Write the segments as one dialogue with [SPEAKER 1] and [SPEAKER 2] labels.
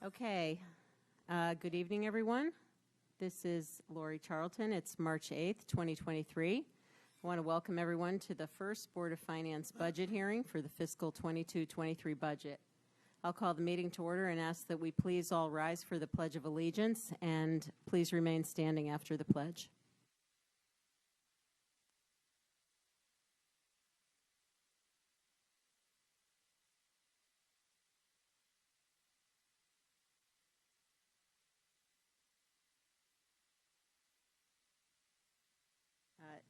[SPEAKER 1] Okay. Good evening, everyone. This is Lori Charlton. It's March 8th, 2023. I want to welcome everyone to the first Board of Finance budget hearing for the fiscal 22-23 budget. I'll call the meeting to order and ask that we please all rise for the Pledge of Allegiance and please remain standing after the pledge.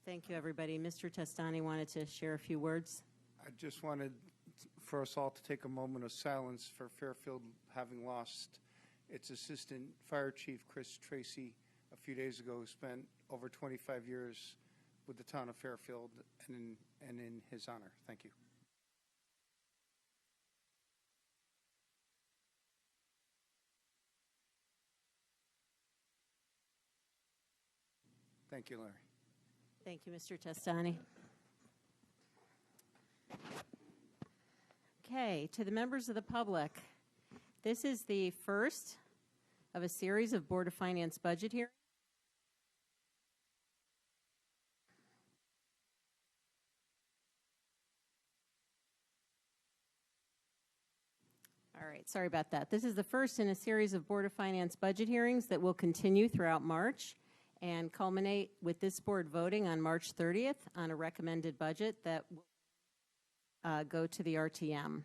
[SPEAKER 1] Thank you, everybody. Mr. Testani wanted to share a few words.
[SPEAKER 2] I just wanted for us all to take a moment of silence for Fairfield having lost its Assistant Fire Chief, Chris Tracy, a few days ago, who spent over 25 years with the town of Fairfield and in his honor. Thank you. Thank you, Larry.
[SPEAKER 1] Thank you, Mr. Testani. Okay, to the members of the public, this is the first of a series of Board of Finance budget hearings. All right, sorry about that. This is the first in a series of Board of Finance budget hearings that will continue throughout March and culminate with this board voting on March 30th on a recommended budget that will go to the RTM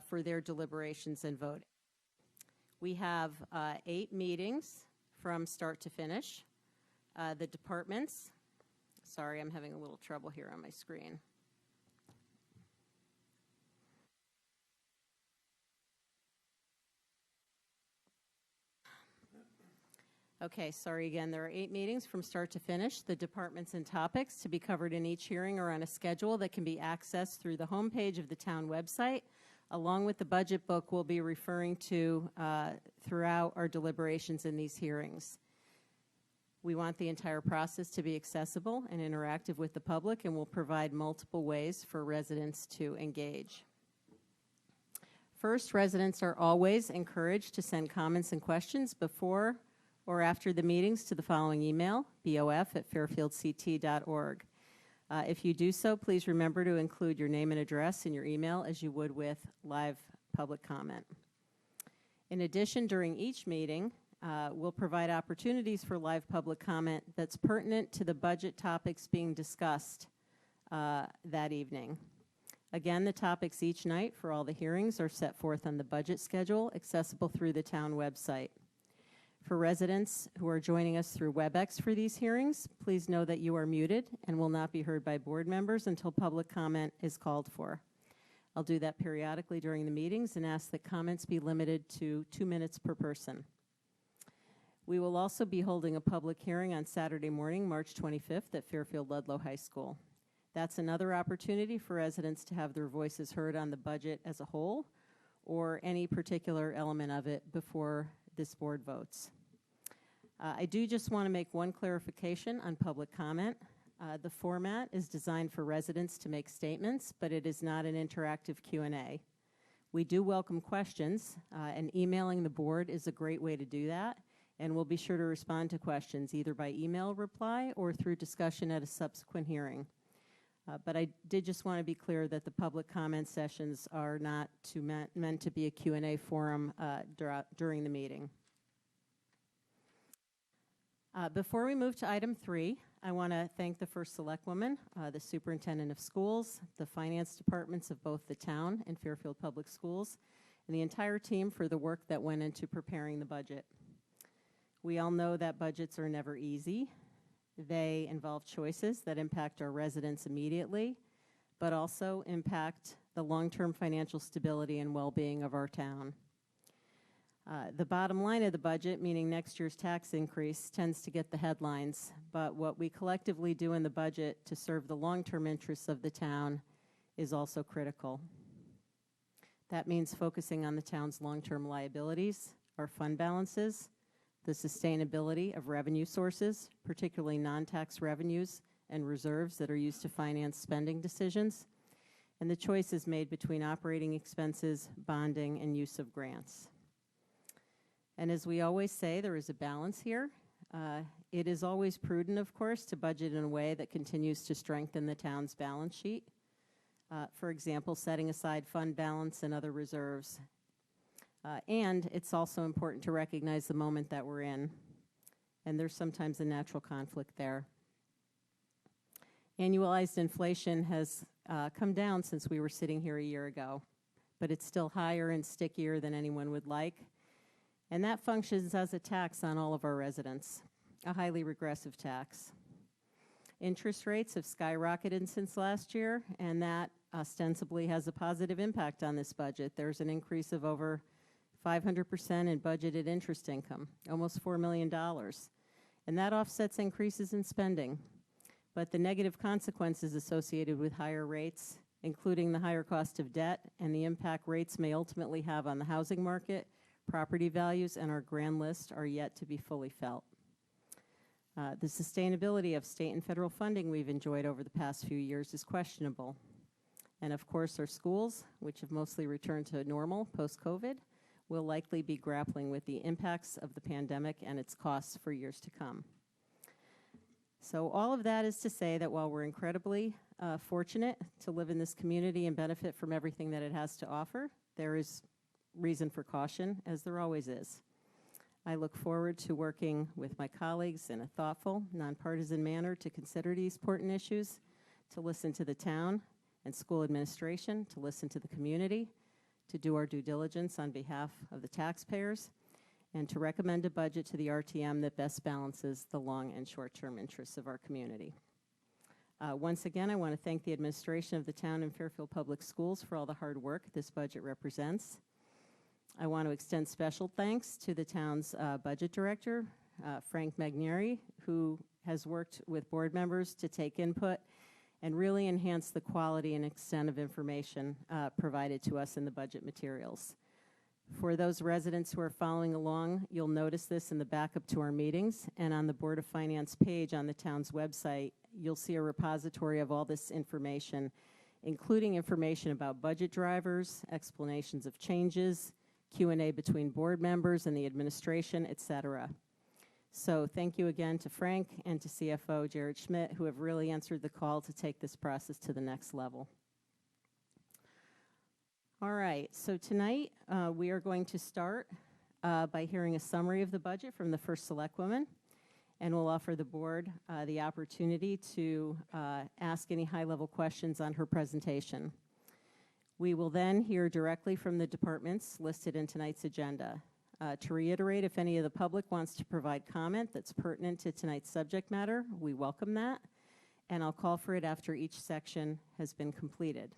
[SPEAKER 1] for their deliberations and voting. We have 8 meetings from start to finish. The departments, sorry, I'm having a little trouble here on my screen. Okay, sorry again. There are 8 meetings from start to finish. The departments and topics to be covered in each hearing are on a schedule that can be accessed through the homepage of the town website, along with the budget book we'll be referring to throughout our deliberations in these hearings. We want the entire process to be accessible and interactive with the public, and we'll provide multiple ways for residents to engage. First, residents are always encouraged to send comments and questions before or after the meetings to the following email, bof@fairfieldct.org. If you do so, please remember to include your name and address in your email as you would with live public comment. In addition, during each meeting, we'll provide opportunities for live public comment that's pertinent to the budget topics being discussed that evening. Again, the topics each night for all the hearings are set forth on the budget schedule, accessible through the town website. For residents who are joining us through WebEx for these hearings, please know that you are muted and will not be heard by board members until public comment is called for. I'll do that periodically during the meetings and ask that comments be limited to 2 minutes per person. We will also be holding a public hearing on Saturday morning, March 25th at Fairfield Ludlow High School. That's another opportunity for residents to have their voices heard on the budget as a whole or any particular element of it before this board votes. I do just want to make one clarification on public comment. The format is designed for residents to make statements, but it is not an interactive Q&A. We do welcome questions, and emailing the board is a great way to do that, and we'll be sure to respond to questions either by email reply or through discussion at a subsequent hearing. But I did just want to be clear that the public comment sessions are not meant to be a Q&A forum during the meeting. Before we move to item 3, I want to thank the First Selectwoman, the Superintendent of Schools, the finance departments of both the town and Fairfield Public Schools, and the entire team for the work that went into preparing the budget. We all know that budgets are never easy. They involve choices that impact our residents immediately, but also impact the long-term financial stability and well-being of our town. The bottom line of the budget, meaning next year's tax increase, tends to get the headlines, but what we collectively do in the budget to serve the long-term interests of the town is also critical. That means focusing on the town's long-term liabilities, our fund balances, the sustainability of revenue sources, particularly non-tax revenues and reserves that are used to finance spending decisions, and the choices made between operating expenses, bonding, and use of grants. And as we always say, there is a balance here. It is always prudent, of course, to budget in a way that continues to strengthen the town's balance sheet. For example, setting aside fund balance and other reserves. And it's also important to recognize the moment that we're in. And there's sometimes a natural conflict there. Annualized inflation has come down since we were sitting here a year ago, but it's still higher and stickier than anyone would like. And that functions as a tax on all of our residents, a highly regressive tax. Interest rates have skyrocketed since last year, and that ostensibly has a positive impact on this budget. There's an increase of over 500% in budgeted interest income, almost $4 million. And that offsets increases in spending. But the negative consequences associated with higher rates, including the higher cost of debt and the impact rates may ultimately have on the housing market, property values, and our grand list, are yet to be fully felt. The sustainability of state and federal funding we've enjoyed over the past few years is questionable. And of course, our schools, which have mostly returned to normal post-COVID, will likely be grappling with the impacts of the pandemic and its costs for years to come. So all of that is to say that while we're incredibly fortunate to live in this community and benefit from everything that it has to offer, there is reason for caution, as there always is. I look forward to working with my colleagues in a thoughtful, nonpartisan manner to consider these important issues, to listen to the town and school administration, to listen to the community, to do our due diligence on behalf of the taxpayers, and to recommend a budget to the RTM that best balances the long and short-term interests of our community. Once again, I want to thank the administration of the town and Fairfield Public Schools for all the hard work this budget represents. I want to extend special thanks to the town's budget director, Frank Magneri, who has worked with board members to take input and really enhance the quality and extent of information provided to us in the budget materials. For those residents who are following along, you'll notice this in the backup to our meetings, and on the Board of Finance page on the town's website, you'll see a repository of all this information, including information about budget drivers, explanations of changes, Q&A between board members and the administration, etc. So thank you again to Frank and to CFO Jared Schmidt, who have really answered the call to take this process to the next level. All right, so tonight we are going to start by hearing a summary of the budget from the first selectwoman, and we'll offer the board the opportunity to ask any high-level questions on her presentation. We will then hear directly from the departments listed in tonight's agenda. To reiterate, if any of the public wants to provide comment that's pertinent to tonight's subject matter, we welcome that, and I'll call for it after each section has been completed.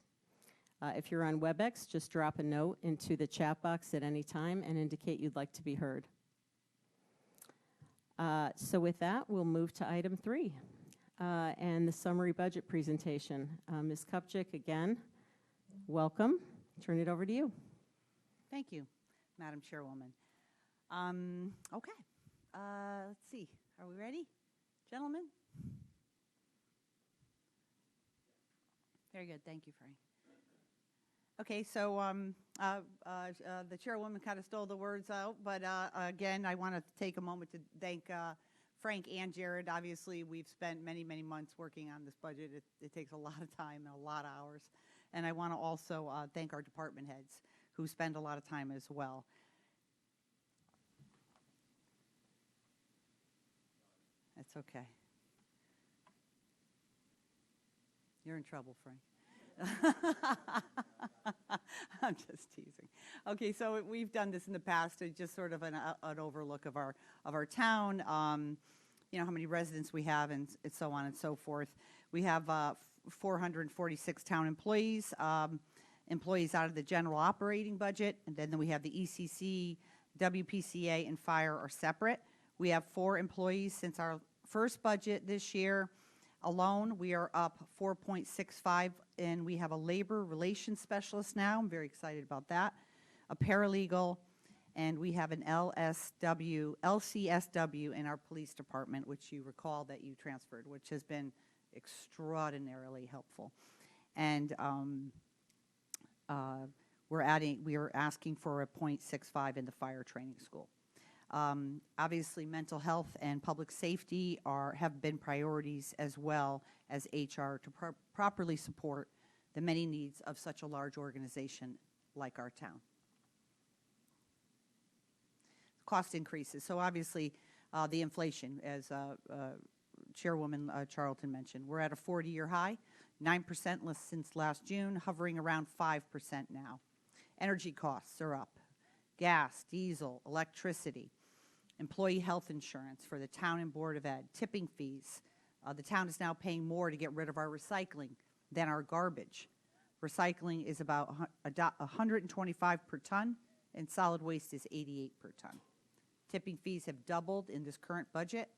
[SPEAKER 1] If you're on WebEx, just drop a note into the chat box at any time and indicate you'd like to be heard. So with that, we'll move to item 3, and the summary budget presentation. Ms. Kupchik, again, welcome. Turn it over to you.
[SPEAKER 3] Thank you, Madam Chairwoman. Okay, let's see. Are we ready, gentlemen? Very good. Thank you, Frank. Okay, so the chairwoman kind of stole the words out, but again, I want to take a moment to thank Frank and Jared. Obviously, we've spent many, many months working on this budget. It takes a lot of time and a lot of hours. And I want to also thank our department heads who spend a lot of time as well. That's okay. You're in trouble, Frank. I'm just teasing. Okay, so we've done this in the past, just sort of an overlook of our town, you know, how many residents we have, and so on and so forth. We have 446 town employees, employees out of the general operating budget, and then we have the ECC, WPCA, and fire are separate. We have 4 employees since our first budget this year. Alone, we are up 4.65, and we have a labor relations specialist now. I'm very excited about that. A paralegal, and we have an LCSW in our police department, which you recall that you transferred, which has been extraordinarily helpful. And we are asking for a 0.65 in the fire training school. Obviously, mental health and public safety have been priorities, as well as HR, to properly support the many needs of such a large organization like our town. Cost increases. So obviously, the inflation, as Chairwoman Charlton mentioned, we're at a 40-year high, 9% since last June, hovering around 5% now. Energy costs are up. Gas, diesel, electricity, employee health insurance for the town and Board of Ed, tipping fees. The town is now paying more to get rid of our recycling than our garbage. Recycling is about $125 per ton, and solid waste is $88 per ton. Tipping fees have doubled in this current budget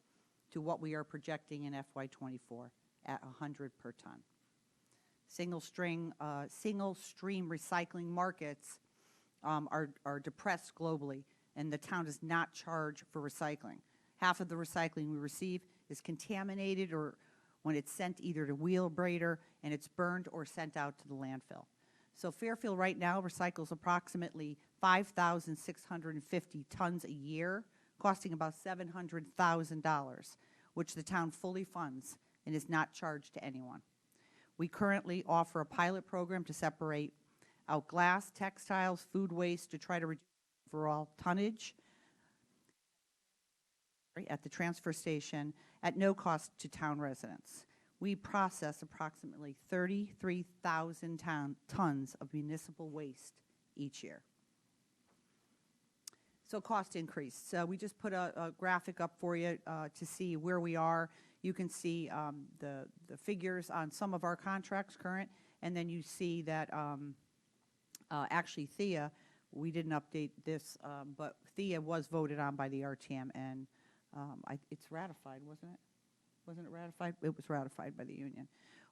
[SPEAKER 3] to what we are projecting in FY24 at $100 per ton. Single stream recycling markets are depressed globally, and the town does not charge for recycling. Half of the recycling we receive is contaminated, or when it's sent either to Wheelabrator and it's burned or sent out to the landfill. So Fairfield right now recycles approximately 5,650 tons a year, costing about $700,000, which the town fully funds and is not charged to anyone. We currently offer a pilot program to separate out glass, textiles, food waste to try to reduce overall tonnage at the transfer station at no cost to town residents. We process approximately 33,000 tons of municipal waste each year. So cost increase. So we just put a graphic up for you to see where we are. You can see the figures on some of our contracts current, and then you see that actually THEA, we didn't update this, but THEA was voted on by the RTM, and it's ratified, wasn't it? Wasn't it ratified? It was ratified by the union.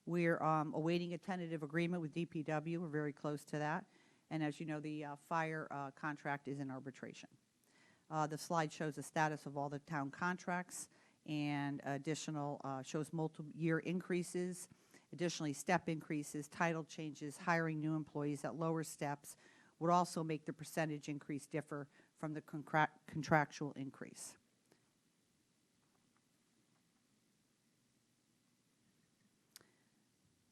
[SPEAKER 3] We're awaiting a tentative agreement with DPW. We're very close to that. And as you know, the fire contract is in arbitration. The slide shows the status of all the town contracts, and additional shows multi-year increases, additionally step increases, title changes, hiring new employees at lower steps would also make the percentage increase differ from the contractual increase.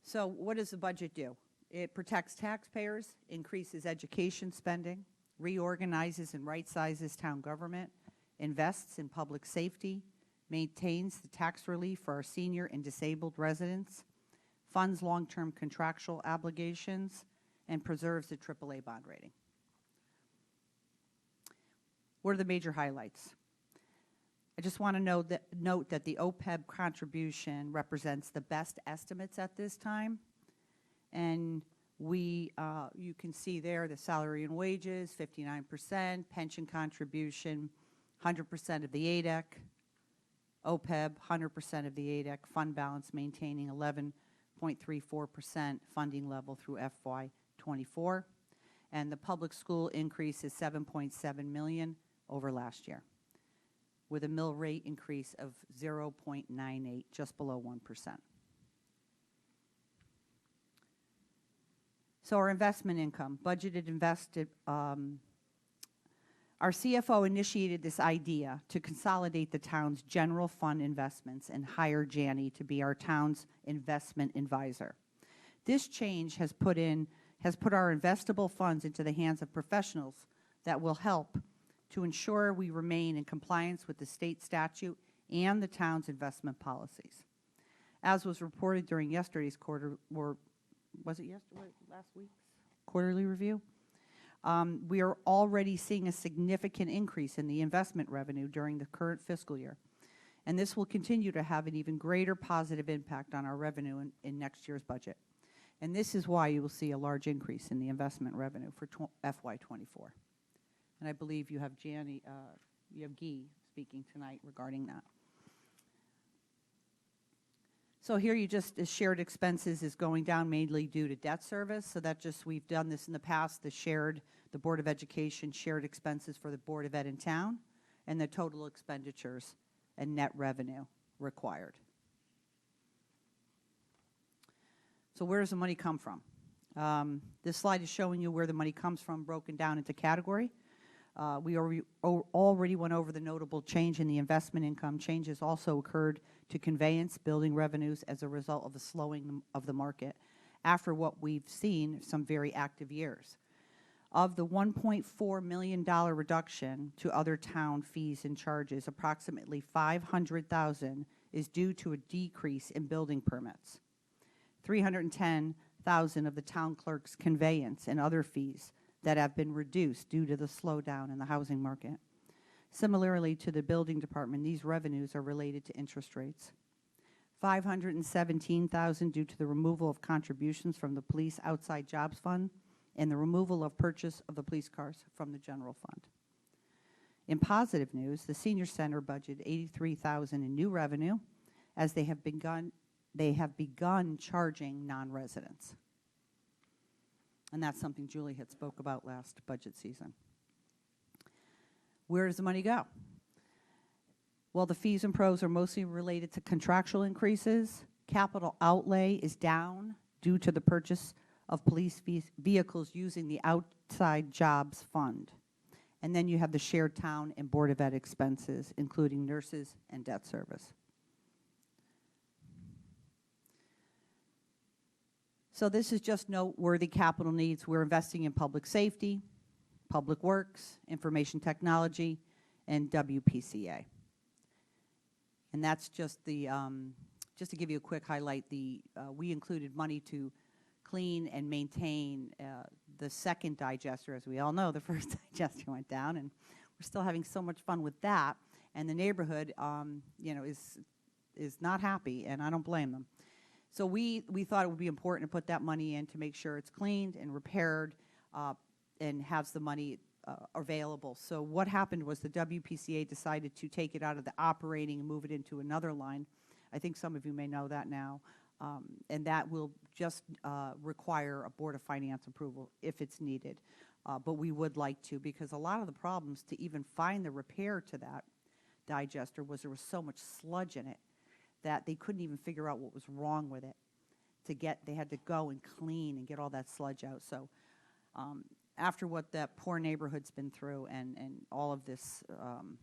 [SPEAKER 3] So what does the budget do? It protects taxpayers, increases education spending, reorganizes and right-sizes town government, invests in public safety, maintains the tax relief for our senior and disabled residents, funds long-term contractual obligations, and preserves the AAA bond rating. What are the major highlights? I just want to note that the OPEB contribution represents the best estimates at this time. And you can see there the salary and wages, 59%, pension contribution, 100% of the ADEC, OPEB, 100% of the ADEC, fund balance maintaining 11.34% funding level through FY24. And the public school increase is $7.7 million over last year, with a mill rate increase of 0.98, just below 1%. So our investment income, budgeted invested, our CFO initiated this idea to consolidate the town's general fund investments and hire Janney to be our town's investment advisor. This change has put our investable funds into the hands of professionals that will help to ensure we remain in compliance with the state statute and the town's investment policies. As was reported during yesterday's last week's quarterly review, we are already seeing a significant increase in the investment revenue during the current fiscal year. And this will continue to have an even greater positive impact on our revenue in next year's budget. And this is why you will see a large increase in the investment revenue for FY24. And I believe you have Guy speaking tonight regarding that. So here you just, shared expenses is going down mainly due to debt service. So that just, we've done this in the past, the Board of Education shared expenses for the Board of Ed in town, and the total expenditures and net revenue required. So where does the money come from? This slide is showing you where the money comes from, broken down into category. We already went over the notable change in the investment income. Changes also occurred to conveyance building revenues as a result of the slowing of the market after what we've seen some very active years. Of the $1.4 million reduction to other town fees and charges, approximately $500,000 is due to a decrease in building permits. $310,000 of the town clerk's conveyance and other fees that have been reduced due to the slowdown in the housing market. Similarly to the building department, these revenues are related to interest rates. $517,000 due to the removal of contributions from the Police Outside Jobs Fund and the removal of purchase of the police cars from the general fund. In positive news, the senior center budgeted $83,000 in new revenue as they have begun charging non-residents. And that's something Julie had spoke about last budget season. Where does the money go? Well, the fees and pros are mostly related to contractual increases. Capital outlay is down due to the purchase of police vehicles using the Outside Jobs Fund. And then you have the shared town and Board of Ed expenses, including nurses and debt service. So this is just noteworthy capital needs. We're investing in public safety, public works, information technology, and WPCA. And that's just the, just to give you a quick highlight, we included money to clean and maintain the second digester. As we all know, the first digester went down, and we're still having so much fun with that. And the neighborhood, you know, is not happy, and I don't blame them. So we thought it would be important to put that money in to make sure it's cleaned and repaired and has the money available. So what happened was the WPCA decided to take it out of the operating and move it into another line. I think some of you may know that now. And that will just require a Board of Finance approval if it's needed. But we would like to, because a lot of the problems to even find the repair to that digester was there was so much sludge in it that they couldn't even figure out what was wrong with it. They had to go and clean and get all that sludge out. So after what that poor neighborhood's been through and all of this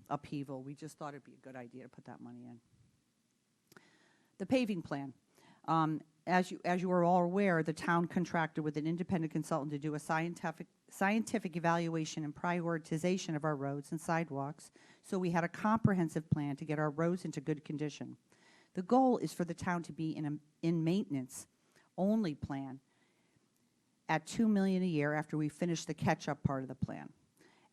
[SPEAKER 3] upheaval, we just thought it'd be a good idea to put that money in. The paving plan. As you are all aware, the town contracted with an independent consultant to do a scientific evaluation and prioritization of our roads and sidewalks, so we had a comprehensive plan to get our roads into good condition. The goal is for the town to be in maintenance-only plan at $2 million a year after we finish the catch-up part of the plan.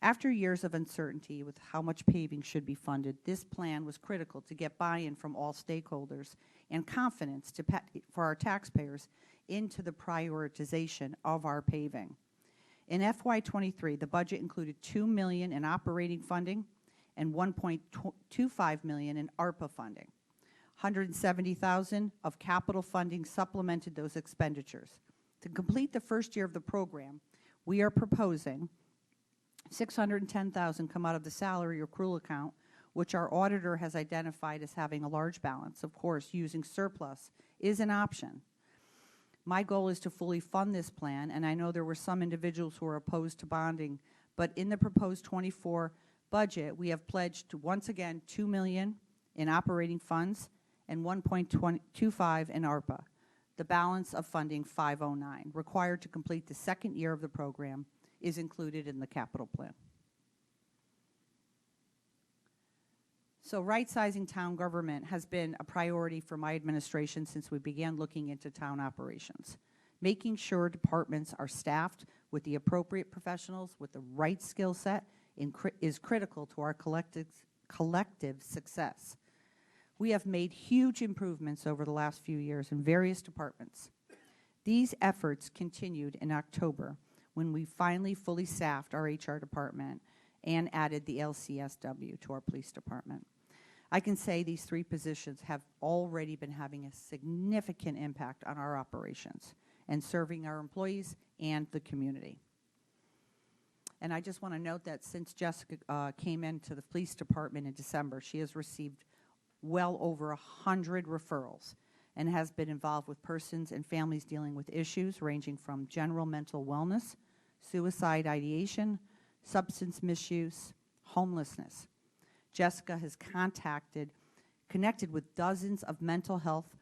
[SPEAKER 3] After years of uncertainty with how much paving should be funded, this plan was critical to get buy-in from all stakeholders and confidence for our taxpayers into the prioritization of our paving. In FY23, the budget included $2 million in operating funding and $1.25 million in ARPA funding. $170,000 of capital funding supplemented those expenditures. To complete the first year of the program, we are proposing $610,000 come out of the salary accrual account, which our auditor has identified as having a large balance. Of course, using surplus is an option. My goal is to fully fund this plan, and I know there were some individuals who are opposed to bonding, but in the proposed 24 budget, we have pledged to, once again, $2 million in operating funds and $1.25 in ARPA. The balance of funding, $509, required to complete the second year of the program, is included in the capital plan. So right-sizing town government has been a priority for my administration since we began looking into town operations. Making sure departments are staffed with the appropriate professionals with the right skill set is critical to our collective success. We have made huge improvements over the last few years in various departments. These efforts continued in October when we finally fully staffed our HR department and added the LCSW to our police department. I can say these three positions have already been having a significant impact on our operations and serving our employees and the community. And I just want to note that since Jessica came into the police department in December, she has received well over 100 referrals and has been involved with persons and families dealing with issues ranging from general mental wellness, suicide ideation, substance misuse, homelessness. Jessica has connected with dozens of mental health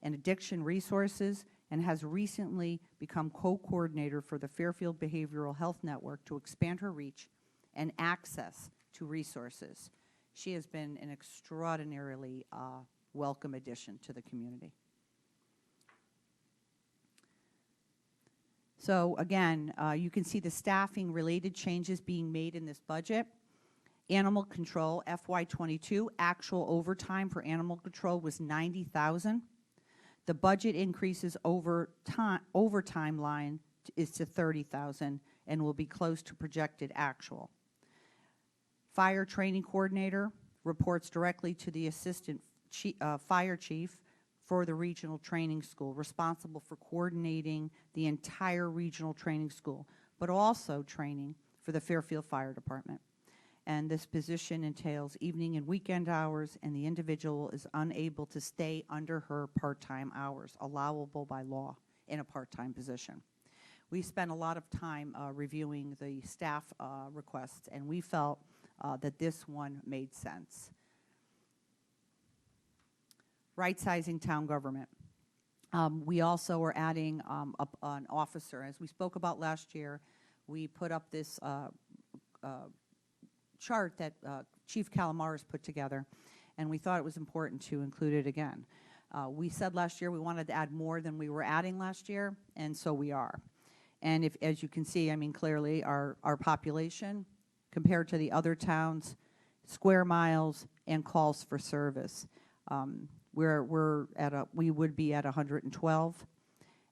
[SPEAKER 3] and addiction resources and has recently become co-coordinator for the Fairfield Behavioral Health Network to expand her reach and access to resources. She has been an extraordinarily welcome addition to the community. So again, you can see the staffing related changes being made in this budget. Animal control, FY22, actual overtime for animal control was $90,000. The budget increases overtime line is to $30,000 and will be close to projected actual. Fire training coordinator reports directly to the assistant fire chief for the regional training school, responsible for coordinating the entire regional training school, but also training for the Fairfield Fire Department. And this position entails evening and weekend hours, and the individual is unable to stay under her part-time hours, allowable by law in a part-time position. We spent a lot of time reviewing the staff requests, and we felt that this one made sense. Right-sizing town government. We also are adding an officer. As we spoke about last year, we put up this chart that Chief Calamares put together, and we thought it was important to include it again. We said last year we wanted to add more than we were adding last year, and so we are. And if, as you can see, I mean, clearly our population compared to the other towns, square miles, and calls for service. We would be at 112,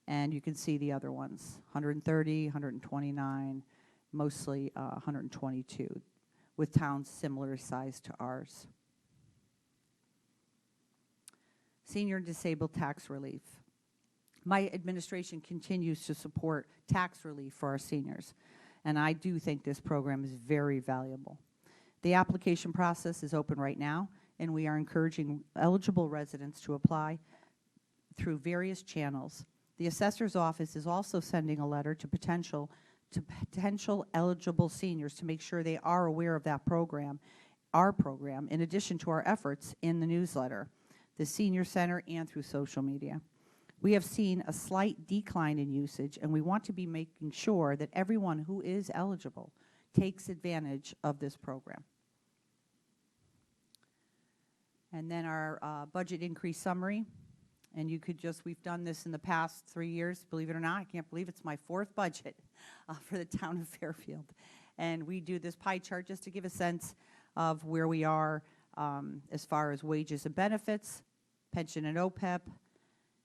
[SPEAKER 3] and you can see the other ones, 130, 129, mostly 122, with towns similar size to ours. Senior and disabled tax relief. My administration continues to support tax relief for our seniors, and I do think this program is very valuable. The application process is open right now, and we are encouraging eligible residents to apply through various channels. The assessor's office is also sending a letter to potential eligible seniors to make sure they are aware of that program, our program, in addition to our efforts in the newsletter, the senior center, and through social media. We have seen a slight decline in usage, and we want to be making sure that everyone who is eligible takes advantage of this program. And then our budget increase summary. And you could just, we've done this in the past 3 years, believe it or not. I can't believe it's my 4th budget for the town of Fairfield. And we do this pie chart just to give a sense of where we are as far as wages and benefits, pension and OPEB,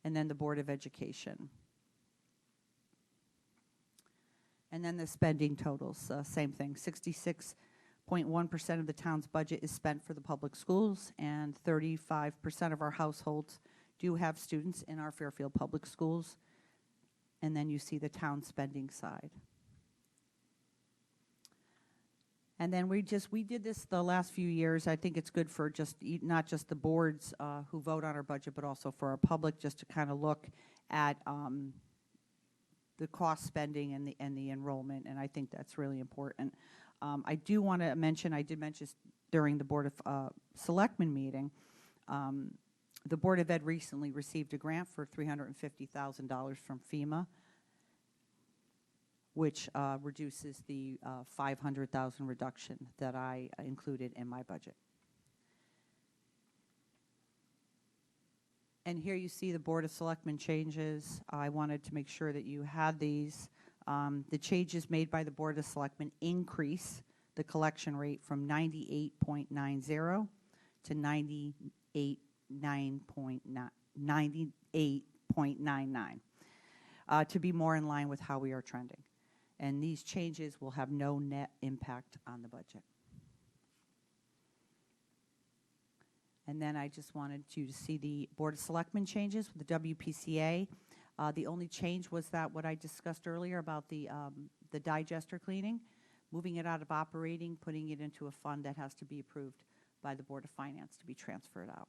[SPEAKER 3] and then the Board of Education. And then the spending totals, same thing, 66.1% of the town's budget is spent for the public schools, and 35% of our households do have students in our Fairfield Public Schools. And then you see the town spending side. And then we did this the last few years. I think it's good for not just the boards who vote on our budget, but also for our public, just to kind of look at the cost spending and the enrollment, and I think that's really important. I do want to mention, I did mention during the Board of Selectmen meeting, the Board of Ed recently received a grant for $350,000 from FEMA, which reduces the $500,000 reduction that I included in my budget. And here you see the Board of Selectmen changes. I wanted to make sure that you had these. The changes made by the Board of Selectmen increase the collection rate from 98.90 to 98.99 to be more in line with how we are trending. And these changes will have no net impact on the budget. And then I just wanted you to see the Board of Selectmen changes with the WPCA. The only change was that what I discussed earlier about the digester cleaning, moving it out of operating, putting it into a fund that has to be approved by the Board of Finance to be transferred out.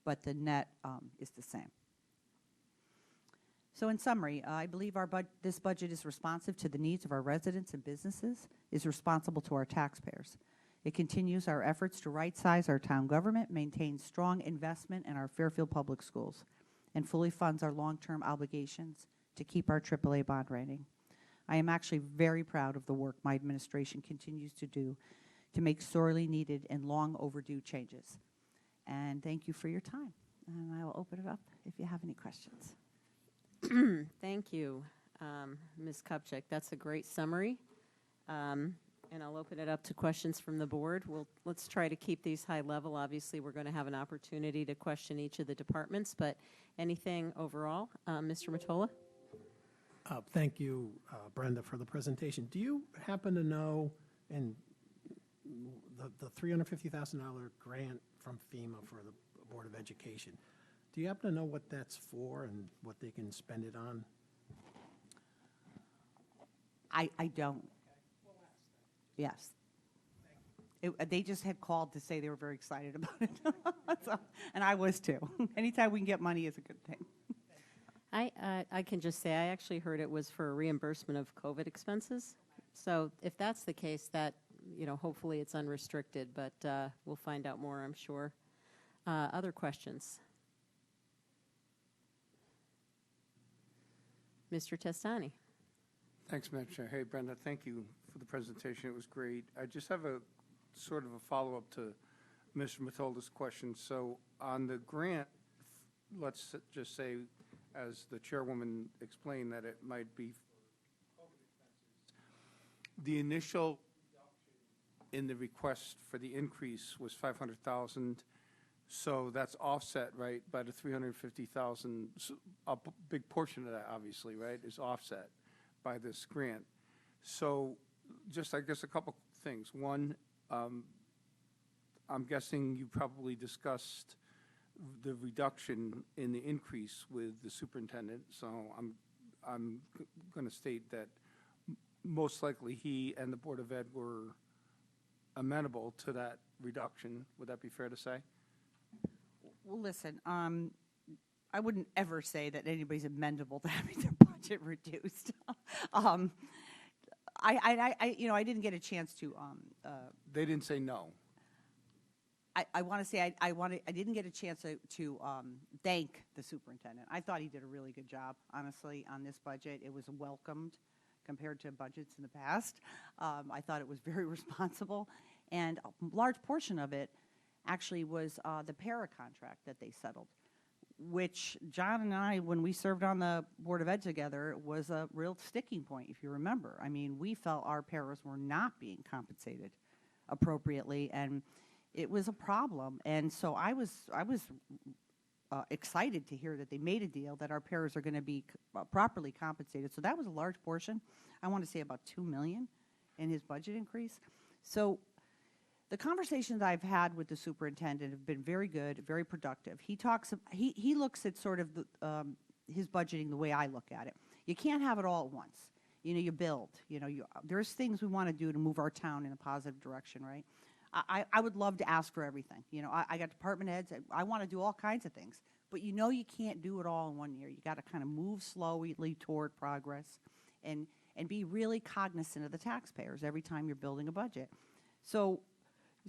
[SPEAKER 3] But the net is the same. So in summary, I believe this budget is responsive to the needs of our residents and businesses, is responsible to our taxpayers. It continues our efforts to right-size our town government, maintain strong investment in our Fairfield Public Schools, and fully funds our long-term obligations to keep our AAA bond rating. I am actually very proud of the work my administration continues to do to make sorely needed and long overdue changes. And thank you for your time. And I will open it up if you have any questions.
[SPEAKER 1] Thank you, Ms. Kupchak. That's a great summary. And I'll open it up to questions from the board. Let's try to keep these high level. Obviously, we're going to have an opportunity to question each of the departments, but anything overall? Mr. Mottola?
[SPEAKER 4] Thank you, Brenda, for the presentation. Do you happen to know, in the $350,000 grant from FEMA for the Board of Education, do you happen to know what that's for and what they can spend it on?
[SPEAKER 3] I don't. Yes. They just had called to say they were very excited about it. So, and I was too. Anytime we can get money is a good thing.
[SPEAKER 1] I can just say I actually heard it was for reimbursement of COVID expenses. So if that's the case, that, hopefully it's unrestricted, but we'll find out more, I'm sure. Other questions? Mr. Testani.
[SPEAKER 2] Thanks, Madam Chair. Hey, Brenda, thank you for the presentation. It was great. I just have a sort of a follow-up to Mr. Mattola's question. So on the grant, let's just say, as the chairwoman explained, that it might be the initial in the request for the increase was 500,000. So that's offset, right, by the 350,000. A big portion of that, obviously, right, is offset by this grant. So just, I guess, a couple things. One, I'm guessing you probably discussed the reduction in the increase with the superintendent. So I'm going to state that most likely he and the Board of Ed were amenable to that reduction. Would that be fair to say?
[SPEAKER 3] Well, listen, I wouldn't ever say that anybody's amenable to having their budget reduced. I didn't get a chance to.
[SPEAKER 2] They didn't say no.
[SPEAKER 3] I want to say I didn't get a chance to thank the superintendent. I thought he did a really good job, honestly, on this budget. It was welcomed compared to budgets in the past. I thought it was very responsible, and a large portion of it actually was the para contract that they settled, which John and I, when we served on the Board of Ed together, was a real sticking point, if you remember. I mean, we felt our paras were not being compensated appropriately, and it was a problem. And so I was excited to hear that they made a deal that our paras are going to be properly compensated. So that was a large portion. I want to say about $2 million in his budget increase. So the conversations I've had with the superintendent have been very good, very productive. He looks at sort of his budgeting the way I look at it. You can't have it all at once. You build. There's things we want to do to move our town in a positive direction, right? I would love to ask for everything. I got department heads. I want to do all kinds of things. But you can't do it all in 1 year. You got to kind of move slowly toward progress and be really cognizant of the taxpayers every time you're building a budget. So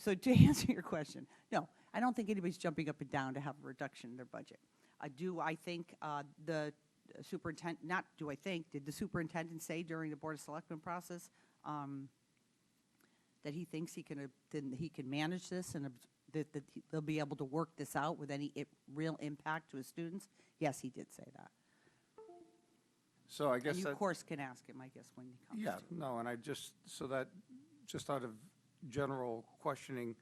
[SPEAKER 3] to answer your question, no, I don't think anybody's jumping up and down to have a reduction in their budget. I think the superintendent, not do I think, did the superintendent say during the Board of Selectmen process that he thinks he can manage this and that they'll be able to work this out with any real impact to his students? Yes, he did say that.
[SPEAKER 2] So I guess
[SPEAKER 3] and you,
[SPEAKER 2] that,
[SPEAKER 3] of course, can ask him, I guess, when he comes.
[SPEAKER 2] yeah, no, and just out of general questioning,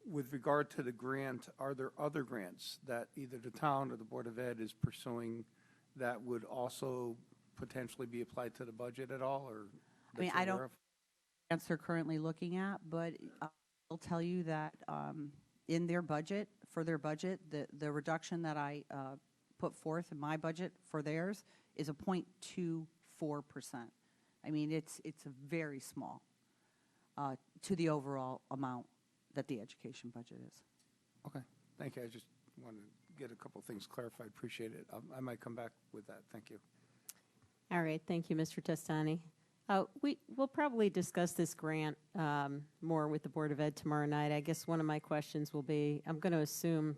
[SPEAKER 2] with regard to the grant, are there other grants that either the town or the Board of Ed is pursuing that would also potentially be applied to the budget at all, or?
[SPEAKER 3] I mean, I don't grants they're currently looking at, but I'll tell you that in their budget, the reduction that I put forth in my budget for theirs is a 0.24%. I mean, it's a very small to the overall amount that the education budget is.
[SPEAKER 2] Okay, thank you. I just wanted to get a couple things clarified. Appreciate it. I might come back with that. Thank you.
[SPEAKER 1] All right, thank you, Mr. Testani. We'll probably discuss this grant more with the Board of Ed tomorrow night. I guess one of my questions will be, I'm going to assume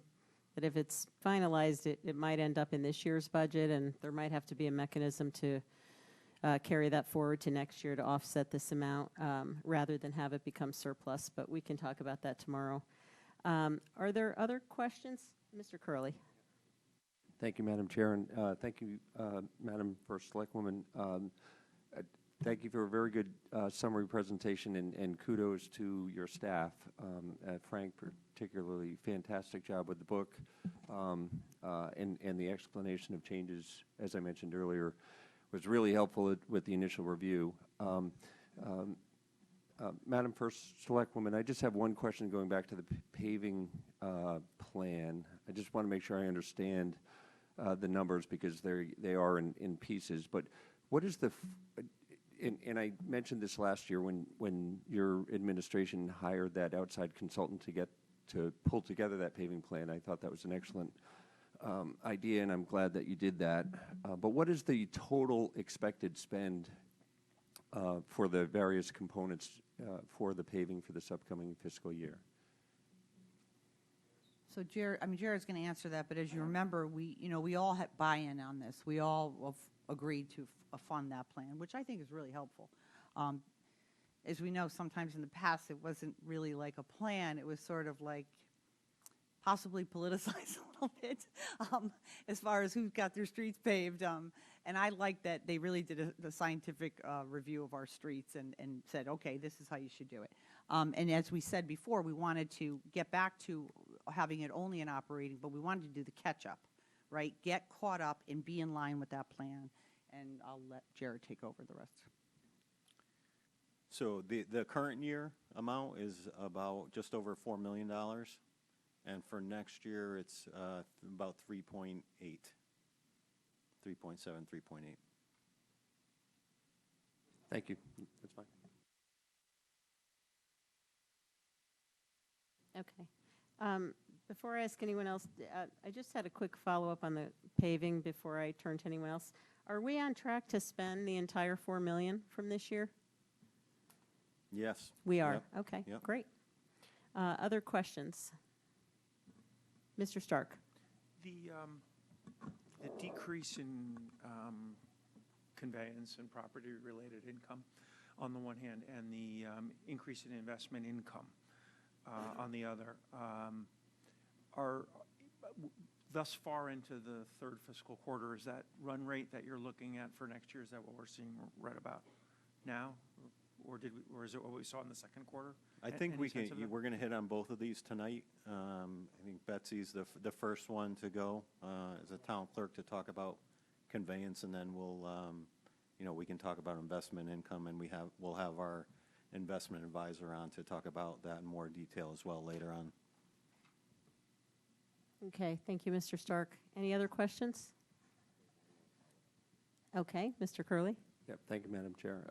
[SPEAKER 1] that if it's finalized, it might end up in this year's budget, and there might have to be a mechanism to carry that forward to next year to offset this amount rather than have it become surplus, but we can talk about that tomorrow. Are there other questions? Mr. Curley.
[SPEAKER 5] Thank you, Madam Chair, and thank you, Madam First Selectwoman. Thank you for a very good summary presentation, and kudos to your staff. Frank, particularly, fantastic job with the book, and the explanation of changes, as I mentioned earlier, was really helpful with the initial review. Madam First Selectwoman, I just have one question going back to the paving plan. I just want to make sure I understand the numbers because they are in pieces. But what is the and I mentioned this last year when your administration hired that outside consultant to pull together that paving plan. I thought that was an excellent idea, and I'm glad that you did that. But what is the total expected spend for the various components for the paving for this upcoming fiscal year?
[SPEAKER 3] So Jared's going to answer that, but as you remember, we all had buy-in on this. We all have agreed to fund that plan, which I think is really helpful. As we know, sometimes in the past, it wasn't really like a plan. It was sort of like possibly politicized a little bit as far as who got their streets paved. And I like that they really did the scientific review of our streets and said, okay, this is how you should do it. And as we said before, we wanted to get back to having it only in operating, but we wanted to do the catch-up, right? Get caught up and be in line with that plan. And I'll let Jared take over the rest.
[SPEAKER 6] So the current year amount is about just over $4 million. And for next year, it's about 3.8, 3.7, 3.8.
[SPEAKER 5] Thank you. That's fine.
[SPEAKER 1] Okay. Before I ask anyone else, I just had a quick follow-up on the paving before I turn to anyone else. Are we on track to spend the entire $4 million from this year?
[SPEAKER 6] Yes.
[SPEAKER 1] We are.
[SPEAKER 6] Yep.
[SPEAKER 1] Okay,
[SPEAKER 6] Yep.
[SPEAKER 1] great. Other questions? Mr. Stark.
[SPEAKER 7] The decrease in conveyance and property-related income on the one hand, and the increase in investment income on the other, are thus far into the third fiscal quarter, is that run rate that you're looking at for next year, is that what we're seeing right about now? Or is it what we saw in the second quarter?
[SPEAKER 6] I think
[SPEAKER 7] Any sense of that?
[SPEAKER 6] we're going to hit on both of these tonight. I think Betsy's the first one to go as a town clerk to talk about conveyance, and then we can talk about investment income, and we'll have our investment advisor on to talk about that in more detail as well later on.
[SPEAKER 1] Okay, thank you, Mr. Stark. Any other questions? Okay, Mr. Curley.
[SPEAKER 5] Yep, thank you, Madam Chair.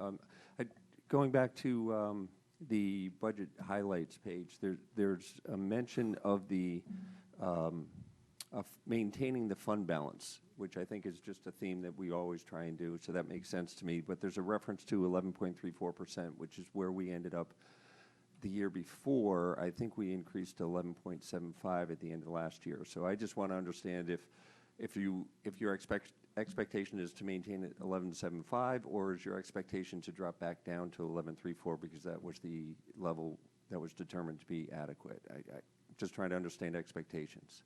[SPEAKER 5] Going back to the budget highlights page, there's a mention of of maintaining the fund balance, which I think is just a theme that we always try and do, so that makes sense to me. But there's a reference to 11.34%, which is where we ended up the year before. I think we increased to 11.75 at the end of last year. So I just want to understand if your expectation is to maintain it 11.75, or is your expectation to drop back down to 11.34 because that was the level that was determined to be adequate? I just trying to understand expectations.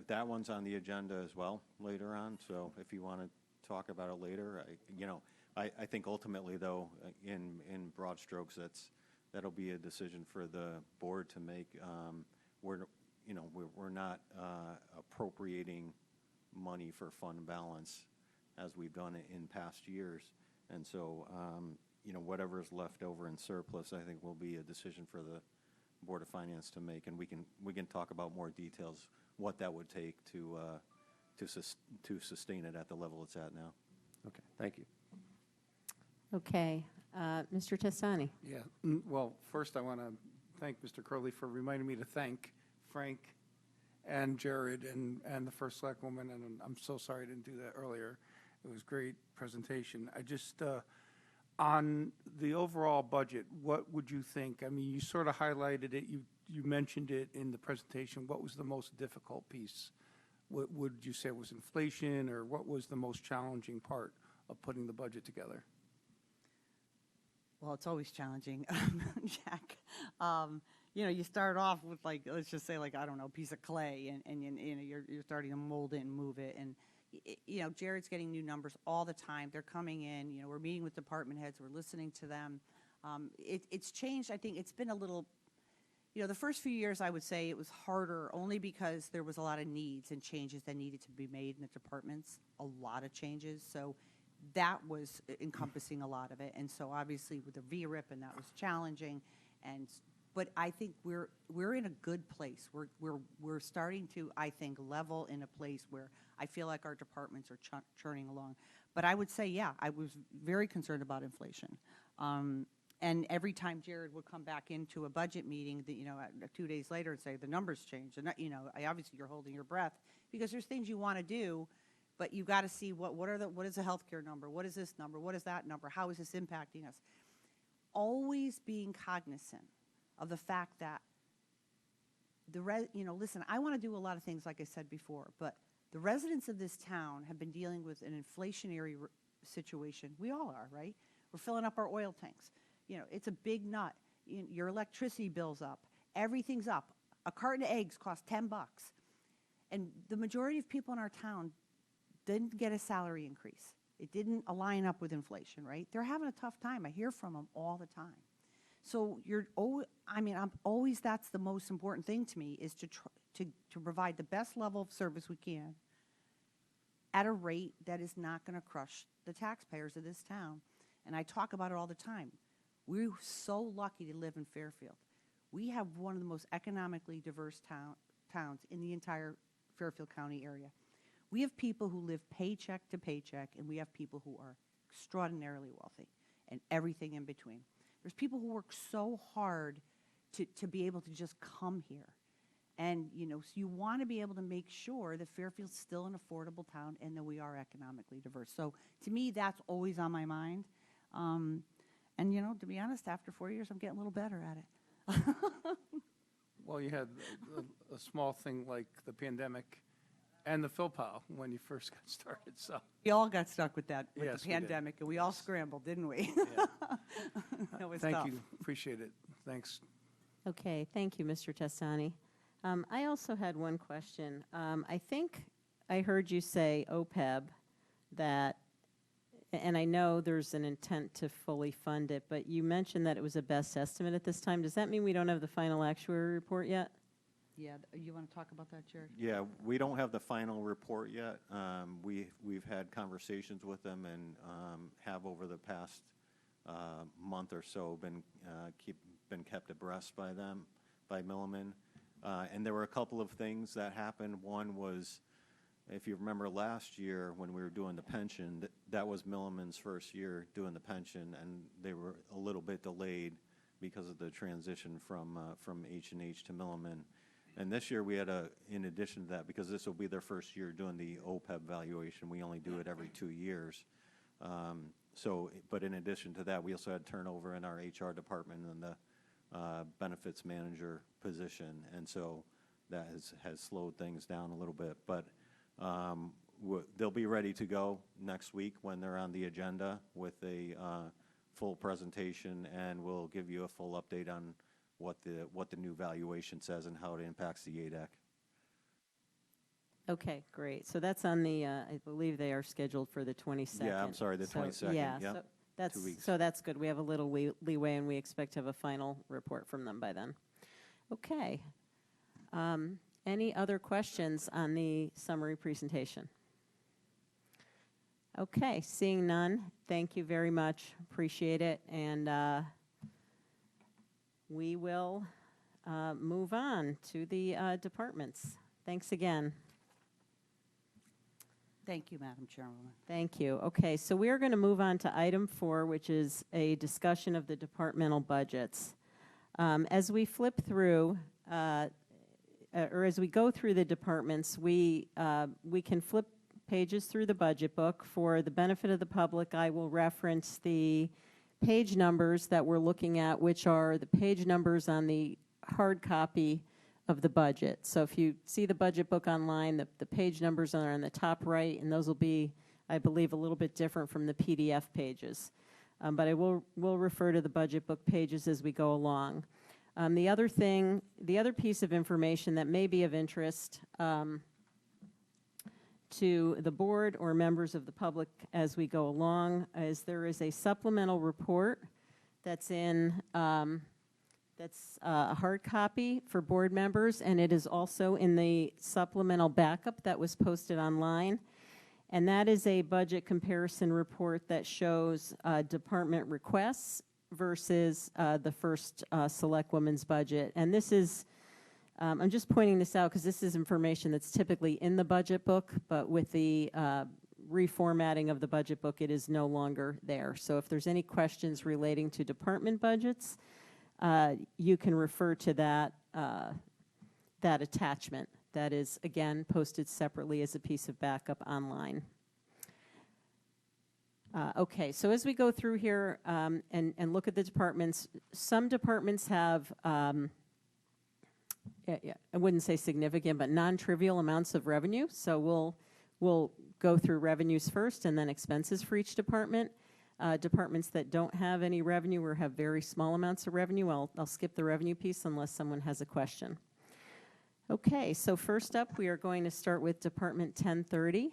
[SPEAKER 6] That one's on the agenda as well later on. So if you want to talk about it later, I think ultimately, though, in broad strokes, that'll be a decision for the board to make. We're not appropriating money for fund balance as we've done it in past years, and so whatever is left over in surplus, I think, will be a decision for the Board of Finance to make, and we can talk about more details what that would take to sustain it at the level it's at now.
[SPEAKER 5] Okay, thank you.
[SPEAKER 1] Okay, Mr. Testani.
[SPEAKER 2] Yeah, well, first I want to thank Mr. Curley for reminding me to thank Frank and Jared and the first selectwoman, and I'm so sorry I didn't do that earlier. It was a great presentation. I just, on the overall budget, what would you think? I mean, you sort of highlighted it, you mentioned it in the presentation. What was the most difficult piece? What would you say was inflation, or what was the most challenging part of putting the budget together?
[SPEAKER 3] Well, it's always challenging, Jack. You know, you start off with, like, let's just say, like, I don't know, a piece of clay, and you know, you're starting to mold it and move it. And, you know, Jared's getting new numbers all the time. They're coming in, you know, we're meeting with department heads, we're listening to them. It's changed. I think it's been a little, you know, the first few years, I would say it was harder only because there was a lot of needs and changes that needed to be made in the departments, a lot of changes. So that was encompassing a lot of it. And so obviously with the VRIP, and that was challenging. But I think we're in a good place. We're starting to, I think, level in a place where I feel like our departments are churning along. But I would say, yeah, I was very concerned about inflation. And every time Jared would come back into a budget meeting, that, you know, 2 days later and say the numbers changed, and you know, obviously you're holding your breath because there's things you want to do, but you got to see what is the healthcare number, what is this number, what is that number, how is this impacting us? Always being cognizant of the fact that you know, listen, I want to do a lot of things, like I said before, but the residents of this town have been dealing with an inflationary situation. We all are, right? We're filling up our oil tanks. You know, it's a big nut. Your electricity bill's up. Everything's up. A carton of eggs costs $10. And the majority of people in our town didn't get a salary increase. It didn't align up with inflation, right? They're having a tough time. I hear from them all the time. So I'm always, that's the most important thing to me, is to provide the best level of service we can at a rate that is not going to crush the taxpayers of this town. And I talk about it all the time. We're so lucky to live in Fairfield. We have one of the most economically diverse towns in the entire Fairfield County area. We have people who live paycheck to paycheck, and we have people who are extraordinarily wealthy, and everything in between. There's people who work so hard to be able to just come here. And, you know, so you want to be able to make sure that Fairfield's still an affordable town and that we are economically diverse. So to me, that's always on my mind. And, you know, to be honest, after 4 years, I'm getting a little better at it.
[SPEAKER 2] Well, you had a small thing like the pandemic and the PhilPow when you first got started, so.
[SPEAKER 3] We all got stuck with that, with
[SPEAKER 2] Yes,
[SPEAKER 3] the
[SPEAKER 2] we did.
[SPEAKER 3] pandemic, and we all scrambled, didn't we?
[SPEAKER 2] Yeah.
[SPEAKER 3] That was
[SPEAKER 2] Thank
[SPEAKER 3] tough.
[SPEAKER 2] you, appreciate it, thanks.
[SPEAKER 1] Okay, thank you, Mr. Testani. I also had one question. I think I heard you say, OPEB, that, and I know there's an intent to fully fund it, but you mentioned that it was a best estimate at this time. Does that mean we don't have the final actuary report yet?
[SPEAKER 3] Yeah, you want to talk about that, Jared?
[SPEAKER 6] Yeah, we don't have the final report yet. We've had conversations with them and have over the past month or so been kept abreast by them, by Milliman. And there were a couple of things that happened. One was, if you remember last year when we were doing the pension, that was Milliman's first year doing the pension, and they were a little bit delayed because of the transition from H&H to Milliman. And this year we had in addition to that, because this will be their first year doing the OPEB valuation, we only do it every 2 years. But in addition to that, we also had turnover in our HR department and the benefits manager position, and so that has slowed things down a little bit. But they'll be ready to go next week when they're on the agenda with a full presentation, and we'll give you a full update on what the new valuation says and how it impacts the ADEC.
[SPEAKER 1] Okay, great. So that's on the, I believe they are scheduled for the 22nd.
[SPEAKER 6] Yeah, I'm sorry, the 22nd,
[SPEAKER 1] Yeah,
[SPEAKER 6] yep.
[SPEAKER 1] so that's,
[SPEAKER 6] 2 weeks.
[SPEAKER 1] so that's good. We have a little leeway, and we expect to have a final report from them by then. Okay. Any other questions on the summary presentation? Okay, seeing none, thank you very much. Appreciate it. And we will move on to the departments. Thanks again.
[SPEAKER 3] Thank you, Madam Chairwoman.
[SPEAKER 1] Thank you. Okay, so we are going to move on to item 4, which is a discussion of the departmental budgets. As we flip through, or as we go through the departments, we can flip pages through the budget book. For the benefit of the public, I will reference the page numbers that we're looking at, which are the page numbers on the hard copy of the budget. So if you see the budget book online, the page numbers are on the top right, and those will be, I believe, a little bit different from the PDF pages. But I will refer to the budget book pages as we go along. The other piece of information that may be of interest to the board or members of the public as we go along is there is a supplemental report that's in that's a hard copy for board members, and it is also in the supplemental backup that was posted online. And that is a budget comparison report that shows department requests versus the first Select Women's budget. And this is, I'm just pointing this out because this is information that's typically in the budget book, but with the reformatting of the budget book, it is no longer there. So if there's any questions relating to department budgets, you can refer to that attachment. That is, again, posted separately as a piece of backup online. Okay, so as we go through here and look at the departments, some departments have, I wouldn't say significant, but non-trivial amounts of revenue. So we'll go through revenues first and then expenses for each department. Departments that don't have any revenue or have very small amounts of revenue, I'll skip the revenue piece unless someone has a question. Okay, so first up, we are going to start with Department 1030,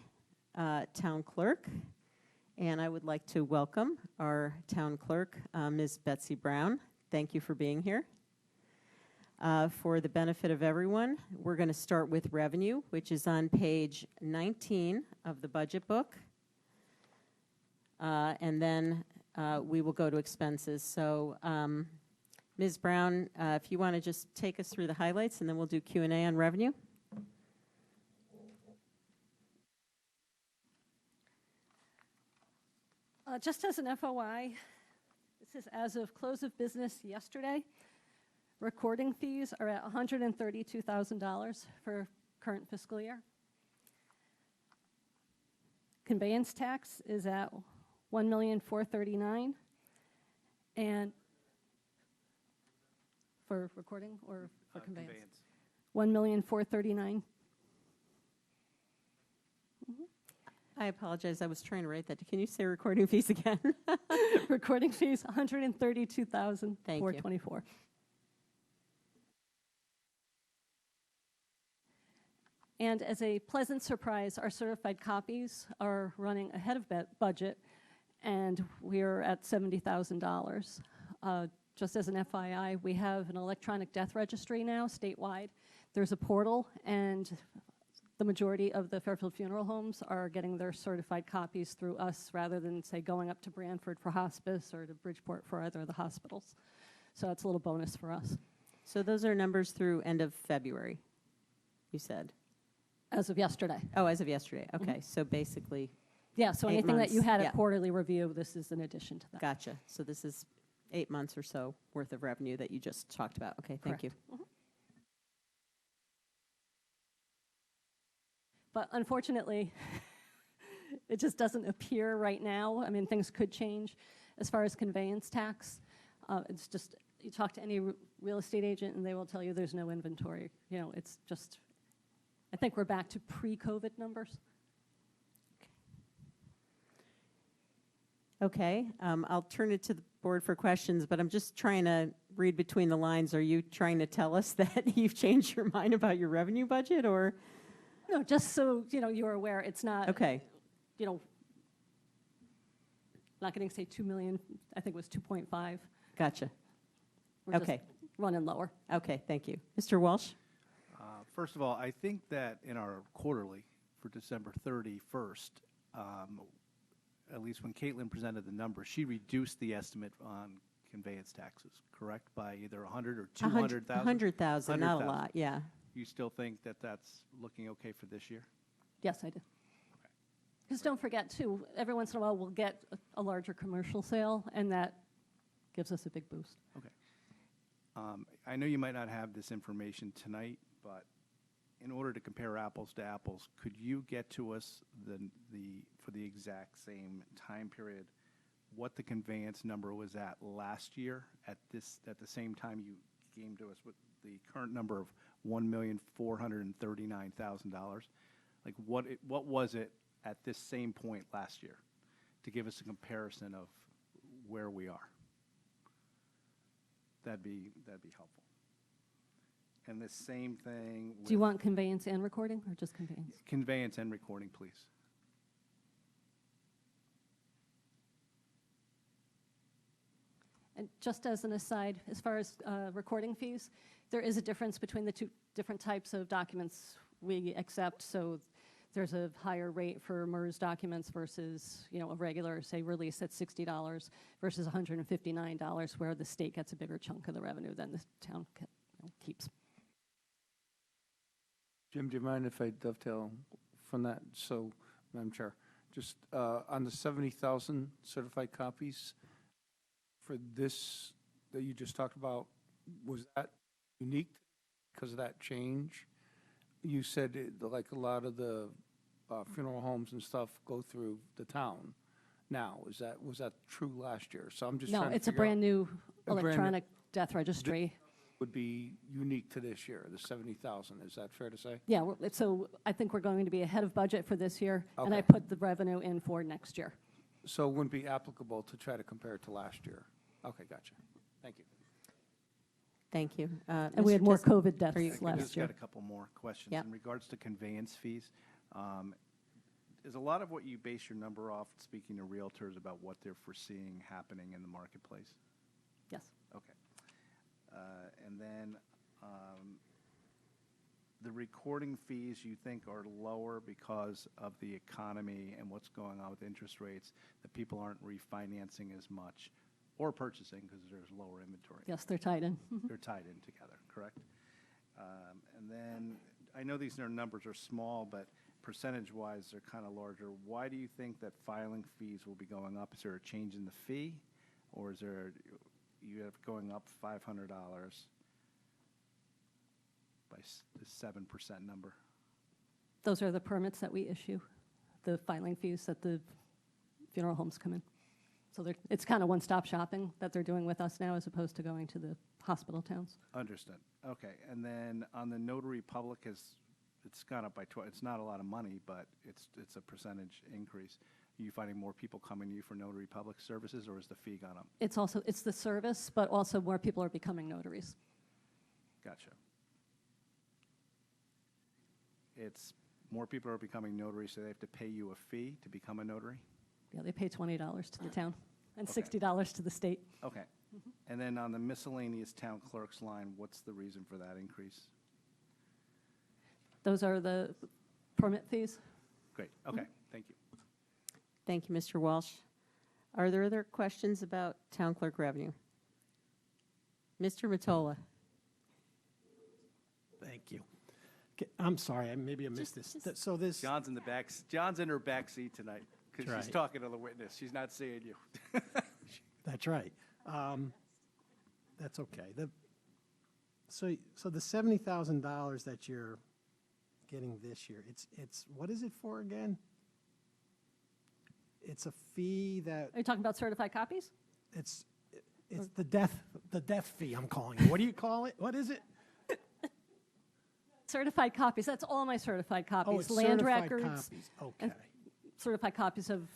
[SPEAKER 1] Town Clerk. And I would like to welcome our Town Clerk, Ms. Betsy Brown. Thank you for being here. For the benefit of everyone, we're going to start with revenue, which is on page 19 of the budget book. And then we will go to expenses. So Ms. Brown, if you want to just take us through the highlights, and then we'll do Q&A on revenue.
[SPEAKER 8] Just as an FOI, this is as of close of business yesterday. Recording fees are at $132,000 for current fiscal year. Conveyance tax is at $1,439,000, and for recording or for conveyance? $1,439,000.
[SPEAKER 1] I apologize. I was trying to write that. Can you say recording fees again?
[SPEAKER 8] Recording fees, $132,424.
[SPEAKER 1] Thank you.
[SPEAKER 8] And as a pleasant surprise, our certified copies are running ahead of budget, and we're at $70,000. Just as an FYI, we have an electronic death registry now statewide. There's a portal, and the majority of the Fairfield funeral homes are getting their certified copies through us rather than, say, going up to Branford for hospice or to Bridgeport for either of the hospitals. So that's a little bonus for us.
[SPEAKER 1] So those are numbers through end of February, you said?
[SPEAKER 8] As of yesterday.
[SPEAKER 1] Oh, as of yesterday. Okay, so basically,
[SPEAKER 8] Yeah, so
[SPEAKER 1] 8
[SPEAKER 8] anything that you
[SPEAKER 1] months,
[SPEAKER 8] had
[SPEAKER 1] yeah.
[SPEAKER 8] at quarterly review, this is in addition to that.
[SPEAKER 1] gotcha. So this is 8 months or so worth of revenue that you just talked about. Okay, thank you.
[SPEAKER 8] Correct. But unfortunately, it just doesn't appear right now. I mean, things could change as far as conveyance tax. It's just, you talk to any real estate agent and they will tell you there's no inventory. You know, it's just, I think we're back to pre-COVID numbers.
[SPEAKER 1] Okay, I'll turn it to the board for questions, but I'm just trying to read between the lines. Are you trying to tell us that you've changed your mind about your revenue budget, or?
[SPEAKER 8] No, just so, you know, you're aware, it's not,
[SPEAKER 1] Okay,
[SPEAKER 8] you know, not going to say 2 million, I think it was 2.5.
[SPEAKER 1] gotcha.
[SPEAKER 8] We're just
[SPEAKER 1] Okay.
[SPEAKER 8] running lower.
[SPEAKER 1] Okay, thank you. Mr. Walsh?
[SPEAKER 9] First of all, I think that in our quarterly for December 31st, at least when Caitlin presented the numbers, she reduced the estimate on conveyance taxes, correct? By either 100 or 200,000?
[SPEAKER 1] 100,000, not a
[SPEAKER 9] 100,000.
[SPEAKER 1] lot, yeah.
[SPEAKER 9] You still think that that's looking okay for this year?
[SPEAKER 8] Yes, I do. Because don't forget, too, every once in a while we'll get a larger commercial sale, and that gives us a big boost.
[SPEAKER 9] Okay. I know you might not have this information tonight, but in order to compare apples to apples, could you get to us for the exact same time period, what the conveyance number was at last year at the same time you came to us with the current number of $1,439,000? Like what was it at this same point last year, to give us a comparison of where we are? That'd be helpful. And the same thing with
[SPEAKER 8] Do you want conveyance and recording, or just conveyance?
[SPEAKER 9] conveyance and recording, please.
[SPEAKER 8] And just as an aside, as far as recording fees, there is a difference between the two different types of documents we accept. So there's a higher rate for MERS documents versus, a regular, say, release at $60 versus $159, where the state gets a bigger chunk of the revenue than the town keeps.
[SPEAKER 2] Jim, do you mind if I dovetail from that? So, Madam Chair, just on the 70,000 certified copies for this that you just talked about, was that unique because of that change? You said like a lot of the funeral homes and stuff go through the town now. Was that true last year? So I'm just
[SPEAKER 8] No,
[SPEAKER 2] trying to
[SPEAKER 8] it's a
[SPEAKER 2] figure out
[SPEAKER 8] brand new
[SPEAKER 2] A brand new-
[SPEAKER 8] electronic death registry.
[SPEAKER 2] would be unique to this year, the 70,000. Is that fair to say?
[SPEAKER 8] Yeah, so I think we're going to be ahead of budget for this year, and I
[SPEAKER 2] Okay.
[SPEAKER 8] put the revenue in for next year.
[SPEAKER 2] So it wouldn't be applicable to try to compare it to last year? Okay, gotcha. Thank you.
[SPEAKER 1] Thank you.
[SPEAKER 8] And we had
[SPEAKER 1] Mr.
[SPEAKER 8] more
[SPEAKER 1] Tis-
[SPEAKER 8] COVID
[SPEAKER 1] are
[SPEAKER 8] deaths
[SPEAKER 1] you-
[SPEAKER 9] I
[SPEAKER 8] last
[SPEAKER 9] just
[SPEAKER 8] year.
[SPEAKER 9] got a couple more questions.
[SPEAKER 1] Yep.
[SPEAKER 9] In regards to conveyance fees, is a lot of what you base your number off, speaking to realtors, about what they're foreseeing happening in the marketplace?
[SPEAKER 8] Yes.
[SPEAKER 9] Okay. And then the recording fees you think are lower because of the economy and what's going on with interest rates, that people aren't refinancing as much or purchasing because there's lower inventory?
[SPEAKER 8] Yes, they're tied in.
[SPEAKER 9] They're tied in together, correct? And then, I know these numbers are small, but percentage-wise, they're kind of larger. Why do you think that filing fees will be going up? Is there a change in the fee? Or is there, you have going up $500 by the 7% number?
[SPEAKER 8] Those are the permits that we issue, the filing fees that the funeral homes come in. So it's kind of one-stop shopping that they're doing with us now, as opposed to going to the hospital towns.
[SPEAKER 9] Understood. Okay. And then on the notary public, it's gone up by 12. It's not a lot of money, but it's a percentage increase. Are you finding more people coming to you for notary public services, or has the fee gone up?
[SPEAKER 8] It's the service, but also more people are becoming notaries.
[SPEAKER 9] Gotcha. It's more people are becoming notaries, so they have to pay you a fee to become a notary?
[SPEAKER 8] Yeah, they pay $20 to the town and
[SPEAKER 9] Okay.
[SPEAKER 8] $60 to the state.
[SPEAKER 9] Okay. And then on the miscellaneous town clerk's line, what's the reason for that increase?
[SPEAKER 8] Those are the permit fees.
[SPEAKER 9] Great. Okay. Thank you.
[SPEAKER 1] Thank you, Mr. Walsh. Are there other questions about town clerk revenue? Mr. Matola?
[SPEAKER 4] Thank you. I'm sorry, maybe I missed this. So this,
[SPEAKER 9] John's in her back seat tonight because
[SPEAKER 4] That's
[SPEAKER 9] she's
[SPEAKER 4] right.
[SPEAKER 9] talking to the witness. She's not seeing you.
[SPEAKER 4] that's right. That's okay. So the $70,000 that you're getting this year, it's what is it for again? It's a fee that,
[SPEAKER 8] Are you talking about certified copies?
[SPEAKER 4] it's the death fee, I'm calling it. What do you call it? What is it?
[SPEAKER 8] Certified copies, that's all my certified copies.
[SPEAKER 4] Oh, it's
[SPEAKER 8] Land
[SPEAKER 4] certified
[SPEAKER 8] records,
[SPEAKER 4] copies. Okay.
[SPEAKER 8] and certified copies of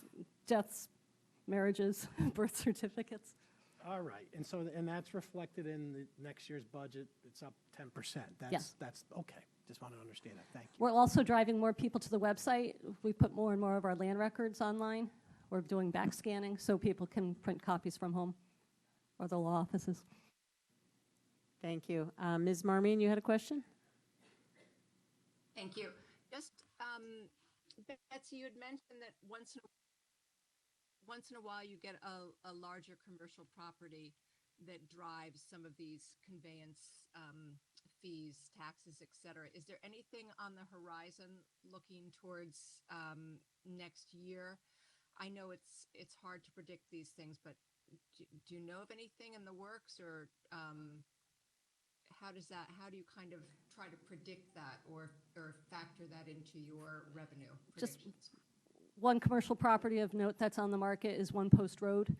[SPEAKER 8] deaths, marriages, birth certificates.
[SPEAKER 4] All right. And that's reflected in the next year's budget. It's up 10%.
[SPEAKER 8] Yes.
[SPEAKER 4] That's okay. Just want to understand that. Thank you.
[SPEAKER 8] We're also driving more people to the website. We put more and more of our land records online. We're doing back scanning so people can print copies from home or the law offices.
[SPEAKER 1] Thank you. Ms. Marmion, you had a question?
[SPEAKER 10] Thank you. Just, Betsy, you had mentioned that once in a while you get a larger commercial property that drives some of these conveyance fees, taxes, et cetera. Is there anything on the horizon looking towards next year? I know it's hard to predict these things, but do you know of anything in the works, or how do you kind of try to predict that or factor that into your revenue
[SPEAKER 8] Just-
[SPEAKER 10] predictions?
[SPEAKER 8] One commercial property of note that's on the market is One Post Road.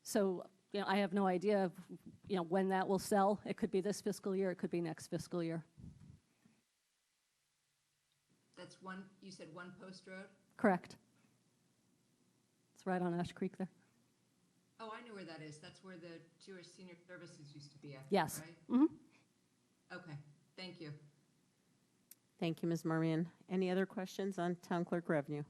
[SPEAKER 8] So, I have no idea of, when that will sell. It could be this fiscal year, it could be next fiscal year.
[SPEAKER 10] That's you said One Post Road?
[SPEAKER 8] Correct. It's right on Ash Creek there.
[SPEAKER 10] Oh, I know where that is. That's where the Jewish Senior Services used to be at,
[SPEAKER 8] Yes.
[SPEAKER 10] right? Okay, thank you.
[SPEAKER 1] Thank you, Ms. Marmion. Any other questions on town clerk revenue?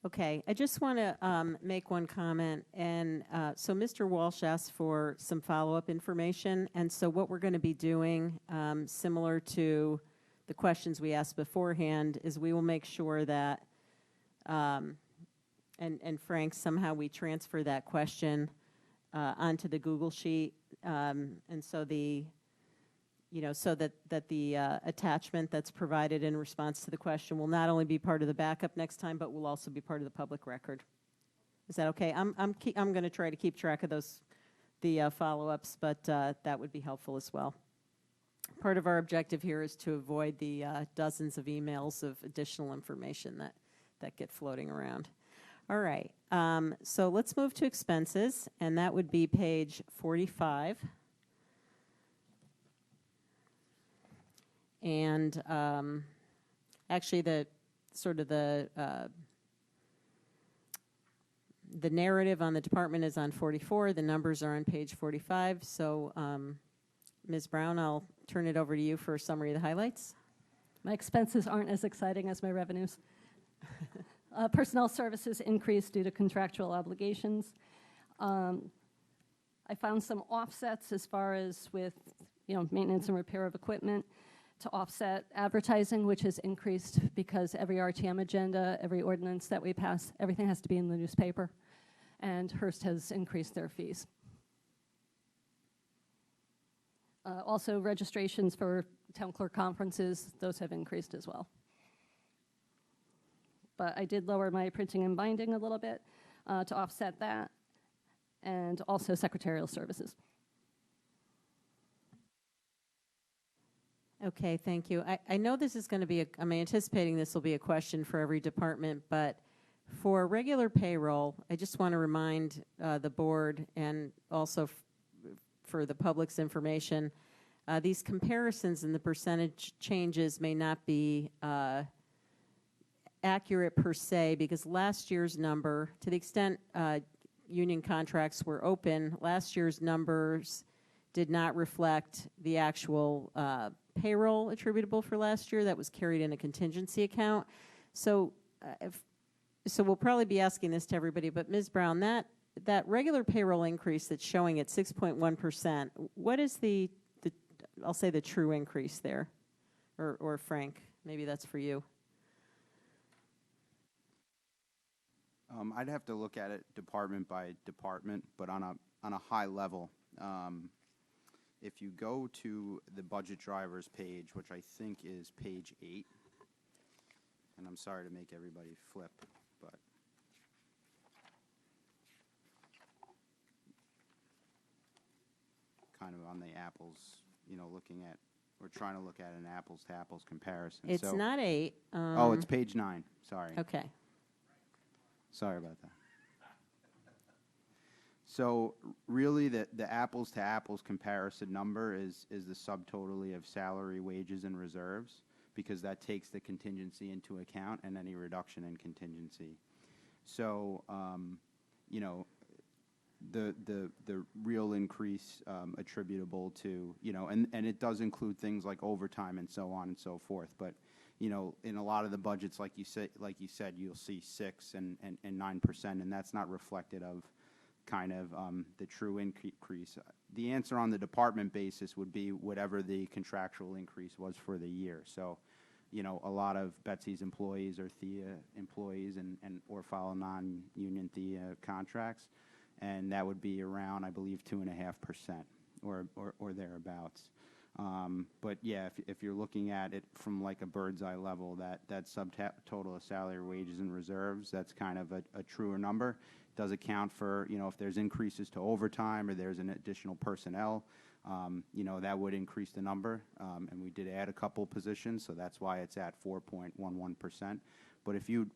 [SPEAKER 1] Okay, I just want to make one comment. And so Mr. Walsh asked for some follow-up information. And so what we're going to be doing, similar to the questions we asked beforehand, is we will make sure that, and Frank, somehow we transfer that question onto the Google Sheet. And so so that the attachment that's provided in response to the question will not only be part of the backup next time, but will also be part of the public record. Is that okay? I'm going to try to keep track of the follow-ups, but that would be helpful as well. Part of our objective here is to avoid the dozens of emails of additional information that get floating around. All right, so let's move to expenses, and that would be page 45. And actually, the narrative on the department is on 44. The numbers are on page 45. So, Ms. Brown, I'll turn it over to you for a summary of the highlights.
[SPEAKER 8] My expenses aren't as exciting as my revenues. Personnel services increased due to contractual obligations. I found some offsets as far as with, maintenance and repair of equipment to offset advertising, which has increased because every RTM agenda, every ordinance that we pass, everything has to be in the newspaper. And Hearst has increased their fees. Also, registrations for town clerk conferences, those have increased as well. But I did lower my printing and binding a little bit to offset that, and also secretarial services.
[SPEAKER 1] Okay, thank you. I know this is going to be, I'm anticipating this will be a question for every department, but for regular payroll, I just want to remind the board and also for the public's information, these comparisons and the percentage changes may not be accurate per se, because last year's number, to the extent union contracts were open, last year's numbers did not reflect the actual payroll attributable for last year that was carried in a contingency account. So so we'll probably be asking this to everybody, but Ms. Brown, that regular payroll increase that's showing at 6.1%, what is the I'll say the true increase there? Or Frank, maybe that's for you.
[SPEAKER 11] I'd have to look at it department by department, but on a high level, if you go to the budget drivers page, which I think is page 8, and I'm sorry to make everybody flip, but kind of on the apples, we're trying to look at an apples to apples comparison.
[SPEAKER 1] It's not 8.
[SPEAKER 11] Oh, it's page 9, sorry.
[SPEAKER 1] Okay.
[SPEAKER 11] Sorry about that. So really, the apples to apples comparison number is the subtotal of salary, wages, and reserves, because that takes the contingency into account and any reduction in contingency. So, the real increase attributable to, and it does include things like overtime and so on and so forth. But, in a lot of the budgets, like you said, you'll see 6 and 9%, and that's not reflected of kind of the true increase. The answer on the department basis would be whatever the contractual increase was for the year. So, a lot of Betsy's employees are THEA employees and or follow non-union THEA contracts, and that would be around, I believe, 2.5% or thereabouts. But yeah, if you're looking at it from like a bird's eye level, that subtotal of salary, wages, and reserves, that's kind of a truer number. does account for, you know, if there's increases to overtime or there's an additional personnel, you know, that would increase the number. And we did add a couple positions, so that's why it's at 4.11%. But if you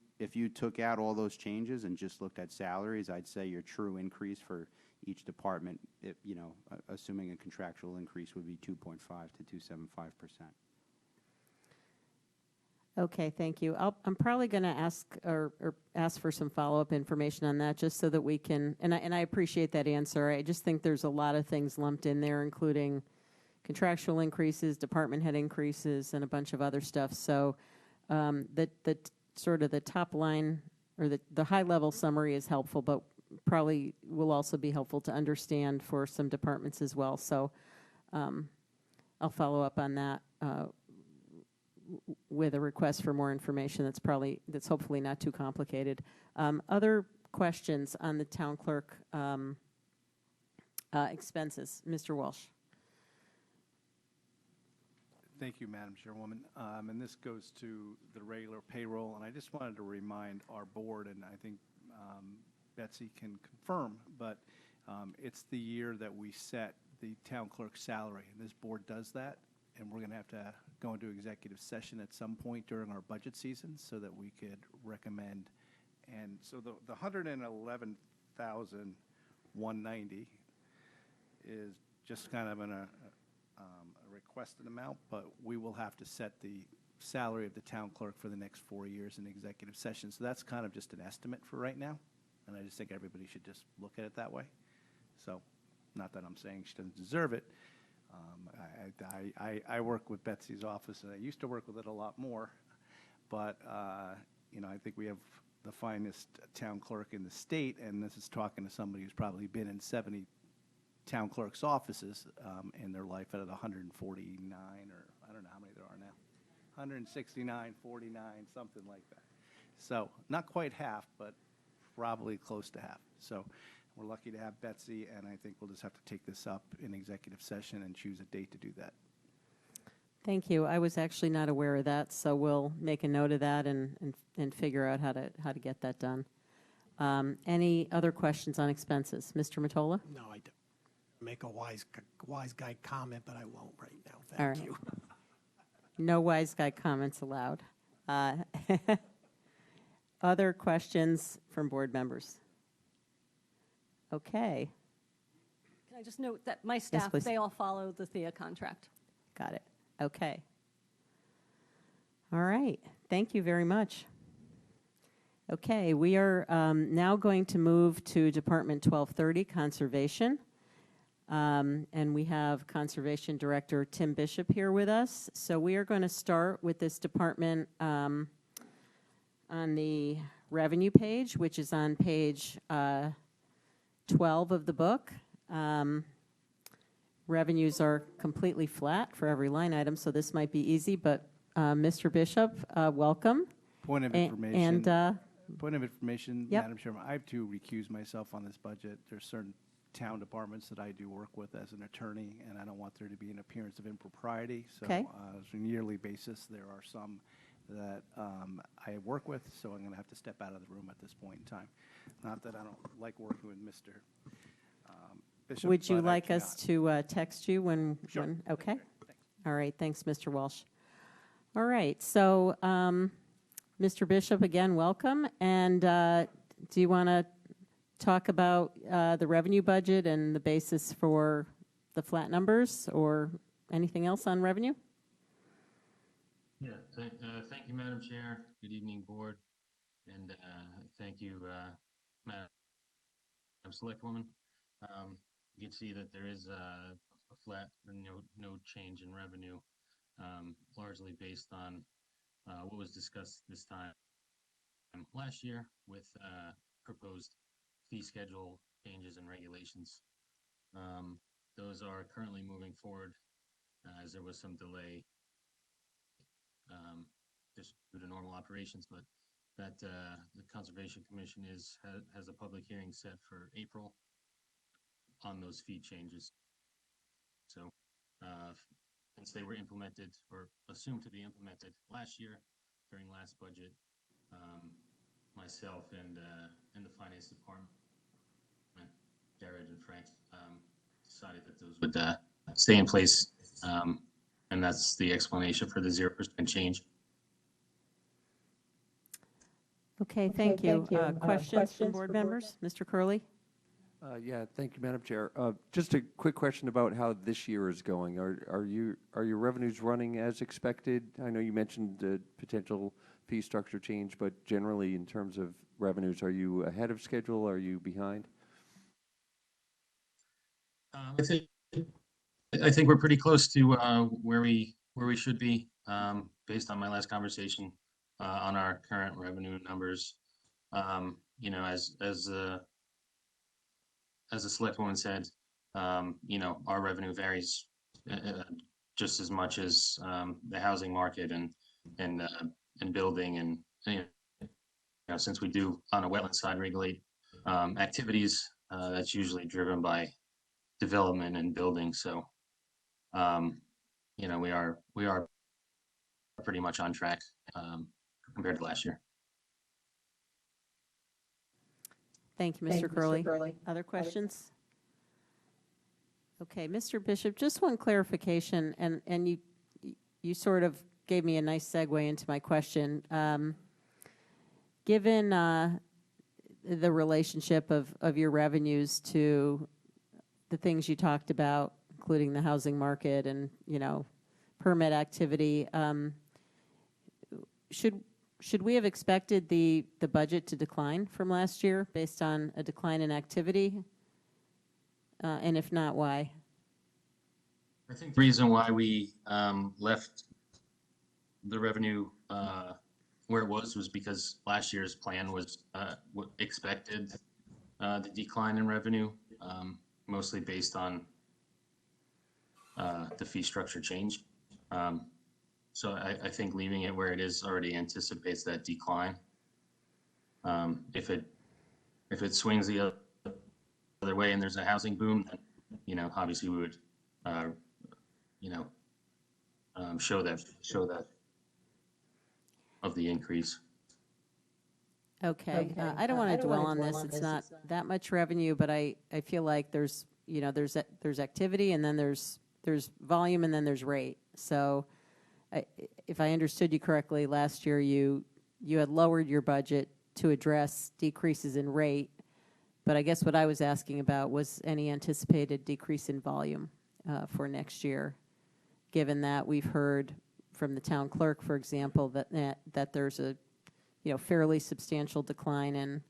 [SPEAKER 11] took out all those changes and just looked at salaries, I'd say your true increase for each department, you know, assuming a contractual increase, would be 2.5 to 2.75%.
[SPEAKER 1] Okay, thank you. I'm probably going to ask for some follow-up information on that, just so that we can, and I appreciate that answer. I just think there's a lot of things lumped in there, including contractual increases, department head increases, and a bunch of other stuff. So the sort of the top line, or the high-level summary is helpful, but probably will also be helpful to understand for some departments as well. So I'll follow up on that with a request for more information that's hopefully not too complicated. Other questions on the town clerk expenses? Mr. Walsh.
[SPEAKER 9] Thank you, Madam Chairwoman. And this goes to the regular payroll, and I just wanted to remind our board, and I think Betsy can confirm, but it's the year that we set the town clerk's salary, and this board does that, and we're going to have to go into executive session at some point during our budget season so that we could recommend. And so the 111,190 is just kind of a requested amount, but we will have to set the salary of the town clerk for the next 4 years in executive session. So that's kind of just an estimate for right now, and I just think everybody should just look at it that way. So, not that I'm saying she doesn't deserve it. I work with Betsy's office, and I used to work with it a lot more, but you know, I think we have the finest town clerk in the state, and this is talking to somebody who's probably been in 70 town clerk's offices in their life out of the 149, or I don't know how many there are now, 169, 49, something like that. So not quite half, but probably close to half. So we're lucky to have Betsy, and I think we'll just have to take this up in executive session and choose a date to do that.
[SPEAKER 1] Thank you. I was actually not aware of that, so we'll make a note of that and figure out how to get that done. Any other questions on expenses? Mr. Mottola?
[SPEAKER 4] No, I don't. Make a wise guy comment, but I won't right now.
[SPEAKER 1] All
[SPEAKER 4] Thank
[SPEAKER 1] right.
[SPEAKER 4] you.
[SPEAKER 1] No wise guy comments allowed. Other questions from board members? Okay,
[SPEAKER 8] Can I just note that my staff,
[SPEAKER 1] please.
[SPEAKER 8] they all follow the THEA contract.
[SPEAKER 1] got it. Okay. All right, thank you very much. Okay, we are now going to move to Department 1230, Conservation. And we have Conservation Director Tim Bishop here with us. So we are going to start with this department on the revenue page, which is on page 12 of the book. Revenues are completely flat for every line item, so this might be easy, but Mr. Bishop, welcome.
[SPEAKER 9] Point of
[SPEAKER 1] A-
[SPEAKER 9] information.
[SPEAKER 1] and,
[SPEAKER 9] Point of information,
[SPEAKER 1] Yep.
[SPEAKER 9] Madam Chairman, I have to recuse myself on this budget. There's certain town departments that I do work with as an attorney, and I don't want there to be an appearance of impropriety. So
[SPEAKER 1] Okay.
[SPEAKER 9] on a yearly basis, there are some that I work with, so I'm going to have to step out of the room at this point in time. Not that I don't like working with Mr. Bishop.
[SPEAKER 1] Would you
[SPEAKER 9] but I
[SPEAKER 1] like us
[SPEAKER 9] cannot.
[SPEAKER 1] to text you when?
[SPEAKER 9] Sure.
[SPEAKER 1] when- Okay.
[SPEAKER 9] Thanks.
[SPEAKER 1] All right, thanks, Mr. Walsh. All right, so Mr. Bishop, again, welcome. And do you want to talk about the revenue budget and the basis for the flat numbers, or anything else on revenue?
[SPEAKER 12] Yeah, thank you, Madam Chair. Good evening, Board. And thank you, Madam Selectwoman. You can see that there is a flat, no change in revenue, largely based on what was discussed this time last year with proposed fee schedule changes and regulations. Those are currently moving forward as there was some delay just due to normal operations, but that the Conservation Commission has a public hearing set for April on those fee changes. So since they were implemented or assumed to be implemented last year during last budget, myself and the Finance Department Jared and Frank decided that those would stay in place. And that's the explanation for the 0% change.
[SPEAKER 1] Okay, thank you. Questions from board members? Mr. Curley?
[SPEAKER 5] Yeah, thank you, Madam Chair. Just a quick question about how this year is going. Are your revenues running as expected? I know you mentioned the potential fee structure change, but generally in terms of revenues, are you ahead of schedule? Are you behind?
[SPEAKER 12] I think we're pretty close to where we should be based on my last conversation on our current revenue numbers. You know, as the selectwoman said, you know, our revenue varies just as much as the housing market and building and you know, since we do on a wetland side regulate activities, that's usually driven by development and building. So, you know, we are pretty much on track compared to last year.
[SPEAKER 1] Thank you, Mr. Curley. Other questions? Okay, Mr. Bishop, just one clarification, and you sort of gave me a nice segue into my question. Given the relationship of your revenues to the things you talked about, including the housing market and, you know, permit activity, should we have expected the budget to decline from last year based on a decline in activity? And if not, why?
[SPEAKER 12] I think the reason why we left the revenue where it was because last year's plan was expected the decline in revenue, mostly based on the fee structure change. So I think leaving it where it is already anticipates that decline. If it swings the other way and there's a housing boom, then, you know, obviously we would, you know, show that of the increase.
[SPEAKER 1] Okay, I don't want to dwell on this. It's not that much revenue, but I feel like there's, you know, there's activity and then there's volume and then there's rate. So if I understood you correctly, last year you had lowered your budget to address decreases in rate, but I guess what I was asking about was any anticipated decrease in volume for next year, given that we've heard from the town clerk, for example, that there's a, you know, fairly substantial decline in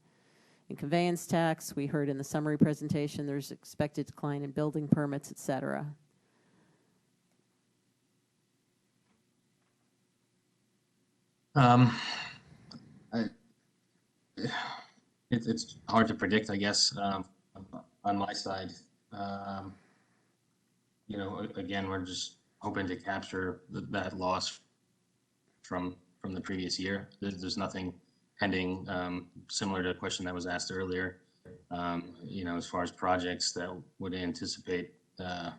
[SPEAKER 1] conveyance tax. We heard in the summary presentation there's expected decline in building permits, et cetera.
[SPEAKER 12] It's hard to predict, I guess, on my side. You know, again, we're just hoping to capture that loss from the previous year. There's nothing pending, similar to a question that was asked earlier, you know, as far as projects that would anticipate an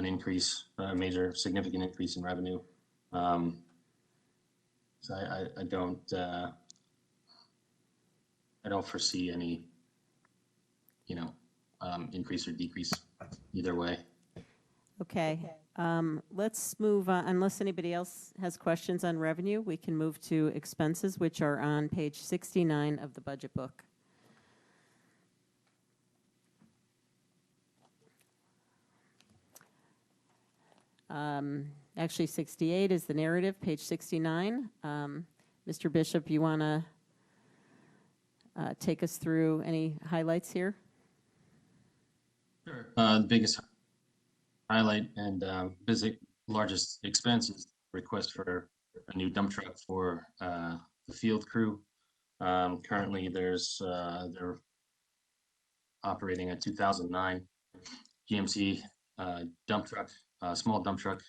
[SPEAKER 12] increase, a major significant increase in revenue. So I don't foresee any, you know, increase or decrease either way.
[SPEAKER 1] Okay, let's move on. Unless anybody else has questions on revenue, we can move to expenses, which are on page 69 of the budget book. Actually, 68 is the narrative, page 69. Mr. Bishop, you want to take us through any highlights here?
[SPEAKER 12] Sure. The biggest highlight and largest expense is request for a new dump truck for the field crew. Currently, they're operating a 2009 GMC dump truck, small dump truck.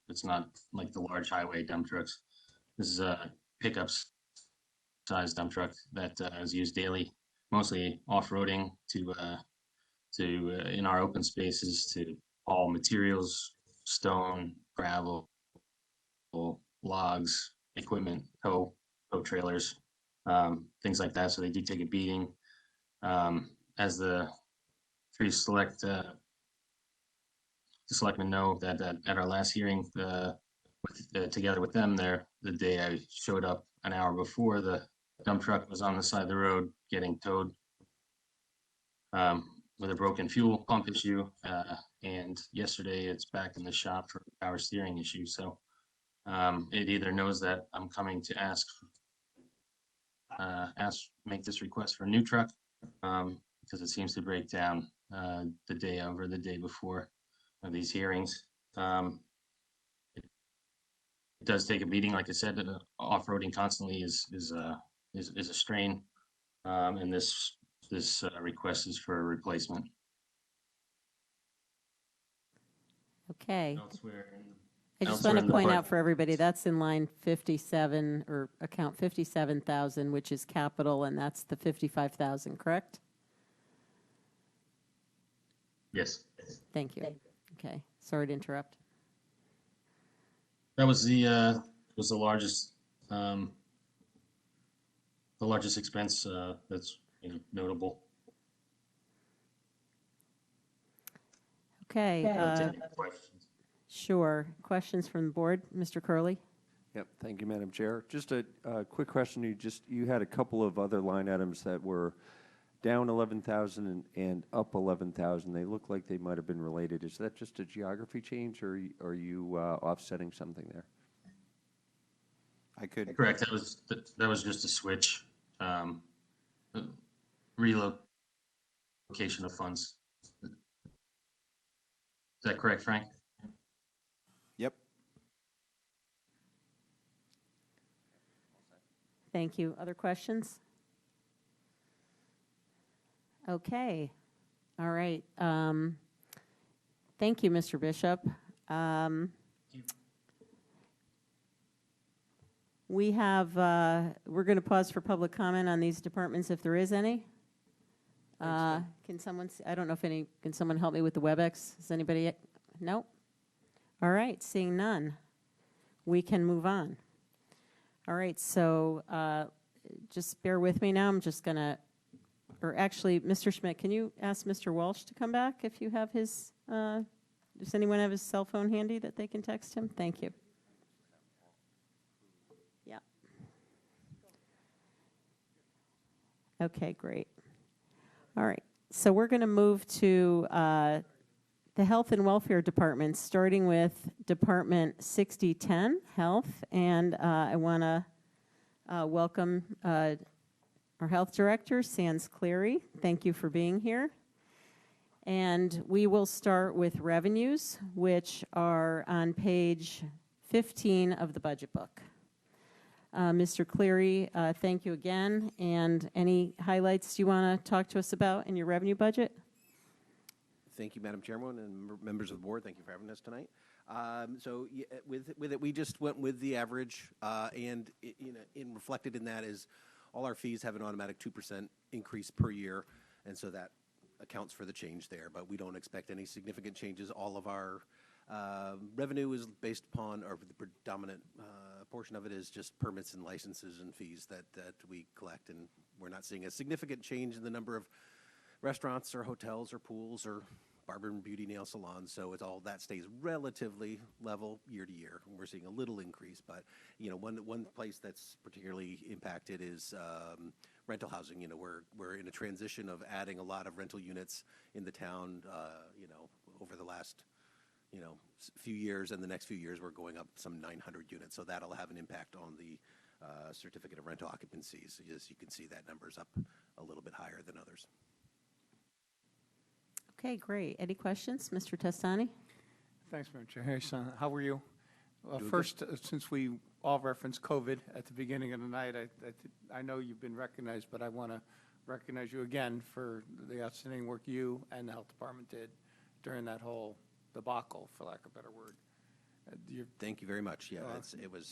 [SPEAKER 12] It's not like the large highway dump trucks. This is a pickup size dump truck that is used daily, mostly off-roading to in our open spaces to haul materials, stone, gravel, logs, equipment, tow trailers, things like that. So they do take a beating. as the three the selectmen know that at our last hearing, together with them there, the day I showed up an hour before, the dump truck was on the side of the road getting towed with a broken fuel pump issue. And yesterday it's back in the shop for a power steering issue. So it either knows that I'm coming to make this request for a new truck, because it seems to break down the day of or the day before of these hearings. It does take a beating, like I said. Off-roading constantly is a strain, and this request is for a replacement.
[SPEAKER 1] Okay.
[SPEAKER 12] Elsewhere
[SPEAKER 1] I just
[SPEAKER 12] elsewhere
[SPEAKER 1] want
[SPEAKER 12] in
[SPEAKER 1] to
[SPEAKER 12] the
[SPEAKER 1] point
[SPEAKER 12] bud-
[SPEAKER 1] out for everybody, that's in line 57, or account 57,000, which is capital, and that's the 55,000, correct?
[SPEAKER 12] Yes,
[SPEAKER 1] Thank you. Okay, sorry to interrupt.
[SPEAKER 12] that was the largest expense that's notable.
[SPEAKER 1] Okay,
[SPEAKER 12] Take any questions.
[SPEAKER 1] sure. Questions from the board? Mr. Curley?
[SPEAKER 5] Yep, thank you, Madam Chair. Just a quick question. You had a couple of other line items that were down 11,000 and up 11,000. They look like they might have been related. Is that just a geography change, or are you offsetting something there?
[SPEAKER 11] I could,
[SPEAKER 12] Correct. That was just a switch, relocation of funds. Is that correct, Frank?
[SPEAKER 11] yep.
[SPEAKER 1] Thank you. Other questions? Okay. All right. Thank you, Mr. Bishop. We have, we're going to pause for public comment on these departments if there is any. Can someone, I don't know if any, can someone help me with the WebEx? Is anybody, no? All right, seeing none, we can move on. All right, so just bear with me now. I'm just going to, or actually, Mr. Schmidt, can you ask Mr. Walsh to come back if you have his, does anyone have his cell phone handy that they can text him? Thank you. Yeah. Okay, great. All right, so we're going to move to the Health and Welfare Department, starting with Department 6010, Health, and I want to welcome our Health Director, Sands Cleary. Thank you for being here. And we will start with revenues, which are on page 15 of the budget book. Mr. Cleary, thank you again. And any highlights you want to talk to us about in your revenue budget?
[SPEAKER 13] Thank you, Madam Chairman, and members of the board. Thank you for having us tonight. With it, we just went with the average, and reflected in that is all our fees have an automatic 2% increase per year, and so that accounts for the change there. But we don't expect any significant changes. All of our revenue is based upon, or the predominant portion of it is just permits and licenses and fees that we collect, and we're not seeing a significant change in the number of restaurants or hotels or pools or barber and beauty nail salons. So it's all that stays relatively level year to year. We're seeing a little increase, but one place that's particularly impacted is rental housing. We're in a transition of adding a lot of rental units in the town. Over the last few years, and the next few years we're going up some 900 units. So that'll have an impact on the certificate of rental occupancies. As you can see, that number's up a little bit higher than others.
[SPEAKER 1] Okay, great. Any questions? Mr. Testani?
[SPEAKER 2] Thanks, Madam Chair. Hey, son, how are you? First, since we all referenced COVID at the beginning of the night, I know you've been recognized, but I want to recognize you again for the outstanding work you and the health department did during that whole debacle, for lack of a better word.
[SPEAKER 13] Thank you very much. Yeah,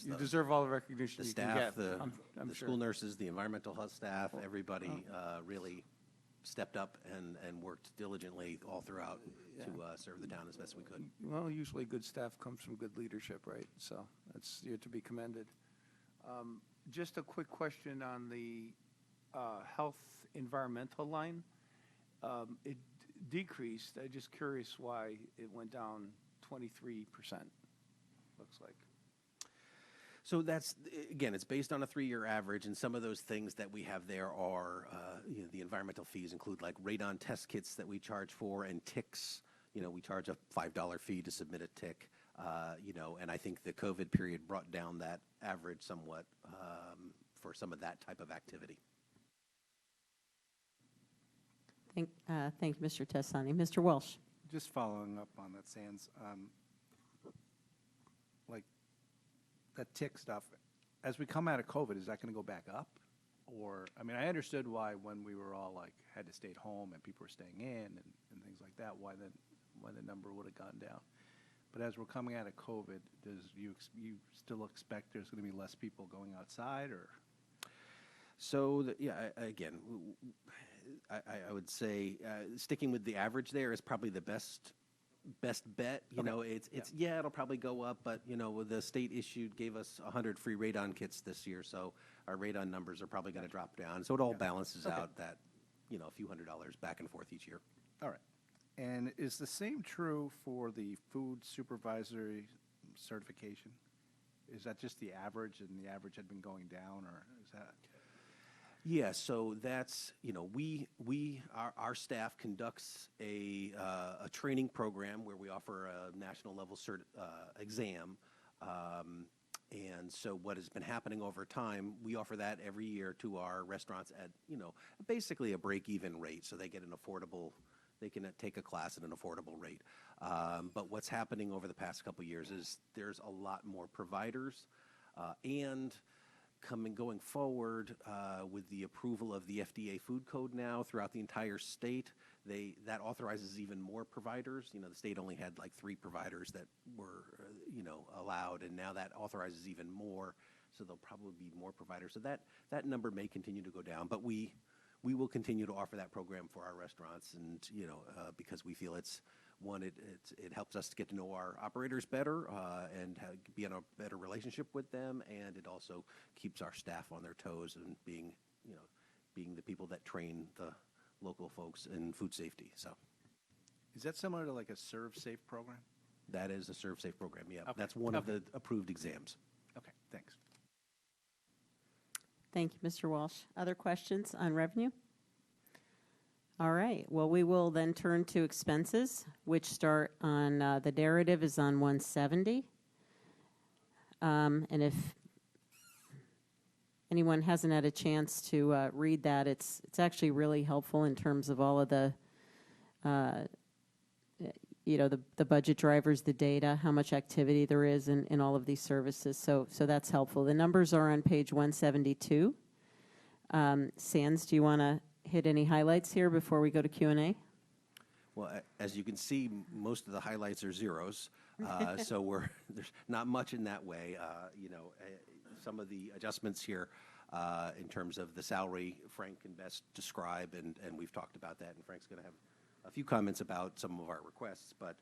[SPEAKER 2] you deserve all the recognition
[SPEAKER 13] the
[SPEAKER 2] you
[SPEAKER 13] staff,
[SPEAKER 2] can get.
[SPEAKER 13] the
[SPEAKER 2] sure.
[SPEAKER 13] school nurses, the environmental health staff, everybody really stepped up and worked diligently all throughout to serve the town as best we could.
[SPEAKER 2] Well, usually good staff comes from good leadership, right? So you're to be commended. Just a quick question on the health environmental line. it decreased. I'm just curious why it went down 23%, looks like.
[SPEAKER 13] So that's, again, it's based on a 3-year average, and some of those things that we have there are, the environmental fees include like radon test kits that we charge for, and ticks. We charge a $5 fee to submit a tick, and I think the COVID period brought down that average somewhat for some of that type of activity.
[SPEAKER 1] Thank you, Mr. Tessani. Mr. Walsh.
[SPEAKER 9] Just following up on that, Sands, like that tick stuff, as we come out of COVID, is that going to go back up? Or, I mean, I understood why when we were all like, had to stay at home and people were staying in and things like that, why the number would have gone down. But as we're coming out of COVID, you still expect there's going to be less people going outside, or?
[SPEAKER 13] So, again, I would say sticking with the average there is probably the best bet. It'll probably go up, but the state gave us 100 free radon kits this year, so our radon numbers are probably going to drop down. So it all balances out that a few $100s back and forth each year.
[SPEAKER 9] All right. And is the same true for the food supervisory certification? Is that just the average, and the average had been going down, or is that?
[SPEAKER 13] Yeah, so that's, our staff conducts a training program where we offer a national level exam. And so what has been happening over time, we offer that every year to our restaurants at, basically a break-even rate. So they get they can take a class at an affordable rate. But what's happening over the past couple of years is there's a lot more providers, and going forward with the approval of the FDA food code now throughout the entire state, that authorizes even more providers. The state only had like 3 providers that were allowed, and now that authorizes even more. So there'll probably be more providers. So that number may continue to go down, but we will continue to offer that program for our restaurants, and because we feel it helps us to get to know our operators better and be in a better relationship with them, and it also keeps our staff on their toes and being the people that train the local folks in food safety. So,
[SPEAKER 9] is that similar to like a Serve Safe program?
[SPEAKER 13] That is a Serve Safe program. Yeah,
[SPEAKER 9] okay.
[SPEAKER 13] That's one of the approved exams.
[SPEAKER 9] Okay, thanks.
[SPEAKER 1] Thank you, Mr. Walsh. Other questions on revenue? All right. Well, we will then turn to expenses, which start on, the narrative is on 170. And if anyone hasn't had a chance to read that, it's actually really helpful in terms of all of the, the budget drivers, the data, how much activity there is in all of these services. So that's helpful. The numbers are on page 172. Sands, do you want to hit any highlights here before we go to Q&A?
[SPEAKER 13] Well, as you can see, most of the highlights are zeros, so there's not much in that way. Some of the adjustments here in terms of the salary, Frank can best describe, and we've talked about that, and Frank's going to have a few comments about some of our requests, but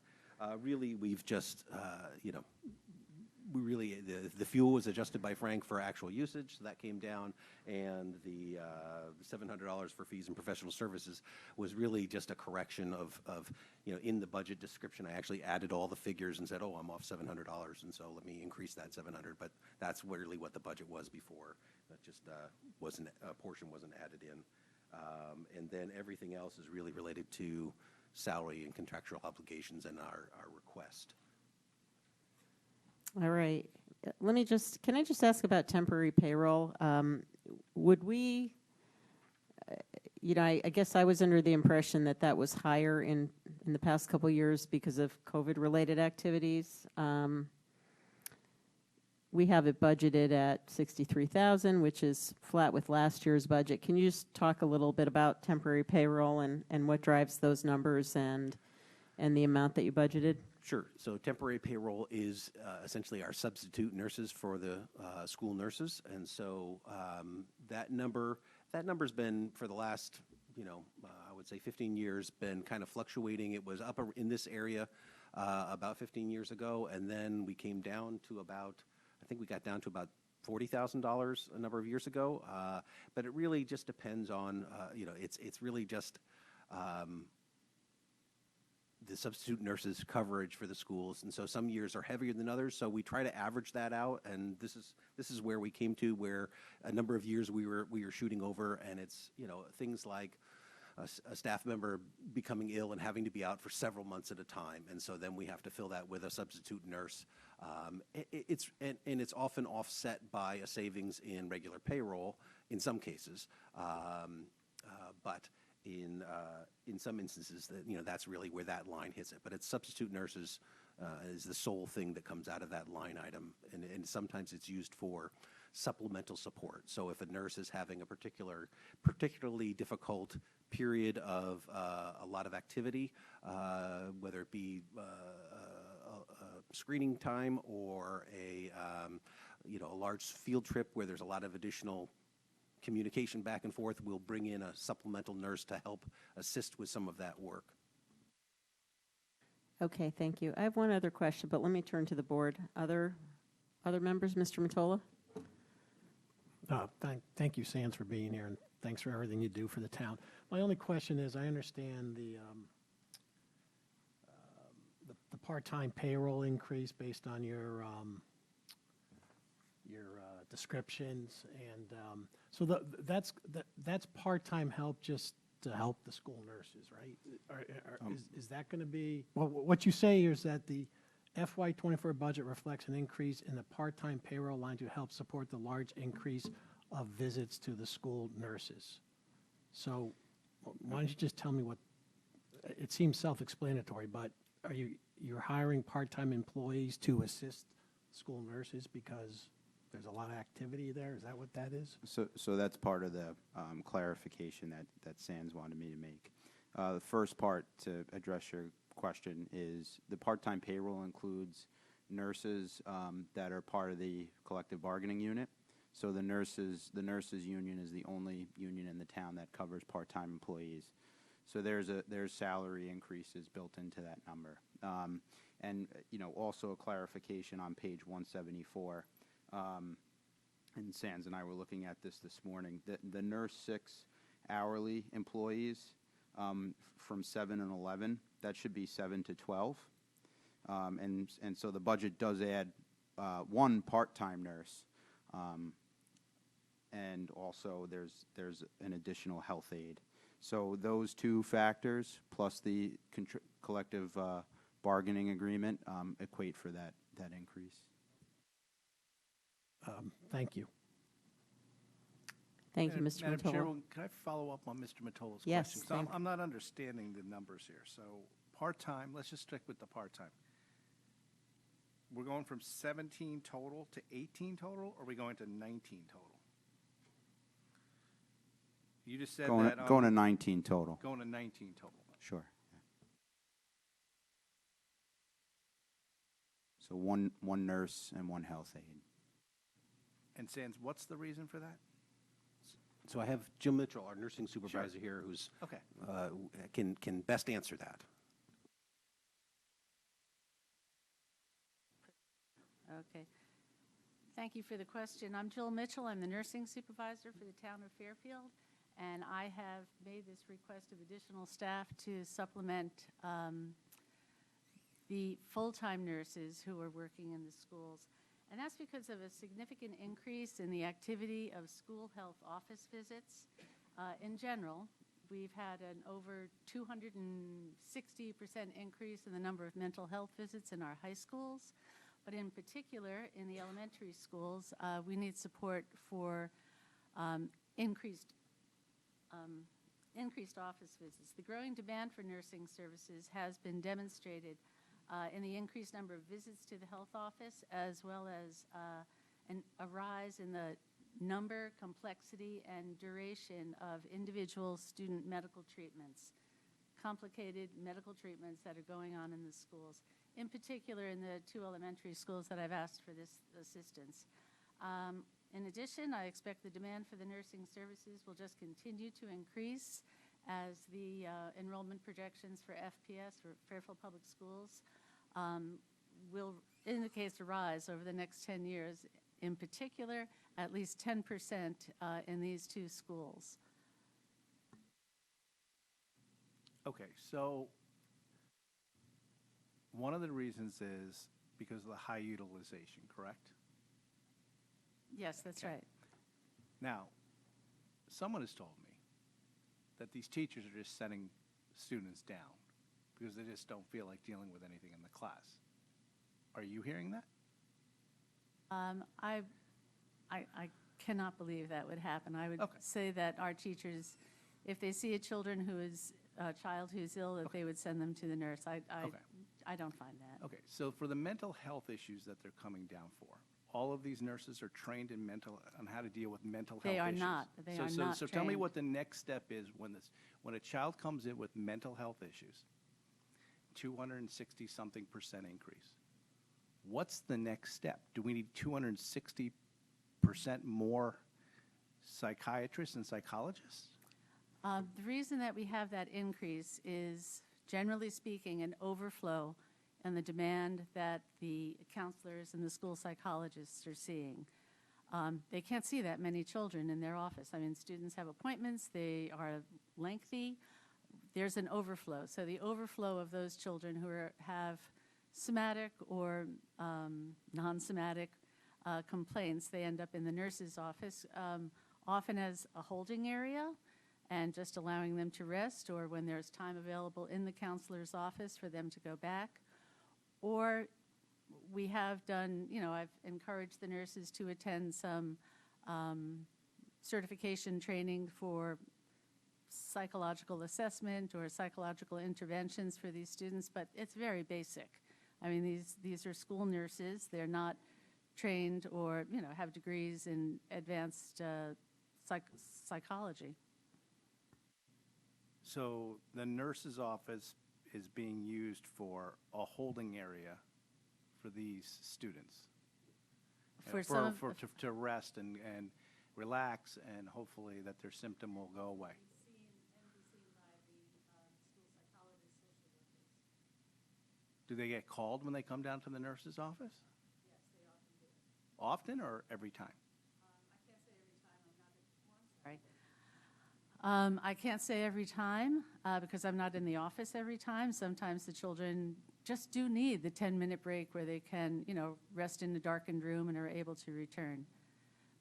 [SPEAKER 13] really we've just, the fuel was adjusted by Frank for actual usage, so that came down, and the $700 for fees and professional services was really just a correction of in the budget description, I actually added all the figures and said, oh, I'm off $700, and so let me increase that $700, but that's really what the budget was before. That just a portion wasn't added in. And then everything else is really related to salary and contractual obligations and our request.
[SPEAKER 1] All right. Can I just ask about temporary payroll? Would we, I guess I was under the impression that was higher in the past couple of years because of COVID-related activities. We have it budgeted at $63,000, which is flat with last year's budget. Can you just talk a little bit about temporary payroll and what drives those numbers and the amount that you budgeted?
[SPEAKER 13] Sure. So temporary payroll is essentially our substitute nurses for the school nurses, and so that number's been for the last, I would say 15 years, been kind of fluctuating. It was up in this area about 15 years ago, and then we came down to about, I think we got down to about $40,000 a number of years ago. But it really just depends on, it's really just the substitute nurses coverage for the schools, and so some years are heavier than others. So we try to average that out, and this is where we came to where a number of years we were shooting over, and it's things like a staff member becoming ill and having to be out for several months at a time, and so then we have to fill that with a substitute nurse. It's often offset by a savings in regular payroll in some cases, but in some instances, that's really where that line hits it. But it's substitute nurses is the sole thing that comes out of that line item, and sometimes it's used for supplemental support. So if a nurse is having a particularly difficult period of a lot of activity, whether it be screening time or a large field trip where there's a lot of additional communication back and forth, we'll bring in a supplemental nurse to help assist with some of that work.
[SPEAKER 1] Okay, thank you. I have one other question, but let me turn to the board. Other members, Mr. Mottola?
[SPEAKER 4] Thank you, Sands, for being here, and thanks for everything you do for the town. My only question is, I understand the part-time payroll increase based on your descriptions, and so that's part-time help just to help the school nurses, right? Is that going to be, well, what you say is that the FY24 budget reflects an increase in the part-time payroll line to help support the large increase of visits to the school nurses. So why don't you just tell me what, it seems self-explanatory, but you're hiring part-time employees to assist school nurses because there's a lot of activity there? Is that what that is?
[SPEAKER 11] So that's part of the clarification that Sands wanted me to make. The first part to address your question is the part-time payroll includes nurses that are part of the collective bargaining unit. So the nurses union is the only union in the town that covers part-time employees. So there's salary increases built into that number. And also a clarification on page 174. And Sands and I were looking at this morning. The nurse 6 hourly employees from 7 and 11, that should be 7 to 12. And so the budget does add one part-time nurse. And also there's an additional health aide. So those two factors plus the collective bargaining agreement equate for that increase.
[SPEAKER 4] Thank you.
[SPEAKER 1] Thank you, Mr.
[SPEAKER 9] Madam
[SPEAKER 1] Mottola.
[SPEAKER 9] Chairwoman, can I follow up on Mr. Mottola's
[SPEAKER 1] Yes,
[SPEAKER 9] question? So
[SPEAKER 1] same.
[SPEAKER 9] I'm not understanding the numbers here. So part-time, let's just stick with the part-time. We're going from 17 total to 18 total, or are we going to 19 total? You just said that.
[SPEAKER 11] Going to 19 total.
[SPEAKER 9] Going to 19 total.
[SPEAKER 11] Sure. So one nurse and one health aide.
[SPEAKER 9] And Sands, what's the reason for that?
[SPEAKER 13] So I have Jill Mitchell, our nursing supervisor here, who's
[SPEAKER 9] Okay.
[SPEAKER 13] Can best answer that.
[SPEAKER 14] Okay. Thank you for the question. I'm Jill Mitchell. I'm the nursing supervisor for the town of Fairfield, and I have made this request of additional staff to supplement the full-time nurses who are working in the schools. And that's because of a significant increase in the activity of school health office visits. In general, we've had an over 260% increase in the number of mental health visits in our high schools. But in particular, in the elementary schools, we need support for increased office visits. The growing demand for nursing services has been demonstrated in the increased number of visits to the health office, as well as a rise in the number, complexity, and duration of individual student medical treatments, complicated medical treatments that are going on in the schools, in particular in the 2 elementary schools that I've asked for this assistance. In addition, I expect the demand for the nursing services will just continue to increase as the enrollment projections for FPS, for Fairfield Public Schools, will indicate a rise over the next 10 years, in particular, at least 10% in these 2 schools.
[SPEAKER 9] Okay, so one of the reasons is because of the high utilization, correct?
[SPEAKER 14] Yes, that's right.
[SPEAKER 9] Now, someone has told me that these teachers are just sending students down because they just don't feel like dealing with anything in the class. Are you hearing that?
[SPEAKER 14] I cannot believe that would happen. I would say that our teachers, if they see a child who's ill, that they would send them to the nurse. I don't find that.
[SPEAKER 9] Okay, so for the mental health issues that they're coming down for, all of these nurses are trained in on how to deal with mental health issues.
[SPEAKER 14] They are not. They are not
[SPEAKER 9] So tell me
[SPEAKER 14] trained.
[SPEAKER 9] what the next step is when a child comes in with mental health issues, 260-something% increase. What's the next step? Do we need 260% more psychiatrists and psychologists?
[SPEAKER 14] The reason that we have that increase is, generally speaking, an overflow and the demand that the counselors and the school psychologists are seeing. They can't see that many children in their office. I mean, students have appointments, they are lengthy. There's an overflow. So the overflow of those children who have somatic or non-somatic complaints, they end up in the nurse's office, often as a holding area and just allowing them to rest, or when there's time available in the counselor's office for them to go back. Or we have done, I've encouraged the nurses to attend some certification training for psychological assessment or psychological interventions for these students, but it's very basic. I mean, these are school nurses. They're not trained or, have degrees in advanced psychology.
[SPEAKER 9] So the nurse's office is being used for a holding area for these students? To rest and relax, and hopefully that their symptom will go away. Do they get called when they come down to the nurse's office?
[SPEAKER 14] Yes, they often do.
[SPEAKER 9] Often or every time?
[SPEAKER 14] I can't say every time because I'm not in the office every time. Sometimes the children just do need the 10-minute break where they can, rest in a darkened room and are able to return.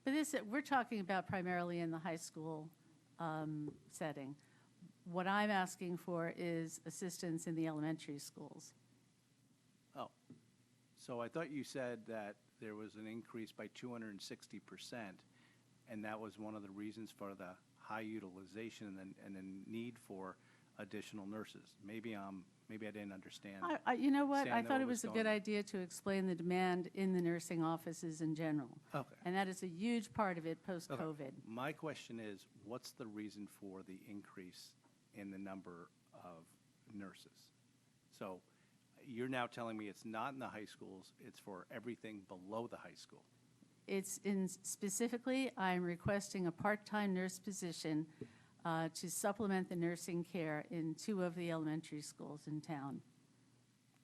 [SPEAKER 14] But we're talking about primarily in the high school setting. What I'm asking for is assistance in the elementary schools.
[SPEAKER 9] Oh, so I thought you said that there was an increase by 260%, and that was one of the reasons for the high utilization and the need for additional nurses. Maybe I didn't understand.
[SPEAKER 14] You know what? I
[SPEAKER 9] understand
[SPEAKER 14] thought it
[SPEAKER 9] what
[SPEAKER 14] was a
[SPEAKER 9] going
[SPEAKER 14] good
[SPEAKER 9] on.
[SPEAKER 14] idea to explain the demand in the nursing offices in general.
[SPEAKER 9] Okay.
[SPEAKER 14] And that is a huge part of it
[SPEAKER 9] Okay.
[SPEAKER 14] post-COVID.
[SPEAKER 9] My question is, what's the reason for the increase in the number of nurses? So you're now telling me it's not in the high schools, it's for everything below the high school.
[SPEAKER 14] It's specifically, I'm requesting a part-time nurse position to supplement the nursing care in 2 of the elementary schools in town.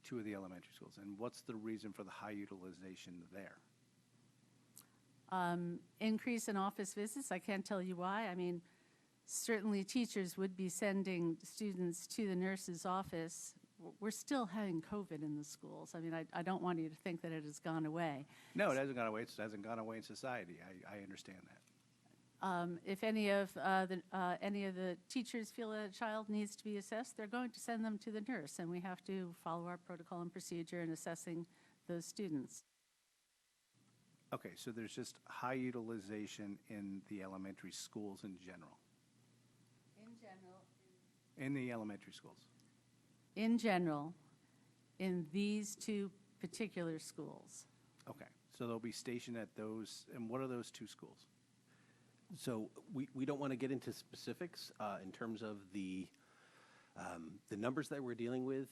[SPEAKER 9] 2 of the elementary schools. And what's the reason for the high utilization there?
[SPEAKER 14] Increase in office visits, I can't tell you why. I mean, certainly teachers would be sending students to the nurse's office. We're still having COVID in the schools. I mean, I don't want you to think that it has gone away.
[SPEAKER 9] No, it hasn't gone away. It hasn't gone away in society. I understand that.
[SPEAKER 14] If any of the teachers feel that a child needs to be assessed, they're going to send them to the nurse, and we have to follow our protocol and procedure in assessing those students.
[SPEAKER 9] Okay, so there's just high utilization in the elementary schools in general.
[SPEAKER 14] In general.
[SPEAKER 9] In the elementary schools.
[SPEAKER 14] In general, in these 2 particular schools.
[SPEAKER 9] Okay, so they'll be stationed at those, and what are those 2 schools?
[SPEAKER 13] So we don't want to get into specifics in terms of the numbers that we're dealing with,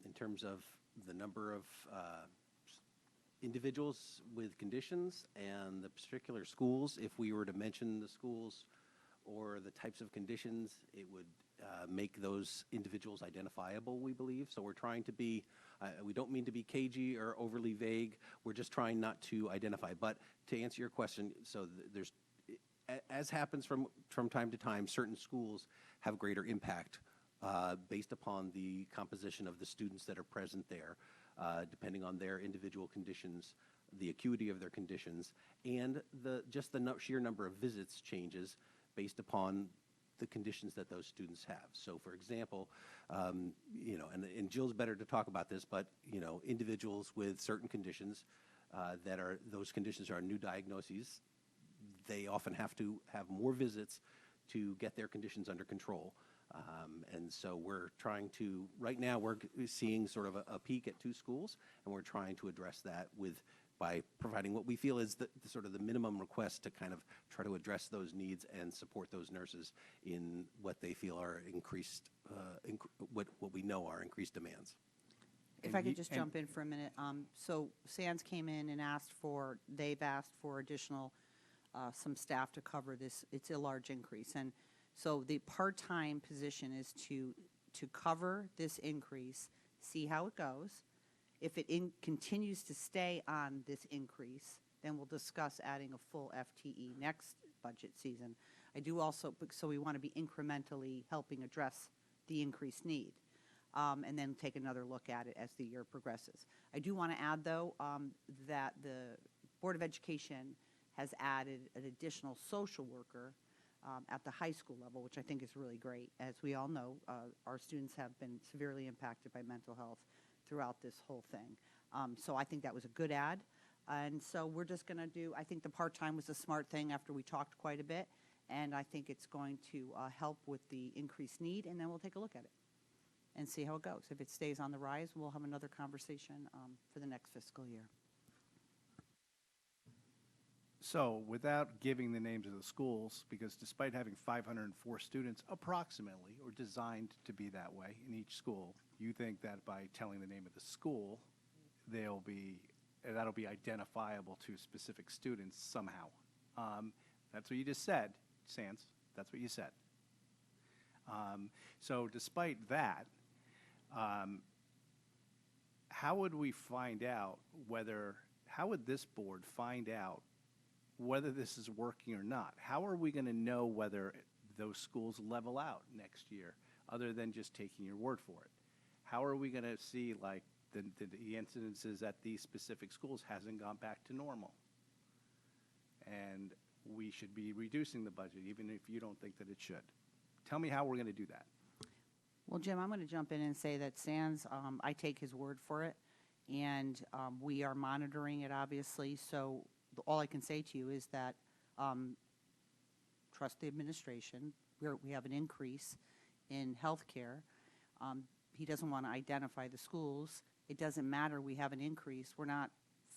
[SPEAKER 13] in terms of the number of individuals with conditions and the particular schools. If we were to mention the schools or the types of conditions, it would make those individuals identifiable, we believe. So we're trying to be, we don't mean to be cagey or overly vague. We're just trying not to identify. But to answer your question, so there's, as happens from time to time, certain schools have greater impact based upon the composition of the students that are present there, depending on their individual conditions, the acuity of their conditions, and just the sheer number of visits changes based upon the conditions that those students have. So, for example, you know, and Jill's better to talk about this, but, you know, individuals with certain conditions those conditions are new diagnoses, they often have to have more visits to get their conditions under control. And so we're trying to, right now, we're seeing sort of a peak at 2 schools, and we're trying to address that by providing what we feel is the sort of the minimum request to kind of try to address those needs and support those nurses in what they feel are increased, what we know are increased demands.
[SPEAKER 3] If I could just jump in for a minute. So SANS came in and they've asked for additional, some staff to cover this. It's a large increase. And so the part-time position is to cover this increase, see how it goes. If it continues to stay on this increase, then we'll discuss adding a full FTE next budget season. I do also, so we want to be incrementally helping address the increased need, and then take another look at it as the year progresses. I do want to add, though, that the Board of Education has added an additional social worker at the high school level, which I think is really great. As we all know, our students have been severely impacted by mental health throughout this whole thing. So I think that was a good add. And so we're just going to I think the part-time was a smart thing after we talked quite a bit, and I think it's going to help with the increased need, and then we'll take a look at it and see how it goes. If it stays on the rise, we'll have another conversation for the next fiscal year.
[SPEAKER 9] So without giving the names of the schools, because despite having 504 students approximately, or designed to be that way in each school, you think that by telling the name of the school, that'll be identifiable to specific students somehow. That's what you just said, Sans. That's what you said. So despite that, how would we find out how would this board find out whether this is working or not? How are we going to know whether those schools level out next year, other than just taking your word for it? How are we going to see, like, the incidences at these specific schools hasn't gone back to normal? And we should be reducing the budget, even if you don't think that it should. Tell me how we're going to do that.
[SPEAKER 3] Well, Jim, I'm going to jump in and say that SANS, I take his word for it, and we are monitoring it, obviously. So all I can say to you is that trust the administration. We have an increase in health care. He doesn't want to identify the schools. It doesn't matter. We have an increase. We're not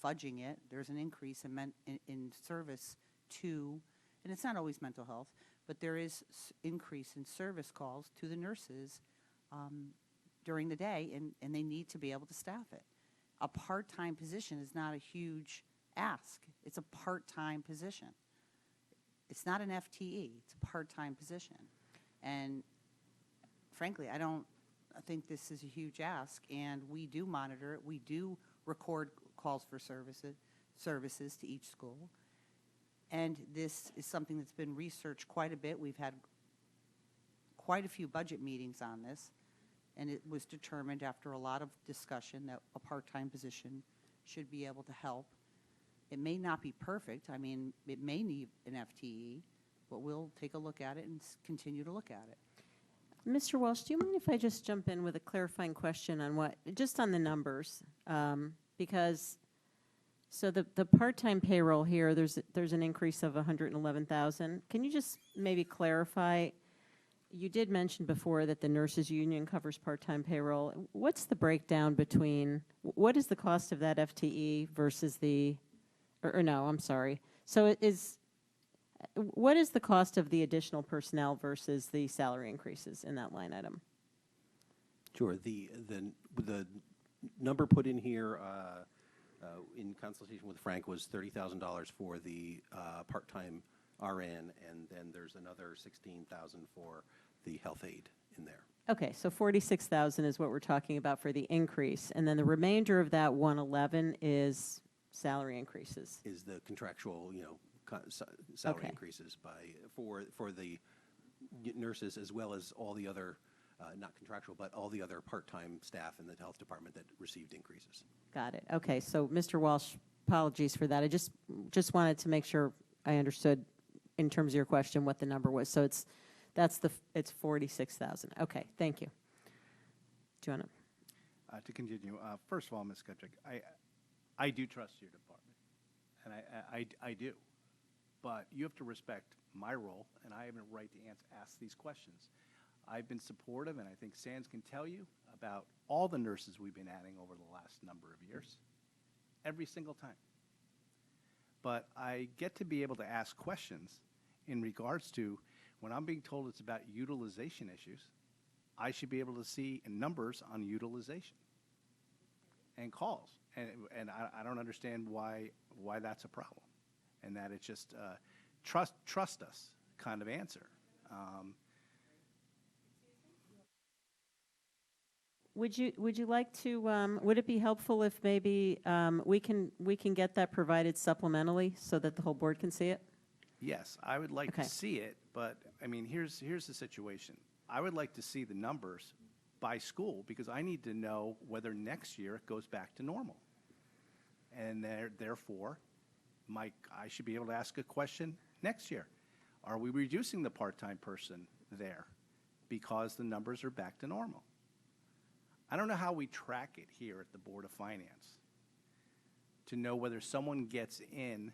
[SPEAKER 3] fudging it. There's an increase in service to, and it's not always mental health, but there is increase in service calls to the nurses during the day, and they need to be able to staff it. A part-time position is not a huge ask. It's a part-time position. It's not an FTE. It's a part-time position. And frankly, I don't think this is a huge ask, and we do monitor it. We do record calls for services to each school. And this is something that's been researched quite a bit. We've had quite a few budget meetings on this, and it was determined after a lot of discussion that a part-time position should be able to help. It may not be perfect. I mean, it may need an FTE, but we'll take a look at it and continue to look at it.
[SPEAKER 1] Mr. Walsh, do you mind if I just jump in with a clarifying question on just on the numbers? Because, so the part-time payroll here, there's an increase of 111,000. Can you just maybe clarify? You did mention before that the nurses union covers part-time payroll. What's the breakdown between, what is the cost of that FTE versus no, I'm sorry. So what is the cost of the additional personnel versus the salary increases in that line item?
[SPEAKER 13] Sure. The number put in here in consultation with Frank was $30,000 for the part-time RN, and then there's another $16,000 for the health aide in there.
[SPEAKER 1] Okay, so 46,000 is what we're talking about for the increase, and then the remainder of that 111 is salary increases.
[SPEAKER 13] Is the contractual, salary
[SPEAKER 1] Okay.
[SPEAKER 13] increases for the nurses, as well as all the other not contractual, but all the other part-time staff in the health department that received increases.
[SPEAKER 1] Got it. Okay, so Mr. Walsh, apologies for that. I just wanted to make sure I understood in terms of your question what the number was. So it's 46,000. Okay, thank you. Do you want to?
[SPEAKER 9] To continue, first of all, Ms. Gudrick, I do trust your department, and I do. But you have to respect my role, and I have a right to ask these questions. I've been supportive, and I think Sands can tell you about all the nurses we've been adding over the last number of years, every single time. But I get to be able to ask questions in regards to when I'm being told it's about utilization issues, I should be able to see numbers on utilization and calls. And I don't understand why that's a problem. And that it's just trust us kind of answer.
[SPEAKER 1] Would you like to, would it be helpful if maybe we can get that provided supplementally so that the whole board can see it?
[SPEAKER 9] Yes, I would like
[SPEAKER 1] Okay.
[SPEAKER 9] to see it, but I mean, here's the situation. I would like to see the numbers by school because I need to know whether next year it goes back to normal. And therefore, I should be able to ask a question next year. Are we reducing the part-time person there because the numbers are back to normal? I don't know how we track it here at the Board of Finance to know whether someone gets in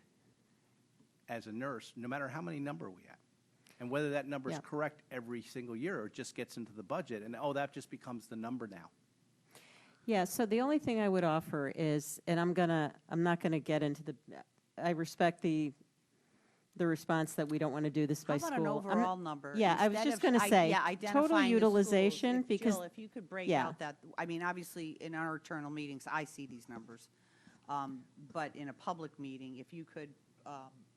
[SPEAKER 9] as a nurse, no matter how many number we have, and whether that number is
[SPEAKER 1] Yeah.
[SPEAKER 9] correct every single year or just gets into the budget, and that just becomes the number now.
[SPEAKER 1] Yeah, so the only thing I would offer is, and I'm not gonna get into I respect the response that we don't want to do this by
[SPEAKER 3] How
[SPEAKER 1] school.
[SPEAKER 3] about an
[SPEAKER 1] I'm
[SPEAKER 3] overall number?
[SPEAKER 1] Yeah, I was
[SPEAKER 3] instead
[SPEAKER 1] just
[SPEAKER 3] of
[SPEAKER 1] gonna say, total
[SPEAKER 3] identifying the schools?
[SPEAKER 1] utilization,
[SPEAKER 3] If-
[SPEAKER 1] because.
[SPEAKER 3] Jill, if you could break
[SPEAKER 1] yeah.
[SPEAKER 3] out that, I mean, obviously, in our internal meetings, I see these numbers. But in a public meeting, if you could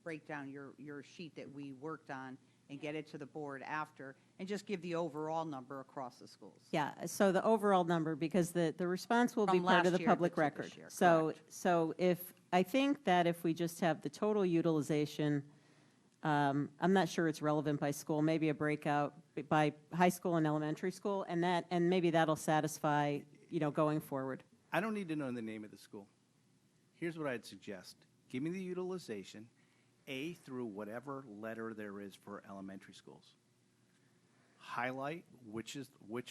[SPEAKER 3] break down your sheet that we worked on and get it to the board after, and just give the overall number across the schools.
[SPEAKER 1] Yeah, so the overall number, because the response will be
[SPEAKER 3] From
[SPEAKER 1] part of
[SPEAKER 3] last
[SPEAKER 1] the
[SPEAKER 3] year
[SPEAKER 1] public
[SPEAKER 3] to this
[SPEAKER 1] record.
[SPEAKER 3] year,
[SPEAKER 1] So,
[SPEAKER 3] correct.
[SPEAKER 1] so I think that if we just have the total utilization, I'm not sure it's relevant by school, maybe a breakout by high school and elementary school, and maybe that'll satisfy, going forward.
[SPEAKER 9] I don't need to know the name of the school. Here's what I'd suggest. Give me the utilization, A through whatever letter there is for elementary schools. Highlight which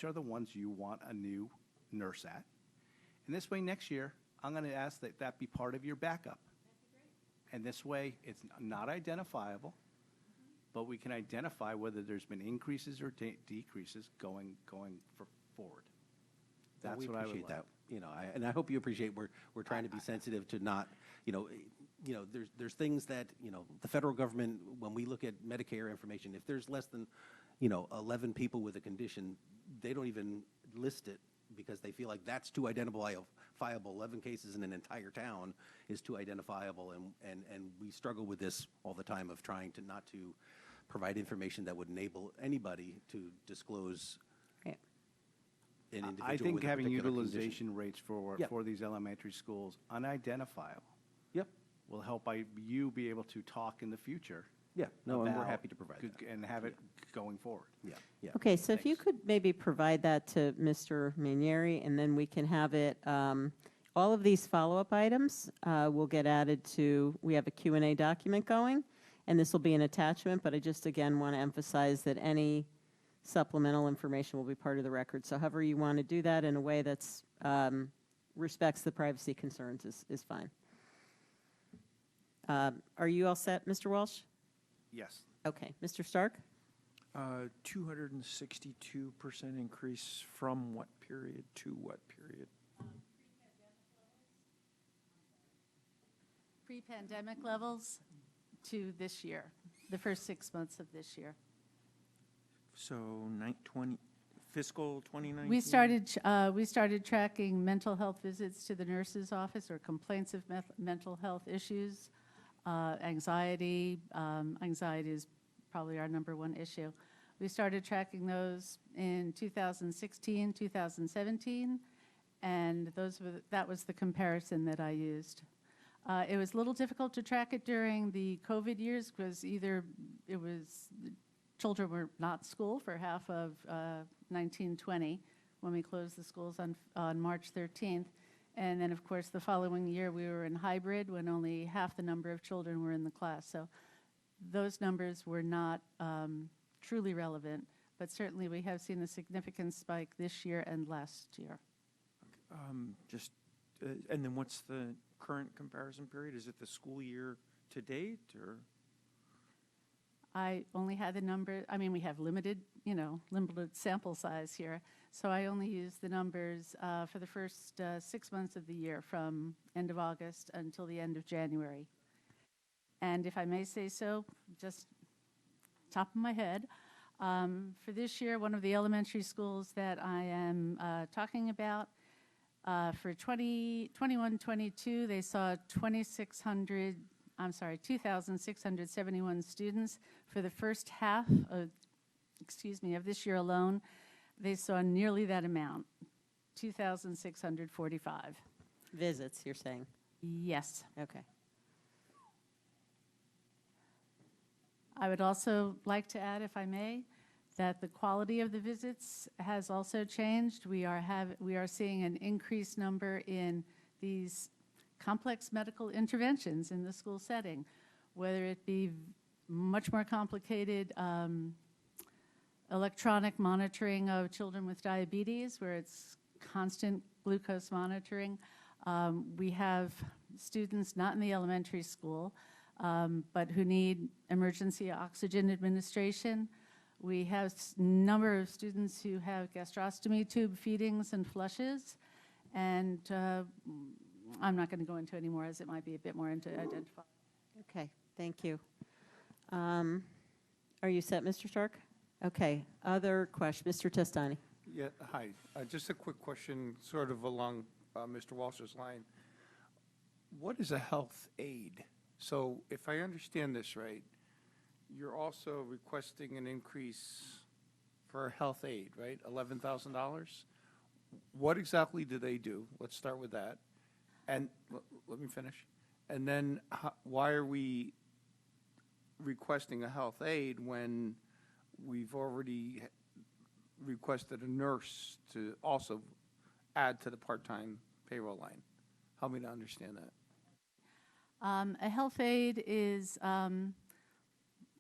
[SPEAKER 9] are the ones you want a new nurse at. And this way, next year, I'm going to ask that be part of your backup. And this way, it's not identifiable, but we can identify whether there's been increases or decreases going forward. That's
[SPEAKER 13] We
[SPEAKER 9] what I would
[SPEAKER 13] appreciate
[SPEAKER 9] like.
[SPEAKER 13] that. And I hope you appreciate we're trying to be sensitive to not, there's things that, the federal government, when we look at Medicare information, if there's less than, 11 people with a condition, they don't even list it because they feel like that's too identifiable. 11 cases in an entire town is too identifiable, and we struggle with this all the time of trying to not to provide information that would enable anybody to disclose
[SPEAKER 1] Right.
[SPEAKER 9] I
[SPEAKER 13] an individual
[SPEAKER 9] think
[SPEAKER 13] with a
[SPEAKER 9] having
[SPEAKER 13] particular condition.
[SPEAKER 9] utilization rates
[SPEAKER 13] Yep.
[SPEAKER 9] for these elementary schools unidentifiable
[SPEAKER 13] Yep.
[SPEAKER 9] will help you be able to talk in the future.
[SPEAKER 13] Yeah. No, and we're
[SPEAKER 9] about
[SPEAKER 13] happy to provide
[SPEAKER 9] g-
[SPEAKER 13] that.
[SPEAKER 9] And have it going forward.
[SPEAKER 13] Yeah. Yeah.
[SPEAKER 1] Okay, so if you could maybe provide that to Mr. Manieri, and then we can have it, all of these follow-up items will get added to, we have a Q&A document going, and this will be an attachment, but I just, again, want to emphasize that any supplemental information will be part of the record. So however you want to do that in a way that's respects the privacy concerns is fine. Are you all set, Mr. Walsh?
[SPEAKER 9] Yes.
[SPEAKER 1] Okay, Mr. Stark?
[SPEAKER 7] 262% increase from what period to what period?
[SPEAKER 14] Pre-pandemic levels to this year, the first 6 months of this year.
[SPEAKER 7] So fiscal 2019?
[SPEAKER 14] We started tracking mental health visits to the nurse's office or complaints of mental health issues, anxiety. Anxiety is probably our number one issue. We started tracking those in 2016, 2017, and that was the comparison that I used. It was a little difficult to track it during the COVID years because either children were not in school for half of 1920, when we closed the schools on March 13th. And then, of course, the following year, we were in hybrid when only half the number of children were in the class. So those numbers were not truly relevant, but certainly we have seen a significant spike this year and last year.
[SPEAKER 7] And then what's the current comparison period? Is it the school year to date, or?
[SPEAKER 14] I only had the number, I mean, we have limited sample size here. So I only used the numbers for the first 6 months of the year, from end of August until the end of January. And if I may say so, just top of my head, for this year, one of the elementary schools that I am talking about, for 2021-22, they saw 2,671 students. For the first half of this year alone, they saw nearly that amount, 2,645.
[SPEAKER 1] Visits, you're saying?
[SPEAKER 14] Yes.
[SPEAKER 1] Okay.
[SPEAKER 14] I would also like to add, if I may, that the quality of the visits has also changed. We are seeing an increased number in these complex medical interventions in the school setting, whether it be much more complicated electronic monitoring of children with diabetes, where it's constant glucose monitoring. We have students not in the elementary school, but who need emergency oxygen administration. We have a number of students who have gastrostomy tube feedings and flushes, and I'm not going to go into any more, as it might be a bit more into identify.
[SPEAKER 1] Okay, thank you. Are you set, Mr. Stark? Okay, other questions? Mr. Testani.
[SPEAKER 2] Yeah, hi. Just a quick question, sort of along Mr. Walsh's line. What is a health aid? So if I understand this right, you're also requesting an increase for a health aid, right? $11,000? What exactly do they do? Let's start with that. And let me finish. And then why are we requesting a health aid when we've already requested a nurse to also add to the part-time payroll line? Help me to understand that.
[SPEAKER 14] A health aide is,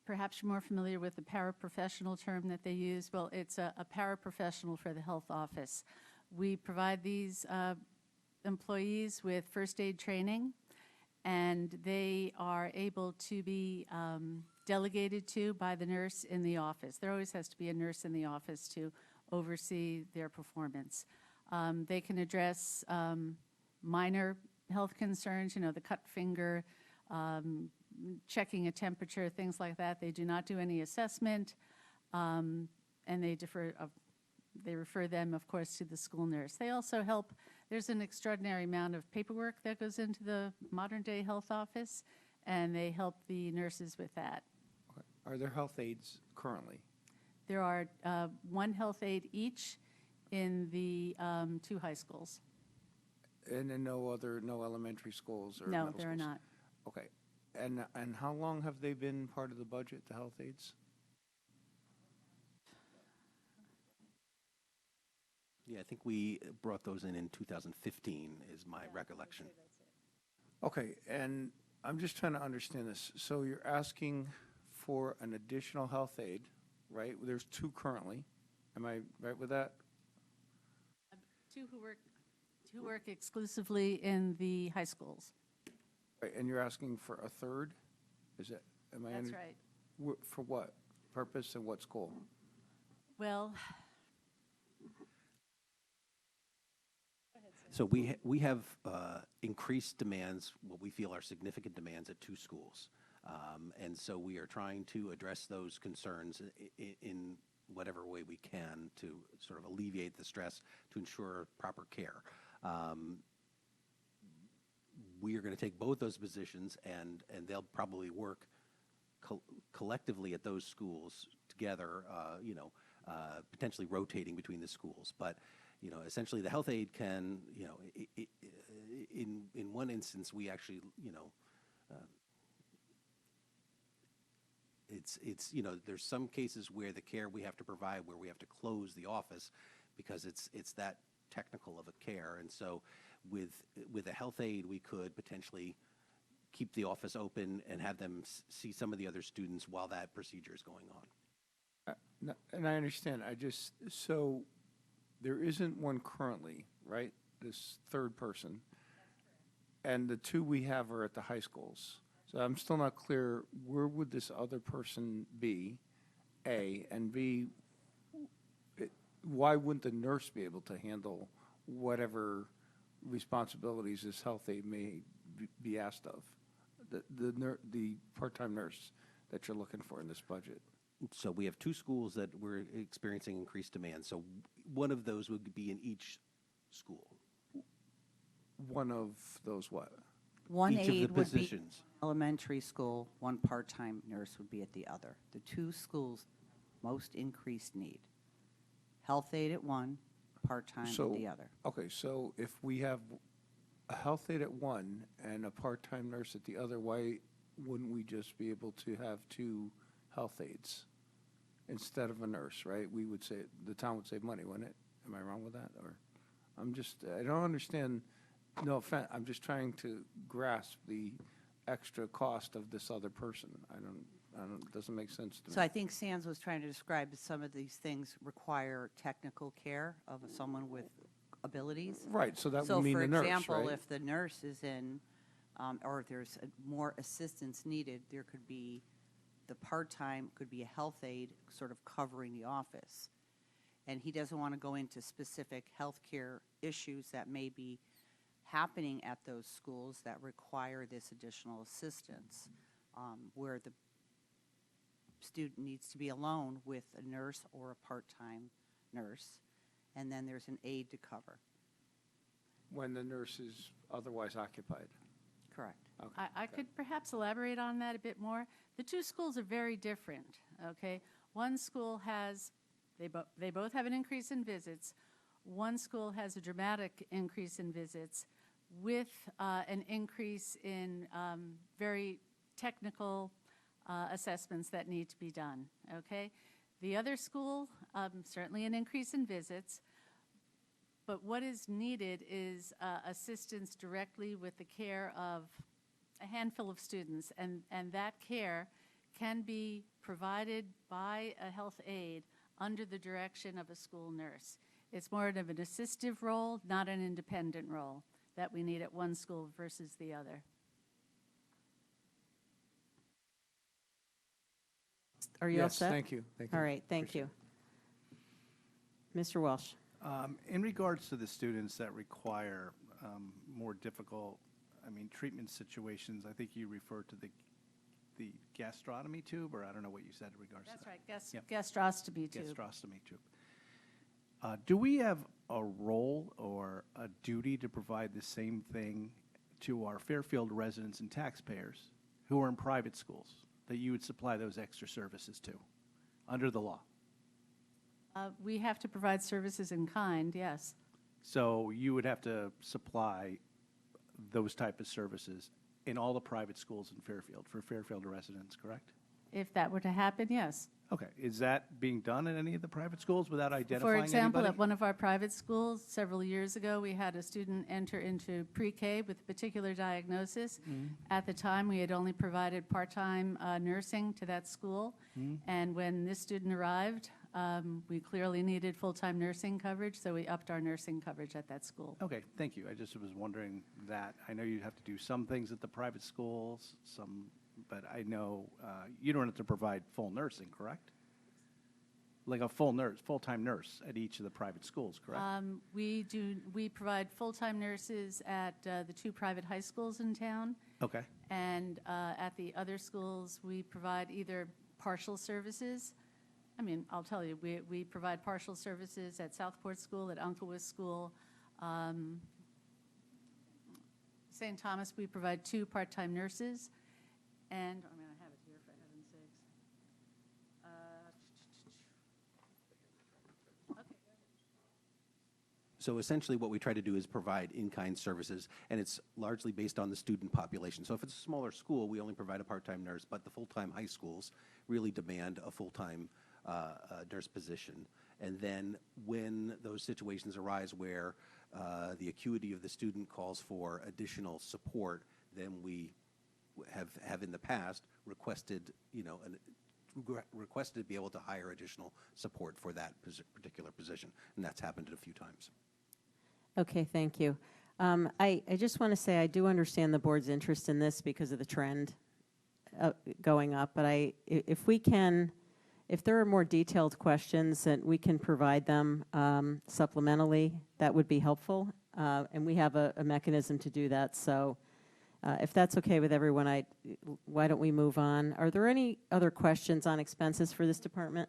[SPEAKER 14] perhaps you're more familiar with the paraprofessional term that they use. Well, it's a paraprofessional for the health office. We provide these employees with first aid training, and they are able to be delegated to by the nurse in the office. There always has to be a nurse in the office to oversee their performance. They can address minor health concerns, the cut finger, checking a temperature, things like that. They do not do any assessment, and they refer them, of course, to the school nurse. They also help. There's an extraordinary amount of paperwork that goes into the modern-day health office, and they help the nurses with that.
[SPEAKER 2] Okay. Are there health aides currently?
[SPEAKER 14] There are one health aide each in the 2 high schools.
[SPEAKER 2] And then no elementary schools or
[SPEAKER 14] No,
[SPEAKER 2] middle
[SPEAKER 14] there are
[SPEAKER 2] schools?
[SPEAKER 14] not.
[SPEAKER 2] Okay. And how long have they been part of the budget, the health aides?
[SPEAKER 13] Yeah, I think we brought those in 2015, is my recollection.
[SPEAKER 2] Okay, and I'm just trying to understand this. So you're asking for an additional health aide, right? There's 2 currently. Am I right with that?
[SPEAKER 14] 2 who work exclusively in the high schools.
[SPEAKER 2] Right, and you're asking for a 3rd? Is it?
[SPEAKER 14] That's right.
[SPEAKER 2] For what purpose and what school?
[SPEAKER 14] Well,
[SPEAKER 13] So we have increased demands, what we feel are significant demands at 2 schools. And so we are trying to address those concerns in whatever way we can to sort of alleviate the stress, to ensure proper care. We are going to take both those positions, and they'll probably work collectively at those schools together, potentially rotating between the schools. But essentially the health aide can, in one instance, we actually, it's, you know, there's some cases where the care we have to provide, where we have to close the office because it's that technical of a care. And so with a health aide, we could potentially keep the office open and have them see some of the other students while that procedure is going on.
[SPEAKER 2] And I understand, so there isn't one currently, right? This third person? And the two we have are at the high schools. So I'm still not clear, where would this other person be, A, and B, why wouldn't the nurse be able to handle whatever responsibilities this health aide may be asked of? The part-time nurse that you're looking for in this budget?
[SPEAKER 13] So we have two schools that we're experiencing increased demand. So one of those would be in each school.
[SPEAKER 2] One of those what?
[SPEAKER 3] One
[SPEAKER 13] Each of the
[SPEAKER 3] aide would be
[SPEAKER 13] positions.
[SPEAKER 3] elementary school, one part-time nurse would be at the other. The two schools most increased need. Health aide at one, part-time at the other.
[SPEAKER 2] Okay, so if we have a health aide at one and a part-time nurse at the other, why wouldn't we just be able to have two health aides instead of a nurse, right? We would say, the town would save money, wouldn't it? Am I wrong with that? Or, I don't understand, no offense, I'm just trying to grasp the extra cost of this other person. It doesn't make sense to me.
[SPEAKER 3] So I think Sands was trying to describe that some of these things require technical care of someone with abilities.
[SPEAKER 2] Right, so that would mean the nurse,
[SPEAKER 3] So for example,
[SPEAKER 2] right?
[SPEAKER 3] if the nurse is in, or if there's more assistance needed, there could be, the part-time could be a health aide sort of covering the office. And he doesn't want to go into specific healthcare issues that may be happening at those schools that require this additional assistance, where the student needs to be alone with a nurse or a part-time nurse, and then there's an aide to cover.
[SPEAKER 2] When the nurse is otherwise occupied.
[SPEAKER 3] Correct.
[SPEAKER 2] Okay.
[SPEAKER 14] I could perhaps elaborate on that a bit more. The two schools are very different, okay? One school has, they both have an increase in visits. One school has a dramatic increase in visits with an increase in very technical assessments that need to be done, okay? The other school, certainly an increase in visits, but what is needed is assistance directly with the care of a handful of students, and that care can be provided by a health aide under the direction of a school nurse. It's more of an assistive role, not an independent role, that we need at one school versus the other.
[SPEAKER 1] Are you all
[SPEAKER 2] Yes,
[SPEAKER 1] set?
[SPEAKER 2] thank you. Thank you.
[SPEAKER 1] All right, thank you. Mr. Walsh.
[SPEAKER 9] In regards to the students that require more difficult, treatment situations, I think you referred to the gastrotomy tube, or I don't know what you said in regards
[SPEAKER 14] That's
[SPEAKER 9] to that.
[SPEAKER 14] right,
[SPEAKER 9] Yep.
[SPEAKER 14] gastrostomy tube.
[SPEAKER 9] Gastrostomy tube. Do we have a role or a duty to provide the same thing to our Fairfield residents and taxpayers who are in private schools, that you would supply those extra services to, under the law?
[SPEAKER 14] We have to provide services in kind, yes.
[SPEAKER 9] So you would have to supply those type of services in all the private schools in Fairfield, for Fairfield residents, correct?
[SPEAKER 14] If that were to happen, yes.
[SPEAKER 9] Okay, is that being done in any of the private schools without identifying
[SPEAKER 14] For
[SPEAKER 9] anybody?
[SPEAKER 14] example, at one of our private schools, several years ago, we had a student enter into pre-K with a particular diagnosis. At the time, we had only provided part-time nursing to that school. And when this student arrived, we clearly needed full-time nursing coverage, so we upped our nursing coverage at that school.
[SPEAKER 9] Okay, thank you. I just was wondering that. I know you have to do some things at the private schools, but I know you don't have to provide full nursing, correct? Like a full-time nurse at each of the private schools, correct?
[SPEAKER 14] We provide full-time nurses at the two private high schools in town.
[SPEAKER 9] Okay,
[SPEAKER 14] And at the other schools, we provide either partial services. I'll tell you, we provide partial services at Southport School, at Unclewood School. St. Thomas, we provide 2 part-time nurses. And, I have it here for heaven's sakes. Okay.
[SPEAKER 13] So essentially what we try to do is provide in-kind services, and it's largely based on the student population. So if it's a smaller school, we only provide a part-time nurse, but the full-time high schools really demand a full-time nurse position. And then when those situations arise where the acuity of the student calls for additional support, then we have in the past requested, requested to be able to hire additional support for that particular position, and that's happened a few times.
[SPEAKER 1] Okay, thank you. I just want to say I do understand the board's interest in this because of the trend going up, but if there are more detailed questions that we can provide them supplementally, that would be helpful, and we have a mechanism to do that. So if that's okay with everyone, why don't we move on? Are there any other questions on expenses for this department?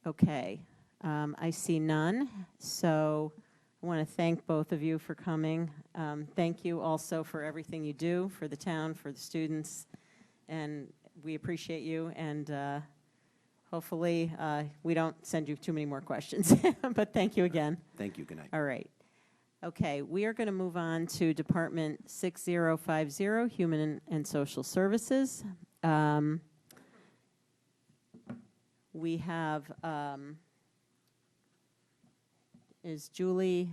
[SPEAKER 1] Okay, I see none. So I want to thank both of you for coming. Thank you also for everything you do for the town, for the students, and we appreciate you. And hopefully we don't send you too many more questions. But thank you again.
[SPEAKER 13] Thank you. Good night.
[SPEAKER 1] All right. Okay, we are going to move on to Department 6050, Human and Social Services. We have, is Julie?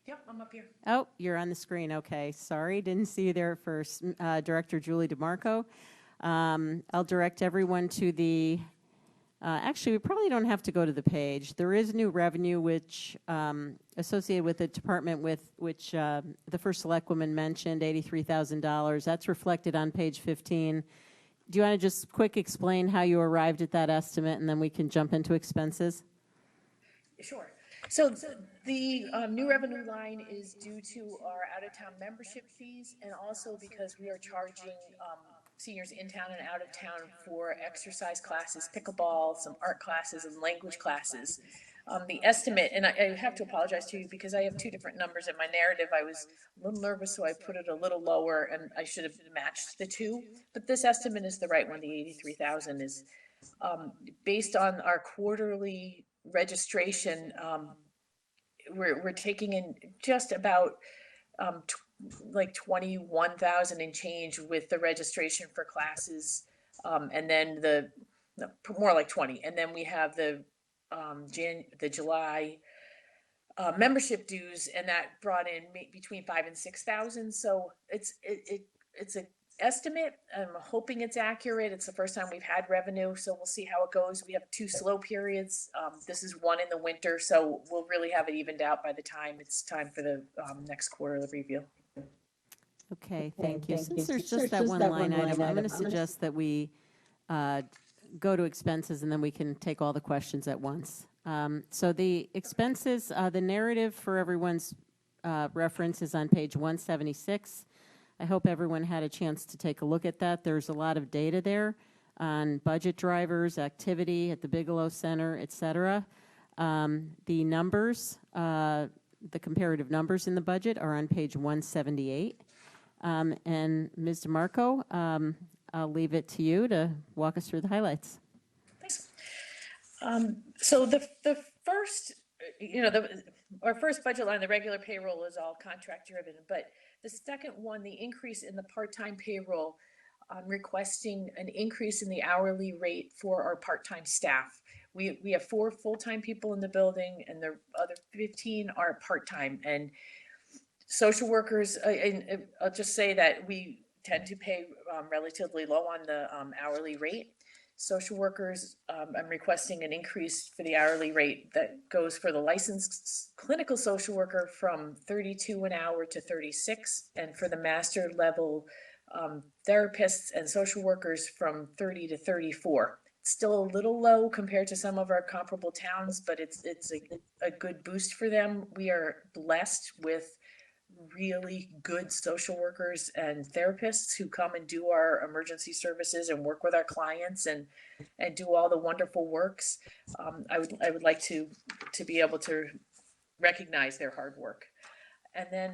[SPEAKER 15] Yep, I'm up here.
[SPEAKER 1] Oh, you're on the screen. Okay, sorry, didn't see you there at first. Director Julie DeMarco. I'll direct everyone to the, actually, we probably don't have to go to the page. There is new revenue which associated with the department with which the first selectwoman mentioned, $83,000. That's reflected on page 15. Do you want to just quick explain how you arrived at that estimate, and then we can jump into expenses?
[SPEAKER 15] Sure. So the new revenue line is due to our out-of-town membership fees, and also because we are charging seniors in town and out of town for exercise classes, pickleball, some art classes, and language classes. The estimate, and I have to apologize to you because I have two different numbers in my narrative. I was a little nervous, so I put it a little lower, and I should have matched the two. But this estimate is the right one. The 83,000 is based on our quarterly registration. We're taking in just about like 21,000 and change with the registration for classes, and then more like 20, and then we have the July membership dues, and that brought in between 5,000 and 6,000. So it's an estimate. I'm hoping it's accurate. It's the first time we've had revenue, so we'll see how it goes. We have 2 slow periods. This is one in the winter, so we'll really have it evened out by the time it's time for the next quarterly review.
[SPEAKER 1] Okay, thank you. Since there's just that one line item, I'm going to suggest that we go to expenses, and then we can take all the questions at once. So the expenses, the narrative for everyone's reference is on page 176. I hope everyone had a chance to take a look at that. There's a lot of data there on budget drivers, activity at the Bigelow Center, et cetera. The numbers, the comparative numbers in the budget are on page 178. And Ms. DeMarco, I'll leave it to you to walk us through the highlights.
[SPEAKER 15] Thanks. So the first, our first budget line, the regular payroll, is all contract driven, but the second one, the increase in the part-time payroll, requesting an increase in the hourly rate for our part-time staff. We have 4 full-time people in the building, and the other 15 are part-time. And social workers, and I'll just say that we tend to pay relatively low on the hourly rate. Social workers, I'm requesting an increase for the hourly rate that goes for the licensed clinical social worker from 32 an hour to 36, and for the master level therapists and social workers from 30 to 34. It's still a little low compared to some of our comparable towns, but it's a good boost for them. We are blessed with really good social workers and therapists who come and do our emergency services and work with our clients and do all the wonderful works. I would like to be able to recognize their hard work. And then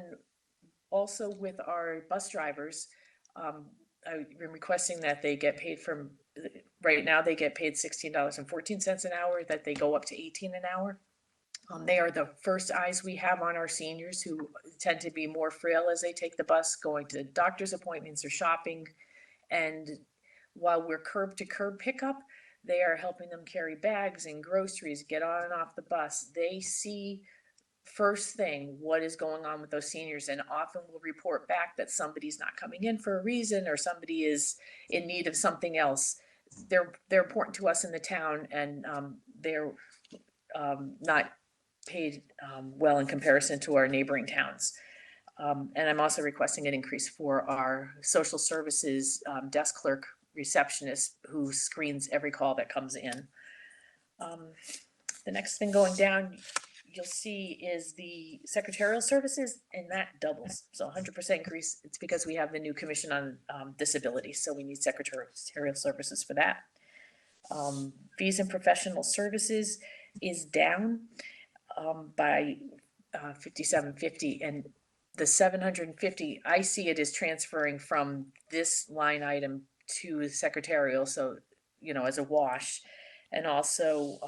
[SPEAKER 15] also with our bus drivers, I've been requesting that they get paid right now they get paid $16.14 an hour, that they go up to 18 an hour. They are the first eyes we have on our seniors who tend to be more frail as they take the bus, going to doctor's appointments or shopping. And while we're curb to curb pickup, they are helping them carry bags and groceries, get on and off the bus. They see first thing what is going on with those seniors, and often will report back that somebody's not coming in for a reason or somebody is in need of something else. They're important to us in the town, and they're not paid well in comparison to our neighboring towns. And I'm also requesting an increase for our social services desk clerk receptionist who screens every call that comes in. The next thing going down, you'll see is the secretarial services, and that doubles. So 100% increase. It's because we have the new commission on disability, so we need secretarial services for that. Fees and professional services is down by $57.50, and the $750, I see it as transferring from this line item to secretarial, so, you know, as a wash. And also,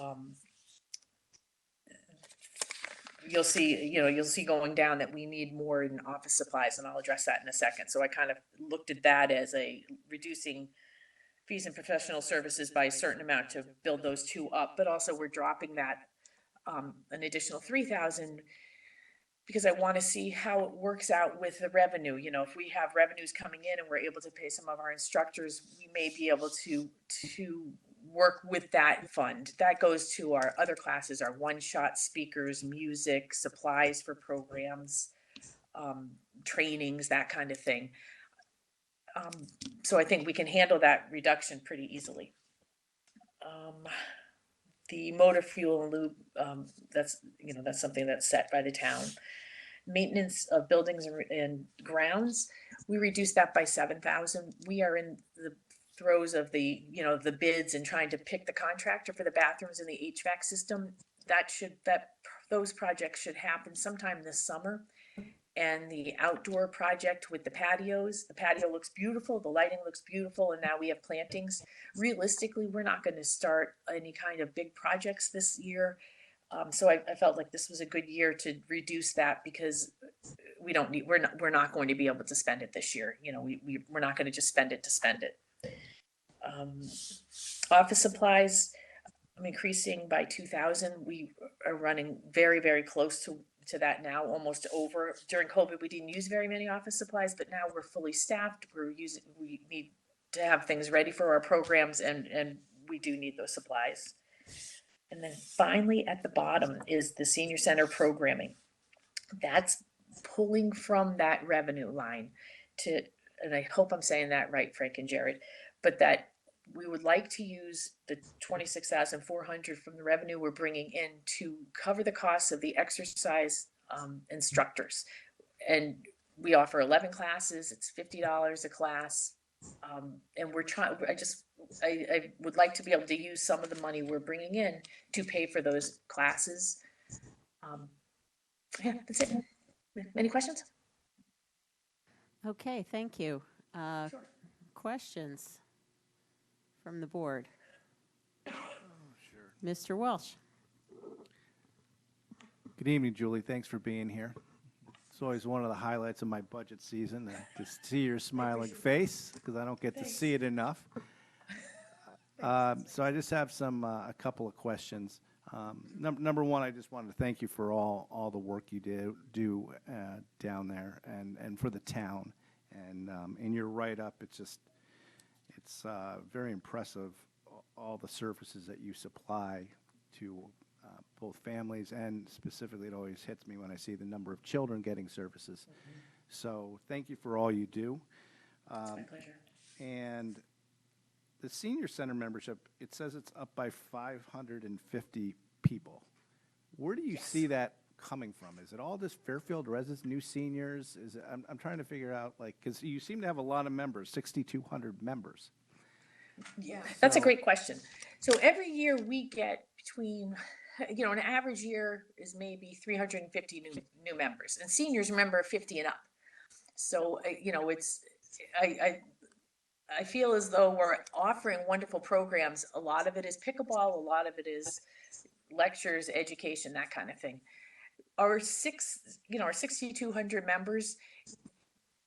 [SPEAKER 15] you'll see going down that we need more in office supplies, and I'll address that in a second. So I kind of looked at that as a reducing fees and professional services by a certain amount to build those two up, but also we're dropping that an additional 3,000 because I want to see how it works out with the revenue. You know, if we have revenues coming in and we're able to pay some of our instructors, we may be able to work with that fund. That goes to our other classes, our one-shot speakers, music, supplies for programs, trainings, that kind of thing. So I think we can handle that reduction pretty easily. The motor fuel and lube, that's something that's set by the town. Maintenance of buildings and grounds, we reduced that by 7,000. We are in the throes of the bids and trying to pick the contractor for the bathrooms and the HVAC system. Those projects should happen sometime this summer. And the outdoor project with the patios, the patio looks beautiful, the lighting looks beautiful, and now we have plantings. Realistically, we're not going to start any kind of big projects this year. So I felt like this was a good year to reduce that because we're not going to be able to spend it this year. You know, we're not going to just spend it to spend it. Office supplies, I'm increasing by 2,000. We are running very, very close to that now, almost over. During COVID, we didn't use very many office supplies, but now we're fully staffed. We need to have things ready for our programs, and we do need those supplies. And then finally, at the bottom is the senior center programming. That's pulling from that revenue line and I hope I'm saying that right, Frank and Jared, but that we would like to use the $26,400 from the revenue we're bringing in to cover the costs of the exercise instructors. And we offer 11 classes. It's $50 a class. And we're trying, I would like to be able to use some of the money we're bringing in to pay for those classes. Yeah, that's it. Any questions?
[SPEAKER 1] Okay, thank you.
[SPEAKER 15] Sure.
[SPEAKER 1] Questions from the board? Mr. Welsh.
[SPEAKER 9] Good evening, Julie. Thanks for being here. It's always one of the highlights of my budget season to see your smiling face, because I don't get to see it enough. So I just have a couple of questions. Number one, I just wanted to thank you for all the work you do down there and for the town. And in your write-up, it's very impressive, all the services that you supply to both families, and specifically it always hits me when I see the number of children getting services. Mm-hmm. So thank you for all you do.
[SPEAKER 15] It's my pleasure.
[SPEAKER 9] And the senior center membership, it says it's up by 550 people. Where do you see that coming from? Is it all just Fairfield residents, new seniors? I'm trying to figure out, because you seem to have a lot of members, 6,200 members.
[SPEAKER 15] Yeah, that's a great question. So every year we get between, an average year is maybe 350 new members, and seniors, remember, 50 and up. So, I feel as though we're offering wonderful programs. A lot of it is pickleball. A lot of it is, lectures, education, that kind of thing. Our 6,200 members,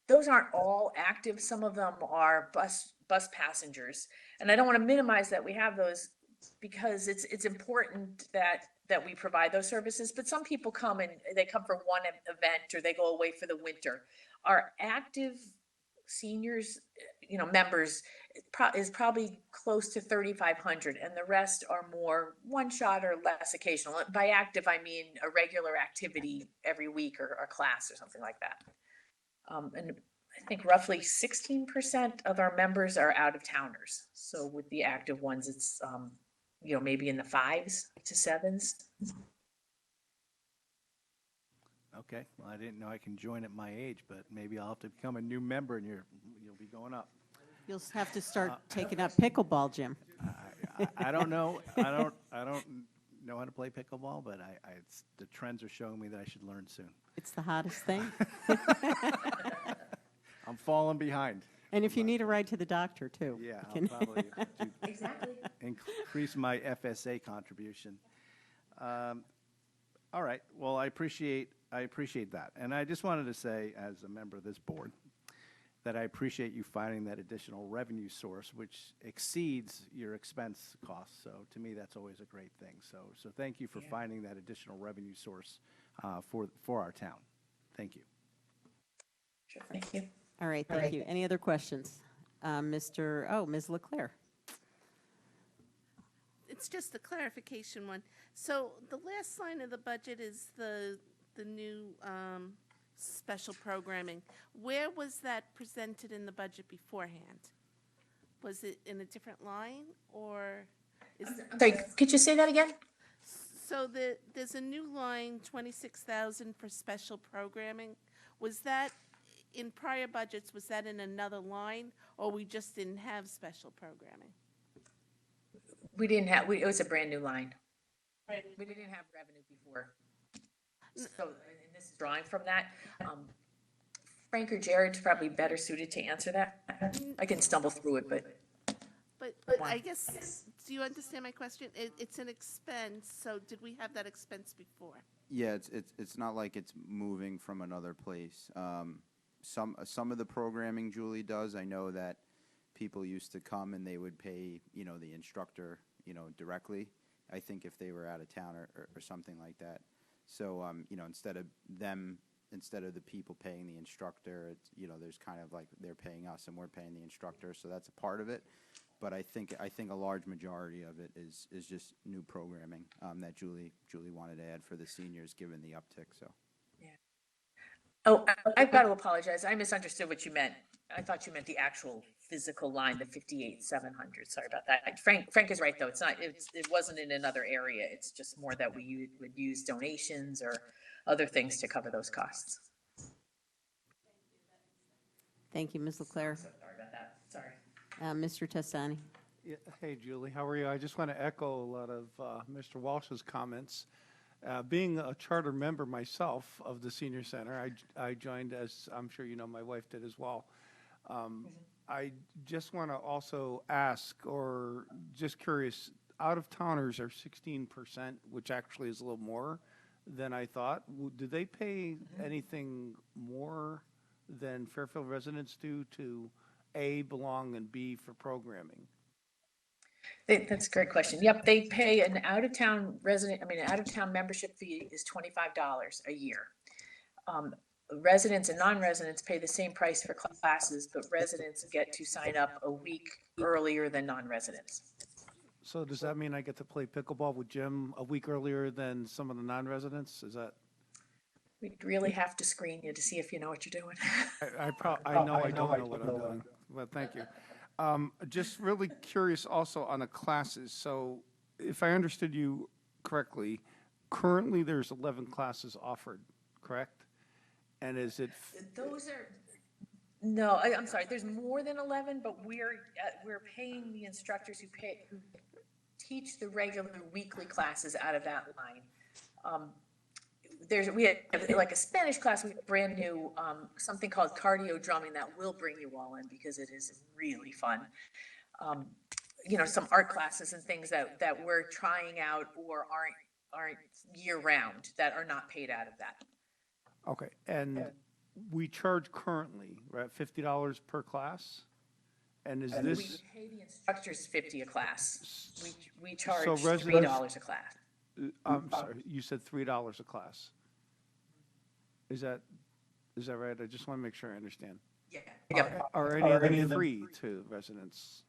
[SPEAKER 15] those aren't all active. Some of them are bus passengers. And I don't want to minimize that we have those, because it's important that we provide those services. But some people come and they come for one event, or they go away for the winter. Our active seniors, members is probably close to 3,500, and the rest are more one shot or less occasional. By active, I mean a regular activity every week, or a class or something like that. And I think roughly 16% of our members are out of towners. So with the active ones, it's, maybe in the 5s to 7s.
[SPEAKER 9] Okay, well, I didn't know I can join at my age, but maybe I'll have to become a new member and you'll be going up.
[SPEAKER 1] You'll have to start taking up pickleball, Jim.
[SPEAKER 9] I don't know. I don't know how to play pickleball, but the trends are showing me that I should learn soon.
[SPEAKER 1] It's the hottest thing.
[SPEAKER 9] I'm falling behind.
[SPEAKER 1] And if you need a ride to the doctor, too.
[SPEAKER 9] Yeah,
[SPEAKER 1] you can-
[SPEAKER 9] I'll probably have to
[SPEAKER 15] Exactly.
[SPEAKER 9] increase my FSA contribution. All right. Well, I appreciate that. And I just wanted to say, as a member of this board, that I appreciate you finding that additional revenue source, which exceeds your expense costs. So to me, that's always a great thing. So thank you for finding that additional revenue source for our town. Thank you.
[SPEAKER 15] Sure, thank you.
[SPEAKER 1] All right, thank you. Any other questions? Ms. Leclerc.
[SPEAKER 16] It's just a clarification one. So the last line of the budget is the new special programming. Where was that presented in the budget beforehand? Was it in a different line, or is
[SPEAKER 15] Sorry, could you say that again?
[SPEAKER 16] so there's a new line, 26,000 for special programming. Was that in prior budgets? Was that in another line, or we just didn't have special programming?
[SPEAKER 15] We didn't have, it was a brand new line. Right. We didn't have revenue before. So, and this is drawing from that. Frank or Jared's probably better suited to answer that. I can stumble through it, but.
[SPEAKER 16] But I guess, do you understand my question? It's an expense, so did we have that expense before?
[SPEAKER 11] Yeah, it's not like it's moving from another place. Some of the programming Julie does, I know that people used to come and they would pay, the instructor, directly. I think if they were out of town or something like that. So, instead of the people paying the instructor, it's, there's kind of like they're paying us and we're paying the instructor. So that's a part of it. But I think a large majority of it is just new programming that Julie wanted to add for the seniors, given the uptick. So.
[SPEAKER 15] Yeah. Oh, I've got to apologize. I misunderstood what you meant. I thought you meant the actual physical line, the 58,700. Sorry about that. Frank is right though. It's not. It wasn't in another area. It's just more that we would use donations or other things to cover those costs.
[SPEAKER 1] Thank you, Ms. Leclerc.
[SPEAKER 15] Sorry about that. Sorry.
[SPEAKER 1] Mr. Testani.
[SPEAKER 2] Yeah, hey, Julie, how are you? I just want to echo a lot of Mr. Walsh's comments. Being a charter member myself of the Senior Center, I joined, as I'm sure you know, my wife did as well. I just want to also ask, or just curious, out-of-towners are 16%, which actually is a little more than I thought. Do they pay anything more than Fairfield residents do to A, belong, and B, for programming?
[SPEAKER 15] That's a great question. Yep, they pay an out-of-town membership fee is $25 a year. Residents and non-residents pay the same price for classes, but residents get to sign up a week earlier than non-residents.
[SPEAKER 2] So does that mean I get to play pickleball with Jim a week earlier than some of the non-residents? Is that?
[SPEAKER 15] We'd really have to screen you to see if you know what you're doing.
[SPEAKER 2] I know I don't know what I'm doing, but thank you. Just really curious also on the classes. So if I understood you correctly, currently there's 11 classes offered, correct? And is it?
[SPEAKER 15] Those are, no, I'm sorry, there's more than 11, but we're paying the instructors who teach the regular weekly classes out of that line. We had like a Spanish class, we had brand new, something called cardio drumming that will bring you all in because it is really fun. Some art classes and things that we're trying out or aren't aren't year-round, that are not paid out of that.
[SPEAKER 2] Okay, and we charge currently, right, $50 per class? And is
[SPEAKER 15] We
[SPEAKER 2] this,
[SPEAKER 15] pay the instructors 50 a class. We
[SPEAKER 2] so
[SPEAKER 15] charge
[SPEAKER 2] residents-
[SPEAKER 15] $3 a class.
[SPEAKER 2] I'm sorry, you said $3 a class? Is that right? I just want to make sure I understand.
[SPEAKER 15] Yeah.
[SPEAKER 2] Are any of them free to residents?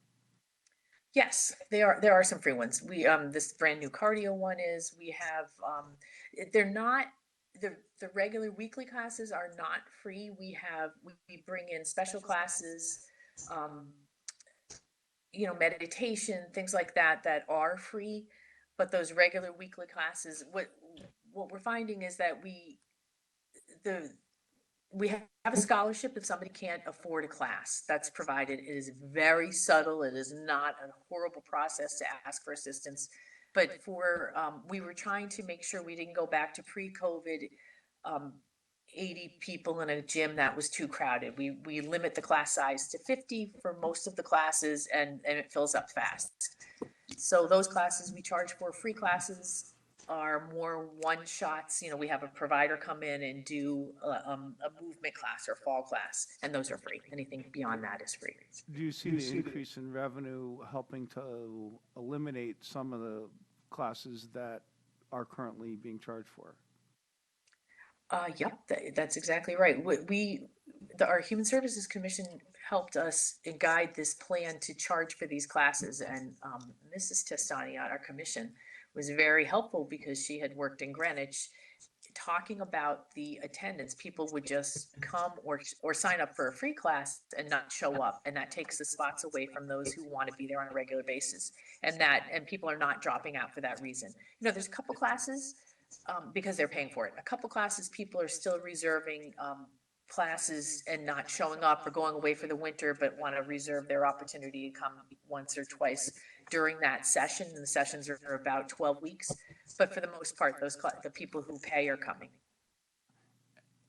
[SPEAKER 15] Yes, there are some free ones. We, this brand new cardio one is, we have, they're not, the regular weekly classes are not free. We bring in special classes, meditation, things like that, that are free. But those regular weekly classes, what we're finding is that we have a scholarship if somebody can't afford a class. That's provided. It is very subtle. It is not a horrible process to ask for assistance. But we were trying to make sure we didn't go back to pre-COVID, 80 people in a gym that was too crowded. We limit the class size to 50 for most of the classes, and it fills up fast. So those classes we charge for. Free classes are more one-shots. We have a provider come in and do a movement class or fall class, and those are free. Anything beyond that is free.
[SPEAKER 2] Do you see the increase in revenue helping to eliminate some of the classes that are currently being charged for?
[SPEAKER 15] Yep, that's exactly right. Our Human Services Commission helped us and guide this plan to charge for these classes, and Mrs. Testani, our commission, was very helpful because she had worked in Greenwich, talking about the attendance. People would just come or sign up for a free class and not show up, and that takes the spots away from those who want to be there on a regular basis, and people are not dropping out for that reason. There's a couple classes because they're paying for it. A couple classes people are still reserving classes and not showing up or going away for the winter, but want to reserve their opportunity to come once or twice during that session. And the sessions are about 12 weeks. But for the most part, the people who pay are coming.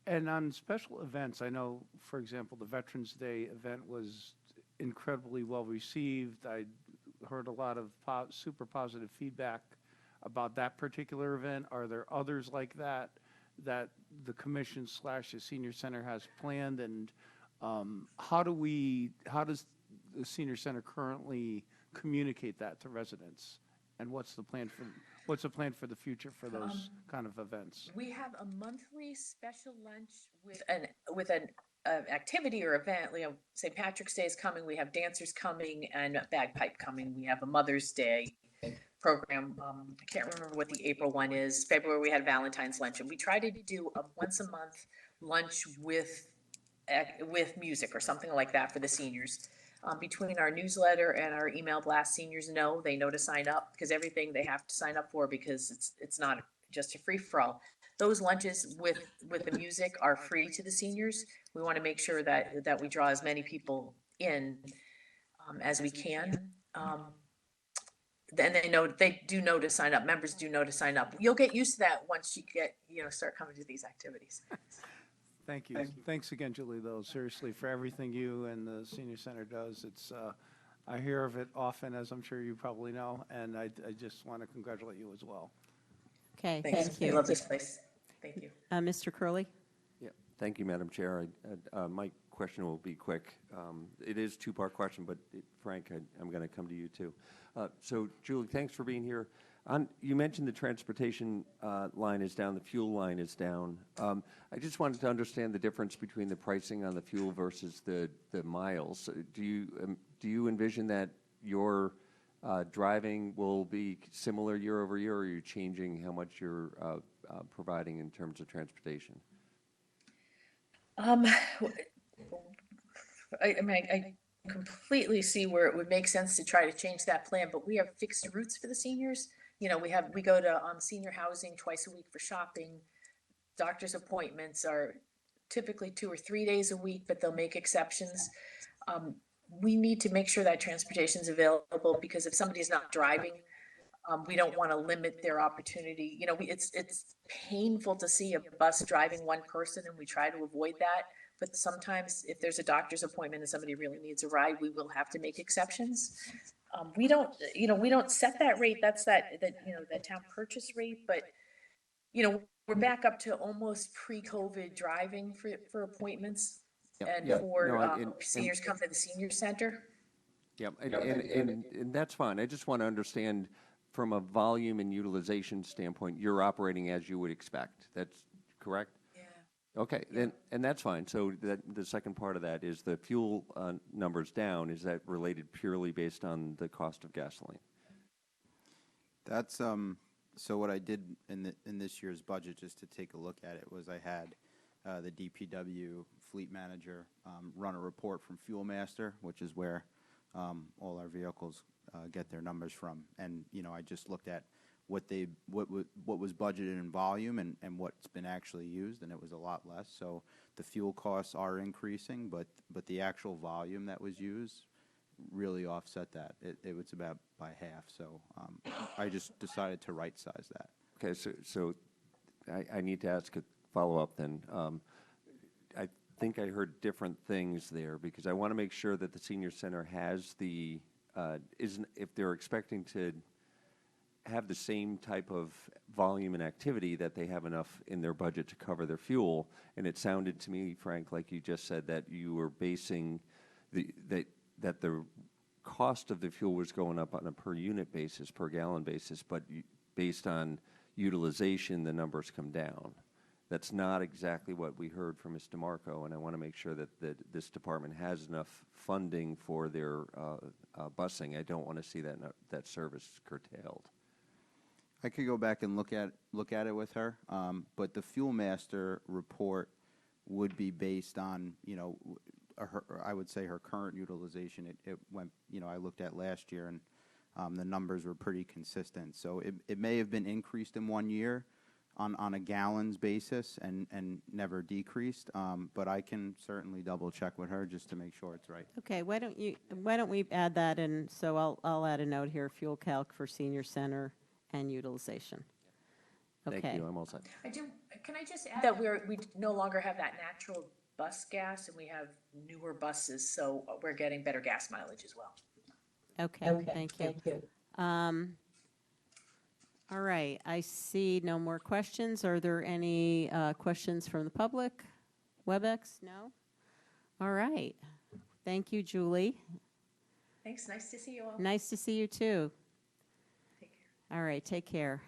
[SPEAKER 2] And on special events, I know, for example, the Veterans Day event was incredibly well received. I heard a lot of super positive feedback about that particular event. Are there others like that the commission / the senior center has planned? And how does the senior center currently communicate that to residents? And what's the plan for the future for those kind of events?
[SPEAKER 15] We have a monthly special lunch with an activity or event. St. Patrick's Day is coming. We have dancers coming and bagpipe coming. We have a Mother's Day program. I can't remember what the April one is. February we had Valentine's lunch, and we try to do a once a month lunch with music or something like that for the seniors. Between our newsletter and our email blast, seniors know to sign up, because everything they have to sign up for, because it's not just a free for all. Those lunches with the music are free to the seniors. We want to make sure that we draw as many people in as we can. Then they do know to sign up. Members do know to sign up. You'll get used to that once you start coming to these activities.
[SPEAKER 2] Thank you. Thanks again, Julie, though, seriously, for everything you and the senior center does. I hear of it often, as I'm sure you probably know, and I just want to congratulate you as well.
[SPEAKER 1] Okay,
[SPEAKER 15] Thanks.
[SPEAKER 1] thank you.
[SPEAKER 15] I love this place. Thank you.
[SPEAKER 1] Mr. Curley?
[SPEAKER 5] Yeah, thank you, Madam Chair. My question will be quick. It is a two-part question, but Frank, I'm going to come to you too. So, Julie, thanks for being here. You mentioned the transportation line is down, the fuel line is down. I just wanted to understand the difference between the pricing on the fuel versus the miles. Do you envision that your driving will be similar year over year, or are you changing how much you're providing in terms of transportation?
[SPEAKER 15] I completely see where it would make sense to try to change that plan, but we have fixed routes for the seniors. We go to senior housing twice a week for shopping. Doctor's appointments are typically 2 or 3 days a week, but they'll make exceptions. We need to make sure that transportation is available, because if somebody's not driving, we don't want to limit their opportunity. It's painful to see a bus driving one person, and we try to avoid that. But sometimes if there's a doctor's appointment and somebody really needs a ride, we will have to make exceptions. We don't, we don't set that rate. That's that town purchase rate, but, we're back up to almost pre-COVID driving for appointments
[SPEAKER 5] Yep,
[SPEAKER 15] and
[SPEAKER 5] yep.
[SPEAKER 15] for
[SPEAKER 5] No, and-
[SPEAKER 15] seniors come to the senior center.
[SPEAKER 5] Yep, and that's fine. I just want to understand from a volume and utilization standpoint, you're operating as you would expect. That's correct?
[SPEAKER 15] Yeah.
[SPEAKER 5] Okay, and that's fine. So the second part of that is the fuel numbers down. Is that related purely based on the cost of gasoline?
[SPEAKER 11] That's so what I did in this year's budget, just to take a look at it, was I had the DPW fleet manager run a report from Fuel Master, which is where all our vehicles get their numbers from, and I just looked at what was budgeted in volume and what's been actually used, and it was a lot less. So the fuel costs are increasing, but the actual volume that was used really offset that. It was about by half. So I just decided to right size that.
[SPEAKER 5] Okay, so I need to ask a follow-up then. I think I heard different things there because I want to make sure that the senior center has the, if they're expecting to have the same type of volume and activity, that they have enough in their budget to cover their fuel. And it sounded to me, Frank, like you just said that you were basing that the cost of the fuel was going up on a per unit basis, per gallon basis, but based on utilization, the numbers come down. That's not exactly what we heard from Ms. DeMarco, and I want to make sure that this department has enough funding for their busing. I don't want to see that service curtailed.
[SPEAKER 11] I could go back and look at it with her, but the Fuel Master report would be based on I would say her current utilization. It went, I looked at last year, and the numbers were pretty consistent. So it may have been increased in 1 year on a gallons basis and never decreased, but I can certainly double check with her just to make sure it's right.
[SPEAKER 1] Okay, why don't we add that in? So I'll add a note here, fuel calc for senior center and utilization. Okay.
[SPEAKER 5] Thank you, I'm all set.
[SPEAKER 15] Can I just add that we no longer have that natural bus gas and we have newer buses, so we're getting better gas mileage as well.
[SPEAKER 1] Okay, thank you. All right, I see no more questions. Are there any questions from the public? WebEx? No? All right. Thank you, Julie.
[SPEAKER 15] Thanks, nice to see you all.
[SPEAKER 1] Nice to see you too.
[SPEAKER 15] Take care.
[SPEAKER 1] All right, take care.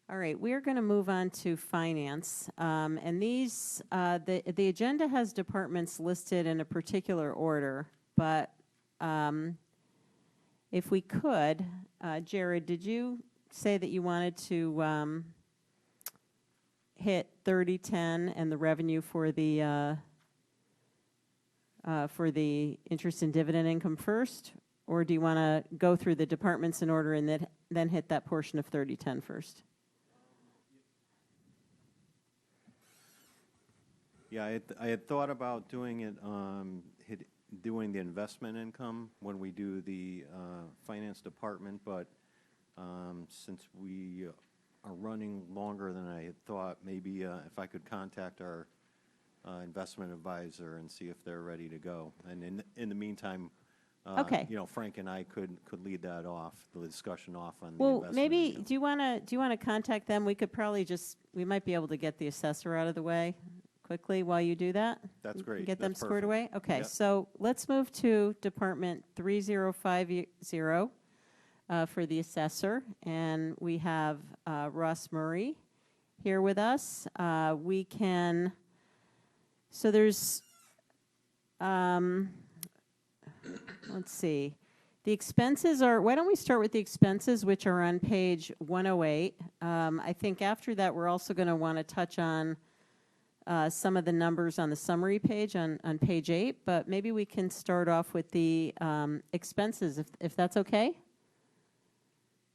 [SPEAKER 1] All right, we're going to move on to finance. And these, the agenda has departments listed in a particular order, but if we could, Jared, did you say that you wanted to hit 3010 and the revenue for the interest and dividend income first? Or do you want to go through the departments in order and then hit that portion of 3010 first?
[SPEAKER 6] Yeah, I had thought about doing it, doing the investment income when we do the finance department, but since we are running longer than I had thought, maybe if I could contact our investment advisor and see if they're ready to go. And in the meantime,
[SPEAKER 1] Okay.
[SPEAKER 6] Frank and I could lead that off, the discussion off on the
[SPEAKER 1] Well,
[SPEAKER 6] investment
[SPEAKER 1] maybe,
[SPEAKER 6] income.
[SPEAKER 1] do you want to contact them? We could probably we might be able to get the assessor out of the way quickly while you do that.
[SPEAKER 6] That's great.
[SPEAKER 1] Get them
[SPEAKER 6] That's
[SPEAKER 1] squared
[SPEAKER 6] perfect.
[SPEAKER 1] away? Okay,
[SPEAKER 6] Yep.
[SPEAKER 1] so let's move to Department 3050 for the assessor. And we have Ross Murray here with us. So there's, let's see. The expenses are, why don't we start with the expenses, which are on page 108. I think after that, we're also going to want to touch on some of the numbers on the summary page on page 8, but maybe we can start off with the expenses, if that's okay.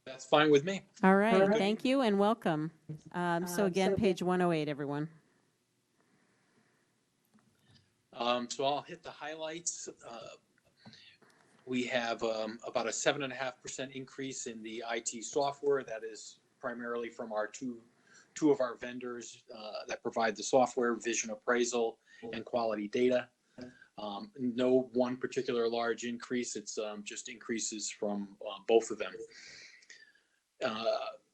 [SPEAKER 17] That's fine with me.
[SPEAKER 1] All right,
[SPEAKER 17] Good.
[SPEAKER 1] thank you and welcome. So again, page 108, everyone.
[SPEAKER 17] So I'll hit the highlights. We have about a 7.5% increase in the IT software. That is primarily from our two of our vendors that provide the software, Vision Appraisal and Quality Data. No one particular large increase. It's just increases from both of them.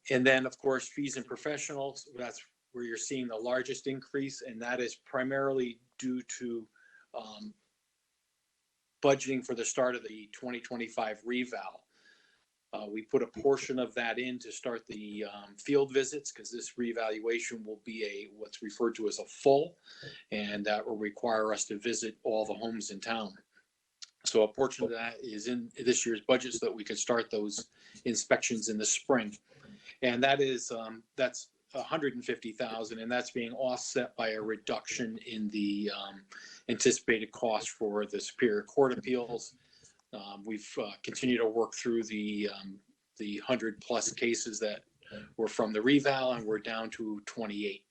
[SPEAKER 17] And then, of course, fees and professionals, that's where you're seeing the largest increase, and that is primarily due to budgeting for the start of the 2025 reval. We put a portion of that in to start the field visits, because this revaluation will be what's referred to as a full, and that will require us to visit all the homes in town. So a portion of that is in this year's budget so that we could start those inspections in the spring. And that is, that's $150,000, and that's being offset by a reduction in the anticipated cost for the Superior Court appeals. We've continued to work through the 100+ cases that were from the reval, and we're down to 28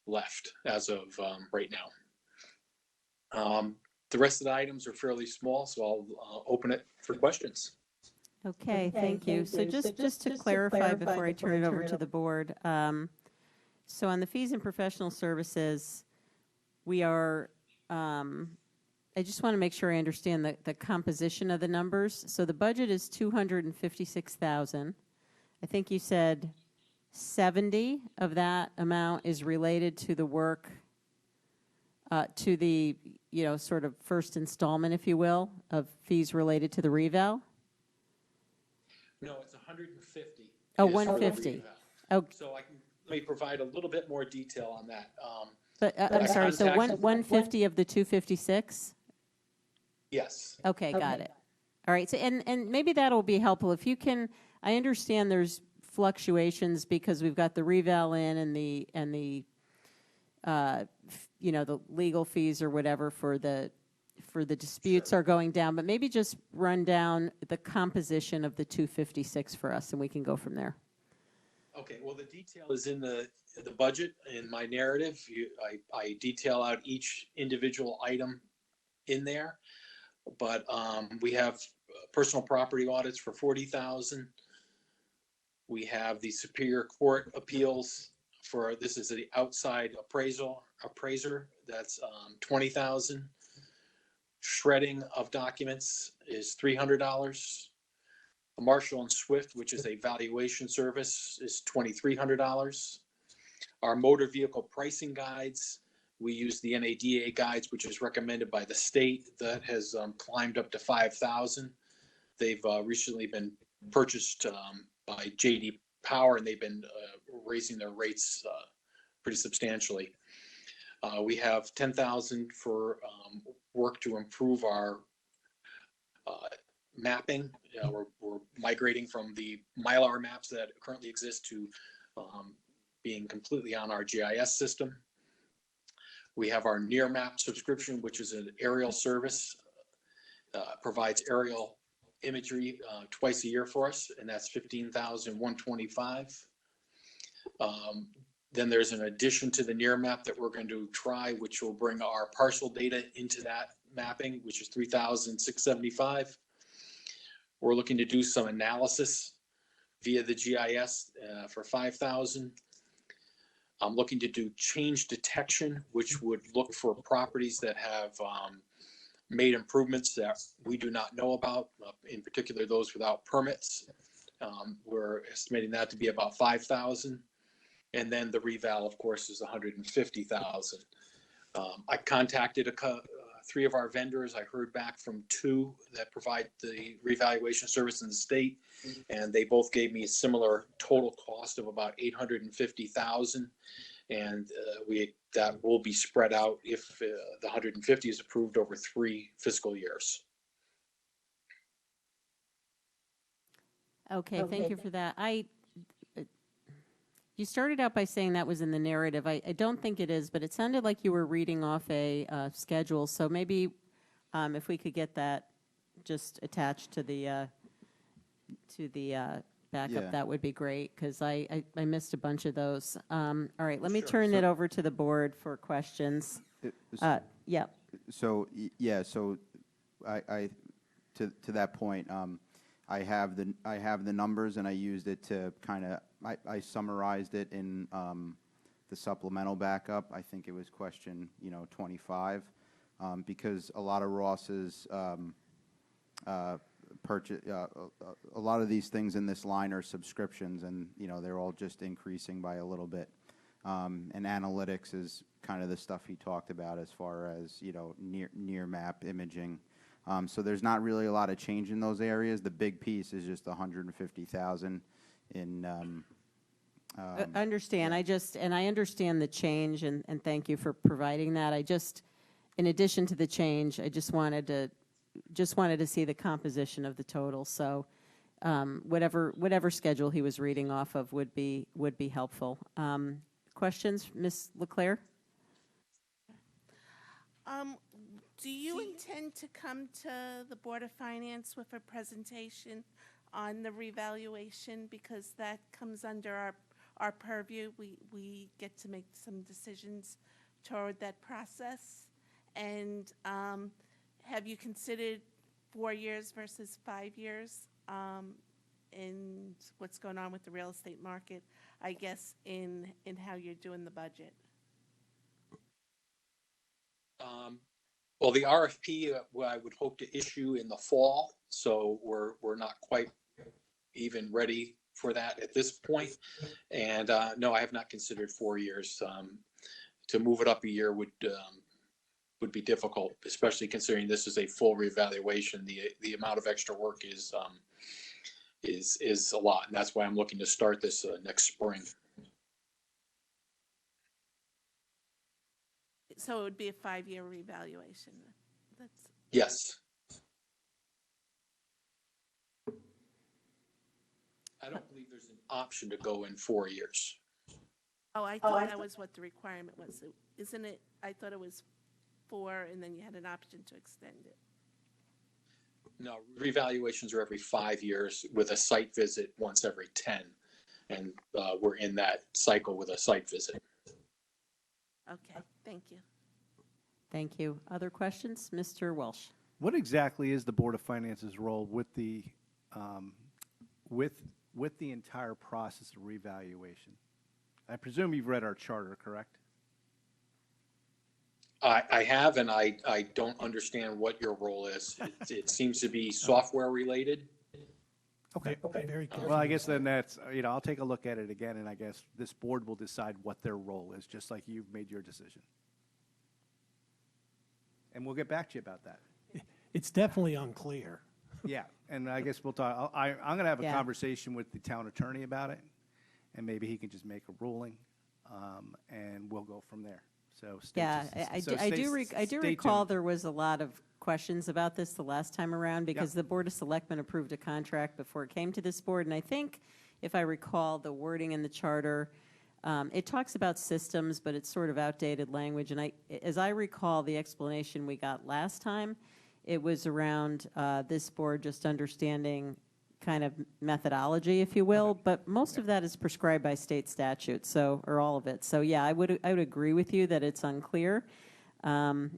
[SPEAKER 17] left as of right now. The rest of the items are fairly small, so I'll open it for questions.
[SPEAKER 1] Okay, thank you. So just to clarify before I turn it over to the board, so on the fees and professional services, we are, I just want to make sure I understand the composition of the numbers. So the budget is $256,000. I think you said 70 of that amount is related to the work, to the, sort of first installment, if you will, of fees related to the reval?
[SPEAKER 17] No, it's 150.
[SPEAKER 1] Oh,
[SPEAKER 17] It is for the
[SPEAKER 1] 150.
[SPEAKER 17] reval.
[SPEAKER 1] Oh,
[SPEAKER 17] So let me provide a little bit more detail on that.
[SPEAKER 1] but I'm sorry, so
[SPEAKER 17] contacted-
[SPEAKER 1] 150 of the 256?
[SPEAKER 17] Yes.
[SPEAKER 1] Okay, got it. All right, so, and maybe that'll be helpful. If you can, I understand there's fluctuations because we've got the reval in and the the legal fees or whatever for the disputes are going down, but maybe just run down the composition of the 256 for us, and we can go from there.
[SPEAKER 17] Okay, well, the detail is in the budget. In my narrative, I detail out each individual item in there. But we have personal property audits for $40,000. We have the Superior Court appeals for, this is the outside appraiser, that's $20,000. Shredding of documents is $300. Marshall and Swift, which is a valuation service, is $2,300. Our motor vehicle pricing guides, we use the NADA guides, which is recommended by the state. That has climbed up to $5,000. They've recently been purchased by JD Power, and they've been raising their rates pretty substantially. We have $10,000 for work to improve our mapping. We're migrating from the Mylar maps that currently exist to being completely on our GIS system. We have our NearMap subscription, which is an aerial service, provides aerial imagery twice a year for us, and that's $15,125. Then there's an addition to the NearMap that we're going to try, which will bring our parcel data into that mapping, which is $3,675. We're looking to do some analysis via the GIS for $5,000. I'm looking to do change detection, which would look for properties that have made improvements that we do not know about, in particular those without permits. We're estimating that to be about $5,000. And then the reval, of course, is $150,000. I contacted 3 of our vendors. I heard back from 2 that provide the revaluation service in the state, and they both gave me a similar total cost of about $850,000. And that will be spread out if the 150 is approved over 3 fiscal years.
[SPEAKER 1] Okay, thank you for that. You started out by saying that was in the narrative. I don't think it is, but it sounded like you were reading off a schedule. So maybe if we could get that just attached to the backup,
[SPEAKER 11] Yeah.
[SPEAKER 1] that would be great, because I missed a bunch of those. All right, let me
[SPEAKER 11] Sure.
[SPEAKER 1] turn it over to the board for questions. Yeah.
[SPEAKER 11] So, so I to that point, I have the numbers, and I used it to kind of, I summarized it in the supplemental backup. I think it was question 25. because a lot of Ross's purchase, a lot of these things in this line are subscriptions, and, you know, they're all just increasing by a little bit. And analytics is kind of the stuff he talked about as far as, you know, near map imaging. So there's not really a lot of change in those areas. The big piece is just 150,000 in.
[SPEAKER 1] Understand. I understand the change, and thank you for providing that. In addition to the change, I just wanted to see the composition of the total. So whatever schedule he was reading off of would be helpful. Questions, Ms. LeClaire?
[SPEAKER 16] Do you intend to come to the Board of Finance with a presentation on the revaluation? Because that comes under our purview. We get to make some decisions toward that process. And have you considered 4 years versus 5 years? And what's going on with the real estate market, I guess, in how you're doing the budget?
[SPEAKER 17] Well, the RFP I would hope to issue in the fall, so we're not quite even ready for that at this point. And no, I have not considered 4 years. To move it up a year would be difficult, especially considering this is a full reevaluation. The amount of extra work is a lot, and that's why I'm looking to start this next spring.
[SPEAKER 16] So it would be a 5-year revaluation. That's
[SPEAKER 17] Yes. I don't believe there's an option to go in 4 years.
[SPEAKER 16] Oh, I thought that was what the requirement was. Isn't it? I thought it was 4, and then you had an option to extend it.
[SPEAKER 17] No, revaluations are every 5 years with a site visit once every 10. And we're in that cycle with a site visit.
[SPEAKER 16] Okay, thank you.
[SPEAKER 1] Thank you. Other questions? Mr. Welsh.
[SPEAKER 9] What exactly is the Board of Finance's role with the entire process of revaluation? I presume you've read our charter, correct?
[SPEAKER 17] I have, and I don't understand what your role is. It seems to be software related.
[SPEAKER 9] Okay.
[SPEAKER 4] Very good.
[SPEAKER 9] Well, I guess then that's, I'll take a look at it again, and I guess this board will decide what their role is, just like you've made your decision. And we'll get back to you about that.
[SPEAKER 4] It's definitely unclear.
[SPEAKER 9] Yeah, and I guess we'll talk, I'm going to have a
[SPEAKER 1] Yeah.
[SPEAKER 9] conversation with the town attorney about it, and maybe he can just make a ruling, and we'll go from there. So stay
[SPEAKER 1] Yeah,
[SPEAKER 9] tuned.
[SPEAKER 1] I do
[SPEAKER 9] Stay
[SPEAKER 1] recall
[SPEAKER 9] tuned.
[SPEAKER 1] there was a lot of questions about this the last time around because the Board of Selectmen approved a contract before it came to this board. And I think, if I recall, the wording in the charter, it talks about systems, but it's sort of outdated language. And as I recall the explanation we got last time, it was around this board just understanding kind of methodology, if you will, but most of that is prescribed by state statute, or all of it. So yeah, I would agree with you that it's unclear. And,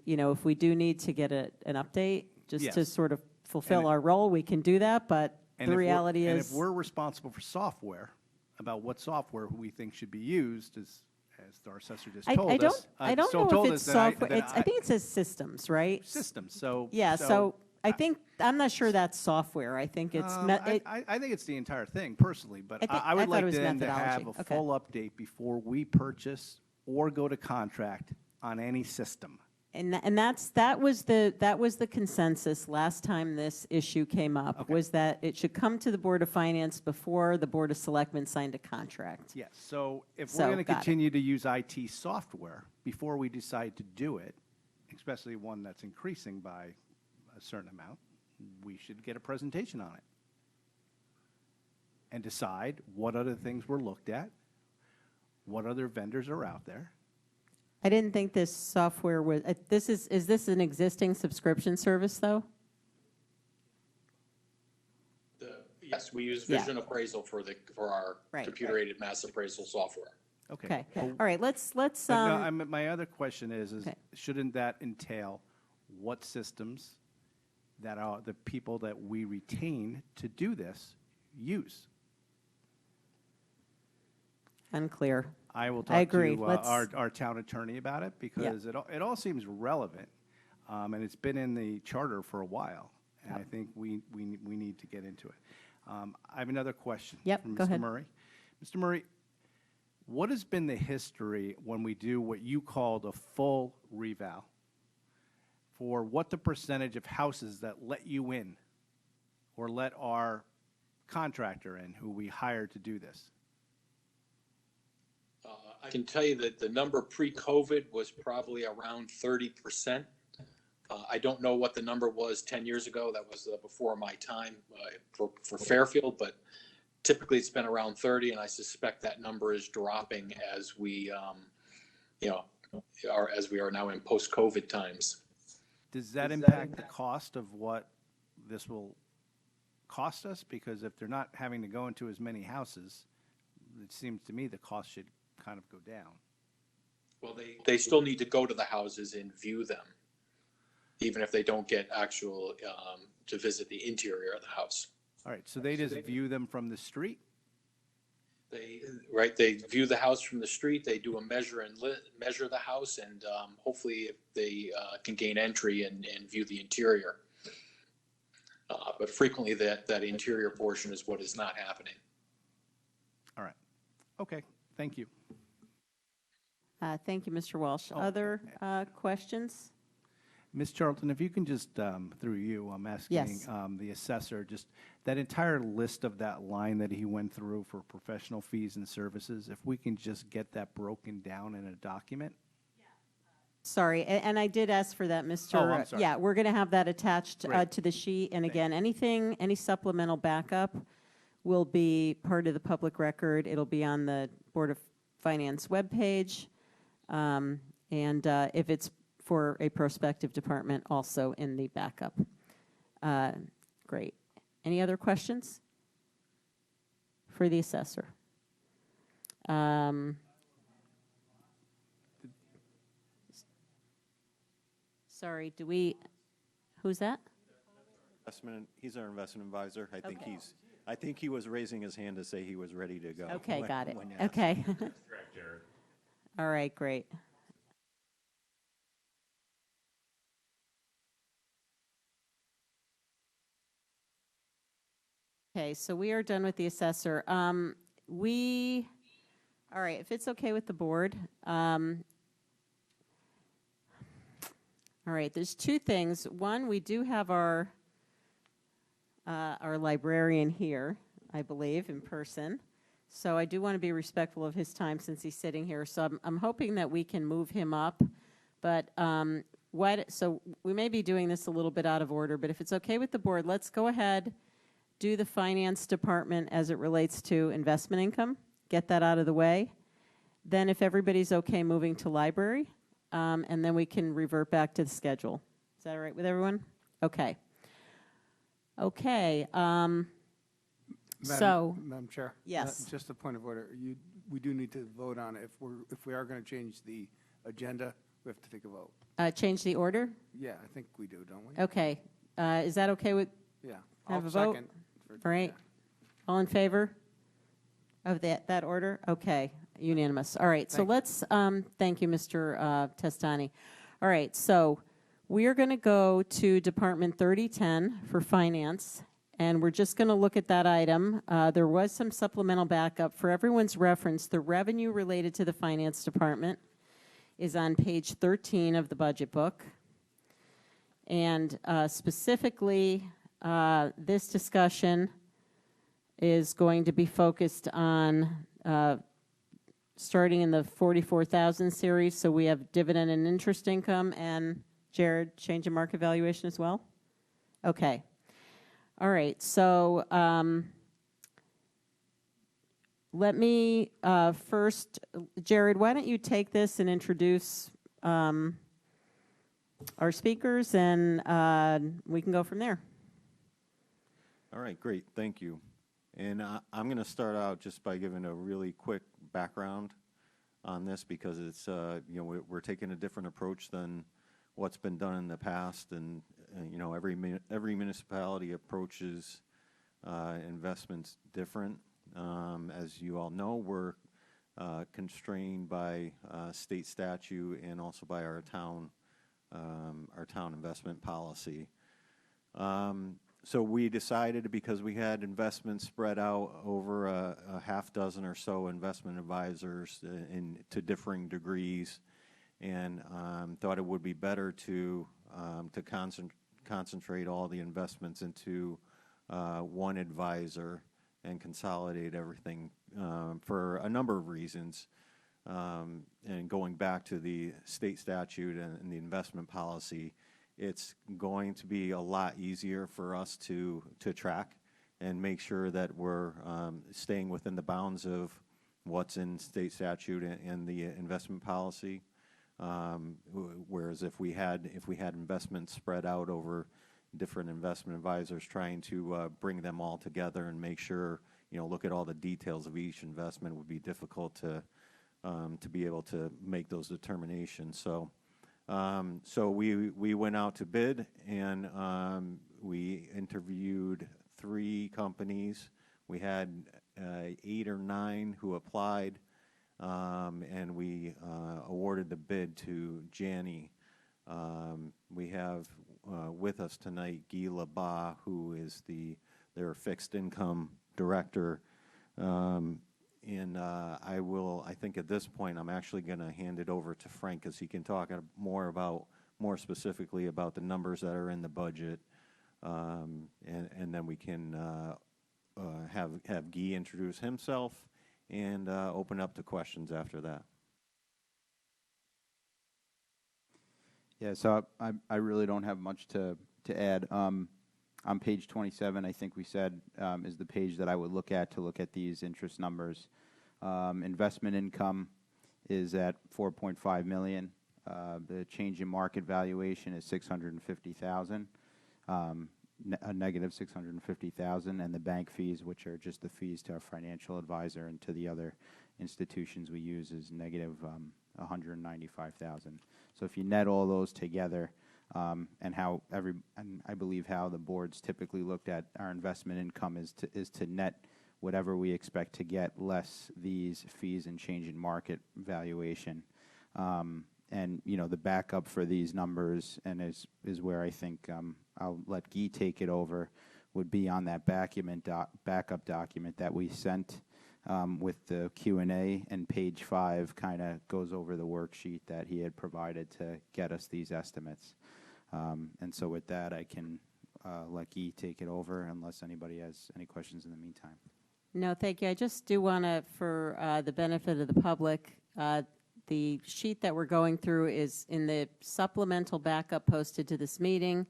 [SPEAKER 1] if we do need to get an update, just to
[SPEAKER 9] Yes.
[SPEAKER 1] sort of fulfill our role, we can do that, but
[SPEAKER 9] And
[SPEAKER 1] the
[SPEAKER 9] if we're-
[SPEAKER 1] reality
[SPEAKER 9] And
[SPEAKER 1] is.
[SPEAKER 9] if we're responsible for software, about what software we think should be used, as our assessor just told us.
[SPEAKER 1] I don't know
[SPEAKER 9] told
[SPEAKER 1] if
[SPEAKER 9] us
[SPEAKER 1] it's
[SPEAKER 9] that
[SPEAKER 1] software, I think it says systems, right?
[SPEAKER 9] Systems, so.
[SPEAKER 1] Yeah, so I think, I'm not sure that's software, I think it's.
[SPEAKER 9] I think it's the entire thing personally, but I would
[SPEAKER 1] thought it
[SPEAKER 9] like
[SPEAKER 1] was
[SPEAKER 9] then to have
[SPEAKER 1] methodology.
[SPEAKER 9] a
[SPEAKER 1] Okay.
[SPEAKER 9] full update before we purchase or go to contract on any system.
[SPEAKER 1] And that was the consensus last time this issue came up, was that it should come to the Board of Finance before the Board of Selectmen signed a contract.
[SPEAKER 9] Yes, so if
[SPEAKER 1] So,
[SPEAKER 9] we're going to
[SPEAKER 1] got it.
[SPEAKER 9] continue to use IT software before we decide to do it, especially one that's increasing by a certain amount, we should get a presentation on it and decide what other things were looked at, what other vendors are out there.
[SPEAKER 1] I didn't think this software was, is this an existing subscription service, though?
[SPEAKER 17] Yes, we use
[SPEAKER 1] Yeah.
[SPEAKER 17] Vision Appraisal for our
[SPEAKER 1] Right,
[SPEAKER 17] computer-aided mass appraisal software.
[SPEAKER 1] Okay,
[SPEAKER 9] Well,
[SPEAKER 1] all right, let's,
[SPEAKER 9] but no, my other question is
[SPEAKER 1] Okay.
[SPEAKER 9] shouldn't that entail what systems that are the people that we retain to do this use?
[SPEAKER 1] unclear.
[SPEAKER 9] I will
[SPEAKER 1] I
[SPEAKER 9] talk
[SPEAKER 1] agree.
[SPEAKER 9] to
[SPEAKER 1] Let's-
[SPEAKER 9] our town attorney about it because it all seems relevant. And it's been in the charter for a while. And I think we need to get into it. I have another question.
[SPEAKER 1] Yep,
[SPEAKER 9] from
[SPEAKER 1] go
[SPEAKER 9] Mr.
[SPEAKER 1] ahead.
[SPEAKER 9] Murray. Mr. Murray, what has been the history when we do what you called a full reval? For what the percentage of houses that let you in or let our contractor in who we hired to do this?
[SPEAKER 17] I can tell you that the number pre-COVID was probably around 30%. I don't know what the number was 10 years ago. That was before my time for Fairfield, but typically it's been around 30, and I suspect that number is dropping as we, as we are now in post-COVID times.
[SPEAKER 9] Does that impact the cost of what this will cost us? Because if they're not having to go into as many houses, it seems to me the cost should kind of go down.
[SPEAKER 17] Well, they still need to go to the houses and view them, even if they don't get actual to visit the interior of the house.
[SPEAKER 9] All right, so they just view them from the street?
[SPEAKER 17] They view the house from the street. They do a measure and measure the house, and hopefully they can gain entry and view the interior. But frequently that interior portion is what is not happening.
[SPEAKER 9] All right. Okay, thank you.
[SPEAKER 1] Thank you, Mr. Walsh.
[SPEAKER 9] Oh,
[SPEAKER 1] Other questions?
[SPEAKER 9] Ms. Charlton, if you can just, through you, I'm asking
[SPEAKER 1] Yes.
[SPEAKER 9] the assessor, just that entire list of that line that he went through for professional fees and services, if we can just get that broken down in a document?
[SPEAKER 1] Sorry, and I did ask for that, Mr.
[SPEAKER 9] Oh, I'm sorry.
[SPEAKER 1] Yeah, we're going to have that attached
[SPEAKER 9] Great.
[SPEAKER 1] to the sheet. And again, any supplemental backup will be part of the public record. It'll be on the Board of Finance webpage. And if it's for a prospective department, also in the backup. Great. Any other questions for the assessor? Sorry, who's that?
[SPEAKER 6] He's our investment advisor. I think
[SPEAKER 1] Okay.
[SPEAKER 6] I think he was raising his hand to say he was ready to go.
[SPEAKER 1] Okay, got it.
[SPEAKER 6] when you asked.
[SPEAKER 1] Okay. All right, great. Okay, so we are done with the assessor. All right, if it's okay with the board. All right, there's two things. One, we do have our librarian here, I believe, in person. So I do want to be respectful of his time since he's sitting here. So I'm hoping that we can move him up. But so we may be doing this a little bit out of order, but if it's okay with the board, let's go ahead, do the finance department as it relates to investment income, get that out of the way. Then if everybody's okay moving to library, and then we can revert back to the schedule. Is that all right with everyone? Okay. Okay.
[SPEAKER 2] Madam Chair?
[SPEAKER 1] Yes.
[SPEAKER 2] Just a point of order. We do need to vote on it. If we are going to change the agenda, we have to take a vote.
[SPEAKER 1] Change the order?
[SPEAKER 2] Yeah, I think we do, don't we?
[SPEAKER 1] Okay. Is that okay with?
[SPEAKER 2] Yeah.
[SPEAKER 1] Have
[SPEAKER 2] I'll
[SPEAKER 1] a vote?
[SPEAKER 2] second for-
[SPEAKER 1] All right. All in favor of that order? Okay, unanimous. All right, so let's, thank you, Mr. Testani. All right, so we are going to go to Department 3010 for finance, and we're just going to look at that item. There was some supplemental backup. For everyone's reference, the revenue related to the finance department is on page 13 of the budget book. And specifically, this discussion is going to be focused on starting in the 44,000 series. So we have dividend and interest income, and Jared, change in market valuation as well? Okay. All right. So let me first, Jared, why don't you take this and introduce our speakers, and we can go from there.
[SPEAKER 6] All right, great, thank you. And I'm going to start out just by giving a really quick background on this because it's, we're taking a different approach than what's been done in the past, and every municipality approaches investments different. As you all know, we're constrained by state statute and also by our town investment policy. So we decided, because we had investments spread out over a half dozen or so investment advisors to differing degrees, and thought it would be better to concentrate all the investments into one advisor and consolidate everything for a number of reasons. And going back to the state statute and the investment policy, it's going to be a lot easier for us to track and make sure that we're staying within the bounds of what's in state statute and the investment policy. Whereas if we had investments spread out over different investment advisors, trying to bring them all together and make sure, look at all the details of each investment would be difficult to be able to make those determinations. So we went out to bid, and we interviewed 3 companies. We had 8 or 9 who applied, and we awarded the bid to Janney. We have with us tonight Guy Labat, who is their fixed income director. And I think at this point, I'm actually going to hand it over to Frank, because he can talk more specifically about the numbers that are in the budget. And then we can have Guy introduce himself and open up to questions after that.
[SPEAKER 11] Yeah, so I really don't have much to add. On page 27, I think we said, is the page that I would look at to look at these interest numbers. Investment income is at $4.5 million. The change in market valuation is $650,000, a negative $650,000, and the bank fees, which are just the fees to our financial advisor and to the other institutions we use, is negative $195,000. So if you net all those together, and I believe how the board's typically looked at our investment income is to net whatever we expect to get less these fees and change in market valuation. And the backup for these numbers, and is where I think I'll let Guy take it over, would be on that backup document that we sent with the Q&A, and page 5 kind of goes over the worksheet that he had provided to get us these estimates. And so with that, I can let Guy take it over, unless anybody has any questions in the meantime.
[SPEAKER 1] No, thank you. I just do want to, for the benefit of the public, the sheet that we're going through is in the supplemental backup posted to this meeting.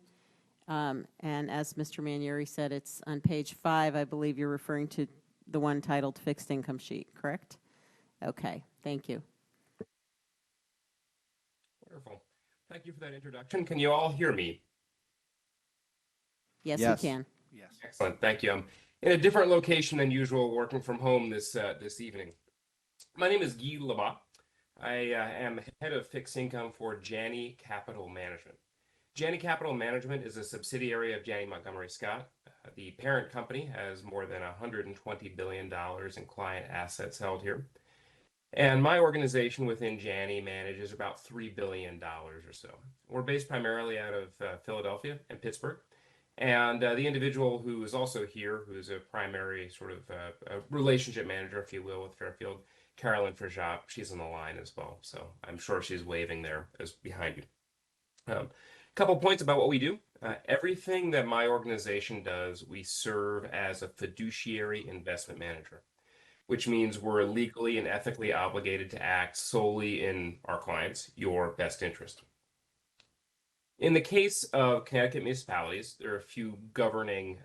[SPEAKER 1] And as Mr. Manieri said, it's on page 5. I believe you're referring to the one titled Fixed Income Sheet, correct? Okay, thank you.
[SPEAKER 18] Wonderful. Thank you for that introduction. Can you all hear me?
[SPEAKER 1] Yes, we can.
[SPEAKER 9] Yes.
[SPEAKER 18] Excellent. Thank you. I'm in a different location than usual, working from home this evening. My name is Guy Labat. I am head of fixed income for Janney Capital Management. Janney Capital Management is a subsidiary of Janney Montgomery Scott. The parent company has more than $120 billion in client assets held here. And my organization within Janney manages about $3 billion or so. We're based primarily out of Philadelphia and Pittsburgh. And the individual who is also here, who is a primary sort of a relationship manager, if you will, with Fairfield, Carolyn Frajap, she's on the line as well. So I'm sure she's waving there as behind you. A couple points about what we do. Everything that my organization does, we serve as a fiduciary investment manager, which means we're legally and ethically obligated to act solely in our clients, your best interest. In the case of Connecticut municipalities, there are a few governing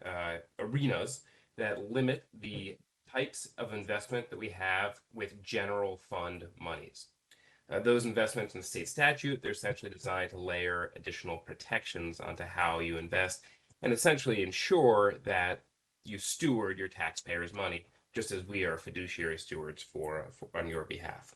[SPEAKER 18] arenas that limit the types of investment that we have with general fund monies. Those investments in the state statute, they're essentially designed to layer additional protections onto how you invest and essentially ensure that you steward your taxpayers' money, just as we are fiduciary stewards on your behalf.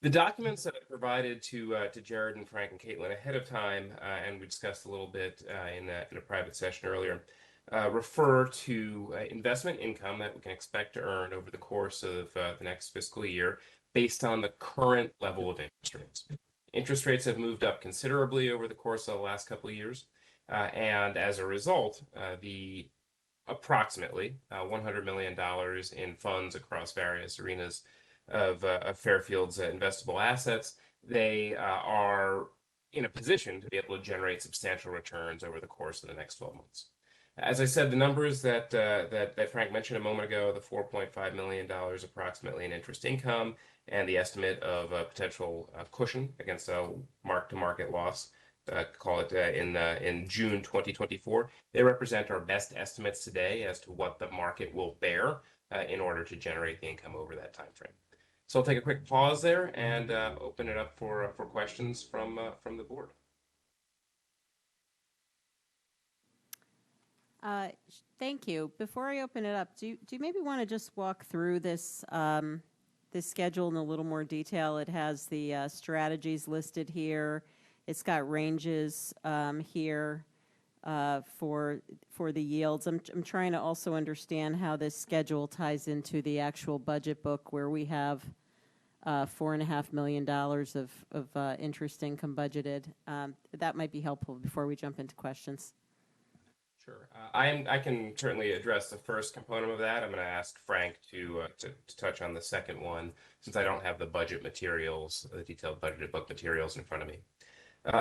[SPEAKER 18] The documents that I provided to Jared and Frank and Caitlin ahead of time, and we discussed a little bit in a private session earlier, refer to investment income that we can expect to earn over the course of the next fiscal year based on the current level of interest rates. Interest rates have moved up considerably over the course of the last couple of years, and as a result, the approximately $100 million in funds across various arenas of Fairfield's investable assets, they are in a position to be able to generate substantial returns over the course of the next 12 months. As I said, the numbers that Frank mentioned a moment ago, the $4.5 million approximately in interest income, and the estimate of a potential cushion against a mark-to-market loss, call it in June 2024, they represent our best estimates today as to what the market will bear in order to generate the income over that time frame. So I'll take a quick pause there and open it up for questions from the board.
[SPEAKER 1] Thank you. Before I open it up, do you maybe want to just walk through this this schedule in a little more detail? It has the strategies listed here. It's got ranges here for the yields. I'm trying to also understand how this schedule ties into the actual budget book where we have $4.5 million of interest income budgeted. That might be helpful before we jump into questions.
[SPEAKER 18] Sure. I can certainly address the first component of that. I'm going to ask Frank to touch on the second one, since I don't have the budget materials, the detailed budgeted book materials in front of me.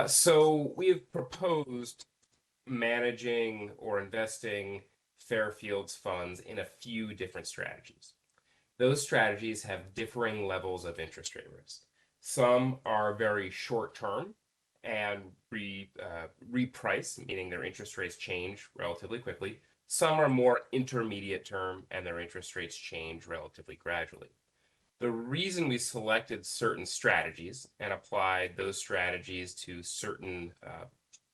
[SPEAKER 18] So we have proposed managing or investing Fairfield's funds in a few different strategies. Those strategies have differing levels of interest rate risk. Some are very short term and reprice, meaning their interest rates change relatively quickly. Some are more intermediate term and their interest rates change relatively gradually. The reason we selected certain strategies and applied those strategies to certain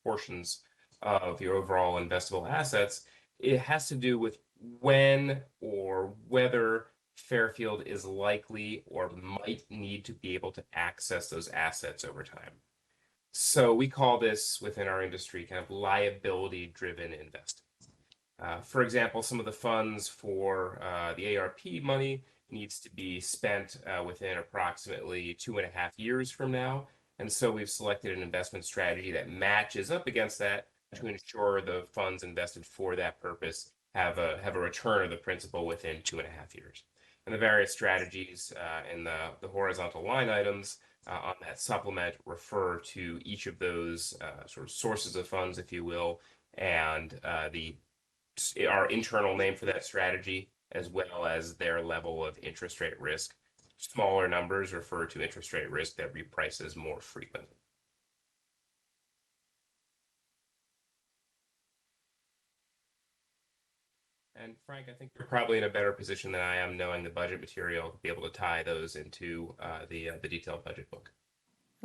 [SPEAKER 18] portions of your overall investable assets, it has to do with when or whether Fairfield is likely or might need to be able to access those assets over time. So we call this within our industry kind of liability-driven investing. For example, some of the funds for the ARP money needs to be spent within approximately 2.5 years from now. And so we've selected an investment strategy that matches up against that to ensure the funds invested for that purpose have a return of the principal within 2.5 years. And the various strategies in the horizontal line items on that supplement refer to each of those sort of sources of funds, if you will, and our internal name for that strategy, as well as their level of interest rate risk. Smaller numbers refer to interest rate risk that reprices more frequently. And Frank, I think you're probably in a better position than I am, knowing the budget material, to be able to tie those into the detailed budget book.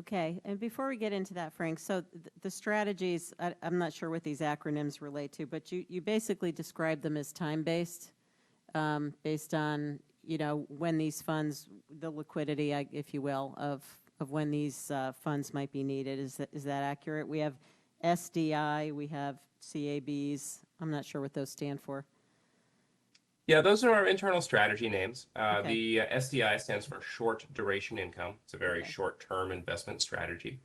[SPEAKER 1] Okay, and before we get into that, Frank, so the strategies, I'm not sure what these acronyms relate to, but you basically describe them as time-based, based on, when these funds, the liquidity, if you will, of when these funds might be needed. Is that accurate? We have SDI, we have CABs. I'm not sure what those stand for.
[SPEAKER 18] Yeah, those are our internal strategy names.
[SPEAKER 1] Okay.
[SPEAKER 18] The SDI stands for Short Duration Income. It's a very short-term investment strategy.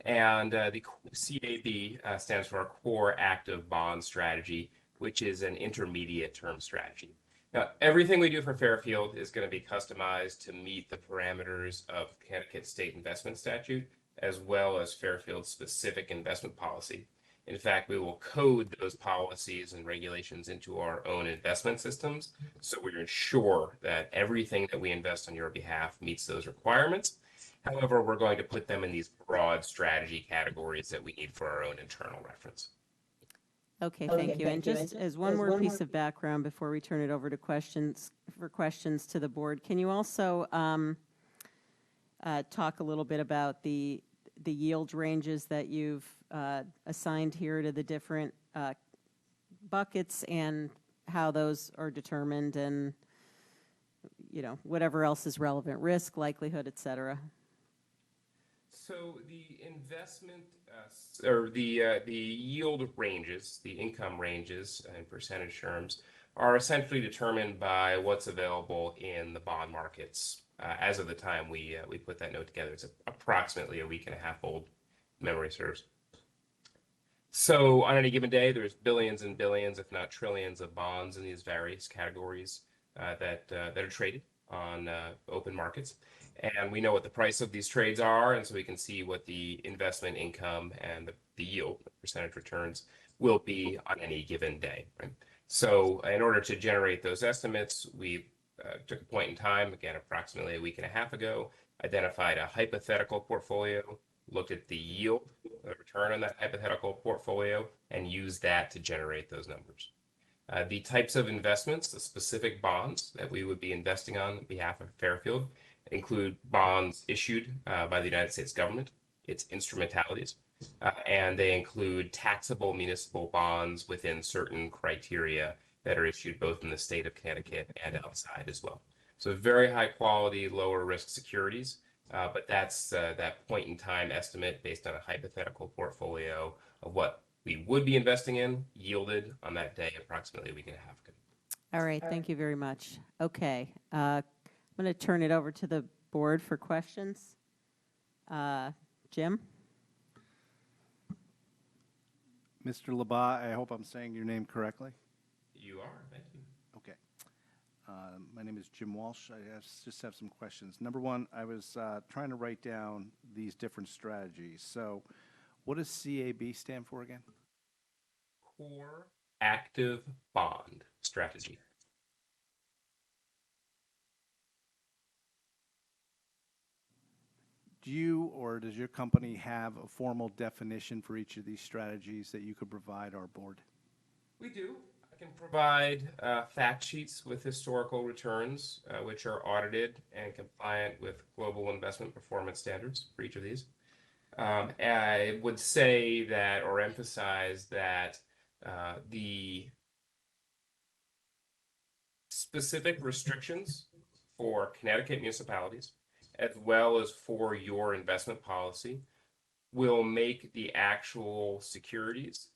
[SPEAKER 18] And the CAB stands for our Core Active Bond Strategy, which is an intermediate-term strategy. Now, everything we do for Fairfield is going to be customized to meet the parameters of Connecticut State Investment Statute, as well as Fairfield's specific investment policy. In fact, we will code those policies and regulations into our own investment systems, so we ensure that everything that we invest on your behalf meets those requirements. However, we're going to put them in these broad strategy categories that we need for our own internal reference.
[SPEAKER 1] Okay, thank you. And just as one more piece of background before we turn it over to questions to the board, can you also talk a little bit about the yield ranges that you've assigned here to the different buckets and how those are determined, and whatever else is relevant, risk, likelihood, et cetera?
[SPEAKER 18] So the investment or the yield ranges, the income ranges in percentage terms, are essentially determined by what's available in the bond markets as of the time we put that note together. It's approximately a week and a half old, memory serves. So on any given day, there's billions and billions, if not trillions, of bonds in these various categories that are traded on open markets. And we know what the price of these trades are, and so we can see what the investment income and the yield, the percentage returns, will be on any given day. Right? So in order to generate those estimates, we took a point in time, again, approximately a week and a half ago, identified a hypothetical portfolio, looked at the yield, the return on that hypothetical portfolio, and used that to generate those numbers. The types of investments, the specific bonds that we would be investing on behalf of Fairfield, include bonds issued by the United States government, its instrumentalities, and they include taxable municipal bonds within certain criteria that are issued both in the state of Connecticut and outside as well. So very high quality, lower risk securities, but that's that point in time estimate based on a hypothetical portfolio of what we would be investing in, yielded on that day approximately a week and a half ago.
[SPEAKER 1] All right, thank you very much. Okay, I'm going to turn it over to the board for questions. Jim?
[SPEAKER 9] Mr. Labat, I hope I'm saying your name correctly.
[SPEAKER 18] You are, thank you.
[SPEAKER 9] Okay. My name is Jim Walsh. I just have some questions. Number one, I was trying to write down these different strategies. So what does CAB stand for again?
[SPEAKER 18] Core Active Bond Strategy.
[SPEAKER 9] Do you or does your company have a formal definition for each of these strategies that you could provide our board?
[SPEAKER 18] We do. I can provide fact sheets with historical returns, which are audited and compliant with global investment performance standards for each of these. I would say that or emphasize that the specific restrictions for Connecticut municipalities, as well as for your investment policy, will make the actual securities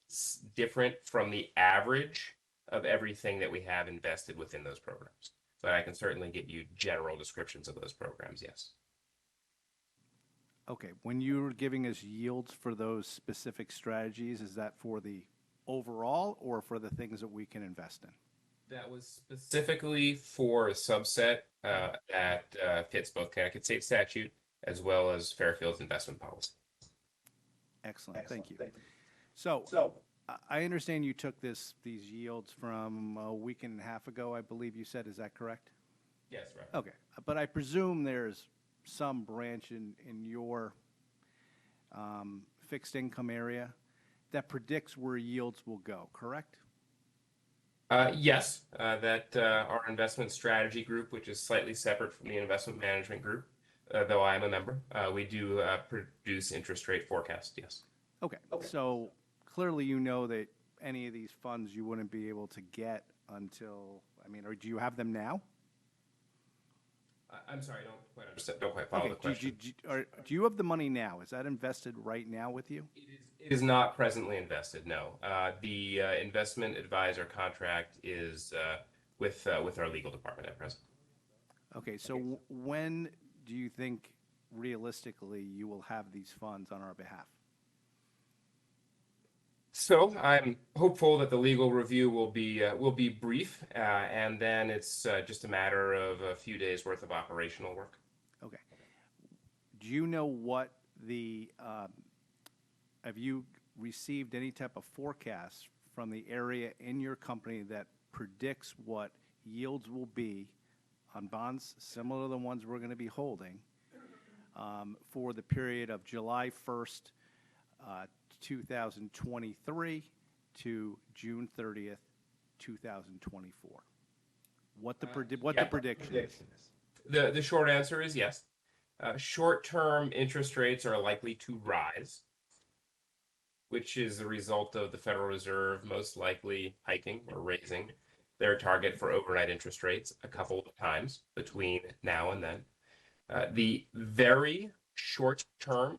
[SPEAKER 18] different from the average of everything that we have invested within those programs. But I can certainly get you general descriptions of those programs, yes.
[SPEAKER 9] Okay, when you're giving us yields for those specific strategies, is that for the overall or for the things that we can invest in?
[SPEAKER 18] That was specifically for a subset that fits both Connecticut state statute as well as Fairfield's investment policy.
[SPEAKER 9] Excellent, thank you. So I understand you took these yields from a week and a half ago, I believe you said, is that correct?
[SPEAKER 18] Yes, right.
[SPEAKER 9] Okay, but I presume there's some branch in your fixed income area that predicts where yields will go, correct?
[SPEAKER 18] Yes, that our investment strategy group, which is slightly separate from the investment management group, though I am a member, we do produce interest rate forecasts, yes.
[SPEAKER 9] Okay, so clearly you know that any of these funds you wouldn't be able to get until, I mean, or do you have them now?
[SPEAKER 18] I'm sorry, I don't quite understand, don't quite follow the question.
[SPEAKER 9] Do you have the money now? Is that invested right now with you?
[SPEAKER 18] It is not presently invested, no. The investment advisor contract is with our legal department at present.
[SPEAKER 9] Okay, so when do you think realistically you will have these funds on our behalf?
[SPEAKER 18] So I'm hopeful that the legal review will be brief, and then it's just a matter of a few days worth of operational work.
[SPEAKER 9] Okay. Do you know what the have you received any type of forecast from the area in your company that predicts what yields will be on bonds similar to the ones we're going to be holding for the period of July 1st, 2023 to June 30th, 2024? What the prediction is?
[SPEAKER 18] The short answer is yes. Short-term interest rates are likely to rise, which is the result of the Federal Reserve most likely hiking or raising their target for overnight interest rates a couple of times between now and then. The very short-term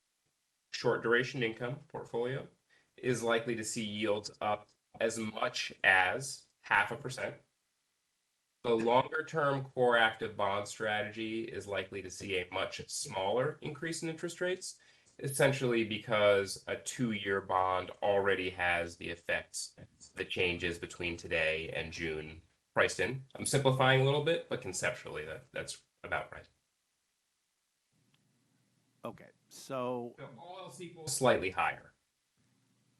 [SPEAKER 18] short duration income portfolio is likely to see yields up as much as 0.5%. The longer term core active bond strategy is likely to see a much smaller increase in interest rates, essentially because a 2-year bond already has the effects, the changes between today and June priced in. I'm simplifying a little bit, but conceptually that's about right.
[SPEAKER 9] Okay, so
[SPEAKER 18] all else equal, slightly higher.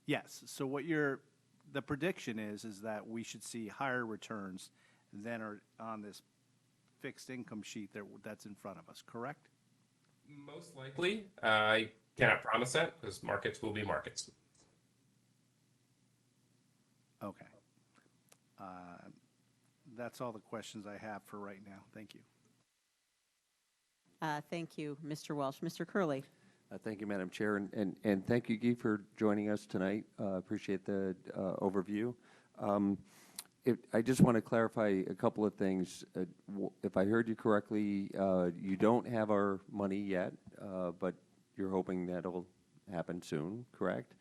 [SPEAKER 9] yes, so the prediction is that we should see higher returns than are on this fixed income sheet that's in front of us, correct?
[SPEAKER 18] Most likely. I cannot promise that because markets will be markets.
[SPEAKER 9] Okay. That's all the questions I have for right now. Thank you.
[SPEAKER 1] Thank you, Mr. Walsh. Mr. Curley.
[SPEAKER 5] Thank you, Madam Chair, and thank you, Guy, for joining us tonight. Appreciate the overview. I just want to clarify a couple of things. If I heard you correctly, you don't have our money yet, but you're hoping that'll happen soon, correct?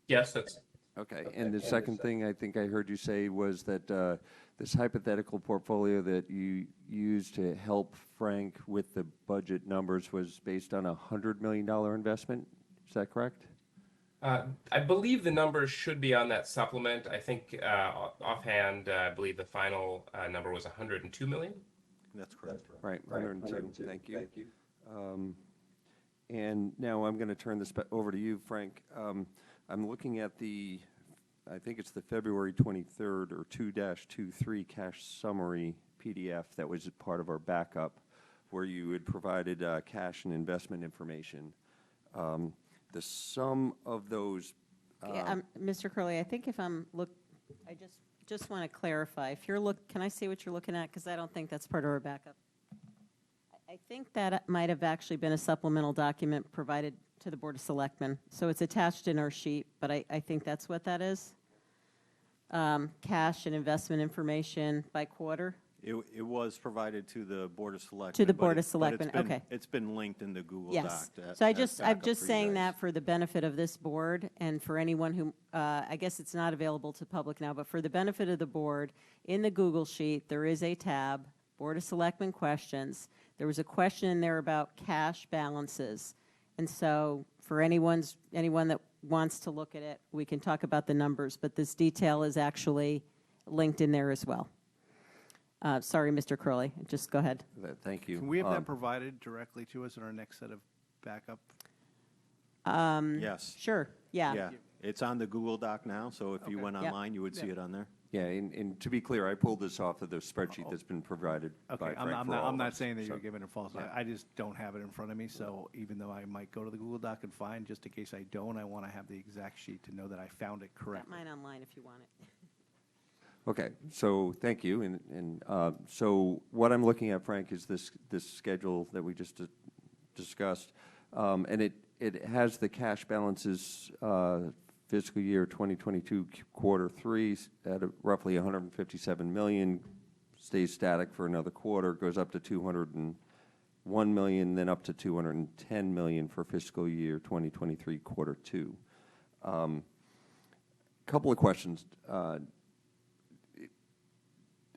[SPEAKER 18] Yes, that's
[SPEAKER 5] okay. And the second thing I think I heard you say was that this hypothetical portfolio that you used to help Frank with the budget numbers was based on a $100 million investment. Is that correct?
[SPEAKER 18] I believe the numbers should be on that supplement. I think offhand, I believe the final number was 102 million.
[SPEAKER 6] That's correct.
[SPEAKER 5] Right, 102. Thank you. And now I'm going to turn this over to you, Frank. I'm looking at I think it's the February 23rd or 2-23 cash summary PDF that was part of our backup, where you had provided cash and investment information. The sum of those.
[SPEAKER 1] Mr. Curley, I think if I just want to clarify. If you're can I see what you're looking at? Because I don't think that's part of our backup. I think that might have actually been a supplemental document provided to the Board of Selectmen. So it's attached in our sheet, but I think that's what that is. Cash and investment information by quarter.
[SPEAKER 6] It was provided to the Board of Selectmen.
[SPEAKER 1] To the Board of Selectmen, okay.
[SPEAKER 6] It's been linked in the Google
[SPEAKER 1] Yes.
[SPEAKER 6] Doc.
[SPEAKER 1] So I'm just saying that for the benefit of this board and for anyone who, I guess it's not available to public now, but for the benefit of the board, in the Google Sheet, there is a tab, Board of Selectmen questions. There was a question in there about cash balances. And so for anyone that wants to look at it, we can talk about the numbers, but this detail is actually linked in there as well. Sorry, Mr. Curley, just go ahead.
[SPEAKER 5] Thank you.
[SPEAKER 9] Can we have that provided directly to us in our next set of backup?
[SPEAKER 6] Yes.
[SPEAKER 1] Sure, yeah.
[SPEAKER 6] Yeah, it's on the Google Doc now, so if you went online, you would see it on there.
[SPEAKER 5] Yeah, and to be clear, I pulled this off of the spreadsheet that's been provided by
[SPEAKER 9] Okay,
[SPEAKER 5] Frank
[SPEAKER 9] I'm
[SPEAKER 5] for all of
[SPEAKER 9] not
[SPEAKER 5] us.
[SPEAKER 9] saying that
[SPEAKER 5] So-
[SPEAKER 9] you're giving a false.
[SPEAKER 5] Yeah.
[SPEAKER 9] I just don't have it in front of me, so even though I might go to the Google Doc and find, just in case I don't, I want to have the exact sheet to know that I found it
[SPEAKER 1] Got
[SPEAKER 9] correctly.
[SPEAKER 1] mine online if you want it.
[SPEAKER 5] Okay, so thank you. And so what I'm looking at, Frank, is this schedule that we just discussed. And it has the cash balances fiscal year 2022 quarter three at roughly 157 million, stays static for another quarter, goes up to 201 million, then up to 210 million for fiscal year 2023 quarter two. Couple of questions.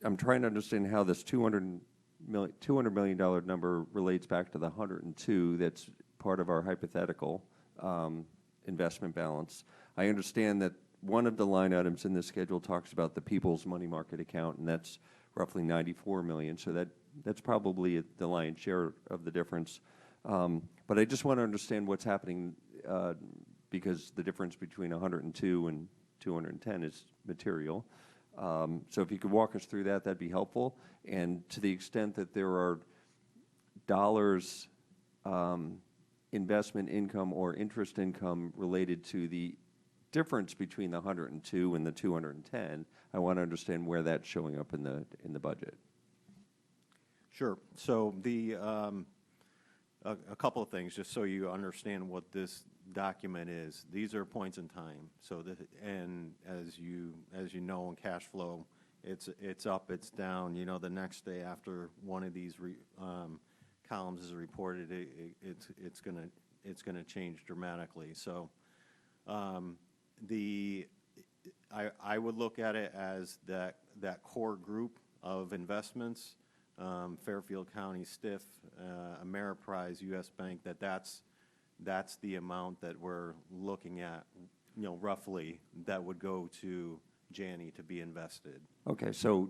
[SPEAKER 5] I'm trying to understand how this $200 million number relates back to the 102 that's part of our hypothetical investment balance. I understand that one of the line items in this schedule talks about the People's Money Market account, and that's roughly 94 million, so that's probably the lion's share of the difference. But I just want to understand what's happening because the difference between 102 and 210 is material. So if you could walk us through that, that'd be helpful. And to the extent that there are dollars, investment income or interest income related to the difference between the 102 and the 210, I want to understand where that's showing up in the budget.
[SPEAKER 6] Sure. So a couple of things, just so you understand what this document is. These are points in time. So and as you know, in cash flow, it's up, it's down. You know, the next day after one of these columns is reported, it's going to it's going to change dramatically. So I would look at it as that core group of investments, Fairfield County, STIF, Ameriprise, U.S. Bank, that's the amount that we're looking at, roughly, that would go to Janney to be invested.
[SPEAKER 5] Okay, so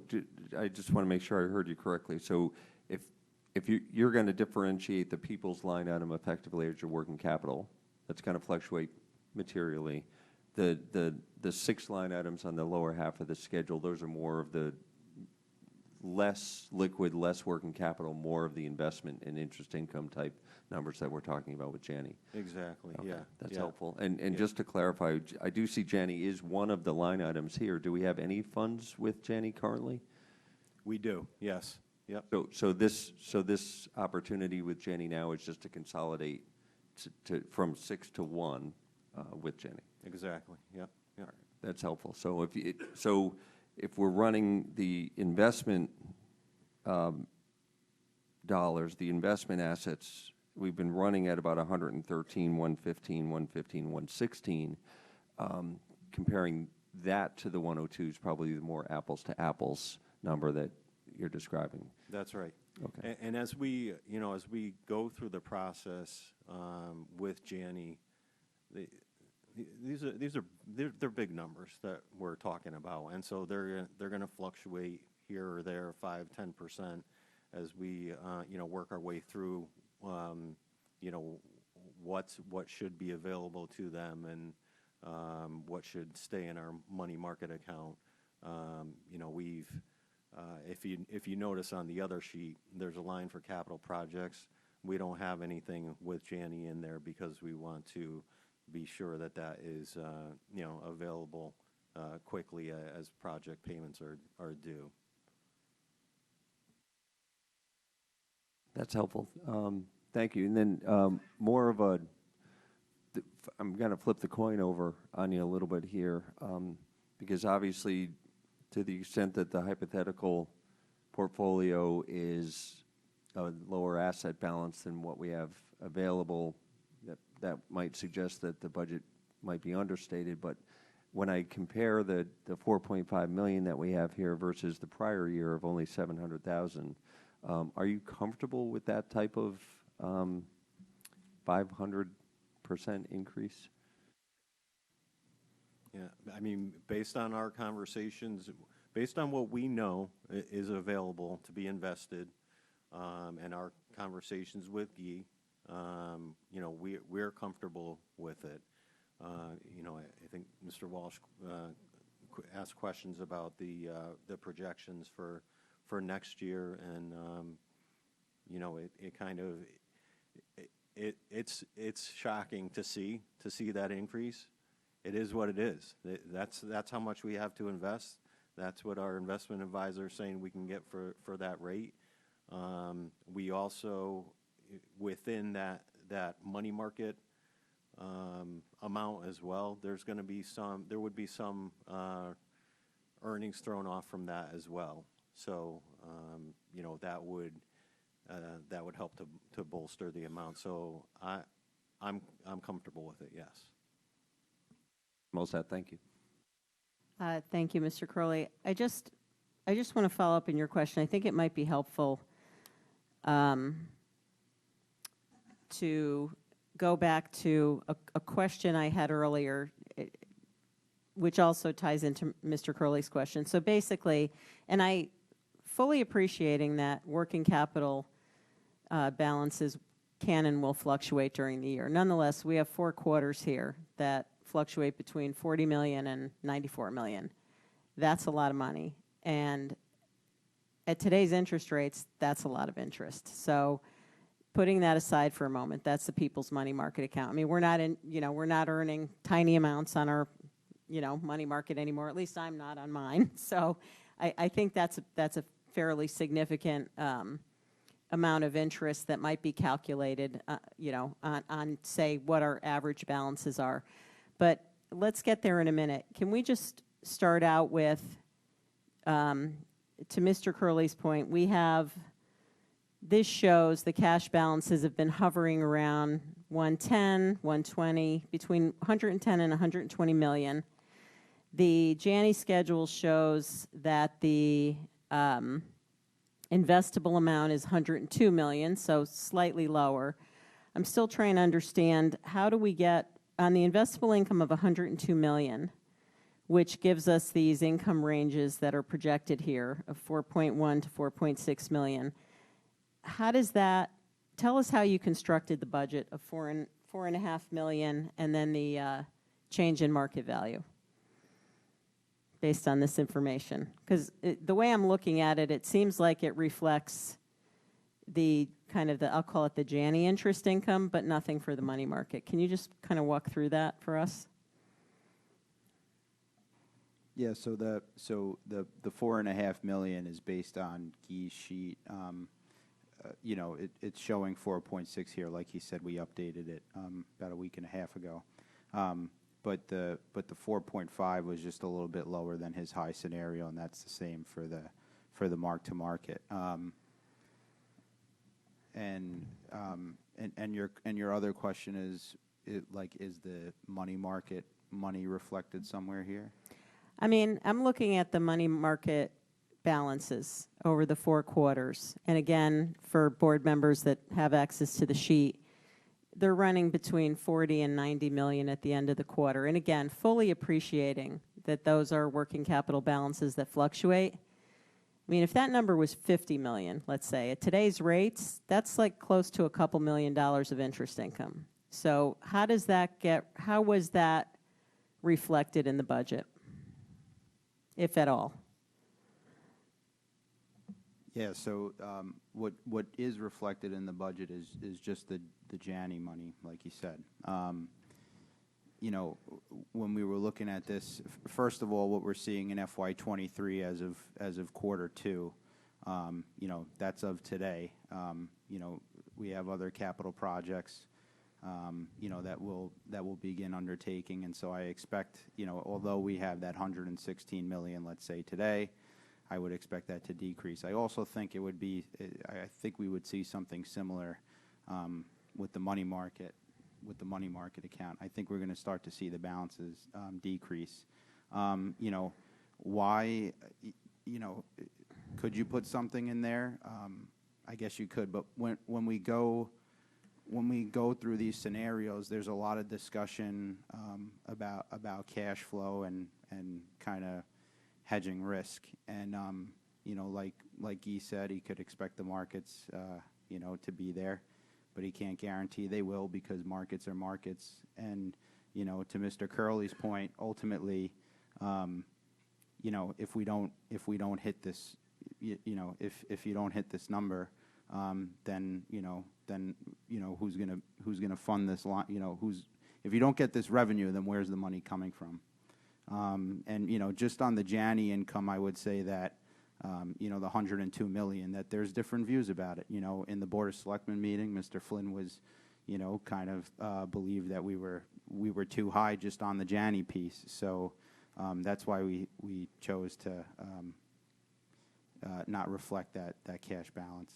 [SPEAKER 5] I just want to make sure I heard you correctly. So if you're going to differentiate the people's line item effectively as your working capital, that's going to fluctuate materially. The 6 line items on the lower half of the schedule, those are more of the less liquid, less working capital, more of the investment and interest income type numbers that we're talking about with Janney.
[SPEAKER 6] Exactly,
[SPEAKER 5] Okay,
[SPEAKER 6] yeah.
[SPEAKER 5] that's
[SPEAKER 6] yeah.
[SPEAKER 5] helpful. And just to clarify, I do see Janney is one of the line items here. Do we have any funds with Janney currently?
[SPEAKER 6] We do, yes. Yep.
[SPEAKER 5] So this opportunity with Janney now is just to consolidate from 6 to 1 with Janney.
[SPEAKER 6] Exactly, yep. Yep.
[SPEAKER 5] That's helpful. So if we're running the investment dollars, the investment assets, we've been running at about 113, 115, 115, 116. Comparing that to the 102 is probably the more apples to apples number that you're describing.
[SPEAKER 6] That's right.
[SPEAKER 5] Okay.
[SPEAKER 6] And as we go through the process with Janney, they're big numbers that we're talking about, and so they're going to fluctuate here or there 5-10% as we work our way through what should be available to them and what should stay in our money market account. We've if you notice on the other sheet, there's a line for capital projects. We don't have anything with Janney in there because we want to be sure that is available quickly as project payments are due.
[SPEAKER 5] That's helpful. Thank you. And then more of I'm going to flip the coin over on you a little bit here, because obviously, to the extent that the hypothetical portfolio is a lower asset balance than what we have available, that might suggest that the budget might be understated. But when I compare the $4.5 million that we have here versus the prior year of only $700,000, are you comfortable with that type of 500% increase?
[SPEAKER 6] Yeah, I mean, based on our conversations, based on what we know is available to be invested, and our conversations with Guy, we're comfortable with it. I think Mr. Walsh asked questions about the projections for next year, and it's shocking to see that increase. It is what it is. That's how much we have to invest. That's what our investment advisor is saying we can get for that rate. We also, within that money market amount as well, there would be some earnings thrown off from that as well. So that would help to bolster the amount. So I'm comfortable with it. Yes.
[SPEAKER 5] Most of that. Thank you.
[SPEAKER 1] Thank you, Mr. Curley. I just want to follow up on your question. I think it might be helpful to go back to a question I had earlier, which also ties into Mr. Curley's question. So basically, and I fully appreciating that working capital balances can and will fluctuate during the year. Nonetheless, we have 4 quarters here that fluctuate between $40 million and $94 million. That's a lot of money. And at today's interest rates, that's a lot of interest. So putting that aside for a moment, that's the people's money market account. I mean, we're not earning tiny amounts on our, money market anymore. At least I'm not on mine. So I think that's a fairly significant amount of interest that might be calculated, on say what our average balances are. But let's get there in a minute. Can we just start out with, to Mr. Curley's point, this shows the cash balances have been hovering around 110, 120, between 110 and 120 million. The Janney schedule shows that the investable amount is 102 million, so slightly lower. I'm still trying to understand, how do we get, on the investable income of 102 million, which gives us these income ranges that are projected here of 4.1 to 4.6 million. How does that, tell us how you constructed the budget of 4.5 million and then the change in market value based on this information. Because the way I'm looking at it, it seems like it reflects the kind of the, I'll call it the Janney interest income, but nothing for the money market. Can you just kind of walk through that for us?
[SPEAKER 11] Yeah, so the 4.5 million is based on Guy's sheet. You know, it's showing 4.6 here. Like he said, we updated it about a week and a half ago. But the 4.5 was just a little bit lower than his high scenario, and that's the same for the mark to market. And your other question is, is the money market money reflected somewhere here?
[SPEAKER 1] I mean, I'm looking at the money market balances over the 4 quarters. And again, for board members that have access to the sheet, they're running between 40 and 90 million at the end of the quarter. And again, fully appreciating that those are working capital balances that fluctuate. I mean, if that number was 50 million, let's say, at today's rates, that's like close to a couple $1 million of interest income. So how was that reflected in the budget, if at all?
[SPEAKER 11] Yeah, so what is reflected in the budget is just the Janney money, like you said. You know, when we were looking at this, first of all, what we're seeing in FY23 as of quarter 2, you know, that's of today. You know, we have other capital projects, you know, that will begin undertaking, and so I expect, you know, although we have that 116 million, let's say today, I would expect that to decrease. I also think it would be, I think we would see something similar with the money market account. I think we're going to start to see the balances decrease. You know, why, you know, could you put something in there? I guess you could, but when we go through these scenarios, there's a lot of discussion about cash flow and kind of hedging risk. And you know, like Guy said, he could expect the markets, you know, to be there, but he can't guarantee they will, because markets are markets. And you know, to Mr. Curley's point, ultimately, you know, if we don't hit this, you know, if you don't hit this number, then you know who's gonna fund this line? You know, if you don't get this revenue, then where's the money coming from? And you know, just on the Janney income, I would say that you know, the 102 million, that there's different views about it. You know, in the Board of Selectmen meeting, Mr. Flynn was, you know, kind of believed that we were too high just on the Janney piece. So that's why we chose to not reflect that cash balance.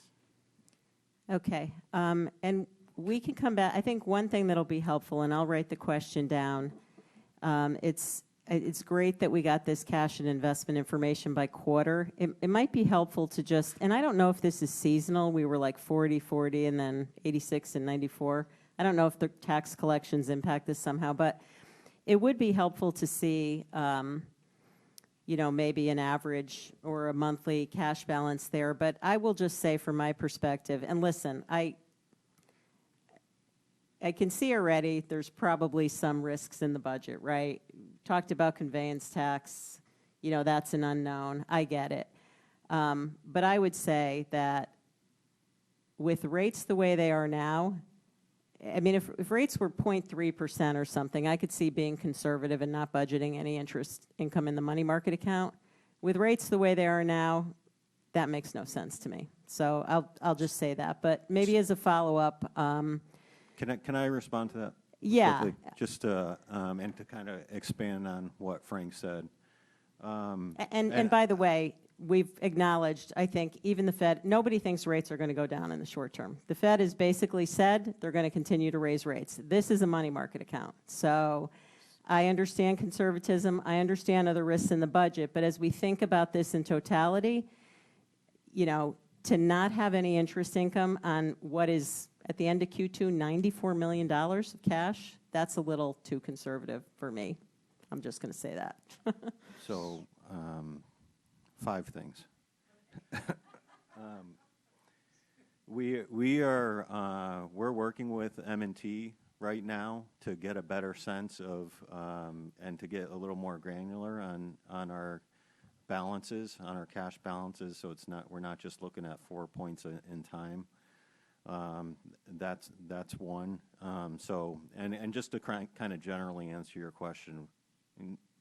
[SPEAKER 1] Okay, and we can come back. I think one thing that'll be helpful, and I'll write the question down. It's great that we got this cash and investment information by quarter. It might be helpful to just, and I don't know if this is seasonal. We were like 40, and then 86 and 94. I don't know if the tax collections impact this somehow, but it would be helpful to see, you know, maybe an average or a monthly cash balance there. But I will just say from my perspective, and listen, I can see already there's probably some risks in the budget, right? Talked about conveyance tax, you know, that's an unknown. I get it. But I would say that with rates the way they are now, I mean, if rates were 0.3% or something, I could see being conservative and not budgeting any interest income in the money market account. With rates the way they are now, that makes no sense to me. So I'll just say that. But maybe as a follow-up.
[SPEAKER 6] Can I respond to that?
[SPEAKER 1] Yeah.
[SPEAKER 6] Quickly? Just to, and to kind of expand on what Frank said.
[SPEAKER 1] And by the way, we've acknowledged, I think, even the Fed, nobody thinks rates are going to go down in the short term. The Fed has basically said they're going to continue to raise rates. This is a money market account. So I understand conservatism. I understand other risks in the budget. But as we think about this in totality, you know, to not have any interest income on what is, at the end of Q2, $94 million of cash, that's a little too conservative for me. I'm just going to say that.
[SPEAKER 6] So, 5 things. We're working with M&T right now to get a better sense of, and to get a little more granular on our balances, on our cash balances, so we're not just looking at 4 points in time. That's one. And just to kind of generally answer your question,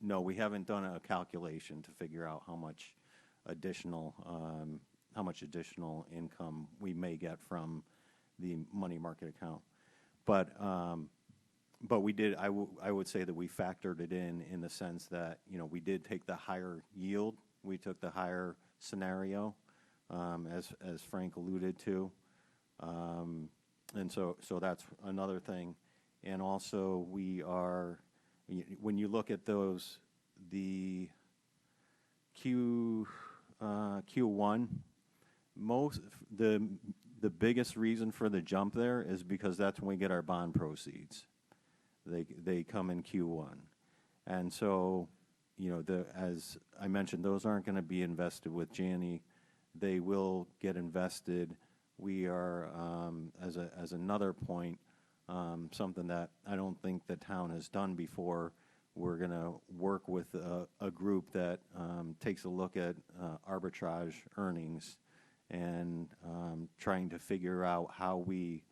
[SPEAKER 6] no, we haven't done a calculation to figure out how much additional income we may get from the money market account. But we did. I would say that we factored it in the sense that, you know, we did take the higher yield. We took the higher scenario, as Frank alluded to, and so that's another thing. And also we are, when you look at those, the Q1, the biggest reason for the jump there is because that's when we get our bond proceeds. They come in Q1, and so, you know, as I mentioned, those aren't going to be invested with Janney. They will get invested. We are, as another point, something that I don't think the town has done before, we're going to work with a group that takes a look at arbitrage earnings and trying to figure out how we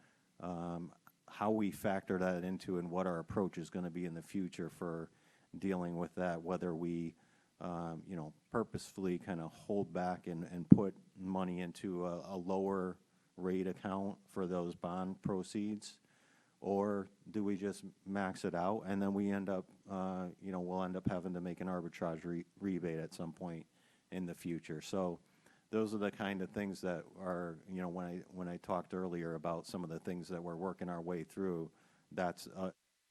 [SPEAKER 6] factor that into and what our approach is going to be in the future for dealing with that, whether we you know, purposefully kind of hold back and put money into a lower rate account for those bond proceeds, or do we just max it out and then we end up, you know, we'll end up having to make an arbitrage rebate at some point in the future. So those are the kind of things that are, you know, when I talked earlier about some of the things that we're working our way through, that's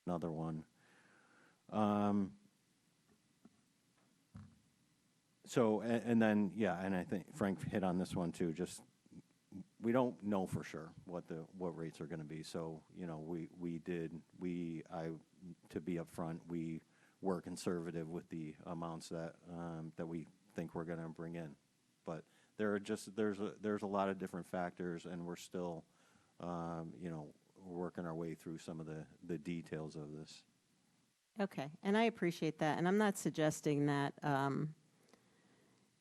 [SPEAKER 6] another one. So, and then, yeah, and I think Frank hit on this one too, just we don't know for sure what rates are going to be. So, you know, to be upfront, we were conservative with the amounts that we think we're going to bring in. But there's a lot of different factors, and we're still, you know, working our way through some of the details of this.
[SPEAKER 1] Okay, and I appreciate that, and I'm not suggesting that,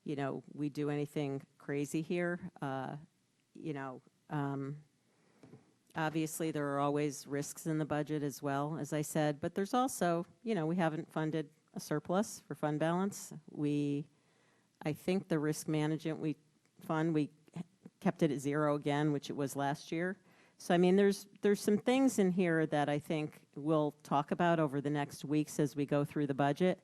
[SPEAKER 1] you know, we do anything crazy here. You know, obviously there are always risks in the budget as well, as I said, but there's also, you know, we haven't funded a surplus for fund balance. I think the risk management we kept it at 0 again, which it was last year. So, I mean, there's some things in here that I think we'll talk about over the next weeks as we go through the budget.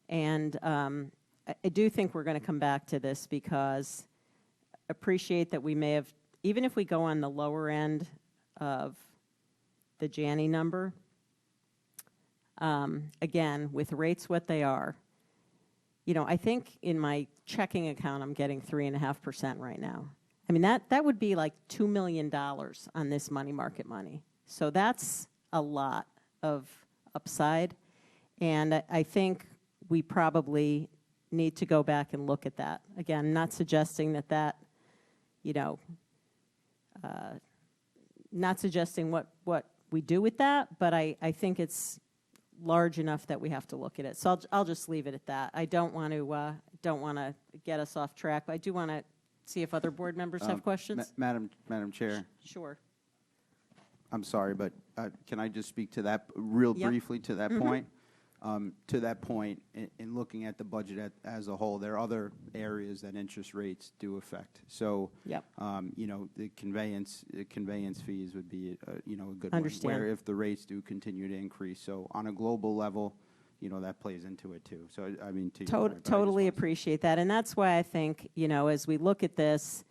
[SPEAKER 1] And I do think we're going to come back to this because appreciate that we may have, even if we go on the lower end of the Janney number, again, with rates what they are, you know, I think in my checking account I'm getting 3.5% right now. I mean, that would be like $2 million on this money market money. So that's a lot of upside. And I think we probably need to go back and look at that. Again, not suggesting that, you know, not suggesting what we do with that, but I think it's large enough that we have to look at it. So I'll just leave it at that. I don't want to get us off track, but I do want to see if other board members have questions.
[SPEAKER 11] Madam Chair.
[SPEAKER 1] Sure.
[SPEAKER 11] I'm sorry, but can I just speak to that real
[SPEAKER 1] Yep.
[SPEAKER 11] briefly to that point? To that point, in looking at the budget as a whole, there are other areas that interest rates do affect. So,
[SPEAKER 1] Yep.
[SPEAKER 11] you know, the conveyance fees would be, you know, a good
[SPEAKER 1] Understand.
[SPEAKER 11] one, where if the rates do continue to increase. So on a global level, that plays into it too. So, I mean, to your point, but I just
[SPEAKER 1] Totally
[SPEAKER 11] wanted to-
[SPEAKER 1] appreciate that. And that's why I think, as we look at this,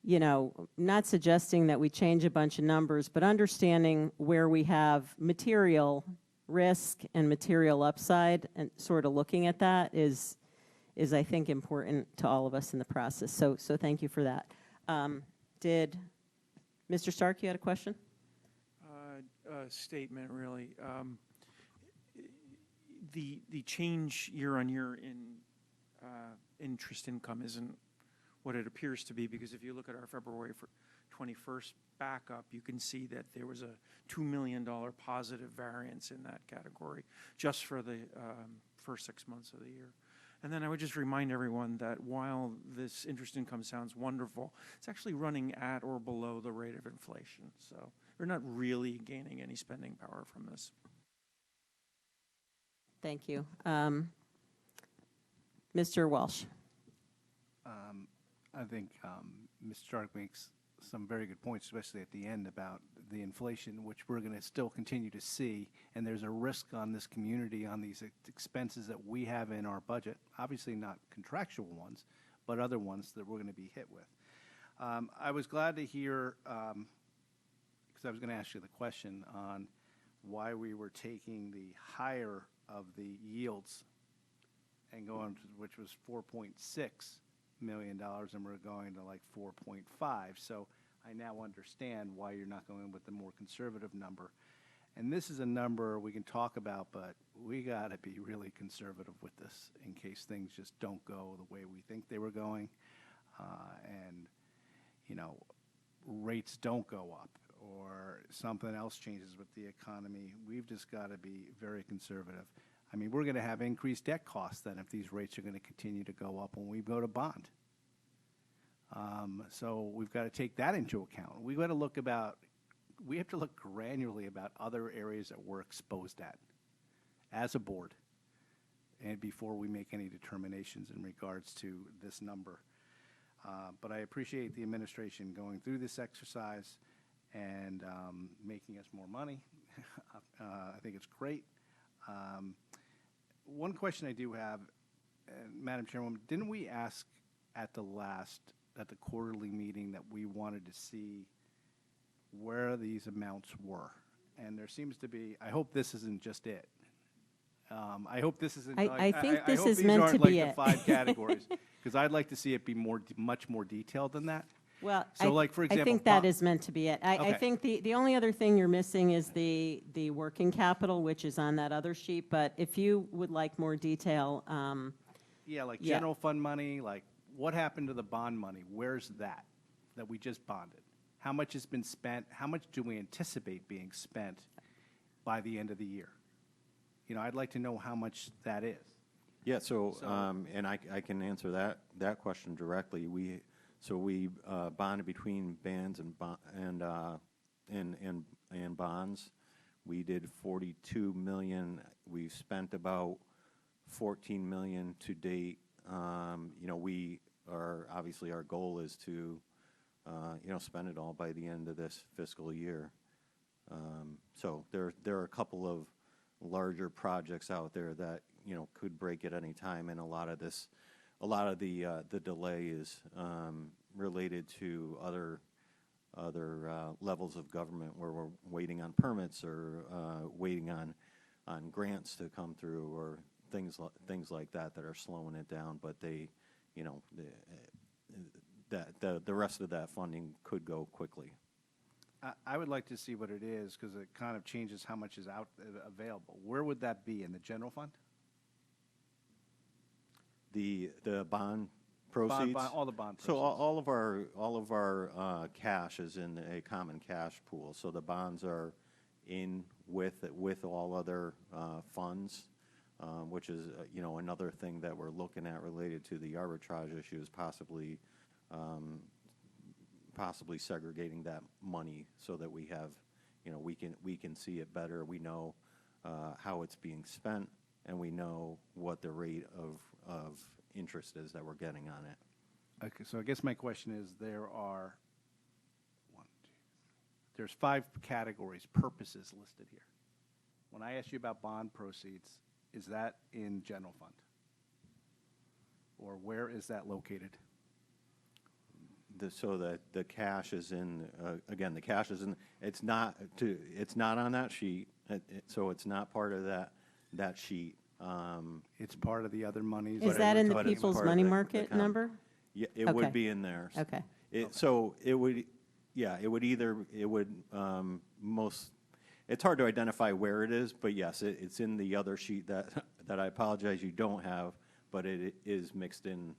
[SPEAKER 1] not suggesting that we change a bunch of numbers, but understanding where we have material risk and material upside and sort of looking at that is I think, important to all of us in the process. So thank you for that. Did Mr. Stark, you had a question?
[SPEAKER 7] A statement, really. The change year on year in interest income isn't what it appears to be, because if you look at our February 21st backup, you can see that there was a $2 million positive variance in that category just for the first 6 months of the year. And then I would just remind everyone that while this interest income sounds wonderful, it's actually running at or below the rate of inflation. So we're not really gaining any spending power from this.
[SPEAKER 1] Thank you. Mr. Walsh.
[SPEAKER 9] I think Ms. Stark makes some very good points, especially at the end about the inflation, which we're going to still continue to see. And there's a risk on this community on these expenses that we have in our budget, obviously not contractual ones, but other ones that we're going to be hit with. I was glad to hear, because I was going to ask you the question on why we were taking the higher of the yields and going to, which was $4.6 million, and we're going to like 4.5. So I now understand why you're not going with the more conservative number. And this is a number we can talk about, but we got to be really conservative with this in case things just don't go the way we think they were going. And, rates don't go up or something else changes with the economy. We've just got to be very conservative. I mean, we're going to have increased debt costs then if these rates are going to continue to go up when we go to bond. So we've got to take that into account. We have to look granularly about other areas that we're exposed at as a board, and before we make any determinations in regards to this number. But I appreciate the administration going through this exercise and making us more money. I think it's great. One question I do have, Madam Chairwoman, didn't we ask at the quarterly meeting that we wanted to see where these amounts were? And there seems to be, I hope this isn't just it. I hope this isn't.
[SPEAKER 1] I think this
[SPEAKER 9] hope
[SPEAKER 1] is
[SPEAKER 9] these
[SPEAKER 1] meant
[SPEAKER 9] aren't
[SPEAKER 1] to
[SPEAKER 9] like
[SPEAKER 1] be
[SPEAKER 9] the
[SPEAKER 1] it.
[SPEAKER 9] 5 categories, because I'd like to see it be much more detailed than that.
[SPEAKER 1] Well,
[SPEAKER 9] So, like, for example,
[SPEAKER 1] I think that is meant to be it. I
[SPEAKER 9] Okay.
[SPEAKER 1] think the only other thing you're missing is the working capital, which is on that other sheet. But if you would like more detail,
[SPEAKER 9] Yeah, like
[SPEAKER 1] Yeah.
[SPEAKER 9] general fund money, like what happened to the bond money? Where's that we just bonded? How much has been spent? How much do we anticipate being spent by the end of the year? I'd like to know how much that is.
[SPEAKER 6] Yeah, and I can answer that question directly. We bonded between bands and bonds. We did 42 million. We've spent about 14 million to date. Obviously our goal is to spend it all by the end of this fiscal year. So there are a couple of larger projects out there that could break at any time, and a lot of the delay is related to other levels of government where we're waiting on permits or waiting on grants to come through, or things like that are slowing it down. But the rest of that funding could go quickly.
[SPEAKER 9] I would like to see what it is, because it kind of changes how much is out available. Where would that be, in the general fund?
[SPEAKER 6] The bond proceeds?
[SPEAKER 9] All the bond proceeds.
[SPEAKER 6] So all of our cash is in a common cash pool. So the bonds are in with all other funds, which is another thing that we're looking at related to the arbitrage issue, is possibly segregating that money so that we have, we can see it better. We know how it's being spent, and we know what the rate of interest is that we're getting on it.
[SPEAKER 9] Okay, so I guess my question is, there's 5 categories, purposes listed here. When I asked you about bond proceeds, is that in general fund? Or where is that located?
[SPEAKER 6] So that the cash is in, again, the cash is in, it's not on that sheet, so it's not part of that sheet.
[SPEAKER 9] It's part of the other monies?
[SPEAKER 1] Is that in the people's money market number?
[SPEAKER 6] Yeah, it
[SPEAKER 1] Okay.
[SPEAKER 6] would be in there.
[SPEAKER 1] Okay.
[SPEAKER 6] So it would, yeah, it would most, it's hard to identify where it is, but yes, it's in the other sheet that I apologize you don't have, but it is mixed in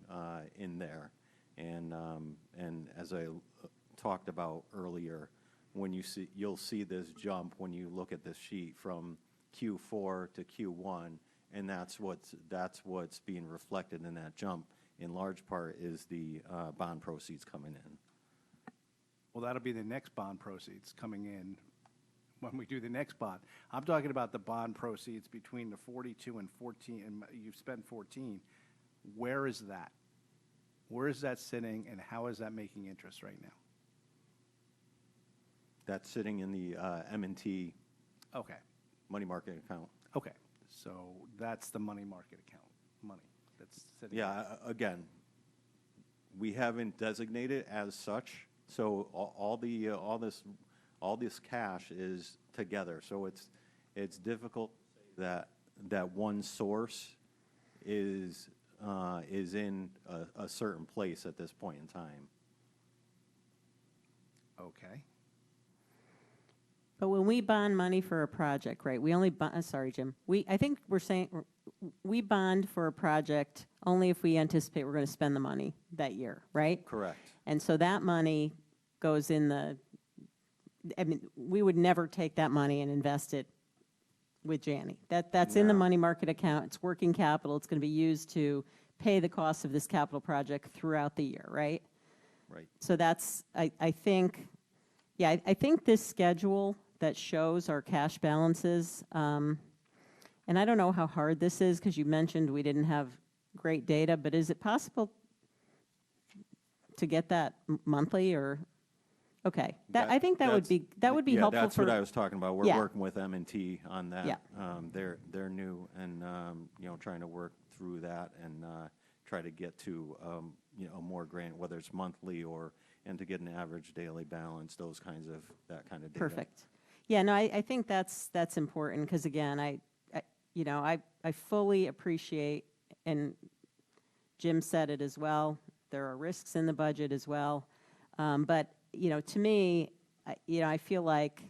[SPEAKER 6] there. And as I talked about earlier, when you'll see this jump when you look at this sheet from Q4 to Q1, and that's what's being reflected in that jump. In large part is the bond proceeds coming in.
[SPEAKER 9] Well, that'll be the next bond proceeds coming in when we do the next bond. I'm talking about the bond proceeds between the 42 and 14, and you've spent 14. Where is that? Where is that sitting, and how is that making interest right now?
[SPEAKER 6] That's sitting in the M&T
[SPEAKER 9] Okay,
[SPEAKER 6] money market account.
[SPEAKER 9] okay. So that's the money market account money that's sitting.
[SPEAKER 6] Yeah, again, we haven't designated as such, so all this cash is together. So it's difficult to say that one source is in a certain place at this point in time.
[SPEAKER 9] Okay.
[SPEAKER 1] But when we bond money for a project, right, we only bond, sorry, Jim, I think we're saying, we bond for a project only if we anticipate we're going to spend the money that year, right?
[SPEAKER 6] Correct.
[SPEAKER 1] And so that money goes in I mean, we would never take that money and invest it with Janney. That's in the
[SPEAKER 6] No.
[SPEAKER 1] money market account. It's working capital. It's going to be used to pay the cost of this capital project throughout the year, right?
[SPEAKER 6] Right.
[SPEAKER 1] So that's, I think, yeah, I think this schedule that shows our cash balances, and I don't know how hard this is because you mentioned we didn't have great data, but is it possible to get that monthly or? Okay, I think that would be
[SPEAKER 6] yeah,
[SPEAKER 1] helpful.
[SPEAKER 6] That's what I was talking about. We're
[SPEAKER 1] Yeah.
[SPEAKER 6] working with M&T on that.
[SPEAKER 1] Yeah.
[SPEAKER 6] They're new and trying to work through that and try to get to a more whether it's monthly and to get an average daily balance, that kind of data.
[SPEAKER 1] Perfect. Yeah, no, I think that's important because again, I fully appreciate, and Jim said it as well. There are risks in the budget as well, but to me, I feel like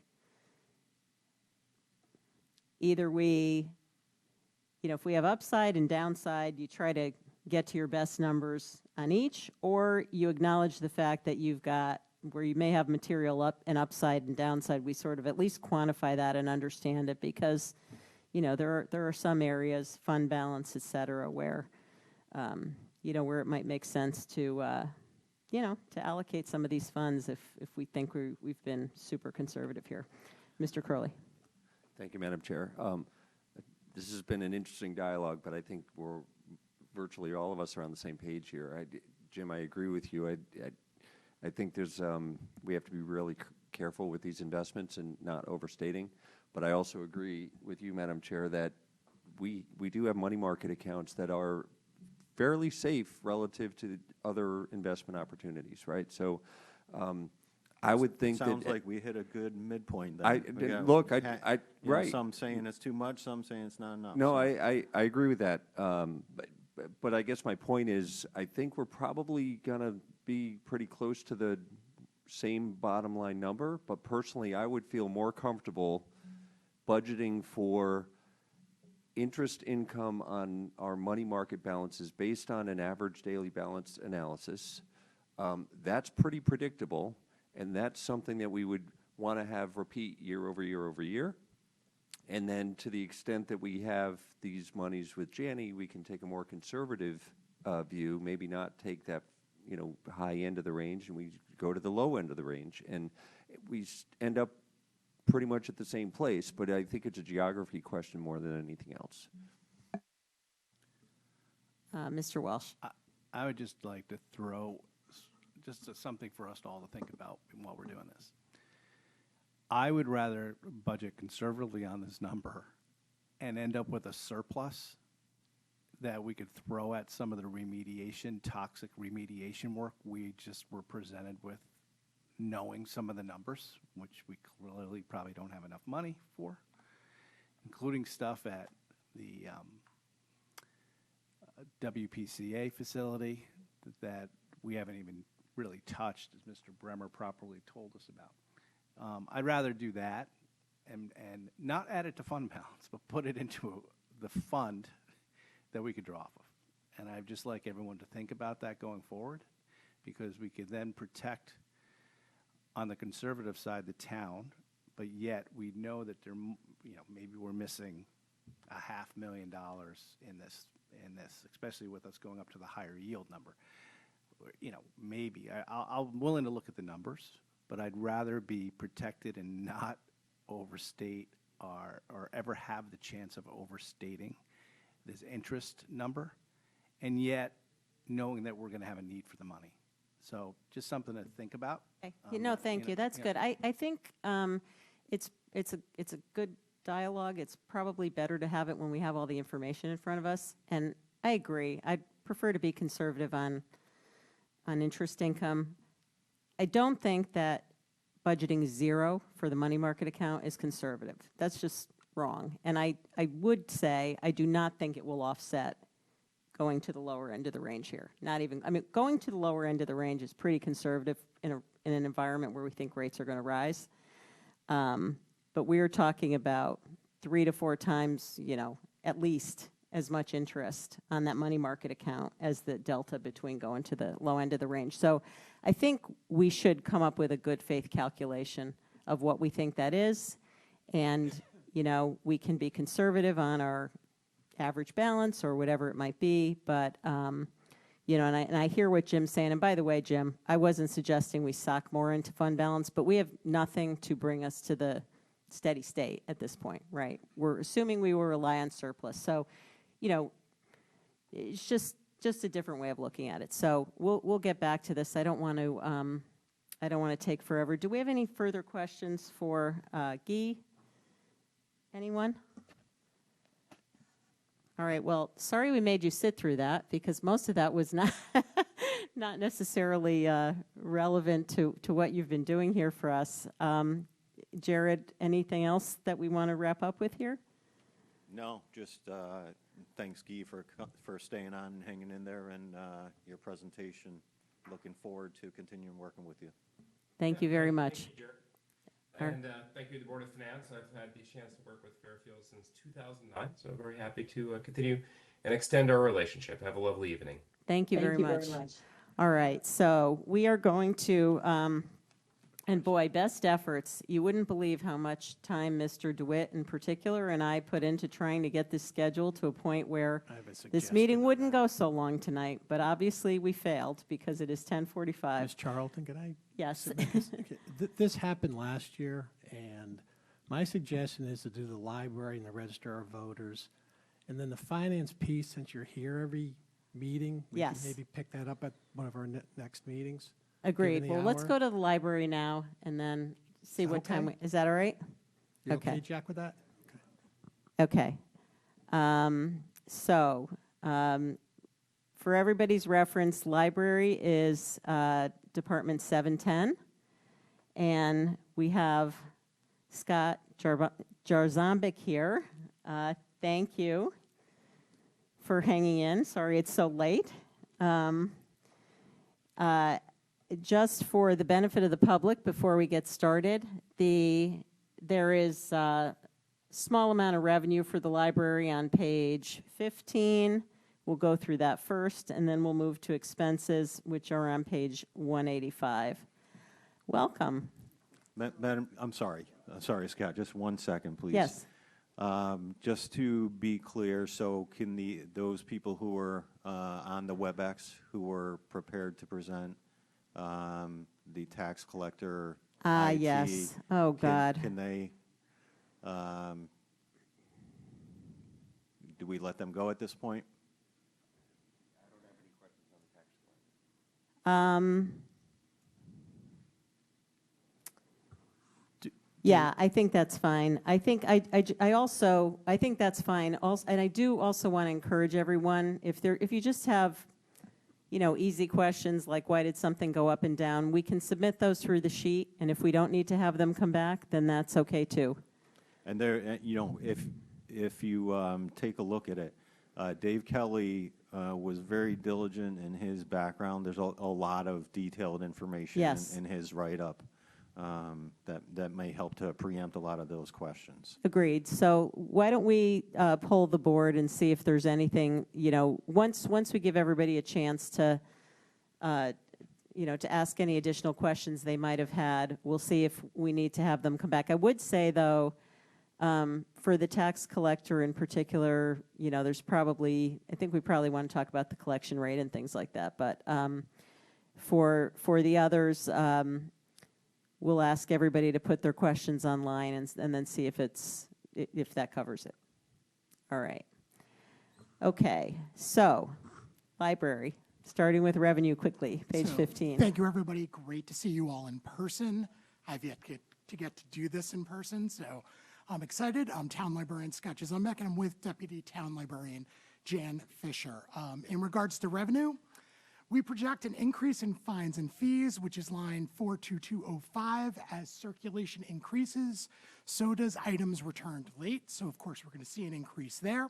[SPEAKER 1] either if we have upside and downside, you try to get to your best numbers on each, or you acknowledge the fact that you've got where you may have material up and upside and downside. We sort of at least quantify that and understand it because, there are some areas, fund balance, et cetera, where, where it might make sense to allocate some of these funds if we think we've been super conservative here. Mr. Curley.
[SPEAKER 5] Thank you, Madam Chair. This has been an interesting dialogue, but I think we're virtually all of us are on the same page here. Jim, I agree with you. I think we have to be really careful with these investments and not overstating. But I also agree with you, Madam Chair, that we do have money market accounts that are fairly safe relative to other investment opportunities, right? So I would think
[SPEAKER 6] Sounds
[SPEAKER 5] that
[SPEAKER 6] like we hit a good midpoint there.
[SPEAKER 5] Look, right.
[SPEAKER 6] Some saying it's too much, some saying it's not enough.
[SPEAKER 5] No,
[SPEAKER 6] so.
[SPEAKER 5] I agree with that. But I guess my point is, I think we're probably going to be pretty close to the same bottom line number. But personally, I would feel more comfortable budgeting for interest income on our money market balances based on an average daily balance analysis. That's pretty predictable, and that's something that we would want to have repeat year over year over year. And then to the extent that we have these monies with Janney, we can take a more conservative view, maybe not take that high end of the range, and we go to the low end of the range. And we end up pretty much at the same place, but I think it's a geography question more than anything else.
[SPEAKER 1] Mr. Welsh.
[SPEAKER 9] I would just like to throw something for us all to think about while we're doing this. I would rather budget conservatively on this number and end up with a surplus that we could throw at some of the toxic remediation work. We just were presented with knowing some of the numbers, which we clearly probably don't have enough money for, including stuff at the WPCA facility that we haven't even really touched, as Mr. Bremer properly told us about. I'd rather do that and not add it to fund balance, but put it into the fund that we could draw off of. And I'd just like everyone to think about that going forward, because we could then protect, on the conservative side, the town, but yet we know that maybe we're missing $500,000 in this, especially with us going up to the higher yield number. Maybe I'm willing to look at the numbers, but I'd rather be protected and not overstate or ever have the chance of overstating this interest number, and yet knowing that we're going to have a need for the money. So just something to think about.
[SPEAKER 1] Okay. Thank you. That's good. I think it's a good dialogue. It's probably better to have it when we have all the information in front of us. And I agree. I'd prefer to be conservative on interest income. I don't think that budgeting 0 for the money market account is conservative. That's just wrong. And I would say I do not think it will offset going to the lower end of the range here. Going to the lower end of the range is pretty conservative in an environment where we think rates are going to rise. But we're talking about 3 to 4 times, at least as much interest on that money market account as the delta between going to the low end of the range. So I think we should come up with a good faith calculation of what we think that is. And, we can be conservative on our average balance or whatever it might be. But, and I hear what Jim's saying. And by the way, Jim, I wasn't suggesting we sock more into fund balance, but we have nothing to bring us to the steady state at this point, right? We're assuming we will rely on surplus. So, it's just a different way of looking at it. So we'll get back to this. I don't want to take forever. Do we have any further questions for Guy? Anyone? All right. Well, sorry we made you sit through that, because most of that was not not necessarily relevant to what you've been doing here for us. Jared, anything else that we want to wrap up with here?
[SPEAKER 6] No, just thanks, Guy, for staying on and hanging in there, and your presentation. Looking forward to continuing working with you.
[SPEAKER 1] Thank you very much.
[SPEAKER 18] Thank you, Jared. And thank you to the Board of Finance. I've had the chance to work with Fairfield since 2009, so very happy to continue and extend our relationship. Have a lovely evening.
[SPEAKER 1] Thank you very much. All right, so we are going to, and boy, best efforts. You wouldn't believe how much time Mr. DeWitt in particular and I put into trying to get this scheduled to a point where this meeting wouldn't go so long tonight, but obviously we failed because it is 10:45.
[SPEAKER 4] Ms. Charlton, could I?
[SPEAKER 1] Yes.
[SPEAKER 4] This happened last year, and my suggestion is to do the library and the register of voters, and then the finance piece, since you're here every meeting, we can maybe pick that up at one of our next meetings.
[SPEAKER 1] Agreed. Well, let's go to the library now and then see what time. Is that all right?
[SPEAKER 4] You okay, Jack, with that?
[SPEAKER 1] Okay. For everybody's reference, library is Department 710, and we have Scott Jarzombek here. Thank you for hanging in. Sorry it's so late. Just for the benefit of the public, before we get started, there is a small amount of revenue for the library on page 15. We'll go through that first, and then we'll move to expenses, which are on page 185. Welcome.
[SPEAKER 6] Madam, I'm sorry, Scott, just 1 second, please.
[SPEAKER 1] Yes.
[SPEAKER 6] Just to be clear, so can those people who were on the WebEx who were prepared to present the tax collector IT,
[SPEAKER 1] yes. Oh, God.
[SPEAKER 6] Can they, do we let them go at this point?
[SPEAKER 1] Yeah, I think that's fine. I think I also, I think that's fine. Also, and I do also want to encourage everyone, if you just have, easy questions like why did something go up and down, we can submit those through the sheet, and if we don't need to have them come back, then that's okay too.
[SPEAKER 6] And there, if you take a look at it, Dave Kelly was very diligent in his background. There's a lot of detailed information
[SPEAKER 1] Yes.
[SPEAKER 6] in his write-up that may help to preempt a lot of those questions.
[SPEAKER 1] Agreed. So why don't we poll the board and see if there's anything, once we give everybody a chance to, to ask any additional questions they might have had, we'll see if we need to have them come back. I would say, though, for the tax collector in particular, there's probably, I think we probably want to talk about the collection rate and things like that. But for the others, we'll ask everybody to put their questions online and then see if that covers it. All right. Okay. So, library, starting with revenue quickly, page 15.
[SPEAKER 19] Thank you, everybody. Great to see you all in person. I've yet to get to do this in person, so I'm excited. I'm Town Librarian Scott Jezombeck, and I'm with Deputy Town Librarian Jan Fisher. In regards to revenue, we project an increase in fines and fees, which is line 42205. As circulation increases, so does items returned late. So, of course, we're going to see an increase there.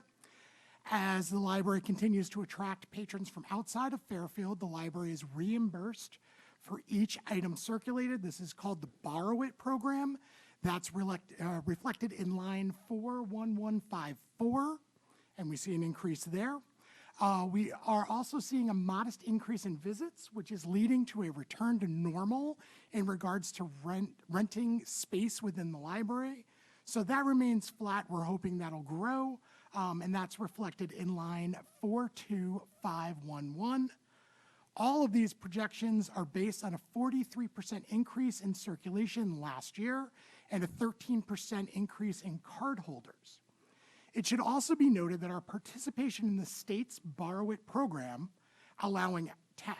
[SPEAKER 19] As the library continues to attract patrons from outside of Fairfield, the library is reimbursed for each item circulated. This is called the Borrow It program. That's reflected in line 41154, and we see an increase there. We are also seeing a modest increase in visits, which is leading to a return to normal in regards to renting space within the library. So that remains flat. We're hoping that'll grow, and that's reflected in line 42511. All of these projections are based on a 43% increase in circulation last year and a 13% increase in card holders. It should also be noted that our participation in the state's Borrow It program, allowing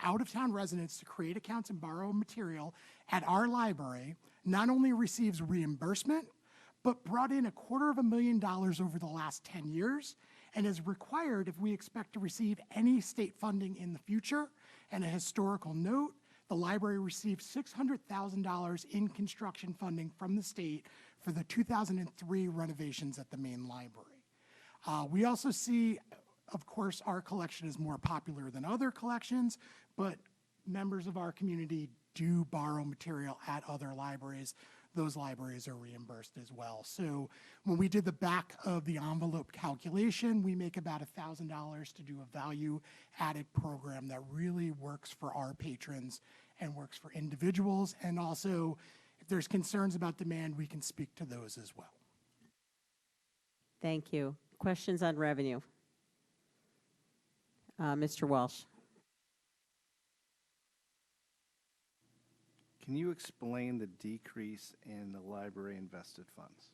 [SPEAKER 19] out-of-town residents to create accounts and borrow material at our library, not only receives reimbursement, but brought in $250,000 over the last 10 years and is required if we expect to receive any state funding in the future. And a historical note, the library received $600,000 in construction funding from the state for the 2003 renovations at the main library. We also see, of course, our collection is more popular than other collections, but members of our community do borrow material at other libraries. Those libraries are reimbursed as well. So when we did the back of the envelope calculation, we make about $1,000 to do a value-added program that really works for our patrons and works for individuals. And also, if there's concerns about demand, we can speak to those as well.
[SPEAKER 1] Thank you. Questions on revenue? Mr. Walsh.
[SPEAKER 9] Can you explain the decrease in the library invested funds?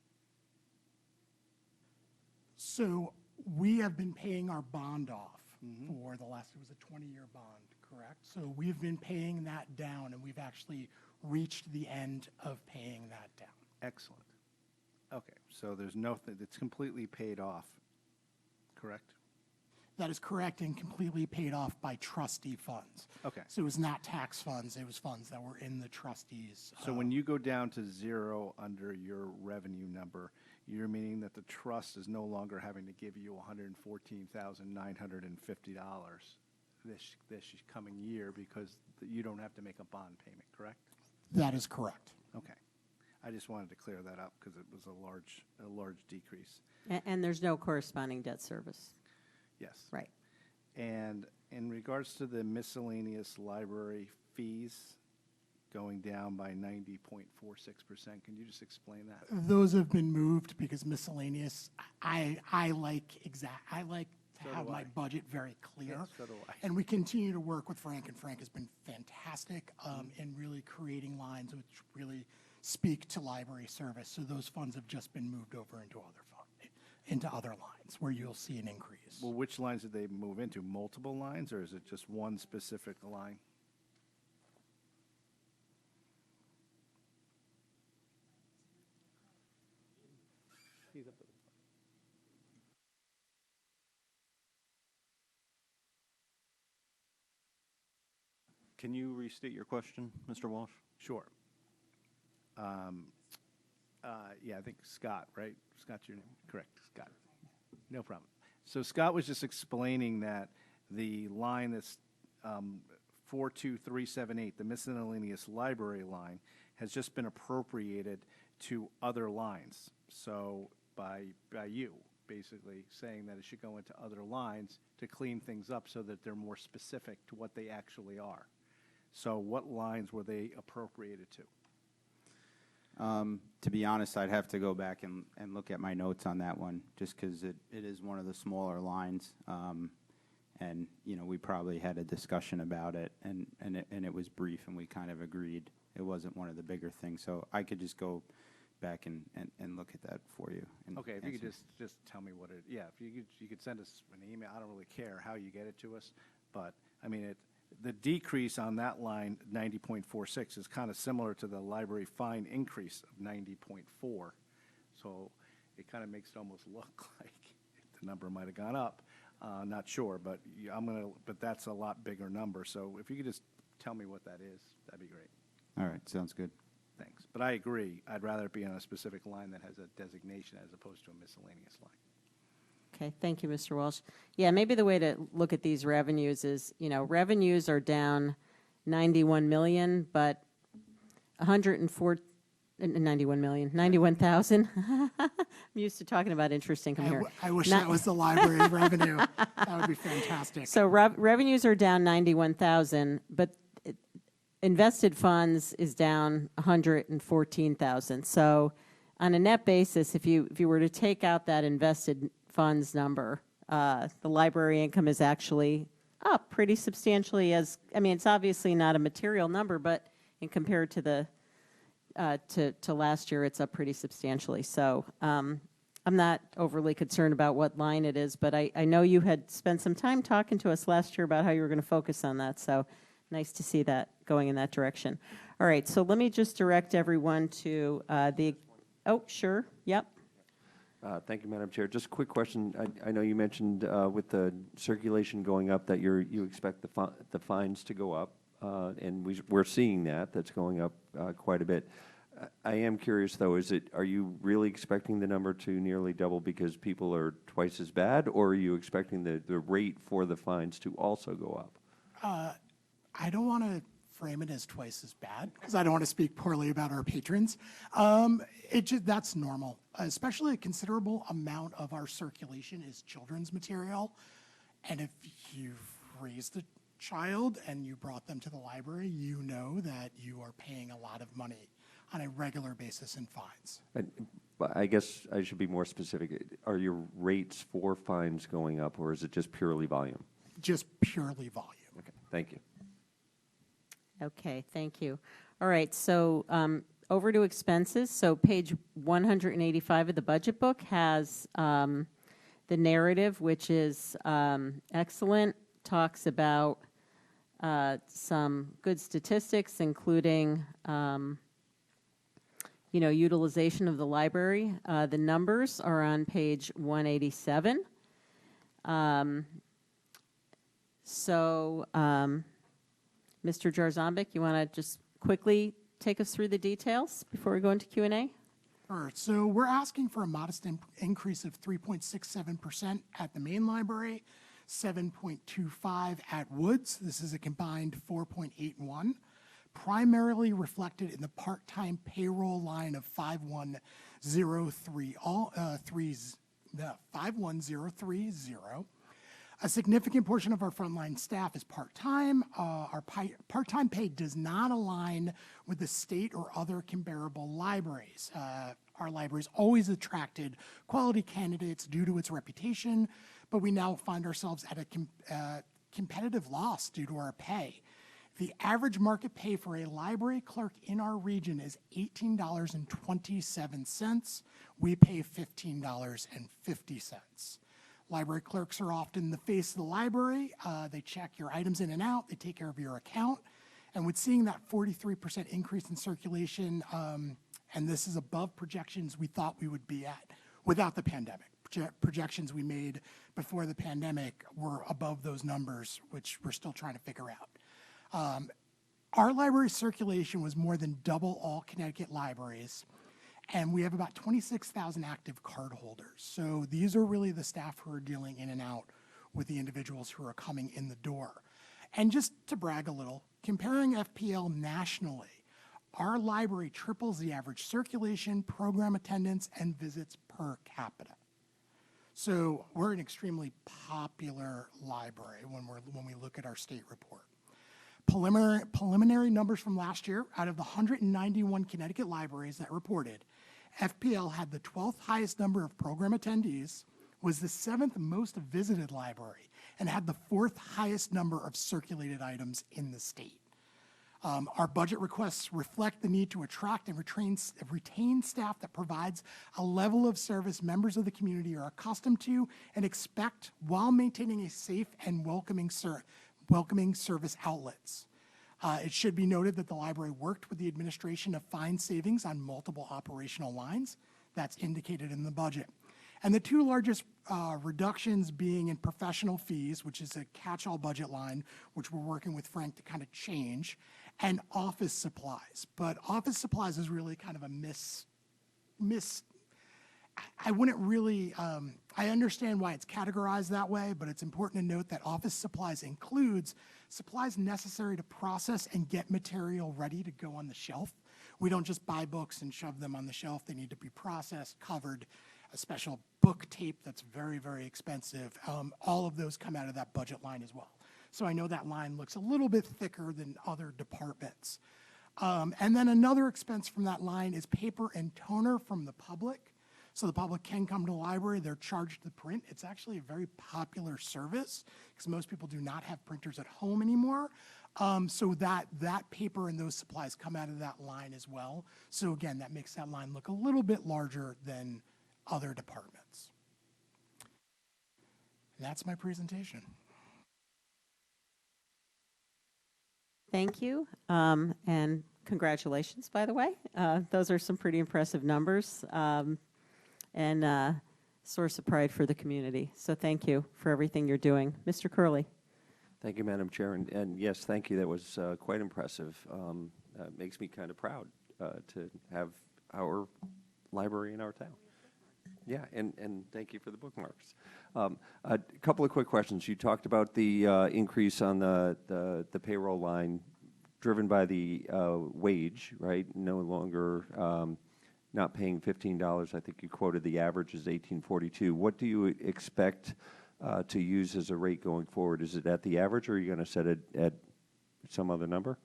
[SPEAKER 19] So we have been paying our bond off for the last, it was a 20-year bond, correct? So we've been paying that down, and we've actually reached the end of paying that down.
[SPEAKER 9] Excellent. Okay, so there's nothing, it's completely paid off, correct?
[SPEAKER 19] That is correct, and completely paid off by trustee funds.
[SPEAKER 9] Okay.
[SPEAKER 19] So it was not tax funds, it was funds that were in the trustees.
[SPEAKER 9] So when you go down to zero under your revenue number, you're meaning that the trust is no longer having to give you $114,950 this coming year because you don't have to make a bond payment, correct?
[SPEAKER 19] That is correct.
[SPEAKER 9] Okay. I just wanted to clear that up because it was a large decrease.
[SPEAKER 1] And there's no corresponding debt service.
[SPEAKER 9] Yes.
[SPEAKER 1] Right.
[SPEAKER 9] And in regards to the miscellaneous library fees going down by 90.46%, can you just explain that?
[SPEAKER 19] Those have been moved because miscellaneous, I like to have my budget very clear.
[SPEAKER 9] Yes, so do I.
[SPEAKER 19] And we continue to work with Frank, and Frank has been fantastic in really creating lines which really speak to library service. So those funds have just been moved over into other lines where you'll see an increase.
[SPEAKER 9] Well, which lines did they move into? Multiple lines, or is it just one specific line?
[SPEAKER 6] Can you restate your question, Mr. Walsh?
[SPEAKER 9] Sure. Yeah, I think Scott, right? Scott's your name? Correct, Scott. No problem. So Scott was just explaining that the line that's 42378, the miscellaneous library line, has just been appropriated to other lines. So by you, basically saying that it should go into other lines to clean things up so that they're more specific to what they actually are. So what lines were they appropriated to?
[SPEAKER 11] To be honest, I'd have to go back and look at my notes on that one, just because it is one of the smaller lines. And, you know, we probably had a discussion about it, and it was brief, and we kind of agreed it wasn't one of the bigger things. So I could just go back and look at that for you. And
[SPEAKER 9] Okay, if you could
[SPEAKER 11] answer.
[SPEAKER 9] just tell me what it, yeah, if you could send us an email. I don't really care how you get it to us, but, I mean, the decrease on that line, 90.46, is kind of similar to the library fine increase of 90.4. So it kind of makes it almost look like the number might have gone up. Not sure, but but that's a lot bigger number. So if you could just tell me what that is, that'd be great.
[SPEAKER 11] All right, sounds good.
[SPEAKER 9] Thanks. But I agree. I'd rather it be on a specific line that has a designation as opposed to a miscellaneous line.
[SPEAKER 1] Okay, thank you, Mr. Walsh. Yeah, maybe the way to look at these revenues is, you know, revenues are down 91 million, but 91,000. I'm used to talking about interest income here.
[SPEAKER 19] I wish
[SPEAKER 1] Not-
[SPEAKER 19] that was the library revenue. That would be fantastic.
[SPEAKER 1] So revenues are down 91,000, but invested funds is down 114,000. So on a net basis, if you were to take out that invested funds number, the library income is actually up pretty substantially. I mean, it's obviously not a material number, but in compared to the to last year, it's up pretty substantially. So I'm not overly concerned about what line it is, but I know you had spent some time talking to us last year about how you were going to focus on that. So nice to see that going in that direction. All right, so let me just direct everyone to oh, sure, yep.
[SPEAKER 5] Thank you, Madam Chair. Just a quick question. I know you mentioned with the circulation going up that you expect the fines to go up, and we're seeing that. That's going up quite a bit. I am curious, though, are you really expecting the number to nearly double because people are twice as bad, or are you expecting the rate for the fines to also go up?
[SPEAKER 19] I don't want to frame it as twice as bad because I don't want to speak poorly about our patrons. That's normal, especially a considerable amount of our circulation is children's material. And if you've raised a child and you brought them to the library, you know that you are paying a lot of money on a regular basis in fines.
[SPEAKER 5] But I guess I should be more specific. Are your rates for fines going up, or is it just purely volume?
[SPEAKER 19] Just purely volume.
[SPEAKER 5] Okay, thank you.
[SPEAKER 1] Okay, thank you. All right, so over to expenses. So page 185 of the budget book has the narrative, which is excellent, talks about some good statistics, including utilization of the library. The numbers are on page 187. Mr. Jarzombek, you want to just quickly take us through the details before we go into Q&A?
[SPEAKER 19] Sure. So we're asking for a modest increase of 3.67% at the main library, 7.25 at Woods. This is a combined 4.81, primarily reflected in the part-time payroll line of 51030. A significant portion of our frontline staff is part-time. Our part-time pay does not align with the state or other comparable libraries. Our library's always attracted quality candidates due to its reputation, but we now find ourselves at a competitive loss due to our pay. The average market pay for a library clerk in our region is $18.27. We pay $15.50. Library clerks are often the face of the library. They check your items in and out. They take care of your account. And with seeing that 43% increase in circulation, and this is above projections we thought we would be at without the pandemic. Projections we made before the pandemic were above those numbers, which we're still trying to figure out. Our library circulation was more than double all Connecticut libraries, and we have about 26,000 active card holders. So these are really the staff who are dealing in and out with the individuals who are coming in the door. And just to brag a little, comparing FPL nationally, our library triples the average circulation, program attendance, and visits per capita. So we're an extremely popular library when we look at our state report. Preliminary numbers from last year, out of the 191 Connecticut libraries that reported, FPL had the 12th highest number of program attendees, was the 7th most visited library, and had the 4th highest number of circulated items in the state. Our budget requests reflect the need to attract and retain staff that provides a level of service members of the community are accustomed to and expect while maintaining a safe and welcoming service outlets. It should be noted that the library worked with the administration to find savings on multiple operational lines. That's indicated in the budget. And the two largest reductions being in professional fees, which is a catch-all budget line, which we're working with Frank to kind of change, and office supplies. But office supplies is really kind of a I wouldn't really, I understand why it's categorized that way, but it's important to note that office supplies includes supplies necessary to process and get material ready to go on the shelf. We don't just buy books and shove them on the shelf. They need to be processed, covered, a special book tape that's very, very expensive. All of those come out of that budget line as well. So I know that line looks a little bit thicker than other departments. And then another expense from that line is paper and toner from the public. So the public can come to the library, they're charged to print. It's actually a very popular service because most people do not have printers at home anymore. So that paper and those supplies come out of that line as well. So again, that makes that line look a little bit larger than other departments. And that's my presentation.
[SPEAKER 1] Thank you, and congratulations, by the way. Those are some pretty impressive numbers. And source of pride for the community. So thank you for everything you're doing. Mr. Curley.
[SPEAKER 5] Thank you, Madam Chair, and yes, thank you. That was quite impressive. Makes me kind of proud to have our library in our town. Yeah, and thank you for the bookmarks. A couple of quick questions. You talked about the increase on the payroll line driven by the wage, right? No longer not paying $15. I think you quoted the average is $18.42. What do you expect to use as a rate going forward? Is it at the average, or are you going to set it at some other number?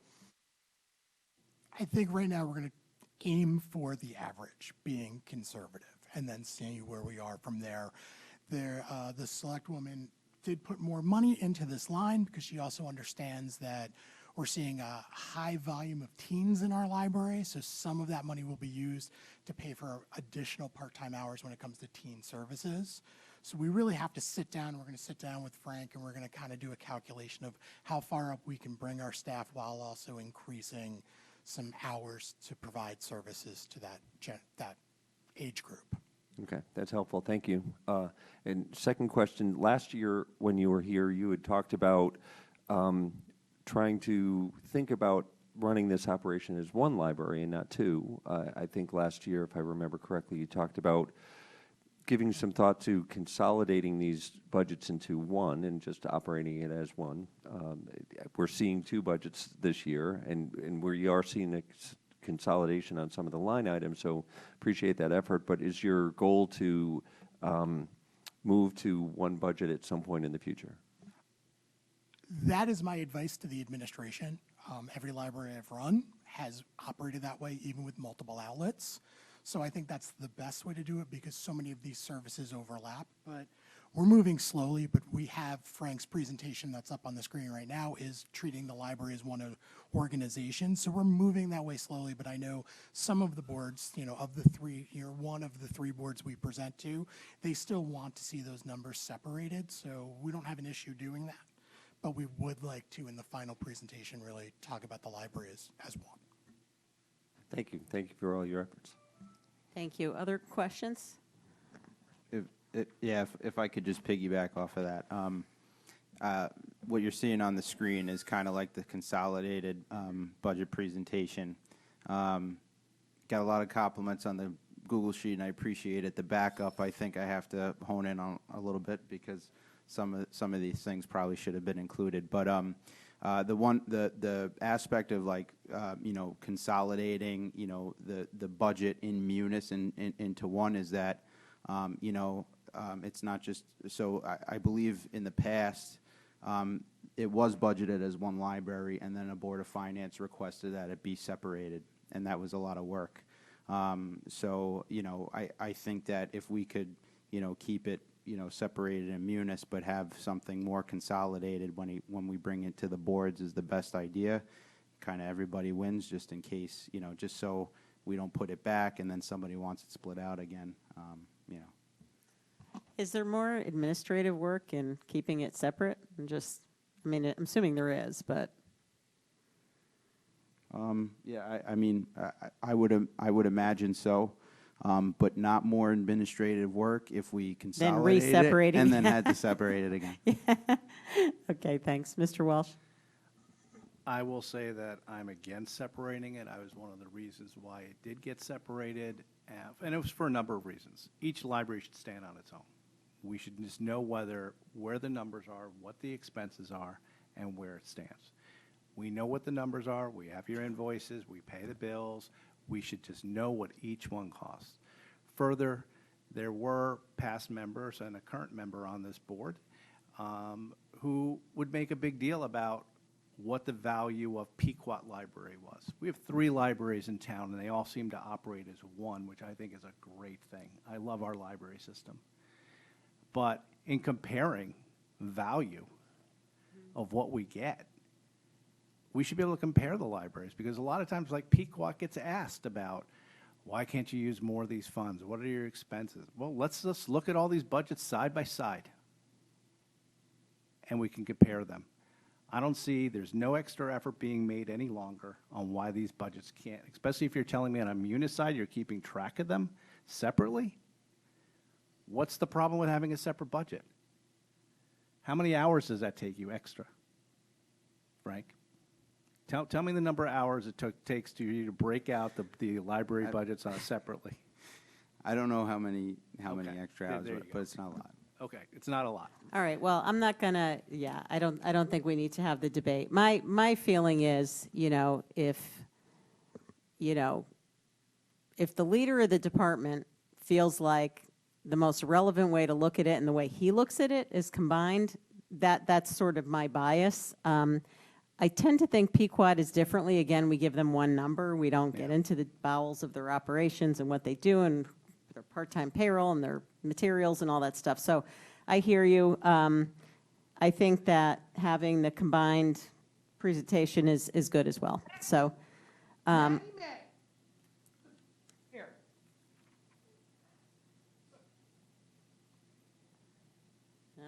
[SPEAKER 19] I think right now we're going to aim for the average, being conservative, and then see where we are from there. The select woman did put more money into this line because she also understands that we're seeing a high volume of teens in our library, so some of that money will be used to pay for additional part-time hours when it comes to teen services. So we really have to sit down. We're going to sit down with Frank, and we're going to kind of do a calculation of how far up we can bring our staff while also increasing some hours to provide services to that age group.
[SPEAKER 5] Okay, that's helpful. Thank you. And second question, last year when you were here, you had talked about trying to think about running this operation as one library and not two. I think last year, if I remember correctly, you talked about giving some thought to consolidating these budgets into one and just operating it as one. We're seeing two budgets this year, and we are seeing a consolidation on some of the line items, so appreciate that effort. But is your goal to move to one budget at some point in the future?
[SPEAKER 19] That is my advice to the administration. Every library I've run has operated that way, even with multiple outlets. So I think that's the best way to do it because so many of these services overlap. But we're moving slowly, but we have Frank's presentation that's up on the screen right now is treating the library as one organization. So we're moving that way slowly, but I know some of the boards, of the three, one of the three boards we present to, they still want to see those numbers separated. So we don't have an issue doing that. But we would like to, in the final presentation, really talk about the library as one.
[SPEAKER 5] Thank you. Thank you for all your efforts.
[SPEAKER 1] Thank you. Other questions?
[SPEAKER 11] If I could just piggyback off of that. what you're seeing on the screen is kind of like the consolidated budget presentation. Got a lot of compliments on the Google Sheet, and I appreciate it. The backup, I think I have to hone in on a little bit because some of these things probably should have been included. But the aspect of like consolidating the budget in Munis into one is that it's not just so I believe in the past it was budgeted as one library, and then a Board of Finance requested that it be separated, and that was a lot of work. So I think that if we could keep it separated in Munis, but have something more consolidated when we bring it to the boards is the best idea. Kind of everybody wins, just in case, just so we don't put it back and then somebody wants it split out again.
[SPEAKER 1] Is there more administrative work in keeping it separate? I'm assuming there is, but.
[SPEAKER 11] Yeah, I mean, I would imagine so, but not more administrative work if we consolidate it and then had to separate it again.
[SPEAKER 1] Okay, thanks. Mr. Walsh?
[SPEAKER 9] I will say that I'm against separating it. I was one of the reasons why it did get separated, and it was for a number of reasons. Each library should stand on its own. We should just know where the numbers are, what the expenses are, and where it stands. We know what the numbers are. We have your invoices. We pay the bills. We should just know what each one costs. Further, there were past members and a current member on this board who would make a big deal about what the value of Pequot Library was. We have 3 libraries in town, and they all seem to operate as one, which I think is a great thing. I love our library system. But in comparing value of what we get, we should be able to compare the libraries, because a lot of times, like Pequot gets asked about, why can't you use more of these funds? What are your expenses? Well, let's just look at all these budgets side by side, and we can compare them. I don't see, there's no extra effort being made any longer on why these budgets can't, especially if you're telling me on a Munis side you're keeping track of them separately. What's the problem with having a separate budget? How many hours does that take you extra, Frank? Tell me the number of hours it takes you to break out the library budgets separately.
[SPEAKER 11] I don't know how many extra hours, but it's not a lot.
[SPEAKER 9] Okay, it's not a lot.
[SPEAKER 1] All right, well, I'm not gonna, I don't think we need to have the debate. My feeling is, if the leader of the department feels like the most relevant way to look at it and the way he looks at it is combined, that's sort of my bias. I tend to think Pequot is differently. Again, we give them one number. We don't get into the bowels of their operations and what they do and their part-time payroll and their materials and all that stuff. So I hear you. I think that having the combined presentation is good as well. So.
[SPEAKER 19] Here.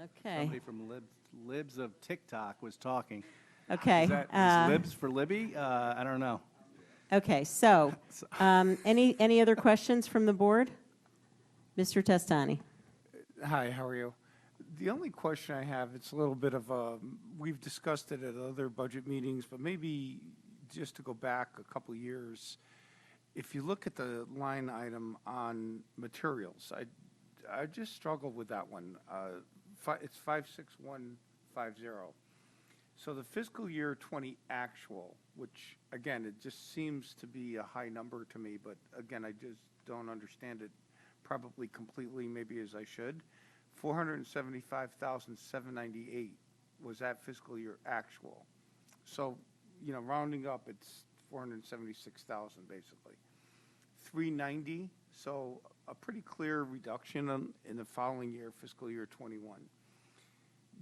[SPEAKER 1] Okay.
[SPEAKER 9] Somebody from Libs of TikTok was talking.
[SPEAKER 1] Okay.
[SPEAKER 9] Is Libs for Libby? I don't know.
[SPEAKER 1] Okay, so any other questions from the board? Mr. Testani.
[SPEAKER 2] Hi, how are you? The only question I have, it's a little bit of a, we've discussed it at other budget meetings, but maybe just to go back a couple years, if you look at the line item on materials, I just struggled with that one. It's 56150. So the fiscal year 20 actual, which again, it just seems to be a high number to me, but again, I just don't understand it probably completely, maybe as I should. 475,798 was that fiscal year actual. So, rounding up, it's 476,000 basically. 390, so a pretty clear reduction in the following year, fiscal year 21.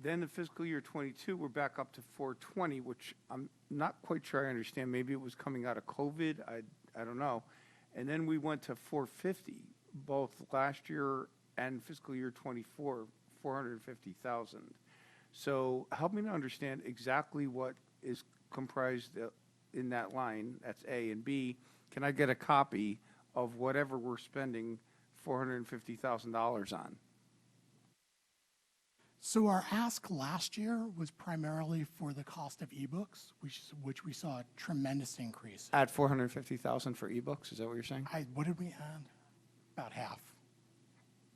[SPEAKER 2] Then the fiscal year 22, we're back up to 420, which I'm not quite sure I understand. Maybe it was coming out of COVID. I don't know. And then we went to 450, both last year and fiscal year 24, 450,000. So help me to understand exactly what is comprised in that line. That's A. And B, can I get a copy of whatever we're spending $450,000 on?
[SPEAKER 19] So our ask last year was primarily for the cost of ebooks, which we saw a tremendous increase.
[SPEAKER 2] At 450,000 for ebooks, is that what you're saying?
[SPEAKER 19] What did we add? About half.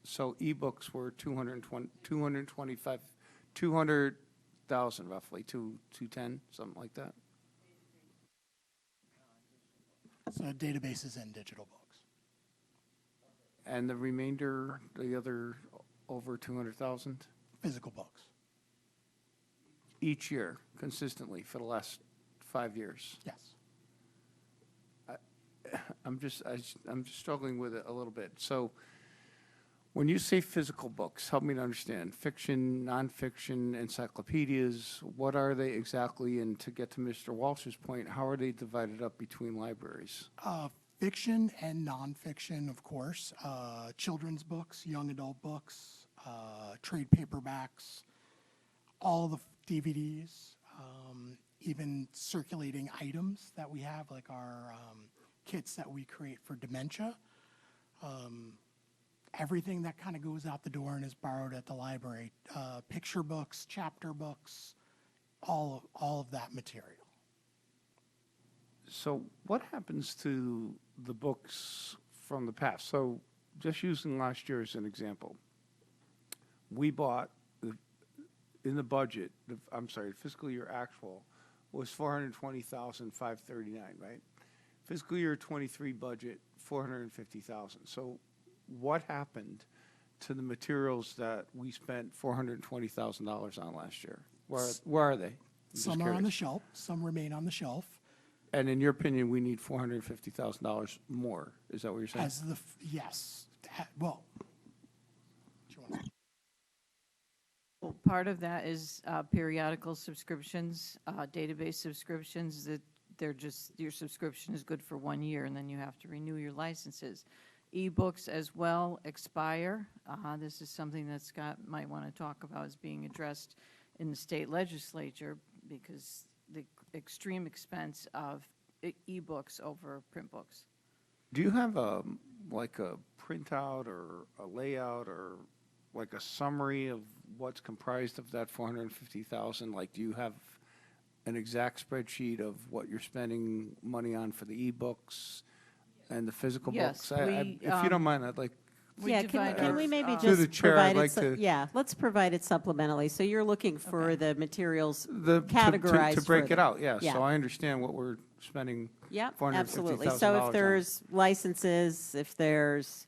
[SPEAKER 2] So ebooks were 225, 200,000 roughly, 210, something like that.
[SPEAKER 19] So databases and digital books.
[SPEAKER 2] And the remainder, the other over 200,000
[SPEAKER 19] Physical books.
[SPEAKER 2] each year, consistently for the last 5 years.
[SPEAKER 19] Yes.
[SPEAKER 2] I'm just struggling with it a little bit. So when you say physical books, help me to understand. Fiction, nonfiction, encyclopedias, what are they exactly? And to get to Mr. Walsh's point, how are they divided up between libraries?
[SPEAKER 19] Fiction and nonfiction, of course. Children's books, young adult books, trade paperbacks, all the DVDs, even circulating items that we have, like our kits that we create for dementia. Everything that kind of goes out the door and is borrowed at the library, picture books, chapter books, all of that material.
[SPEAKER 2] So what happens to the books from the past? So just using last year as an example, we bought, in the budget, I'm sorry, fiscal year actual was 420,539, right? Fiscal year 23 budget, 450,000. So what happened to the materials that we spent $420,000 on last year? Where are they?
[SPEAKER 19] Some are on the shelf, some remain on the shelf.
[SPEAKER 2] And in your opinion, we need $450,000 more. Is that what you're saying?
[SPEAKER 19] Yes. Well,
[SPEAKER 20] Well, part of that is periodical subscriptions, database subscriptions, that they're just, your subscription is good for 1 year, and then you have to renew your licenses. Ebooks as well expire. This is something that Scott might want to talk about as being addressed in the state legislature, because the extreme expense of ebooks over print books.
[SPEAKER 2] Do you have like a printout or a layout or like a summary of what's comprised of that 450,000? Like, do you have an exact spreadsheet of what you're spending money on for the ebooks and the physical
[SPEAKER 20] Yes,
[SPEAKER 2] books?
[SPEAKER 20] we,
[SPEAKER 2] If you don't mind, I'd like.
[SPEAKER 1] Yeah, can we maybe
[SPEAKER 2] Through the
[SPEAKER 1] just
[SPEAKER 2] chair, I'd
[SPEAKER 1] provide it,
[SPEAKER 2] like to-
[SPEAKER 1] yeah, let's provide it supplementally. So you're looking for the materials
[SPEAKER 2] To
[SPEAKER 1] categorized
[SPEAKER 2] break it
[SPEAKER 1] further.
[SPEAKER 2] out, yeah. So I understand what we're spending
[SPEAKER 1] Yep,
[SPEAKER 2] $450,000
[SPEAKER 1] absolutely. So if
[SPEAKER 2] on.
[SPEAKER 1] there's licenses, if there's,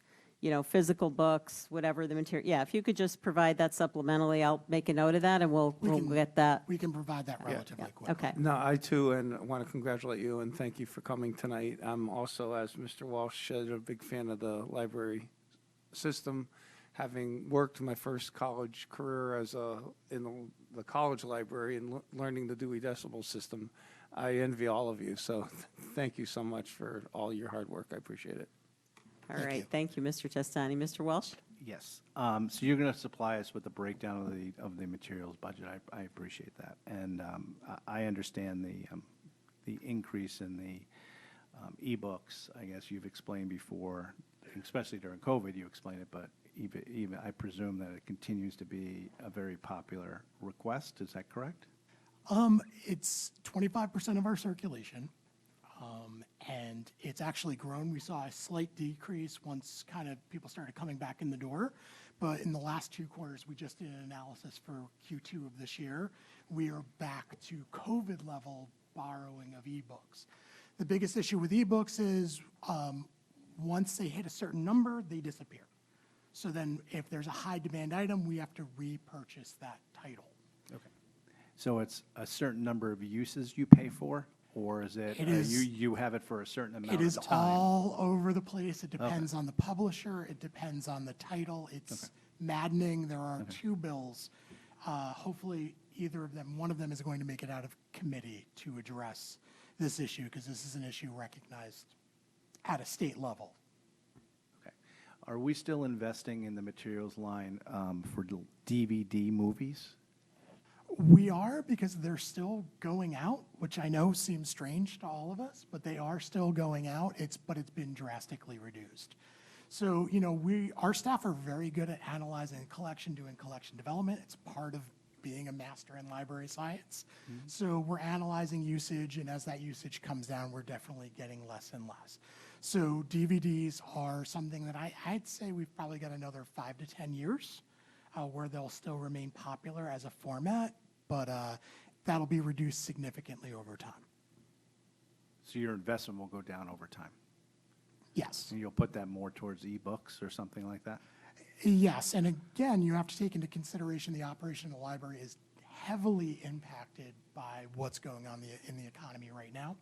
[SPEAKER 1] physical books, whatever the material, yeah, if you could just provide that supplementally, I'll make a note of that and we'll get that.
[SPEAKER 19] we can provide that relatively quickly.
[SPEAKER 1] Okay.
[SPEAKER 2] No, I too, and want to congratulate you and thank you for coming tonight. I'm also, as Mr. Walsh said, a big fan of the library system. Having worked my first college career in the college library and learning the Dewey Decimal System, I envy all of you. So thank you so much for all your hard work. I appreciate it.
[SPEAKER 1] All right, thank you, Mr. Testani. Mr. Welsh?
[SPEAKER 9] Yes. So you're going to supply us with the breakdown of the materials budget. I appreciate that. And I understand the increase in the ebooks. I guess you've explained before, especially during COVID, you explained it, but even I presume that it continues to be a very popular request. Is that correct?
[SPEAKER 19] It's 25% of our circulation, and it's actually grown. We saw a slight decrease once kind of people started coming back in the door, but in the last 2 quarters, we just did an analysis for Q2 of this year. We are back to COVID level borrowing of ebooks. The biggest issue with ebooks is once they hit a certain number, they disappear. So then if there's a high demand item, we have to repurchase that title.
[SPEAKER 9] Okay. So it's a certain number of uses you pay for, or is it,
[SPEAKER 19] It is-
[SPEAKER 9] you have it for a certain amount
[SPEAKER 19] It is
[SPEAKER 9] of time?
[SPEAKER 19] all over the place. It depends on the publisher. It depends on the title. It's maddening. There are 2 bills. Hopefully, one of them is going to make it out of committee to address this issue, because this is an issue recognized at a state level.
[SPEAKER 9] Okay. Are we still investing in the materials line for DVD movies?
[SPEAKER 19] We are, because they're still going out, which I know seems strange to all of us, but they are still going out. But it's been drastically reduced. So, our staff are very good at analyzing collection, doing collection development. It's part of being a master in library science. So we're analyzing usage, and as that usage comes down, we're definitely getting less and less. So DVDs are something that I'd say we've probably got another 5 to 10 years where they'll still remain popular as a format, but that'll be reduced significantly over time.
[SPEAKER 9] So your investment will go down over time?
[SPEAKER 19] Yes.
[SPEAKER 9] And you'll put that more towards ebooks or something like that?
[SPEAKER 19] Yes, and again, you have to take into consideration the operation of the library is heavily impacted by what's going on in the economy right now.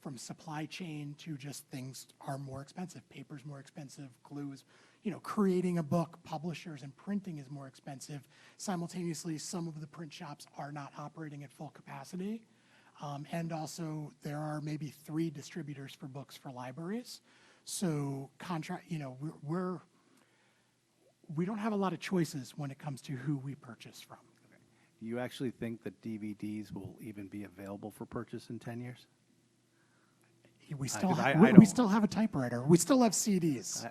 [SPEAKER 19] From supply chain to just things are more expensive. Paper's more expensive, glues, creating a book, publishers and printing is more expensive. Simultaneously, some of the print shops are not operating at full capacity. And also there are maybe 3 distributors for books for libraries. So we don't have a lot of choices when it comes to who we purchase from.
[SPEAKER 9] Do you actually think that DVDs will even be available for purchase in 10 years?
[SPEAKER 19] We still,
[SPEAKER 9] 'cause
[SPEAKER 19] we
[SPEAKER 9] don't.
[SPEAKER 19] still have a typewriter. We still have CDs.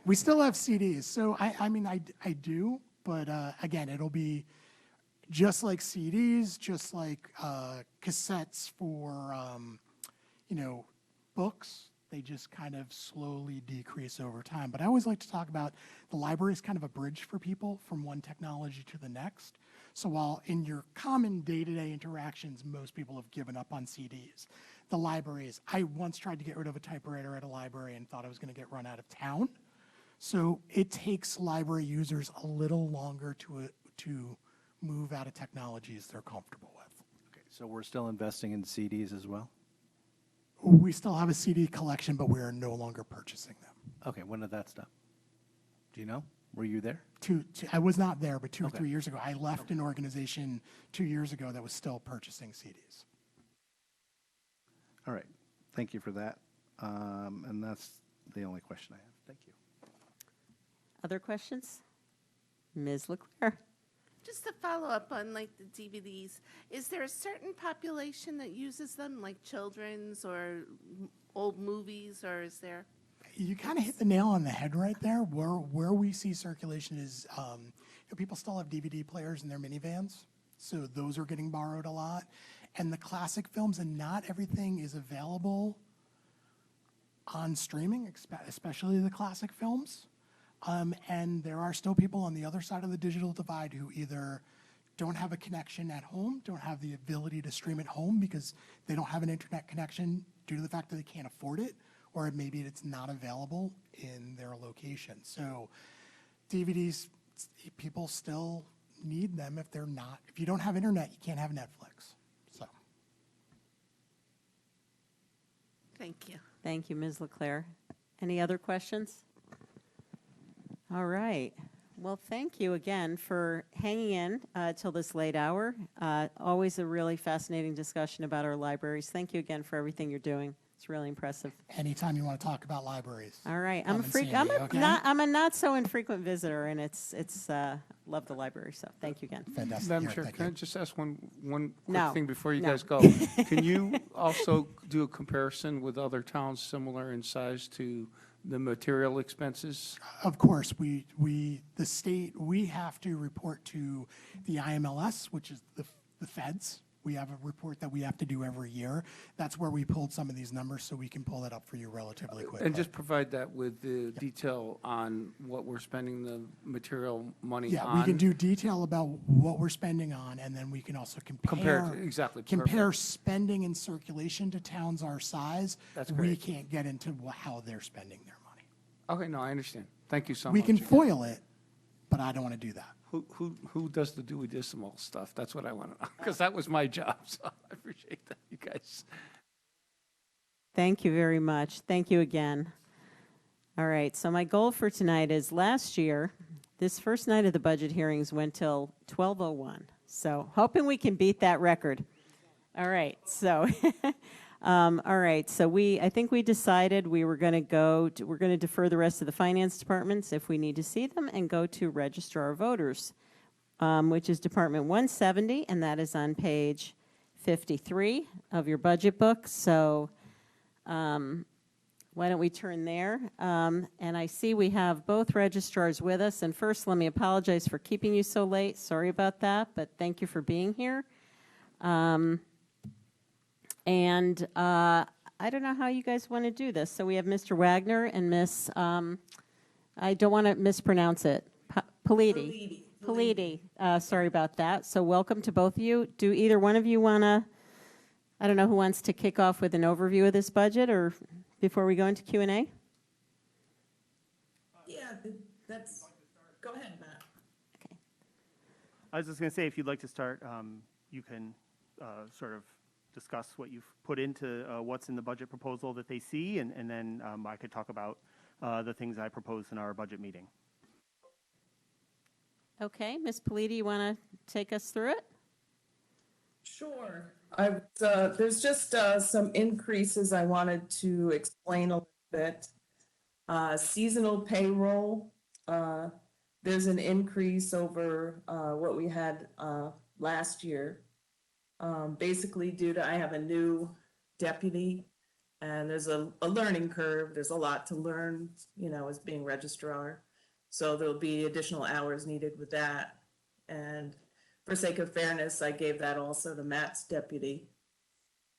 [SPEAKER 19] We still have CDs. So I do, but again, it'll be just like CDs, just like cassettes for, books. They just kind of slowly decrease over time. But I always like to talk about the library as kind of a bridge for people from one technology to the next. So while in your common day-to-day interactions, most people have given up on CDs, the libraries, I once tried to get rid of a typewriter at a library and thought I was going to get run out of town. So it takes library users a little longer to move out of technologies they're comfortable with.
[SPEAKER 9] Okay, so we're still investing in CDs as well?
[SPEAKER 19] We still have a CD collection, but we are no longer purchasing them.
[SPEAKER 9] Okay, when did that stop? Do you know? Were you there?
[SPEAKER 19] I was not there, but 2 or
[SPEAKER 9] Okay.
[SPEAKER 19] 3 years ago. I left an organization 2 years ago that was still purchasing CDs.
[SPEAKER 9] All right, thank you for that. And that's the only question I have. Thank you.
[SPEAKER 1] Other questions? Ms. Leclerc?
[SPEAKER 16] Just to follow up on like the DVDs, is there a certain population that uses them, like children's or old movies, or is there?
[SPEAKER 19] You kind of hit the nail on the head right there. Where we see circulation is people still have DVD players in their minivans, so those are getting borrowed a lot. And the classic films, and not everything is available on streaming, especially the classic films. And there are still people on the other side of the digital divide who either don't have a connection at home, don't have the ability to stream at home because they don't have an internet connection due to the fact that they can't afford it, or maybe it's not available in their location. So DVDs, people still need them if you don't have internet, you can't have Netflix. So.
[SPEAKER 16] Thank you.
[SPEAKER 1] Thank you, Ms. Leclerc. Any other questions? All right. Well, thank you again for hanging in till this late hour. Always a really fascinating discussion about our libraries. Thank you again for everything you're doing. It's really impressive.
[SPEAKER 19] Anytime you want to talk about libraries.
[SPEAKER 1] All right.
[SPEAKER 19] come and see me, okay?
[SPEAKER 1] I'm a not so infrequent visitor, and it's love the library. So thank you again.
[SPEAKER 19] Fantastic.
[SPEAKER 2] Madam
[SPEAKER 19] Yeah,
[SPEAKER 2] Chair,
[SPEAKER 19] thank
[SPEAKER 2] can I
[SPEAKER 19] you.
[SPEAKER 2] just ask one quick
[SPEAKER 1] No.
[SPEAKER 2] thing before you
[SPEAKER 1] No.
[SPEAKER 2] guys go? Can you also do a comparison with other towns similar in size to the material expenses?
[SPEAKER 19] Of course, the state, we have to report to the IMLS, which is the feds. We have a report that we have to do every year. That's where we pulled some of these numbers, so we can pull that up for you relatively quickly.
[SPEAKER 2] And just provide that with the detail on what we're spending the material money on.
[SPEAKER 19] Yeah, we can do detail about what we're spending on, and then we can also compare
[SPEAKER 2] exactly,
[SPEAKER 19] compare
[SPEAKER 2] perfect.
[SPEAKER 19] spending and circulation to towns our size.
[SPEAKER 2] That's
[SPEAKER 19] We
[SPEAKER 2] great.
[SPEAKER 19] can't get into how they're spending their money.
[SPEAKER 2] Okay, no, I understand. Thank you so
[SPEAKER 19] We
[SPEAKER 2] much.
[SPEAKER 19] can foil it, but I don't want to do that.
[SPEAKER 2] Who does the Dewey Decimal stuff? That's what I want to know, because that was my job, so I appreciate that, you guys.
[SPEAKER 1] Thank you very much. Thank you again. All right, so my goal for tonight is last year, this first night of the budget hearings went till 12:01. So hoping we can beat that record. All right, so I think we decided we're going to defer the rest of the finance departments if we need to see them and go to register our voters, which is Department 170, and that is on page 53 of your budget book. So why don't we turn there? And I see we have both registrars with us. And first, let me apologize for keeping you so late. Sorry about that, but thank you for being here. I don't know how you guys want to do this. So we have Mr. Wagner and Miss, I don't want to mispronounce it, Politi. Politi. Sorry about that. So welcome to both of you. Do either one of you want to, I don't know who wants to kick off with an overview of this budget or before we go into Q&A?
[SPEAKER 21] Yeah, that's, go ahead, Matt.
[SPEAKER 9] I was just going to say, if you'd like to start, you can sort of discuss what you've put into what's in the budget proposal that they see, and then I could talk about the things I proposed in our budget meeting.
[SPEAKER 1] Okay, Ms. Politi, you want to take us through it?
[SPEAKER 21] Sure. There's just some increases I wanted to explain a little bit. Seasonal payroll, there's an increase over what we had last year. Basically due to, I have a new deputy and there's a learning curve. There's a lot to learn, you know, as being registrar. So there'll be additional hours needed with that. And for sake of fairness, I gave that also to Matt's deputy.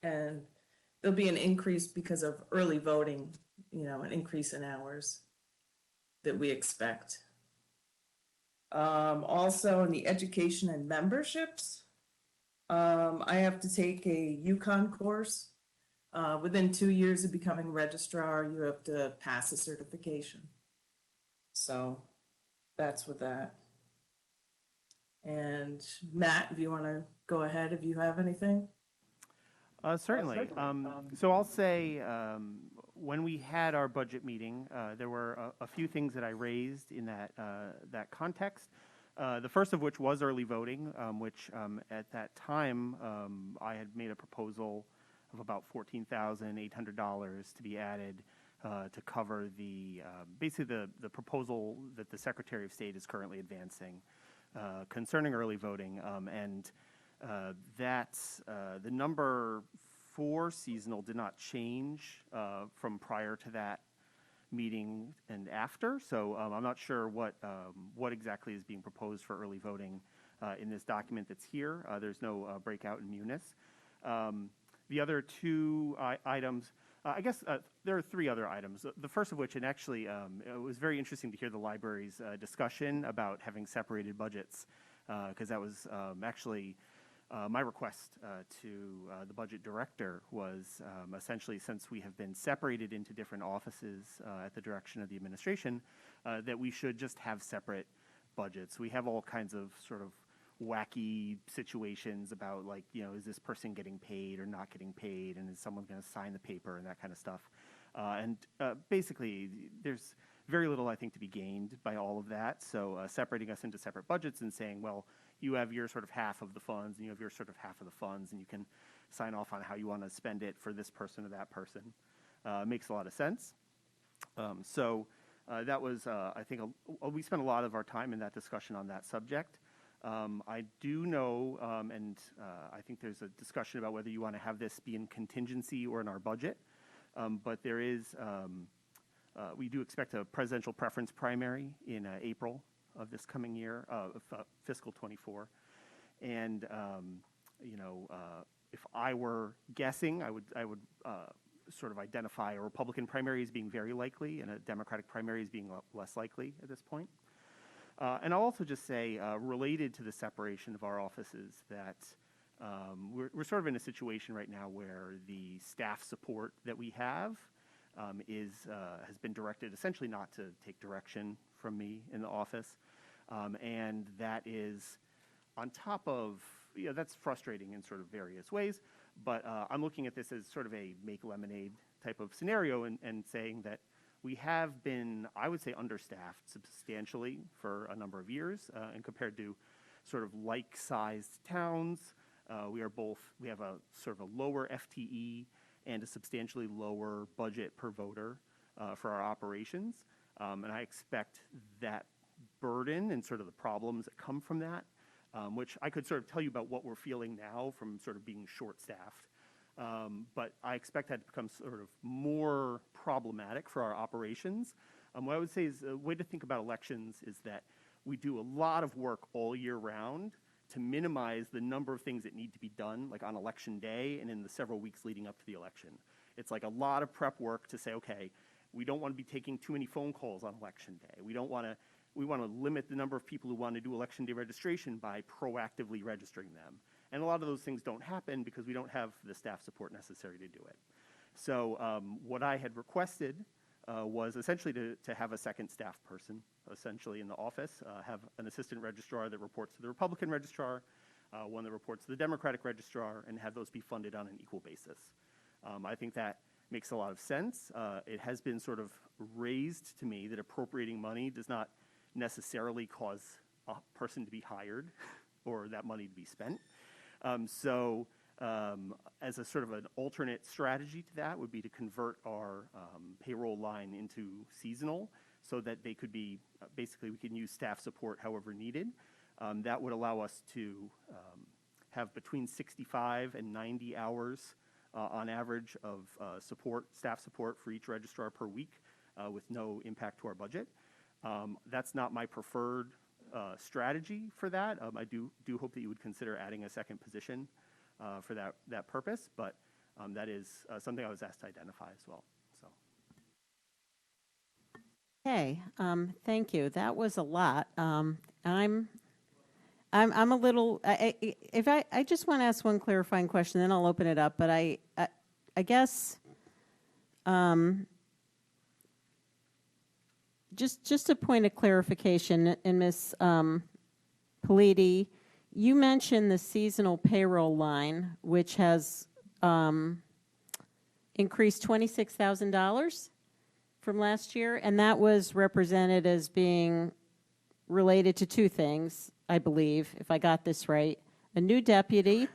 [SPEAKER 21] And there'll be an increase because of early voting, you know, an increase in hours that we expect. Also in the education and memberships, I have to take a Yukon course. Within 2 years of becoming registrar, you have to pass a certification. So that's with that. And Matt, if you want to go ahead, if you have anything.
[SPEAKER 9] Certainly. So I'll say when we had our budget meeting, there were a few things that I raised in that context. The first of which was early voting, which at that time I had made a proposal of about $14,800 to be added to cover the basically the proposal that the Secretary of State is currently advancing concerning early voting, and that's the number for seasonal did not change from prior to that meeting and after. So I'm not sure what exactly is being proposed for early voting in this document that's here. There's no breakout in munis. The other two items, I guess there are three other items. The first of which, and actually it was very interesting to hear the library's discussion about having separated budgets, because that was actually my request to the budget director was essentially, since we have been separated into different offices at the direction of the administration, that we should just have separate budgets. We have all kinds of sort of wacky situations about, like, you know, is this person getting paid or not getting paid, and is someone going to sign the paper and that kind of stuff. Basically, there's very little, I think, to be gained by all of that. So separating us into separate budgets and saying, well, you have your sort of half of the funds and you have your sort of half of the funds, and you can sign off on how you want to spend it for this person or that person. Makes a lot of sense. That was, I think, we spent a lot of our time in that discussion on that subject. I do know, and I think there's a discussion about whether you want to have this be in contingency or in our budget, but there is, we do expect a presidential preference primary in April of this coming year, fiscal 24. And, you know, if I were guessing, I would sort of identify a Republican primary as being very likely and a Democratic primary as being less likely at this point. And I'll also just say, related to the separation of our offices, that we're sort of in a situation right now where the staff support that we have has been directed essentially not to take direction from me in the office. And that is on top of, you know, that's frustrating in sort of various ways, but I'm looking at this as sort of a make lemonade type of scenario and saying that we have been, I would say, understaffed substantially for a number of years, and compared to sort of like-sized towns, we have a sort of a lower FTE and a substantially lower budget per voter for our operations. And I expect that burden and sort of the problems that come from that, which I could sort of tell you about what we're feeling now from sort of being short-staffed. But I expect that to become sort of more
[SPEAKER 10] problematic for our operations. What I would say is a way to think about elections is that we do a lot of work all year round to minimize the number of things that need to be done, like on election day and in the several weeks leading up to the election. It's like a lot of prep work to say, okay, we don't want to be taking too many phone calls on election day. We want to limit the number of people who want to do election day registration by proactively registering them. And a lot of those things don't happen because we don't have the staff support necessary to do it. So what I had requested was essentially to have a second staff person, essentially in the office, have an assistant registrar that reports to the Republican registrar, one that reports to the Democratic registrar, and have those be funded on an equal basis. I think that makes a lot of sense. It has been sort of raised to me that appropriating money does not necessarily cause a person to be hired or that money to be spent. As a sort of an alternate strategy to that would be to convert our payroll line into seasonal so that they could be, basically we can use staff support however needed. That would allow us to have between 65 and 90 hours on average of staff support for each registrar per week with no impact to our budget. That's not my preferred strategy for that. I do hope that you would consider adding a second position for that purpose, but that is something I was asked to identify as well. So.
[SPEAKER 1] Okay, thank you. That was a lot. I'm a little. I just want to ask one clarifying question, then I'll open it up. But I guess just a point of clarification, and Ms. Politi, you mentioned the seasonal payroll line, which has increased $26,000 from last year, and that was represented as being related to two things, I believe, if I got this right: a new deputy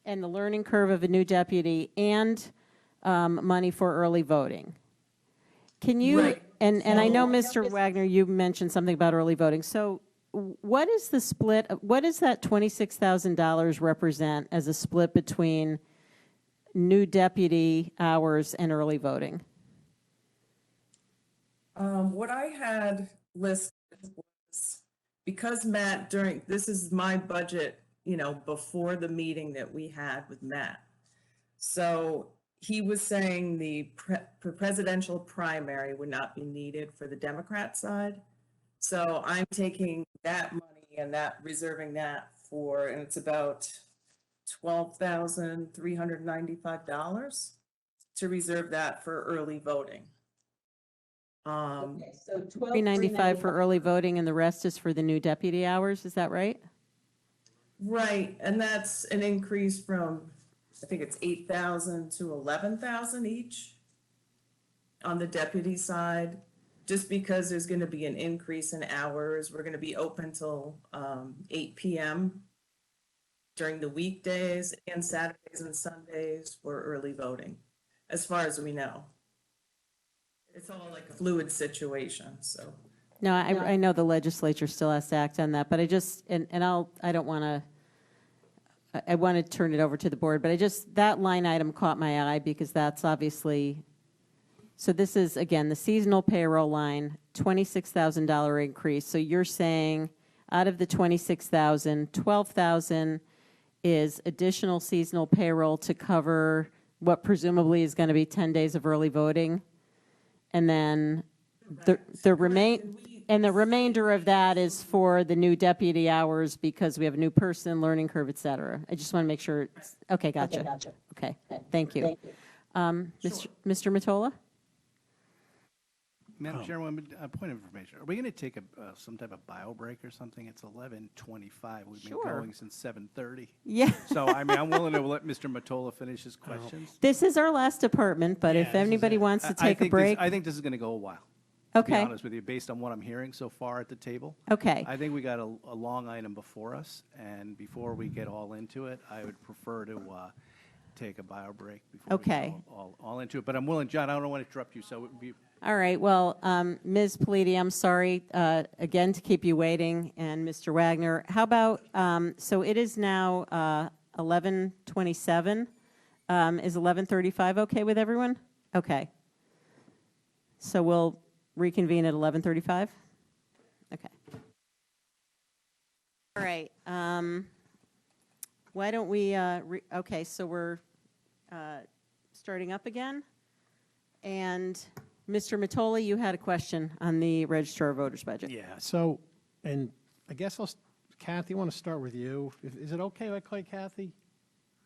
[SPEAKER 1] and the learning curve of a new deputy, and money for early voting. Can you,
[SPEAKER 21] Right.
[SPEAKER 1] and I know, Mr. Wagner, you mentioned something about early voting. So what is the split, what does that $26,000 represent as a split between new deputy hours and early voting?
[SPEAKER 21] What I had listed was, because Matt, this is my budget, before the meeting that we had with Matt. So he was saying the presidential primary would not be needed for the Democrat side. So I'm taking that money and reserving that for, and it's about $12,395 to reserve that for early voting.
[SPEAKER 1] So $395 for early voting, and the rest is for the new deputy hours. Is that right?
[SPEAKER 21] Right, and that's an increase from, I think it's 8,000 to 11,000 each on the deputy side, just because there's going to be an increase in hours. We're going to be open till 8 p.m. during the weekdays and Saturdays and Sundays for early voting, as far as we know. It's all like a fluid situation, so.
[SPEAKER 1] No, I know the legislature still has to act on that, but I just, I don't want to, I want to turn it over to the board, but that line item caught my eye because that's obviously, so this is, again, the seasonal payroll line, $26,000 increase. So you're saying out of the $26,000, $12,000 is additional seasonal payroll to cover what presumably is going to be 10 days of early voting? And then the remainder of that is for the new deputy hours because we have a new person, learning curve, et cetera. I just want to make sure. Okay, gotcha. Okay, thank you. Mr. Mottola?
[SPEAKER 9] Madam Chairwoman, a point of information. Are we going to take some type of bio break or something? It's 11:25. We've been going since 7:30.
[SPEAKER 1] Yeah.
[SPEAKER 9] So, I'm willing to let Mr. Mottola finish his questions.
[SPEAKER 1] This is our last department, but if anybody wants to take a break.
[SPEAKER 9] I think this is going to go a while.
[SPEAKER 1] Okay.
[SPEAKER 9] To be honest with you, based on what I'm hearing so far at the table.
[SPEAKER 1] Okay.
[SPEAKER 9] I think we got a long item before us, and before we get all into it, I would prefer to take a bio break before we go all into it. But I'm willing, John, I don't want to interrupt you, so it would be.
[SPEAKER 1] All right, well, Ms. Politi, I'm sorry, again, to keep you waiting, and Mr. Wagner. How about, so it is now 11:27. Is 11:35 okay with everyone? Okay. So we'll reconvene at 11:35? Okay. All right. Why don't we, okay, so we're starting up again. And Mr. Matoli, you had a question on the Register of Voters budget.
[SPEAKER 4] Yeah, so, and I guess Kathy, I want to start with you. Is it okay if I call you Kathy?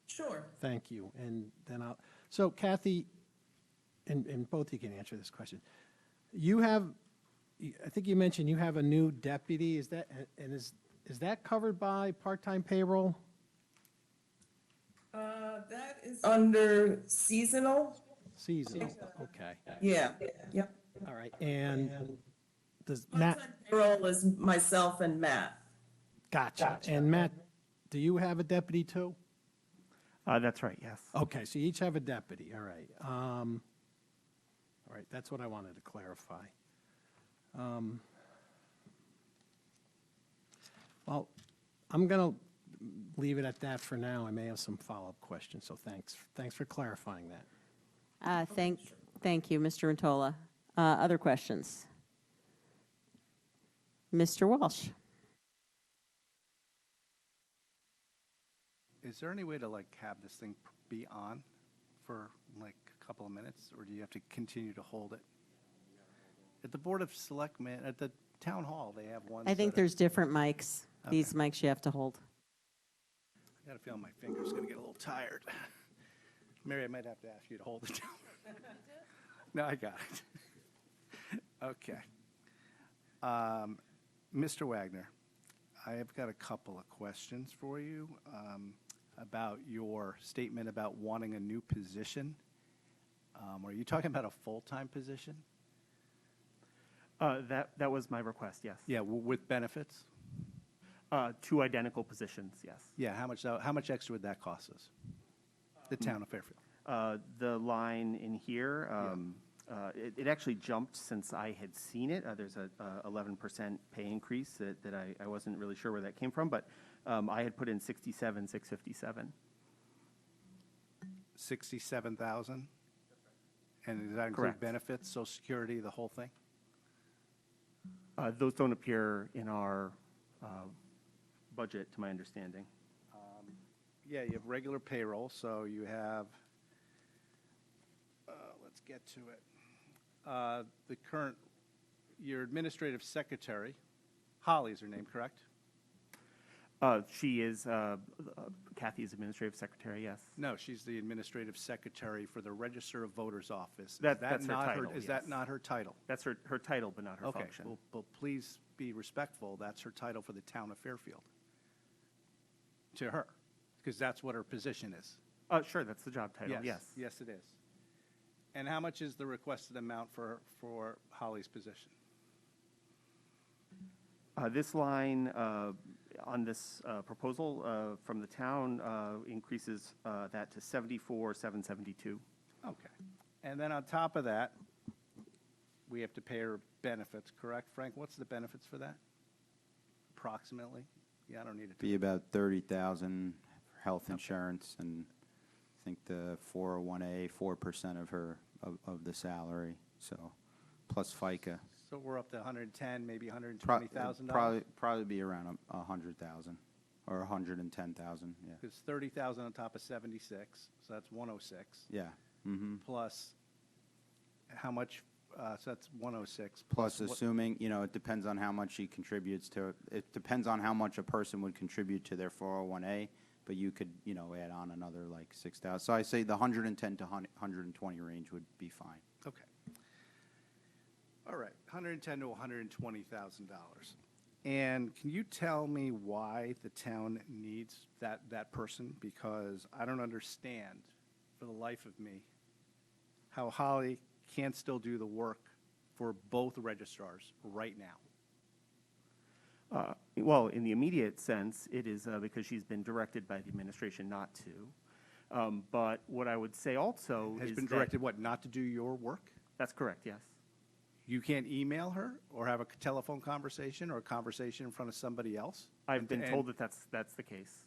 [SPEAKER 21] Sure.
[SPEAKER 4] Thank you. And then so Kathy, and both of you can answer this question. You have, I think you mentioned you have a new deputy. Is that, and is that covered by part-time payroll?
[SPEAKER 21] That is under seasonal.
[SPEAKER 4] Seasonal, okay.
[SPEAKER 21] Yeah, yep.
[SPEAKER 4] All right, and does Matt?
[SPEAKER 21] Payroll is myself and Matt.
[SPEAKER 4] Gotcha. And Matt, do you have a deputy too?
[SPEAKER 10] That's right, yes.
[SPEAKER 4] Okay, so you each have a deputy, all right. All right, that's what I wanted to clarify. Well, I'm going to leave it at that for now. I may have some follow-up questions, so thanks for clarifying that.
[SPEAKER 1] Thank you, Mr. Rantola. Other questions? Mr. Walsh?
[SPEAKER 9] Is there any way to like have this thing be on for like a couple of minutes, or do you have to continue to hold it? At the Board of Selectmen, at the Town Hall, they have one.
[SPEAKER 1] I think there's different mics. These mics you have to hold.
[SPEAKER 9] I got a feeling my finger's going to get a little tired. Mary, I might have to ask you to hold it down. No, I got it. Okay. Mr. Wagner, I have got a couple of questions for you about your statement about wanting a new position. Are you talking about a full-time position?
[SPEAKER 10] That was my request, yes.
[SPEAKER 9] Yeah, with benefits?
[SPEAKER 10] 2 identical positions, yes.
[SPEAKER 9] Yeah, how much extra would that cost us? The town of Fairfield.
[SPEAKER 10] The line in here, it actually jumped since I had seen it. There's a 11% pay increase that I wasn't really sure where that came from, but I had put in 67,657.
[SPEAKER 9] 67,000? And does that include
[SPEAKER 10] Correct.
[SPEAKER 9] benefits, Social Security, the whole thing?
[SPEAKER 10] Those don't appear in our budget, to my understanding.
[SPEAKER 9] Yeah, you have regular payroll, so you have, let's get to it. The current, your administrative secretary, Holly's her name, correct?
[SPEAKER 10] She is, Kathy is administrative secretary, yes.
[SPEAKER 9] No, she's the administrative secretary for the Register of Voters office.
[SPEAKER 10] That's her title,
[SPEAKER 9] Is
[SPEAKER 10] yes.
[SPEAKER 9] that not her title?
[SPEAKER 10] That's her title, but not her
[SPEAKER 9] Okay,
[SPEAKER 10] function.
[SPEAKER 9] well, please be respectful. That's her title for the town of Fairfield. To her, because that's what her position is.
[SPEAKER 10] Sure, that's the job title, yes.
[SPEAKER 9] Yes, it is. And how much is the requested amount for Holly's position?
[SPEAKER 10] This line on this proposal from the town increases that to 74,772.
[SPEAKER 9] Okay. And then on top of that, we have to pay her benefits, correct? Frank, what's the benefits for that? Approximately? Yeah, I don't need it.
[SPEAKER 11] Be about 30,000 for health insurance, and I think the 401A, 4% of her, of the salary, so, plus FICA.
[SPEAKER 9] So we're up to 110, maybe $120,000?
[SPEAKER 11] Probably be around 100,000, or 110,000, yeah.
[SPEAKER 9] Because 30,000 on top of 76, so that's 106.
[SPEAKER 11] Yeah, mm-hmm.
[SPEAKER 9] Plus, how much, so that's 106.
[SPEAKER 11] Plus,
[SPEAKER 9] what-
[SPEAKER 11] assuming, it depends on how much she contributes to, it depends on how much a person would contribute to their 401A, but you could, add on another like 6,000. So I say the 110 to 120 range would be fine.
[SPEAKER 9] Okay. All right, $110,000 to $120,000. And can you tell me why the town needs that person? Because I don't understand, for the life of me, how Holly can't still do the work for both registrars right now.
[SPEAKER 10] Well, in the immediate sense, it is because she's been directed by the administration not to. But what I would say also
[SPEAKER 9] Has
[SPEAKER 10] is
[SPEAKER 9] been directed, what, not to do your work?
[SPEAKER 10] That's correct, yes.
[SPEAKER 9] You can't email her or have a telephone conversation or a conversation in front of somebody else?
[SPEAKER 10] I've been
[SPEAKER 9] And
[SPEAKER 10] told that that's the case.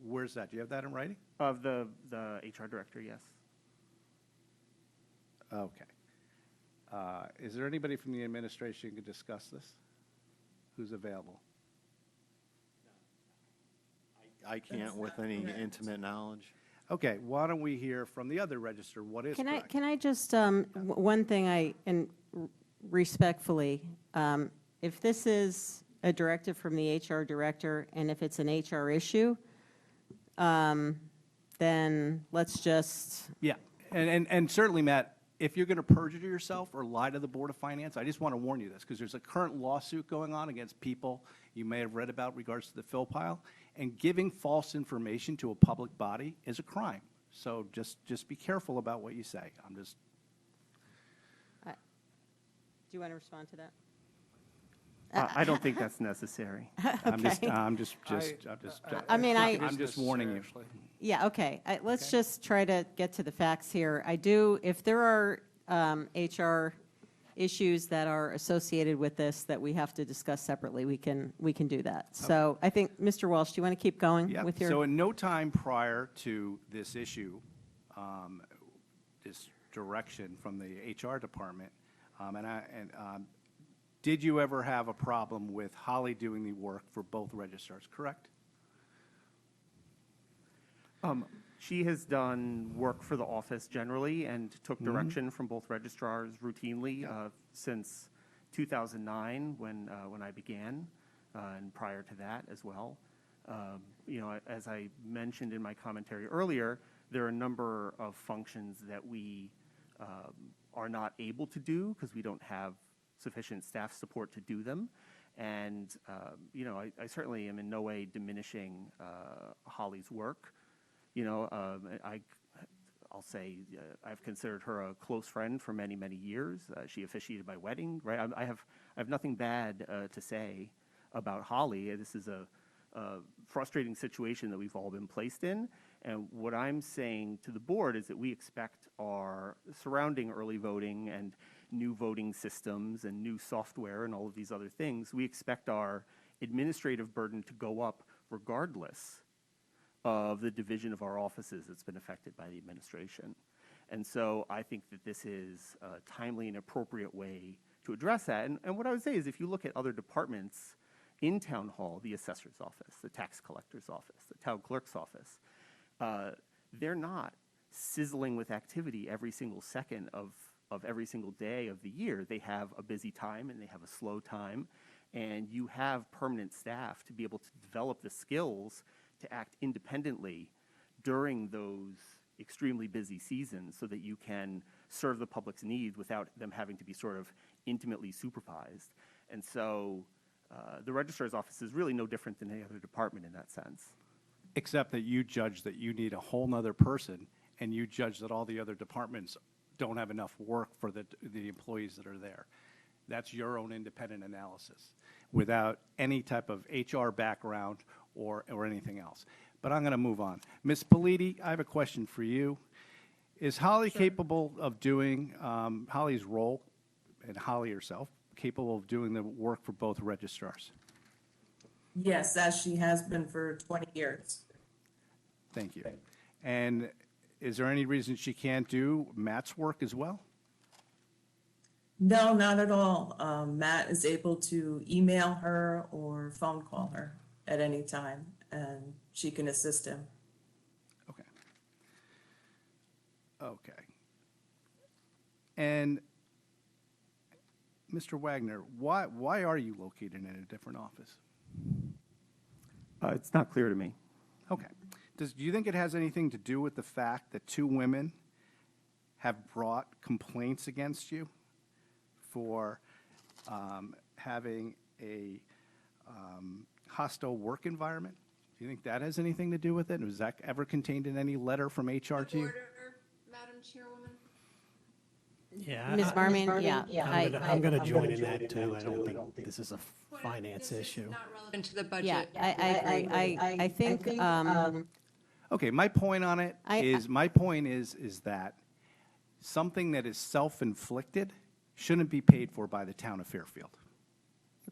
[SPEAKER 9] Where's that? Do you have that in writing?
[SPEAKER 10] Of the HR director, yes.
[SPEAKER 9] Okay. Is there anybody from the administration who could discuss this? Who's available?
[SPEAKER 6] I can't with any intimate knowledge.
[SPEAKER 9] Okay, why don't we hear from the other register what is
[SPEAKER 1] Can
[SPEAKER 9] correct?
[SPEAKER 1] I just, one thing respectfully, if this is a directive from the HR director, and if it's an HR issue, then let's just,
[SPEAKER 9] Yeah, and certainly, Matt, if you're going to perjure yourself or lie to the Board of Finance, I just want to warn you this, because there's a current lawsuit going on against people you may have read about regards to the fill pile, and giving false information to a public body is a crime. So just be careful about what you say.
[SPEAKER 1] do you want to respond to that?
[SPEAKER 10] I don't think that's necessary.
[SPEAKER 9] I'm just warning you.
[SPEAKER 1] Yeah, okay. Let's just try to get to the facts here. If there are HR issues that are associated with this that we have to discuss separately, we can do that. So I think, Mr. Walsh, do you want to keep going
[SPEAKER 9] Yep.
[SPEAKER 1] with your?
[SPEAKER 9] So in no time prior to this issue, this direction from the HR department, did you ever have a problem with Holly doing the work for both registrars, correct?
[SPEAKER 10] She has done work for the office generally and took direction from both registrars routinely since 2009 when I began, and prior to that as well. As I mentioned in my commentary earlier, there are a number of functions that we are not able to do because we don't have sufficient staff support to do them. And, I certainly am in no way diminishing Holly's work. I'll say I've considered her a close friend for many, many years. She officiated my wedding, right? I have nothing bad to say about Holly. This is a frustrating situation that we've all been placed in. And what I'm saying to the board is that we expect our surrounding early voting and new voting systems and new software and all of these other things, we expect our administrative burden to go up regardless of the division of our offices that's been affected by the administration. And so I think that this is a timely and appropriate way to address that. And what I would say is if you look at other departments in Town Hall, the assessor's office, the tax collector's office, the town clerk's office, they're not sizzling with activity every single second of every single day of the year. They have a busy time and they have a slow time, and you have permanent staff to be able to develop the skills to act independently during those extremely busy seasons so that you can serve the public's needs without them having to be sort of intimately supervised. And so the registrar's office is really no different than any other department in that sense.
[SPEAKER 9] Except that you judge that you need a whole nother person, and you judge that all the other departments don't have enough work for the employees that are there. That's your own independent analysis, without any type of HR background or anything else. But I'm going to move on. Ms. Politi, I have a question for you. Is Holly capable of doing, Holly's role, and Holly herself, capable of doing the work for both registrars?
[SPEAKER 21] Yes, as she has been for 20 years.
[SPEAKER 9] Thank you. And is there any reason she can't do Matt's work as well?
[SPEAKER 21] No, not at all. Matt is able to email her or phone call her at any time, and she can assist him.
[SPEAKER 9] Okay. And Mr. Wagner, why are you located in a different office?
[SPEAKER 10] It's not clear to me.
[SPEAKER 9] Okay. Do you think it has anything to do with the fact that two women have brought complaints against you for having a hostile work environment? Do you think that has anything to do with it? Was that ever contained in any letter from HR to you?
[SPEAKER 8] Madam Chairwoman?
[SPEAKER 4] Yeah.
[SPEAKER 1] Ms. Marmion,
[SPEAKER 4] I'm going to join in that too. I don't think this is a finance issue.
[SPEAKER 8] Not relevant to the budget.
[SPEAKER 1] Yeah, I think,
[SPEAKER 9] Okay, my point on it is that something that is self-inflicted shouldn't be paid for by the town of Fairfield.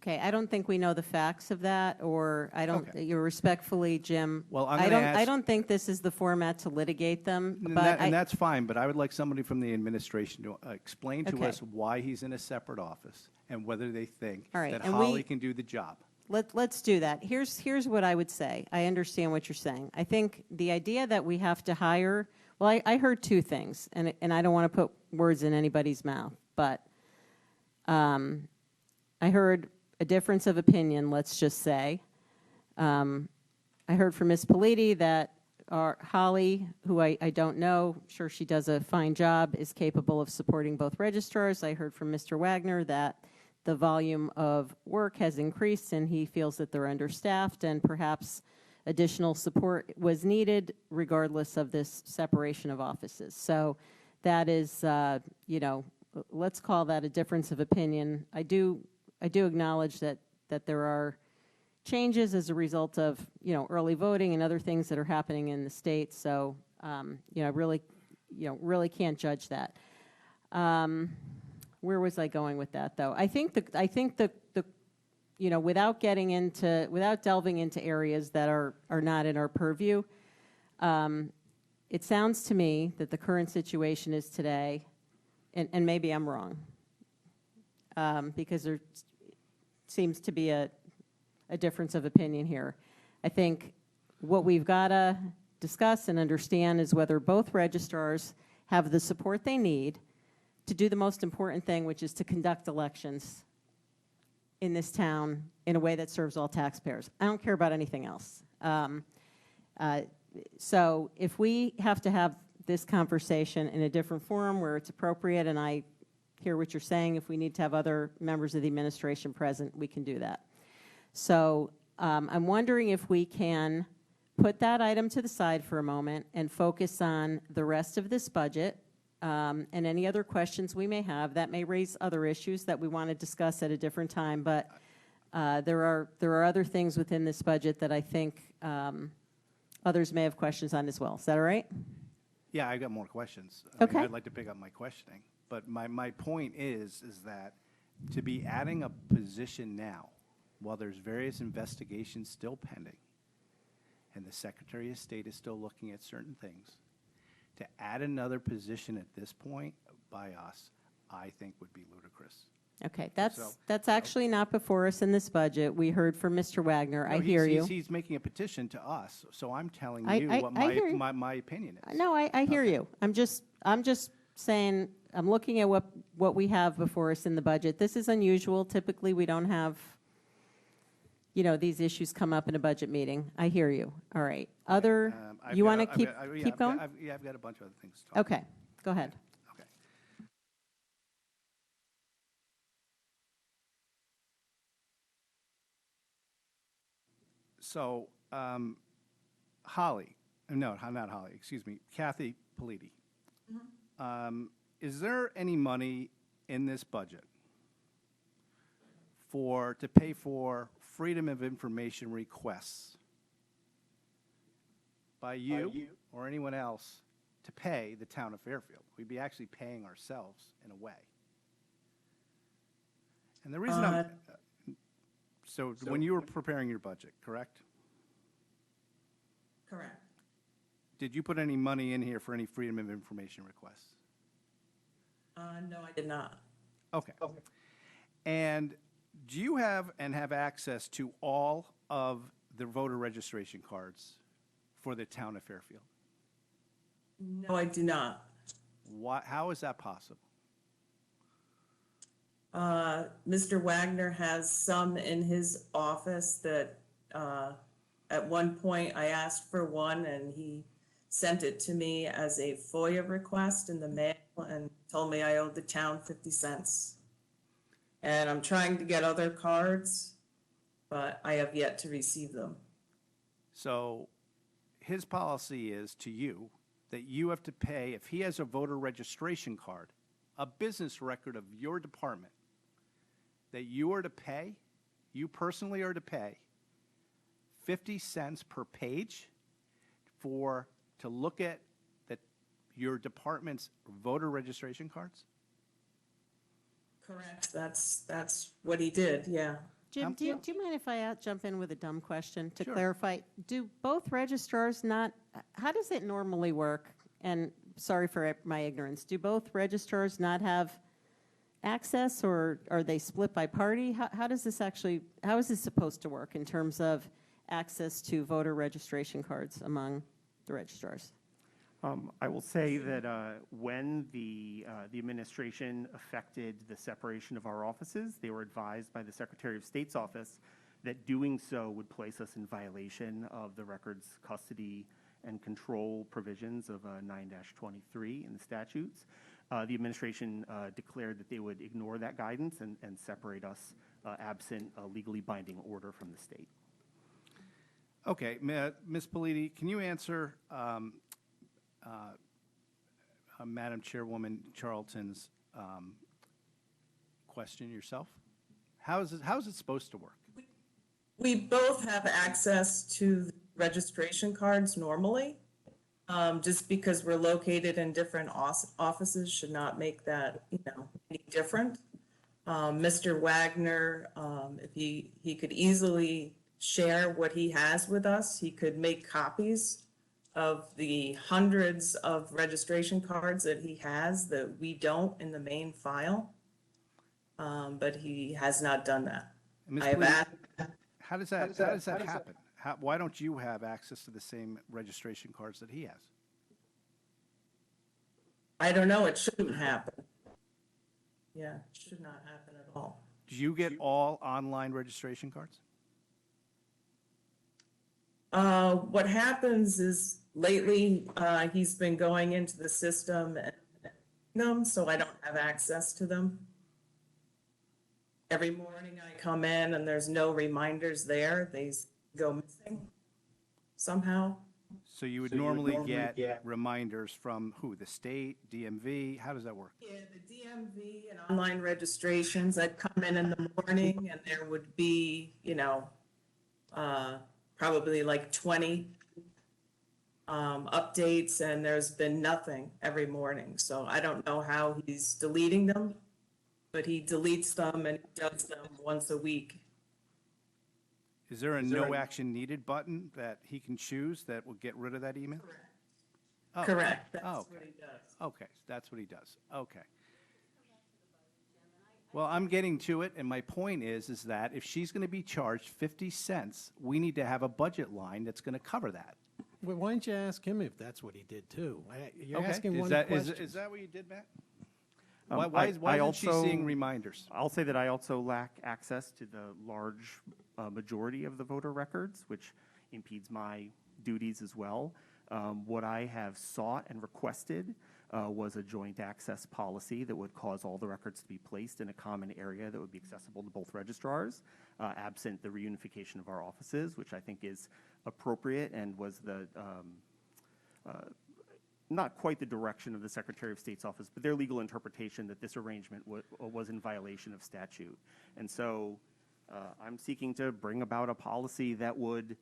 [SPEAKER 1] Okay, I don't think we know the facts of that, or I don't,
[SPEAKER 9] Okay.
[SPEAKER 1] you're respectfully, Jim.
[SPEAKER 9] Well, I'm
[SPEAKER 1] I
[SPEAKER 9] gonna
[SPEAKER 1] don't, I
[SPEAKER 9] ask-
[SPEAKER 1] don't think this is the format to litigate them,
[SPEAKER 9] And,
[SPEAKER 1] but
[SPEAKER 9] and
[SPEAKER 1] I,
[SPEAKER 9] that's fine, but I would like somebody from the administration to explain to
[SPEAKER 1] Okay.
[SPEAKER 9] us why he's in a separate office and whether they think
[SPEAKER 1] All right,
[SPEAKER 9] that
[SPEAKER 1] and
[SPEAKER 9] Holly
[SPEAKER 1] we-
[SPEAKER 9] can do the job.
[SPEAKER 1] let's do that. Here's what I would say. I understand what you're saying. I think the idea that we have to hire, well, I heard two things, and I don't want to put words in anybody's mouth, but I heard a difference of opinion, let's just say. I heard from Ms. Politi that Holly, who I don't know, sure she does a fine job, is capable of supporting both registrars. I heard from Mr. Wagner that the volume of work has increased and he feels that they're understaffed and perhaps additional support was needed regardless of this separation of offices. So that is, you know, let's call that a difference of opinion. I do acknowledge that there are changes as a result of, you know, early voting and other things that are happening in the state. So, you know, really can't judge that. Where was I going with that, though? I think the you know, without delving into areas that are not in our purview, it sounds to me that the current situation is today, and maybe I'm wrong, because there seems to be a difference of opinion here. I think what we've got to discuss and understand is whether both registrars have the support they need to do the most important thing, which is to conduct elections in this town in a way that serves all taxpayers. I don't care about anything else. So if we have to have this conversation in a different forum where it's appropriate, and I hear what you're saying, if we need to have other members of the administration present, we can do that. So I'm wondering if we can put that item to the side for a moment and focus on the rest of this budget and any other questions we may have. That may raise other issues that we want to discuss at a different time, but there are other things within this budget that I think others may have questions on as well. Is that all right?
[SPEAKER 9] Yeah, I got more questions. I mean,
[SPEAKER 1] Okay.
[SPEAKER 9] I'd like to pick up my questioning. But my point is that to be adding a position now, while there's various investigations still pending, and the Secretary of State is still looking at certain things, to add another position at this point by us, I think would be ludicrous.
[SPEAKER 1] Okay,
[SPEAKER 9] So-
[SPEAKER 1] that's actually not before us in this budget. We heard from Mr. Wagner. I
[SPEAKER 9] No,
[SPEAKER 1] hear you.
[SPEAKER 9] He's making a petition to us, so I'm telling
[SPEAKER 1] I-
[SPEAKER 9] you
[SPEAKER 1] I-
[SPEAKER 9] what
[SPEAKER 1] I hear you.
[SPEAKER 9] my opinion is.
[SPEAKER 1] No, I hear you. I'm just saying, I'm looking at what we have before us in the budget. This is unusual. Typically, we don't have, you know, these issues come up in a budget meeting. I hear you. All right. You want to keep going?
[SPEAKER 9] I've got a bunch of other things to talk about.
[SPEAKER 1] Okay, go ahead.
[SPEAKER 9] Okay. So, Holly, no, not Holly, excuse me, Kathy Politi. Is there any money in this budget to pay for freedom of information requests by you or anyone else to pay the town of Fairfield? We'd be actually paying ourselves in a way. And the reason so when you were preparing your budget, correct?
[SPEAKER 21] Correct.
[SPEAKER 9] Did you put any money in here for any freedom of information requests?
[SPEAKER 21] No, I did not.
[SPEAKER 9] Okay. And do you have access to all of the voter registration cards for the town of Fairfield?
[SPEAKER 21] No, I do not.
[SPEAKER 9] How is that possible?
[SPEAKER 21] Mr. Wagner has some in his office that at one point I asked for one and he sent it to me as a FOIA request in the mail and told me I owed the town 50 cents. And I'm trying to get other cards, but I have yet to receive them.
[SPEAKER 9] So his policy is to you that you have to pay, if he has a voter registration card, a business record of your department, that you are to pay, you personally are to pay 50 cents per page to look at your department's voter registration cards?
[SPEAKER 21] Correct. That's what he did, yeah.
[SPEAKER 1] Jim, do you mind if I jump in with a dumb question to clarify? Do both registrars not, how does it normally work? And sorry for my ignorance. Do both registrars not have access, or are they split by party? How does this actually, how is this supposed to work in terms of access to voter registration cards among the registrars?
[SPEAKER 10] I will say that when the administration affected the separation of our offices, they were advised by the Secretary of State's office that doing so would place us in violation of the records custody and control provisions of 9-23 in the statutes. The administration declared that they would ignore that guidance and separate us absent a legally binding order from the state.
[SPEAKER 9] Okay, Ms. Politi, can you answer Madam Chairwoman Charlton's question yourself? How is it supposed to work?
[SPEAKER 21] We both have access to registration cards normally. Just because we're located in different offices should not make that, any different. Mr. Wagner, if he could easily share what he has with us, he could make copies of the hundreds of registration cards that he has that we don't in the main file. But he has not done that.
[SPEAKER 9] Ms.
[SPEAKER 21] I have
[SPEAKER 9] Politi,
[SPEAKER 21] asked.
[SPEAKER 9] how does that happen? Why don't you have access to the same registration cards that he has?
[SPEAKER 21] I don't know, it shouldn't happen. Yeah, it should not happen at all.
[SPEAKER 9] Do you get all online registration cards?
[SPEAKER 21] What happens is lately, he's been going into the system and them, so I don't have access to them. Every morning I come in and there's no reminders there. They go missing somehow.
[SPEAKER 9] So you would normally get reminders from who? The state, DMV? How does that work?
[SPEAKER 21] Yeah, the DMV and online registrations, I'd come in the morning and there would be, probably like 20 updates, and there's been nothing every morning. So I don't know how he's deleting them, but he deletes them and does them once a week.
[SPEAKER 9] Is there a no action needed button that he can choose that will get rid of that email?
[SPEAKER 21] Correct. Correct. That's
[SPEAKER 9] Oh,
[SPEAKER 21] what he does.
[SPEAKER 9] okay, that's what he does. Okay. Well, I'm getting to it, and my point is that if she's going to be charged 50 cents, we need to have a budget line that's going to cover that.
[SPEAKER 4] Well, why don't you ask him if that's what he did too? You're
[SPEAKER 9] Okay.
[SPEAKER 4] asking
[SPEAKER 9] Is
[SPEAKER 4] one
[SPEAKER 9] that-
[SPEAKER 4] question.
[SPEAKER 9] Is that what you did, Matt?
[SPEAKER 10] I
[SPEAKER 9] Why isn't she
[SPEAKER 10] also-
[SPEAKER 9] seeing reminders?
[SPEAKER 10] I'll say that I also lack access to the large majority of the voter records, which impedes my duties as well. What I have sought and requested was a joint access policy that would cause all the records to be placed in a common area that would be accessible to both registrars, absent the reunification of our offices, which I think is appropriate and was the not quite the direction of the Secretary of State's office, but their legal interpretation that this arrangement was in violation of statute. And so I'm seeking to bring about a policy that would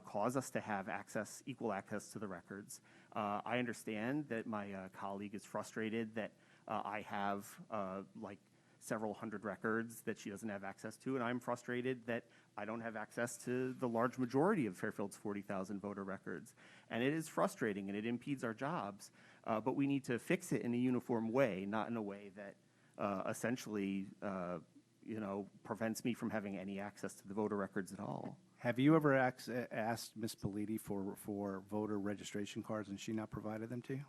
[SPEAKER 10] cause us to have equal access to the records. I understand that my colleague is frustrated that I have like several hundred records that she doesn't have access to, and I'm frustrated that I don't have access to the large majority of Fairfield's 40,000 voter records. And it is frustrating, and it impedes our jobs, but we need to fix it in a uniform way, not in a way that essentially, prevents me from having any access to the voter records at all.
[SPEAKER 9] Have you ever asked Ms. Politi for voter registration cards and she not provided them to you?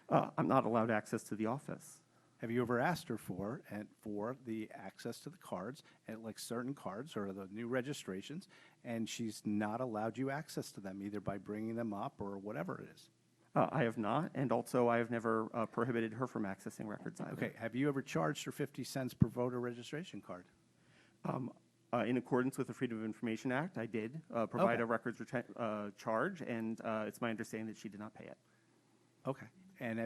[SPEAKER 10] I'm not allowed access to the office.
[SPEAKER 9] Have you ever asked her for the access to the cards, and like certain cards or the new registrations, and she's not allowed you access to them, either by bringing them up or whatever it is?
[SPEAKER 10] I have not, and also I have never prohibited her from accessing records either.
[SPEAKER 9] Okay, have you ever charged her 50 cents per voter registration card?
[SPEAKER 10] In accordance with the Freedom of Information Act, I did provide
[SPEAKER 9] Okay.
[SPEAKER 10] a records charge, and it's my understanding that she did not pay it.
[SPEAKER 9] Okay, and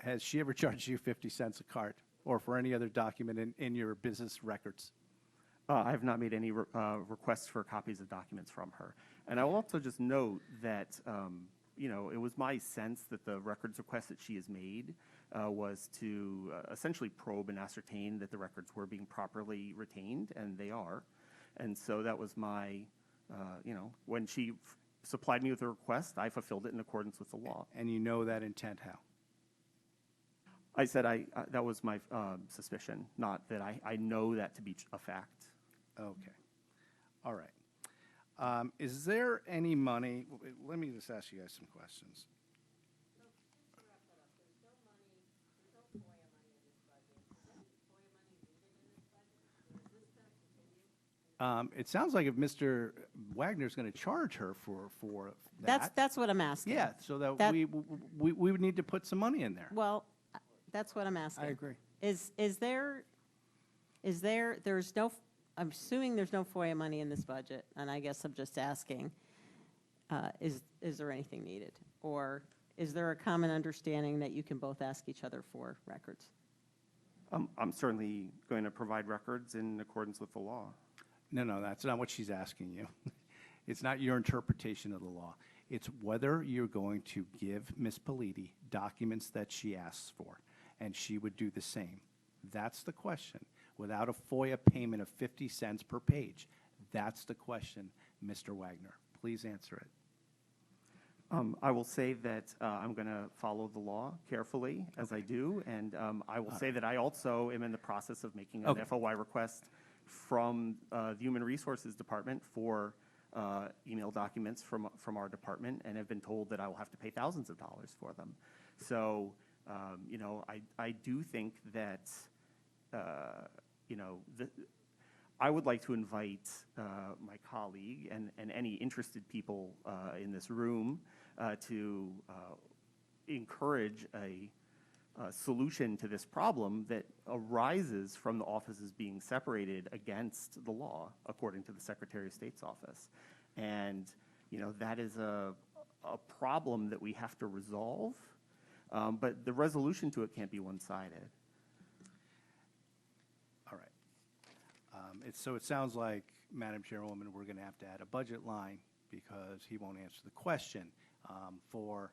[SPEAKER 9] has she ever charged you 50 cents a card, or for any other document in your business records?
[SPEAKER 10] I have not made any requests for copies of documents from her. And I will also just note that it was my sense that the records request that she has made was to essentially probe and ascertain that the records were being properly retained, and they are. And so that was my, when she supplied me with a request, I fulfilled it in accordance with the law.
[SPEAKER 9] And you know that intent how?
[SPEAKER 10] I said that was my suspicion, not that I know that to be a fact.
[SPEAKER 9] Okay. All right. Is there any money, let me just ask you guys some questions. It sounds like if Mr. Wagner's going to charge her for that.
[SPEAKER 1] That's what I'm asking.
[SPEAKER 9] Yeah, so that we would need to put some money in there.
[SPEAKER 1] Well, that's what I'm asking.
[SPEAKER 9] I agree.
[SPEAKER 1] There's no, I'm assuming there's no FOIA money in this budget, and I guess I'm just asking, is there anything needed? Or is there a common understanding that you can both ask each other for records?
[SPEAKER 10] I'm certainly going to provide records in accordance with the law.
[SPEAKER 9] No, that's not what she's asking you. It's not your interpretation of the law. It's whether you're going to give Ms. Politi documents that she asks for, and she would do the same. That's the question. Without a FOIA payment of 50 cents per page. That's the question, Mr. Wagner. Please answer it.
[SPEAKER 10] I will say that I'm going to follow the law carefully, as I do, and I will say that I also am in the process of making an FOI request from the Human Resources Department for email documents from our department, and have been told that I will have to pay thousands of dollars for them. So, I do think that, I would like to invite my colleague and any interested people in this room to encourage a solution to this problem that arises from the offices being separated against the law, according to the Secretary of State's office. And, that is a problem that we have to resolve, but the resolution to it can't be one-sided.
[SPEAKER 9] All right. So it sounds like, Madam Chairwoman, we're going to have to add a budget line because he won't answer the question for,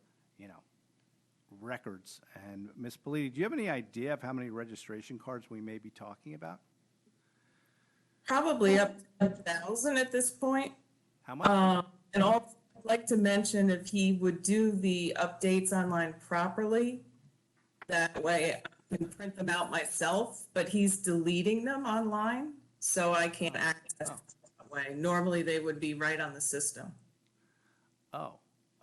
[SPEAKER 9] records. And Ms. Politi, do you have any idea of how many registration cards we may be talking about?
[SPEAKER 21] Probably up to 1,000 at this point.
[SPEAKER 9] How much?
[SPEAKER 21] And also, I'd like to mention if he would do the updates online properly, that way I can print them out myself, but he's deleting them online, so I can't access them that way. Normally, they would be right on the system.
[SPEAKER 9] Oh,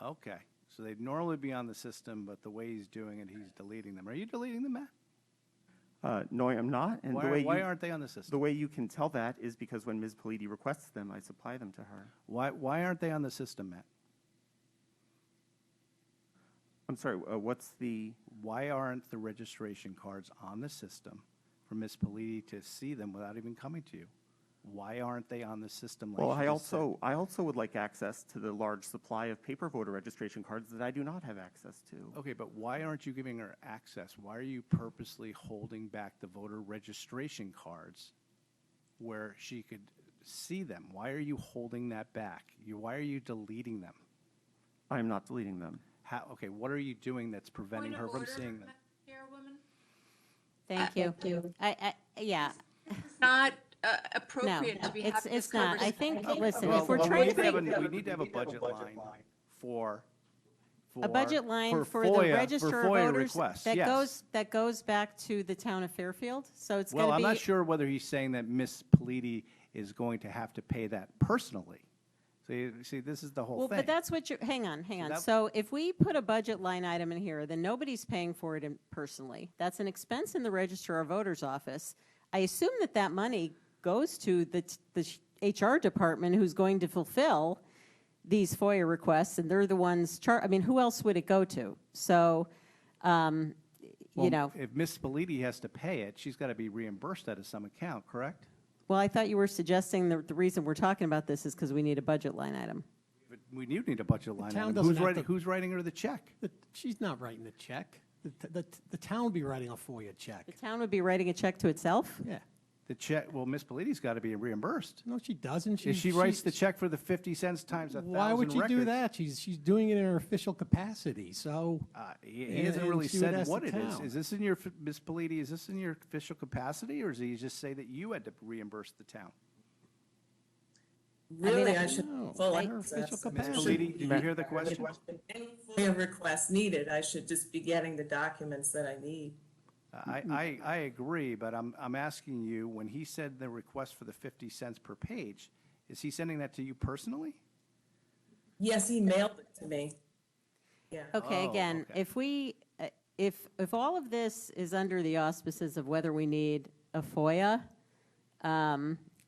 [SPEAKER 9] okay. So they'd normally be on the system, but the way he's doing it, he's deleting them. Are you deleting them, Matt?
[SPEAKER 10] No, I'm not. And
[SPEAKER 9] Why aren't they on the system?
[SPEAKER 10] The way you can tell that is because when Ms. Politi requests them, I supply them to her.
[SPEAKER 9] Why aren't they on the system, Matt?
[SPEAKER 10] I'm sorry, what's the...
[SPEAKER 9] Why aren't the registration cards on the system for Ms. Politi to see them without even coming to you? Why aren't they on the system? Like
[SPEAKER 10] Well,
[SPEAKER 9] she just said?
[SPEAKER 10] I also would like access to the large supply of paper voter registration cards that I do not have access to.
[SPEAKER 9] Okay, but why aren't you giving her access? Why are you purposely holding back the voter registration cards where she could see them? Why are you holding that back? Why are you deleting them?
[SPEAKER 10] I am not deleting them.
[SPEAKER 9] Okay, what are you doing that's preventing her from seeing them?
[SPEAKER 8] Chairwoman?
[SPEAKER 1] Thank you. Yeah.
[SPEAKER 8] It's not appropriate
[SPEAKER 1] No,
[SPEAKER 8] to be
[SPEAKER 1] it's-
[SPEAKER 8] having this
[SPEAKER 1] it's not. I think-
[SPEAKER 8] conversation.
[SPEAKER 1] listen,
[SPEAKER 9] Well,
[SPEAKER 1] if we're
[SPEAKER 9] well,
[SPEAKER 1] trying
[SPEAKER 9] we
[SPEAKER 1] to
[SPEAKER 9] need
[SPEAKER 1] make-
[SPEAKER 9] we need to have a budget line for
[SPEAKER 1] A budget line for the
[SPEAKER 9] FOIA
[SPEAKER 1] register of
[SPEAKER 9] FOIA
[SPEAKER 1] voters
[SPEAKER 9] requests,
[SPEAKER 1] that
[SPEAKER 9] yes.
[SPEAKER 1] goes back to the town of Fairfield. So it's
[SPEAKER 9] Well,
[SPEAKER 1] going
[SPEAKER 9] I'm
[SPEAKER 1] to be.
[SPEAKER 9] not sure whether he's saying that Ms. Politi is going to have to pay that personally. So you see, this is the whole
[SPEAKER 1] Well,
[SPEAKER 9] thing.
[SPEAKER 1] but that's what you're, hang on.
[SPEAKER 9] that-
[SPEAKER 1] So if we put a budget line item in here, then nobody's paying for it personally. That's an expense in the Register of Voters office. I assume that money goes to the HR department who's going to fulfill these FOIA requests, and they're the ones, who else would it go to? So,
[SPEAKER 9] Well,
[SPEAKER 1] you know.
[SPEAKER 9] if Ms. Politi has to pay it, she's got to be reimbursed out of some account, correct?
[SPEAKER 1] Well, I thought you were suggesting the reason we're talking about this is because we need a budget line item.
[SPEAKER 9] But we do need a budget line
[SPEAKER 4] town
[SPEAKER 9] item.
[SPEAKER 4] doesn't have to-
[SPEAKER 9] Who's writing her the check?
[SPEAKER 4] She's not writing the check. The town will be writing a FOIA check.
[SPEAKER 1] The town would be writing a check to itself?
[SPEAKER 4] Yeah.
[SPEAKER 9] The check, well, Ms. Polidi's got to be reimbursed.
[SPEAKER 4] No, she doesn't.
[SPEAKER 9] If she writes the check for the 50 cents times 1,000
[SPEAKER 4] Why would she do
[SPEAKER 9] records,
[SPEAKER 4] that? She's doing it in her official capacity, so.
[SPEAKER 9] He hasn't
[SPEAKER 4] and
[SPEAKER 9] really
[SPEAKER 4] she would
[SPEAKER 9] said
[SPEAKER 4] ask
[SPEAKER 9] what
[SPEAKER 4] the
[SPEAKER 9] it is.
[SPEAKER 4] town.
[SPEAKER 9] Is this in your, Ms. Polidi, is this in your official capacity, or does he just say that you had to reimburse the town?
[SPEAKER 21] Really, I should
[SPEAKER 4] No,
[SPEAKER 21] full
[SPEAKER 4] her
[SPEAKER 21] access.
[SPEAKER 4] official
[SPEAKER 9] Ms.
[SPEAKER 4] capacity.
[SPEAKER 9] Polidi, did you hear the question?
[SPEAKER 21] Any FOIA request needed, I should just be getting the documents that I need.
[SPEAKER 9] I agree, but I'm asking you, when he said the request for the 50 cents per page, is he sending that to you personally?
[SPEAKER 21] Yes, he mailed it to me. Yeah.
[SPEAKER 1] Okay,
[SPEAKER 9] Oh,
[SPEAKER 1] again,
[SPEAKER 9] okay.
[SPEAKER 1] if we, if all of this is under the auspices of whether we need a FOIA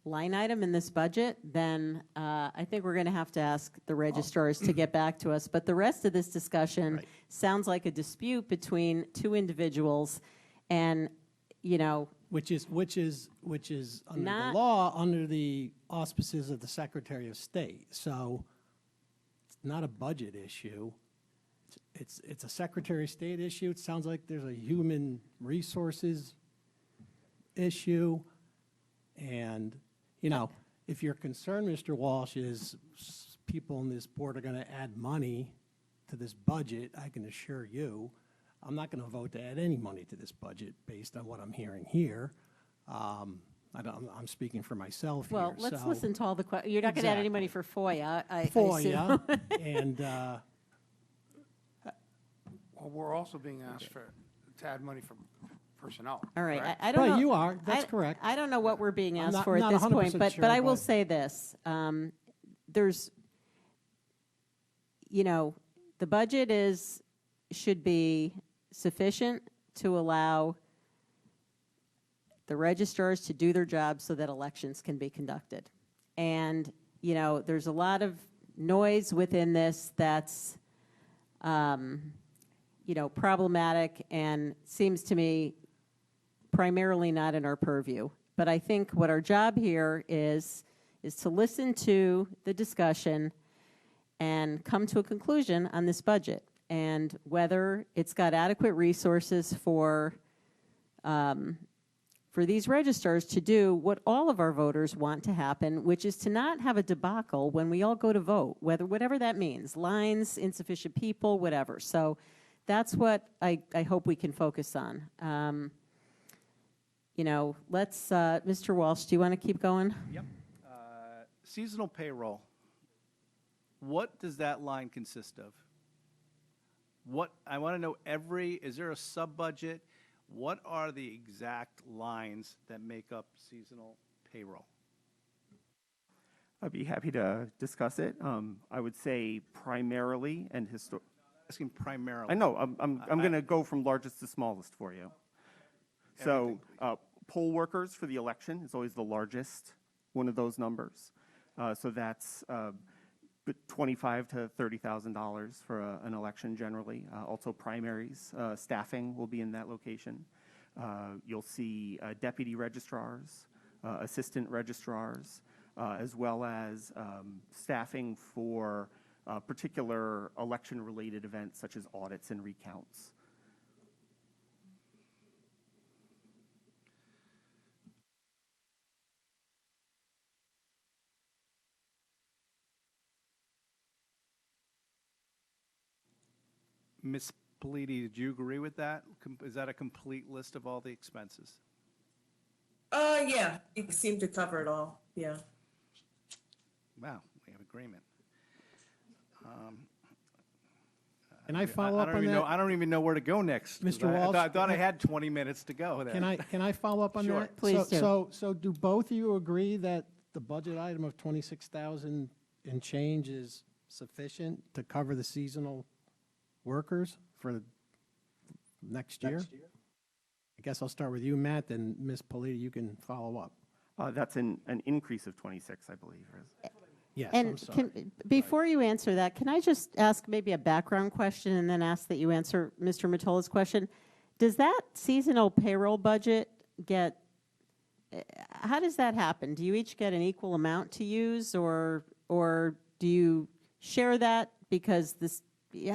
[SPEAKER 1] line item in this budget, then I think we're going to have to ask the registrars to get back to us. But the rest of this discussion sounds like a dispute between two individuals, and, you know,
[SPEAKER 4] Which is under
[SPEAKER 1] Not-
[SPEAKER 4] the law, under the auspices of the Secretary of State. So it's not a budget issue. It's a Secretary of State issue. It sounds like there's a human resources issue. And, you know, if your concern, Mr. Walsh, is people in this board are going to add money to this budget, I can assure you, I'm not going to vote to add any money to this budget based on what I'm hearing here. I'm speaking for myself
[SPEAKER 1] well,
[SPEAKER 4] here.
[SPEAKER 1] let's
[SPEAKER 4] so-
[SPEAKER 1] listen to all the questions. You're not going to add any money for FOIA, I assume.
[SPEAKER 4] FOIA, and,
[SPEAKER 2] Well, we're also being asked to add money for personnel.
[SPEAKER 1] All right,
[SPEAKER 2] correct?
[SPEAKER 1] I don't know.
[SPEAKER 4] Right, you are. That's
[SPEAKER 1] I-
[SPEAKER 4] correct.
[SPEAKER 1] I don't know what we're being
[SPEAKER 4] I'm
[SPEAKER 1] asked
[SPEAKER 4] not-
[SPEAKER 1] for at
[SPEAKER 4] not
[SPEAKER 1] this
[SPEAKER 4] 100%
[SPEAKER 1] point, but
[SPEAKER 4] sure,
[SPEAKER 1] I will
[SPEAKER 4] but-
[SPEAKER 1] say this. There's, you know, the budget should be sufficient to allow the registrars to do their job so that elections can be conducted. And, you know, there's a lot of noise within this that's, you know, problematic and seems to me primarily not in our purview. But I think what our job here is to listen to the discussion and come to a conclusion on this budget and whether it's got adequate resources for these registrars to do what all of our voters want to happen, which is to not have a debacle when we all go to vote, whatever that means, lines, insufficient people, whatever. So that's what I hope we can focus on. You know, let's, Mr. Walsh, do you want to keep going?
[SPEAKER 9] Yep. Seasonal payroll. What does that line consist of? I want to know is there a sub-budget? What are the exact lines that make up seasonal payroll?
[SPEAKER 10] I'd be happy to discuss it. I would say primarily and
[SPEAKER 9] Asking primarily.
[SPEAKER 10] I know, I'm going to go from largest to smallest for you. So, poll workers for the election is always the largest one of those numbers. So that's $25,000 to $30,000 for an election generally. Also primaries, staffing will be in that location. You'll see deputy registrars, assistant registrars, as well as staffing for particular election-related events such as audits and recounts.
[SPEAKER 9] Ms. Politi, did you agree with that? Is that a complete list of all the expenses?
[SPEAKER 21] Yeah, you seem to cover it all, yeah.
[SPEAKER 9] Wow, we have agreement.
[SPEAKER 4] Can I follow up on that?
[SPEAKER 9] I don't even know where to go next.
[SPEAKER 4] Mr.
[SPEAKER 9] I
[SPEAKER 4] Walsh,
[SPEAKER 9] thought I had 20 minutes to go there.
[SPEAKER 4] Can I follow up on
[SPEAKER 9] Sure.
[SPEAKER 4] that?
[SPEAKER 1] Please do.
[SPEAKER 4] So do both of you agree that the budget item of 26,000 and change is sufficient to cover the seasonal workers for next year? I guess I'll start with you, Matt, then Ms. Politi, you can follow up.
[SPEAKER 10] That's an increase of 26, I believe.
[SPEAKER 4] Yes, I'm
[SPEAKER 1] And
[SPEAKER 4] sorry.
[SPEAKER 1] before you answer that, can I just ask maybe a background question and then ask that you answer Mr. Matola's question? Does that seasonal payroll budget how does that happen? Do you each get an equal amount to use, or do you share that? Because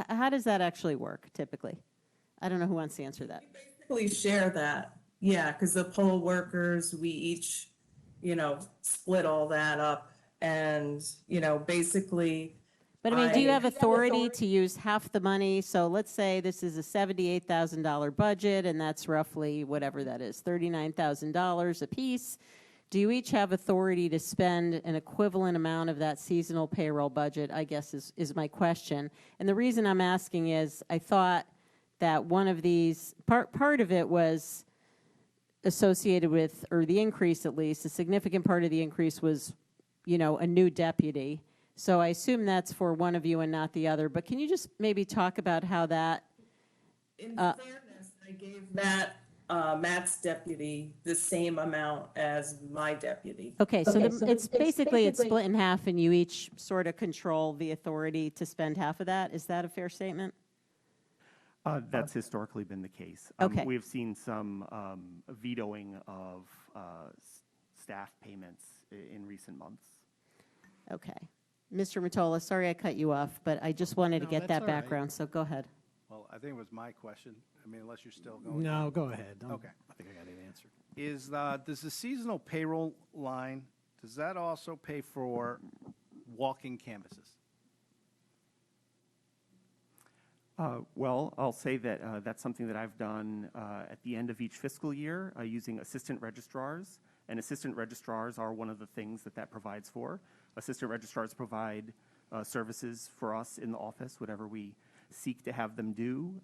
[SPEAKER 1] how does that actually work typically? I don't know who wants to answer that.
[SPEAKER 21] Please share that, Yeah, because the poll workers, we each, split all that up and, basically.
[SPEAKER 1] But I mean, do you have authority to use half the money? So let's say this is a $78,000 budget, and that's roughly whatever that is, $39,000 apiece. Do you each have authority to spend an equivalent amount of that seasonal payroll budget, I guess is my question. And the reason I'm asking is I thought that one of these, part of it was associated with, or the increase at least, a significant part of the increase was, a new deputy. So I assume that's for one of you and not the other. But can you just maybe talk about how that?
[SPEAKER 21] In fairness, I gave Matt's deputy the same amount as my deputy.
[SPEAKER 1] Okay, so it's basically it's split in half, and you each sort of control the authority to spend half of that. Is that a fair statement?
[SPEAKER 10] That's historically been the case.
[SPEAKER 1] Okay.
[SPEAKER 10] We've seen some vetoing of staff payments in recent months.
[SPEAKER 1] Okay. Mr. Mottola, sorry I cut you off, but I just wanted to
[SPEAKER 2] No,
[SPEAKER 1] get
[SPEAKER 2] that's
[SPEAKER 1] that
[SPEAKER 2] all right.
[SPEAKER 1] background, so go ahead.
[SPEAKER 2] Well, I think it was my question. I mean, unless you're still going.
[SPEAKER 4] No, go ahead.
[SPEAKER 2] Okay.
[SPEAKER 4] I think I got it answered.
[SPEAKER 2] Does the seasonal payroll line, does that also pay for walking canvases?
[SPEAKER 10] Well, I'll say that that's something that I've done at the end of each fiscal year using assistant registrars. And assistant registrars are one of the things that provides for. Assistant registrars provide services for us in the office, whatever we seek to have them do,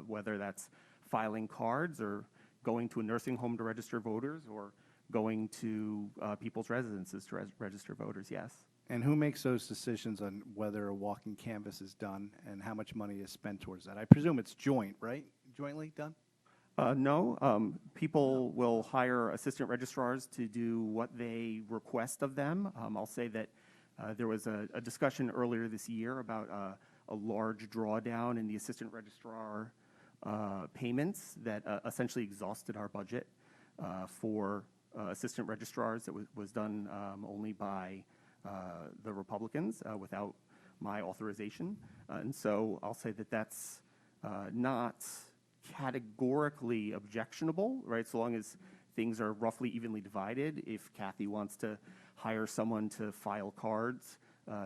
[SPEAKER 10] whether that's filing cards or going to a nursing home to register voters or going to people's residences to register voters, yes.
[SPEAKER 2] And who makes those decisions on whether a walking canvas is done and how much money is spent towards that? I presume it's joint, right? Jointly done?
[SPEAKER 10] No, people will hire assistant registrars to do what they request of them. I'll say that there was a discussion earlier this year about a large drawdown in the assistant registrar payments that essentially exhausted our budget for assistant registrars. That was done only by the Republicans without my authorization. And so I'll say that that's not categorically objectionable, right? So long as things are roughly evenly divided. If Kathy wants to hire someone to file cards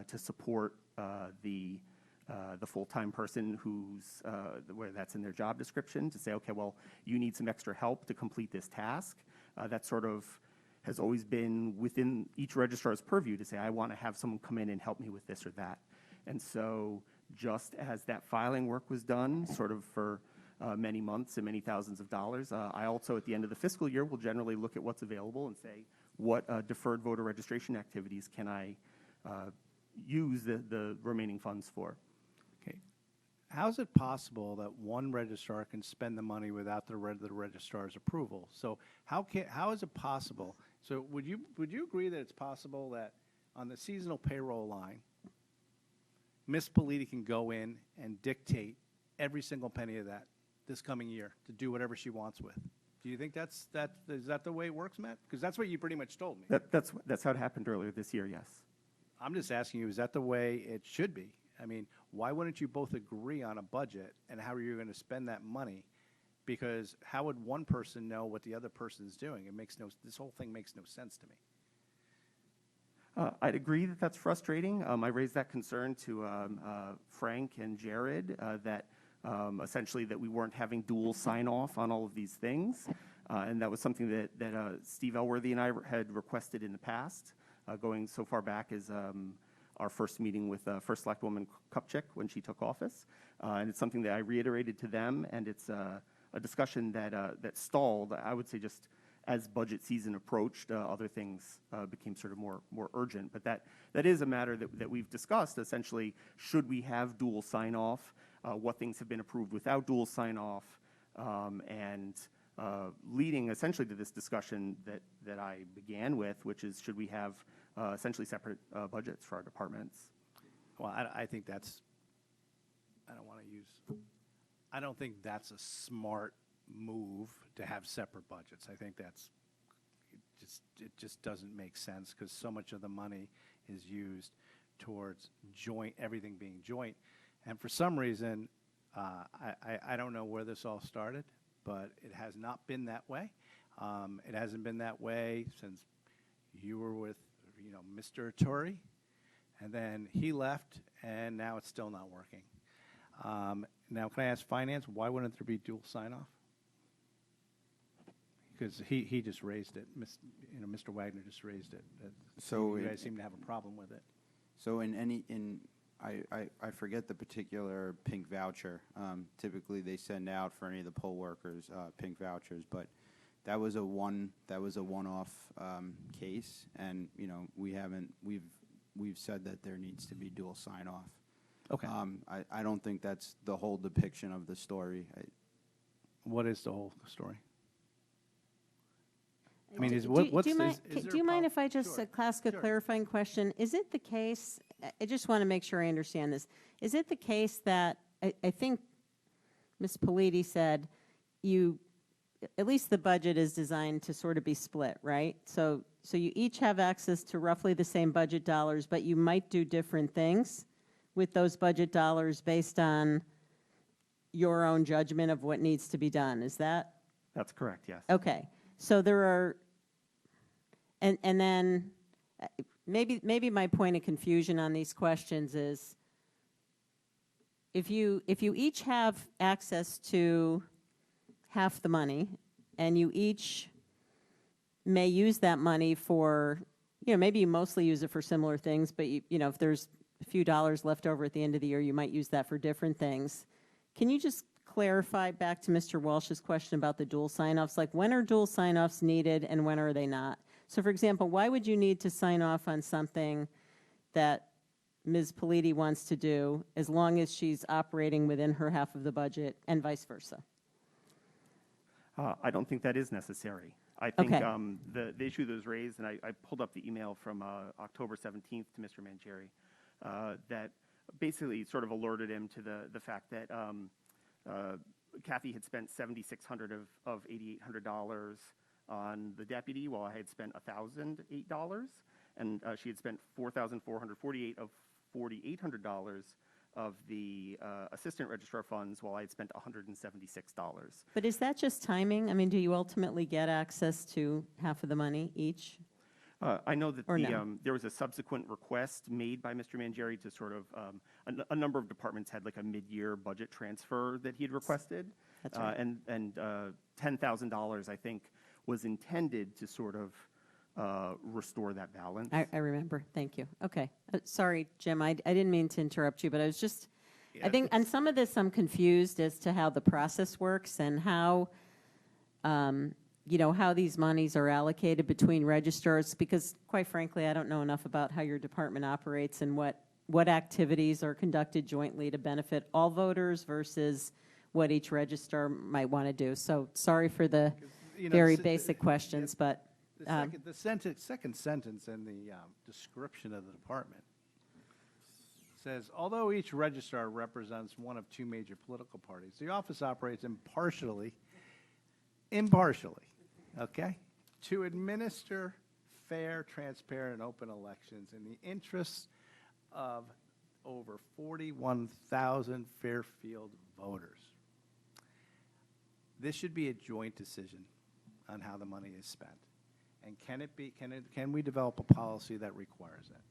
[SPEAKER 10] to support the full-time person who's where that's in their job description, to say, okay, well, you need some extra help to complete this task. That sort of has always been within each registrar's purview to say, I want to have someone come in and help me with this or that. And so just as that filing work was done, sort of for many months and many thousands of dollars. I also, at the end of the fiscal year, will generally look at what's available and say, what deferred voter registration activities can I use the remaining funds for?
[SPEAKER 2] Okay. How is it possible that one registrar can spend the money without the registrar's approval? So how is it possible? So would you agree that it's possible that on the seasonal payroll line, Ms. Politi can go in and dictate every single penny of that this coming year to do whatever she wants with? Do you think is that the way it works, Matt? Because that's what you pretty much told me.
[SPEAKER 10] That's how it happened earlier this year, yes.
[SPEAKER 2] I'm just asking you, is that the way it should be? I mean, why wouldn't you both agree on a budget and how are you going to spend that money? Because how would one person know what the other person's doing? This whole thing makes no sense to me.
[SPEAKER 10] I'd agree that that's frustrating. I raised that concern to Frank and Jared that essentially that we weren't having dual sign-off on all of these things. And that was something that Steve Elworthy and I had requested in the past, going so far back as our first meeting with First Selectwoman Kupchak when she took office. And it's something that I reiterated to them, and it's a discussion that stalled, I would say, just as budget season approached. Other things became sort of more urgent. But that is a matter that we've discussed. Essentially, should we have dual sign-off? What things have been approved without dual sign-off? And leading essentially to this discussion that I began with, which is should we have essentially separate budgets for our departments?
[SPEAKER 2] Well, I think that's, I don't think that's a smart move to have separate budgets. I think it just doesn't make sense because so much of the money is used towards everything being joint. And for some reason, I don't know where this all started, but it has not been that way.
[SPEAKER 9] It hasn't been that way since you were with, Mr. Atturi, and then he left, and now it's still not working. Now, can I ask finance, why wouldn't there be dual sign-off? Because he just raised it. Mr. Wagner just raised it.
[SPEAKER 11] So
[SPEAKER 9] you
[SPEAKER 11] it-
[SPEAKER 9] guys seem to have a problem with it.
[SPEAKER 11] So I forget the particular pink voucher. Typically, they send out for any of the poll workers pink vouchers, but that was a one-off case, and we've said that there needs to be dual sign-off.
[SPEAKER 9] Okay.
[SPEAKER 11] I don't think that's the whole depiction of the story.
[SPEAKER 9] What is the whole story? I
[SPEAKER 1] Do
[SPEAKER 9] mean,
[SPEAKER 1] you mind if I just ask a clarifying question? Is it the case, I just want to make sure I understand this. Is it the case that, I think Ms. Politi said, at least the budget is designed to sort of be split, right? So you each have access to roughly the same budget dollars, but you might do different things with those budget dollars based on your own judgment of what needs to be done. Is that?
[SPEAKER 10] That's correct, yes.
[SPEAKER 1] Okay, so there are, and then maybe my point of confusion on these questions is, if you each have access to half the money, and you each may use that money for, maybe you mostly use it for similar things, but if there's a few dollars left over at the end of the year, you might use that for different things. Can you just clarify back to Mr. Walsh's question about the dual sign-offs? Like, when are dual sign-offs needed and when are they not? So, for example, why would you need to sign off on something that Ms. Politi wants to do as long as she's operating within her half of the budget and vice versa?
[SPEAKER 10] I don't think that is necessary. I think
[SPEAKER 1] Okay.
[SPEAKER 10] The issue that was raised, and I pulled up the email from October 17th to Mr. Mangieri, that basically sort of alerted him to the fact that Kathy had spent $7,600 of $8,800 on the deputy, while I had spent $1,008, and she had spent $4,448 of $4,800 of the assistant registrar funds, while I had spent $176.
[SPEAKER 1] But is that just timing? I mean, do you ultimately get access to half of the money each?
[SPEAKER 10] I know that
[SPEAKER 1] Or no?
[SPEAKER 10] there was a subsequent request made by Mr. Mangieri to sort of, a number of departments had like a mid-year budget transfer that he had requested.
[SPEAKER 1] That's right.
[SPEAKER 10] And $10,000, I think, was intended to sort of restore that balance.
[SPEAKER 1] I remember. Thank you. Okay. Sorry, Jim, I didn't mean to interrupt you, but I was just, I think on some of this I'm confused as to how the process works and how, how these monies are allocated between registrars, because quite frankly, I don't know enough about how your department operates and what activities are conducted jointly to benefit all voters versus what each registrar might want to do. So sorry for the very basic questions, but.
[SPEAKER 9] The second sentence in the description of the department says, although each registrar represents one of two major political parties, the office operates impartially, okay, to administer fair, transparent, and open elections in the interests of over 41,000 Fairfield voters. This should be a joint decision on how the money is spent. And can we develop a policy that requires it?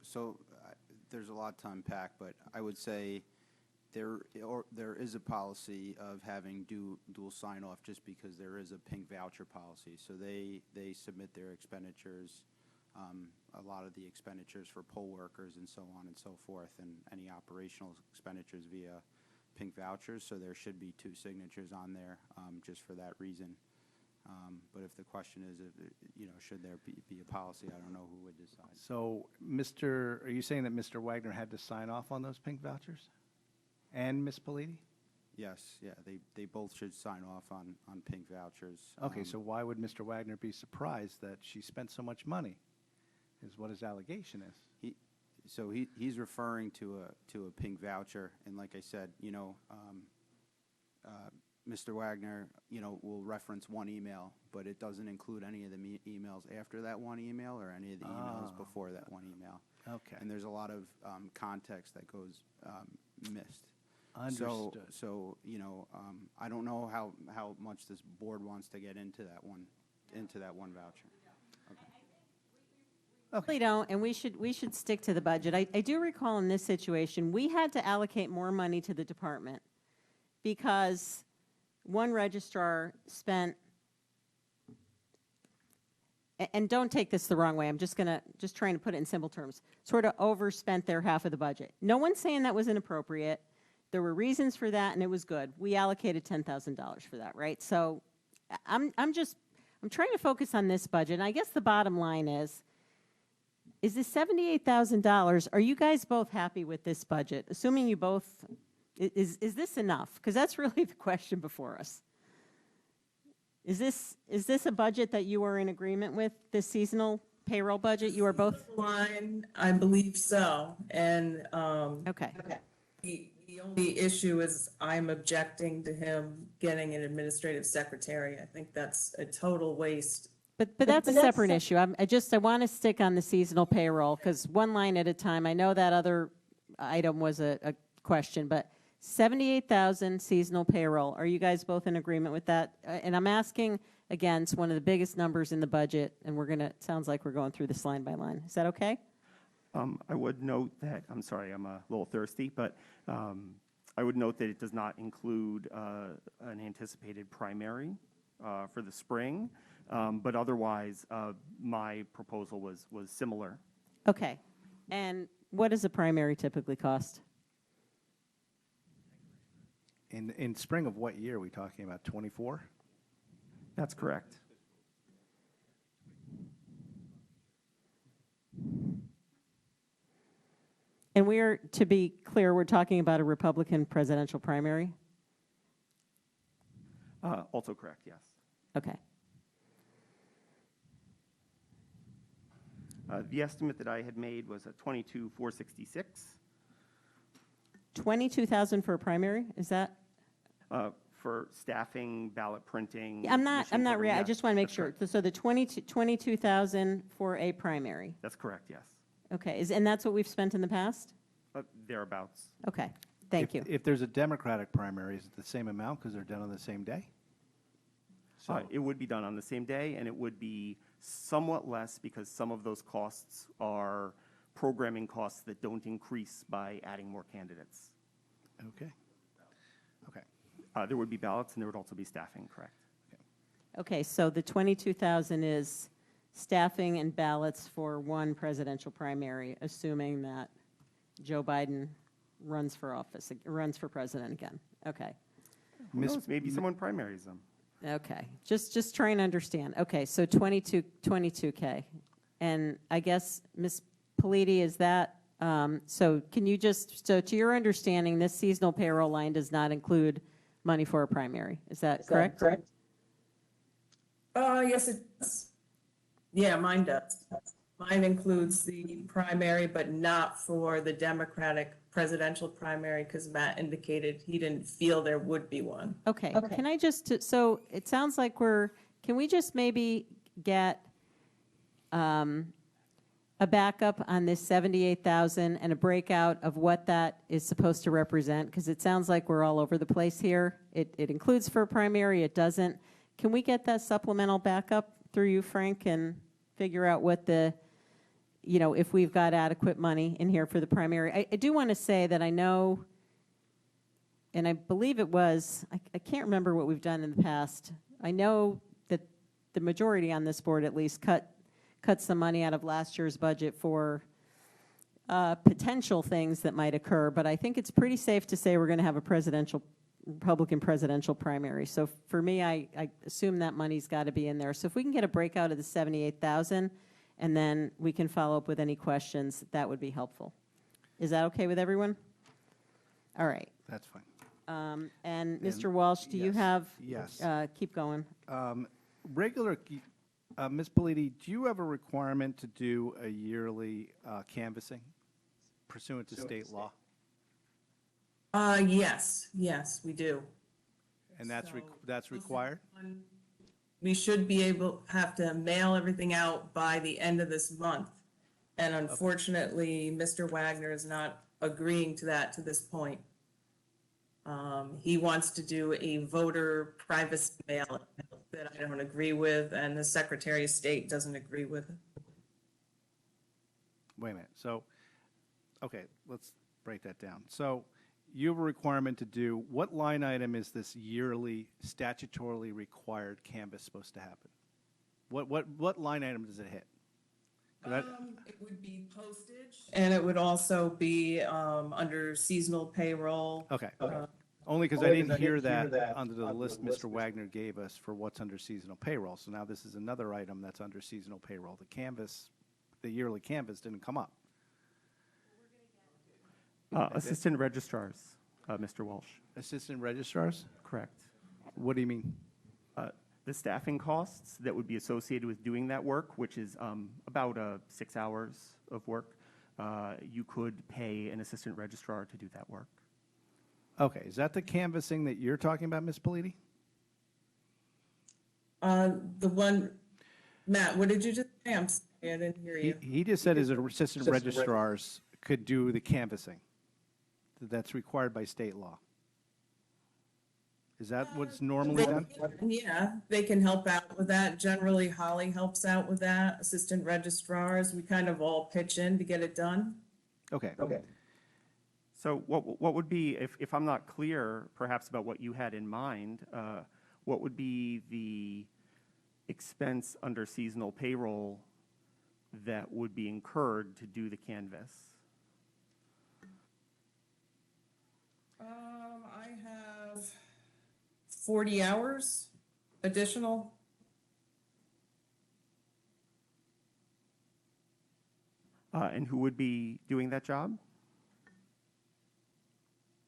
[SPEAKER 11] So there's a lot to unpack, but I would say there is a policy of having dual sign-off just because there is a pink voucher policy. So they submit their expenditures, a lot of the expenditures for poll workers and so on and so forth, and any operational expenditures via pink vouchers. So there should be two signatures on there just for that reason. But if the question is, should there be a policy, I don't know who would decide.
[SPEAKER 9] So, are you saying that Mr. Wagner had to sign off on those pink vouchers? And Ms. Politi?
[SPEAKER 11] Yes, yeah, they both should sign off on pink vouchers.
[SPEAKER 9] Okay, so why would Mr. Wagner be surprised that she spent so much money, is what his allegation is?
[SPEAKER 11] He's referring to a pink voucher, and like I said, Mr. Wagner, will reference one email, but it doesn't include any of the emails after that one email or any of the emails before that one email.
[SPEAKER 9] Okay.
[SPEAKER 11] And there's a lot of context that goes missed.
[SPEAKER 9] Understood.
[SPEAKER 11] So, I don't know how much this board wants to get into that one voucher.
[SPEAKER 1] Really don't, and we should stick to the budget. I do recall in this situation, we had to allocate more money to the department because one registrar spent, and don't take this the wrong way, I'm just trying to put it in simple terms, sort of overspent their half of the budget. No one's saying that was inappropriate. There were reasons for that, and it was good. We allocated $10,000 for that, right? So I'm trying to focus on this budget, and I guess the bottom line is this $78,000, are you guys both happy with this budget? Assuming you both, is this enough? Because that's really the question before us. Is this a budget that you are in agreement with, this seasonal payroll budget? You are both?
[SPEAKER 21] Line, I believe so. And
[SPEAKER 1] Okay.
[SPEAKER 21] the only issue is I'm objecting to him getting an administrative secretary. I think that's a total waste.
[SPEAKER 1] But that's a separate issue. I want to stick on the seasonal payroll because one line at a time. I know that other item was a question, but 78,000 seasonal payroll. Are you guys both in agreement with that? And I'm asking, again, it's one of the biggest numbers in the budget, and sounds like we're going through this line by line. Is that okay?
[SPEAKER 10] I would note that, I'm sorry, I'm a little thirsty, but I would note that it does not include an anticipated primary for the spring, but otherwise, my proposal was similar.
[SPEAKER 1] Okay. And what does a primary typically cost?
[SPEAKER 9] In spring of what year are we talking about, 24?
[SPEAKER 10] That's correct.
[SPEAKER 1] And to be clear, we're talking about a Republican presidential primary?
[SPEAKER 10] Also correct, yes.
[SPEAKER 1] Okay.
[SPEAKER 10] The estimate that I had made was a 22,466.
[SPEAKER 1] 22,000 for a primary? Is that?
[SPEAKER 10] For staffing, ballot printing.
[SPEAKER 1] I'm not,
[SPEAKER 10] yeah,
[SPEAKER 1] I just want to make
[SPEAKER 10] that's
[SPEAKER 1] sure.
[SPEAKER 10] correct.
[SPEAKER 1] So the 22,000 for a primary?
[SPEAKER 10] That's correct, yes.
[SPEAKER 1] Okay, and that's what we've spent in the past?
[SPEAKER 10] Thereabouts.
[SPEAKER 1] Okay, thank you.
[SPEAKER 9] If there's a Democratic primary, is it the same amount because they're done on the same day?
[SPEAKER 10] It would be done on the same day, and it would be somewhat less because some of those costs are programming costs that don't increase by adding more candidates.
[SPEAKER 9] Okay. Okay.
[SPEAKER 10] There would be ballots, and there would also be staffing, correct?
[SPEAKER 1] Okay, so the 22,000 is staffing and ballots for one presidential primary, assuming that Joe Biden runs for president again. Okay.
[SPEAKER 10] Who knows? Maybe someone primaries them.
[SPEAKER 1] Okay, just trying to understand. Okay, so 22K. And I guess, Ms. Politi, is that, so can you so to your understanding, this seasonal payroll line does not include money for a primary. Is that correct?
[SPEAKER 21] Correct. Yes, it does. Yeah, mine does. Mine includes the primary, but not for the Democratic presidential primary, because Matt indicated he didn't feel there would be one.
[SPEAKER 1] Okay, can I so it sounds like can we just maybe get a backup on this 78,000 and a breakout of what that is supposed to represent? Because it sounds like we're all over the place here. It includes for a primary, it doesn't. Can we get that supplemental backup through you, Frank, and figure out what if we've got adequate money in here for the primary? I do want to say that I know, and I believe it was, I can't remember what we've done in the past. I know that the majority on this board at least cut some money out of last year's budget for potential things that might occur, but I think it's pretty safe to say we're going to have a Republican presidential primary. So for me, I assume that money's got to be in there. So if we can get a breakout of the 78,000, and then we can follow up with any questions, that would be helpful. Is that okay with everyone? All right.
[SPEAKER 9] That's fine.
[SPEAKER 1] And Mr. Walsh, do you have?
[SPEAKER 9] Yes.
[SPEAKER 1] Keep going.
[SPEAKER 9] Ms. Politi, do you have a requirement to do a yearly canvassing pursuant to state law?
[SPEAKER 21] Yes, we do.
[SPEAKER 9] And that's required?
[SPEAKER 21] We should have to mail everything out by the end of this month. And unfortunately, Mr. Wagner is not agreeing to that to this point. He wants to do a voter privacy mail that I don't agree with, and the Secretary of State doesn't agree with.
[SPEAKER 9] Wait a minute. So, okay, let's break that down. So you have a requirement to do, what line item is this yearly statutorily required canvas supposed to happen? What line item does it hit? 'Cause
[SPEAKER 21] It would be postage. And it would also be under seasonal payroll.
[SPEAKER 9] Okay. Only because I didn't hear that under the list Mr. Wagner gave us for what's under seasonal payroll. So now this is another item that's under seasonal payroll. The canvas, the yearly canvas didn't come up.
[SPEAKER 10] Assistant registrars, Mr. Walsh.
[SPEAKER 9] Assistant registrars?
[SPEAKER 10] Correct.
[SPEAKER 9] What do you mean?
[SPEAKER 10] The staffing costs that would be associated with doing that work, which is about 6 hours of work, you could pay an assistant registrar to do that work.
[SPEAKER 9] Okay, is that the canvassing that you're talking about, Ms. Politi?
[SPEAKER 21] The one, Matt, what did you just say? I'm sorry, I didn't hear you.
[SPEAKER 9] He just said his assistant registrars could do the canvassing. That's required by state law. Is that what's normally done?
[SPEAKER 21] Yeah, they can help out with that. Generally, Holly helps out with that, assistant registrars. We kind of all pitch in to get it done.
[SPEAKER 9] Okay.
[SPEAKER 10] So what would be, if I'm not clear perhaps about what you had in mind, what would be the expense under seasonal payroll that would be incurred to do the canvas?
[SPEAKER 21] I have 40 hours additional.
[SPEAKER 10] And who would be doing that job?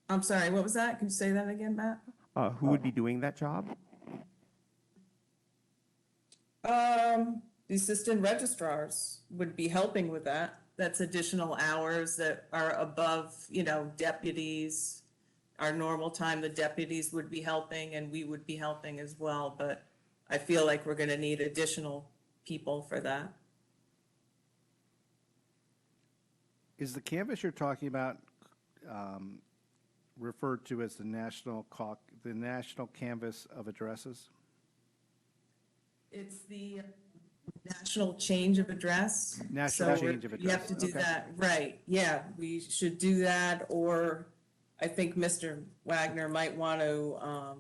[SPEAKER 21] I'm sorry, what was that? Can you say that again, Matt?
[SPEAKER 10] Who would be doing that job?
[SPEAKER 21] The assistant registrars would be helping with that. That's additional hours that are above, deputies. Our normal time, the deputies would be helping and we would be helping as well, but I feel like we're gonna need additional people for that.
[SPEAKER 9] Is the canvas you're talking about referred to as the National Canvas of Addresses?
[SPEAKER 21] It's the national change of address.
[SPEAKER 9] National change of
[SPEAKER 21] You have to
[SPEAKER 9] address,
[SPEAKER 21] do
[SPEAKER 9] okay.
[SPEAKER 21] that, right, yeah, we should do that, or I think Mr. Wagner might want to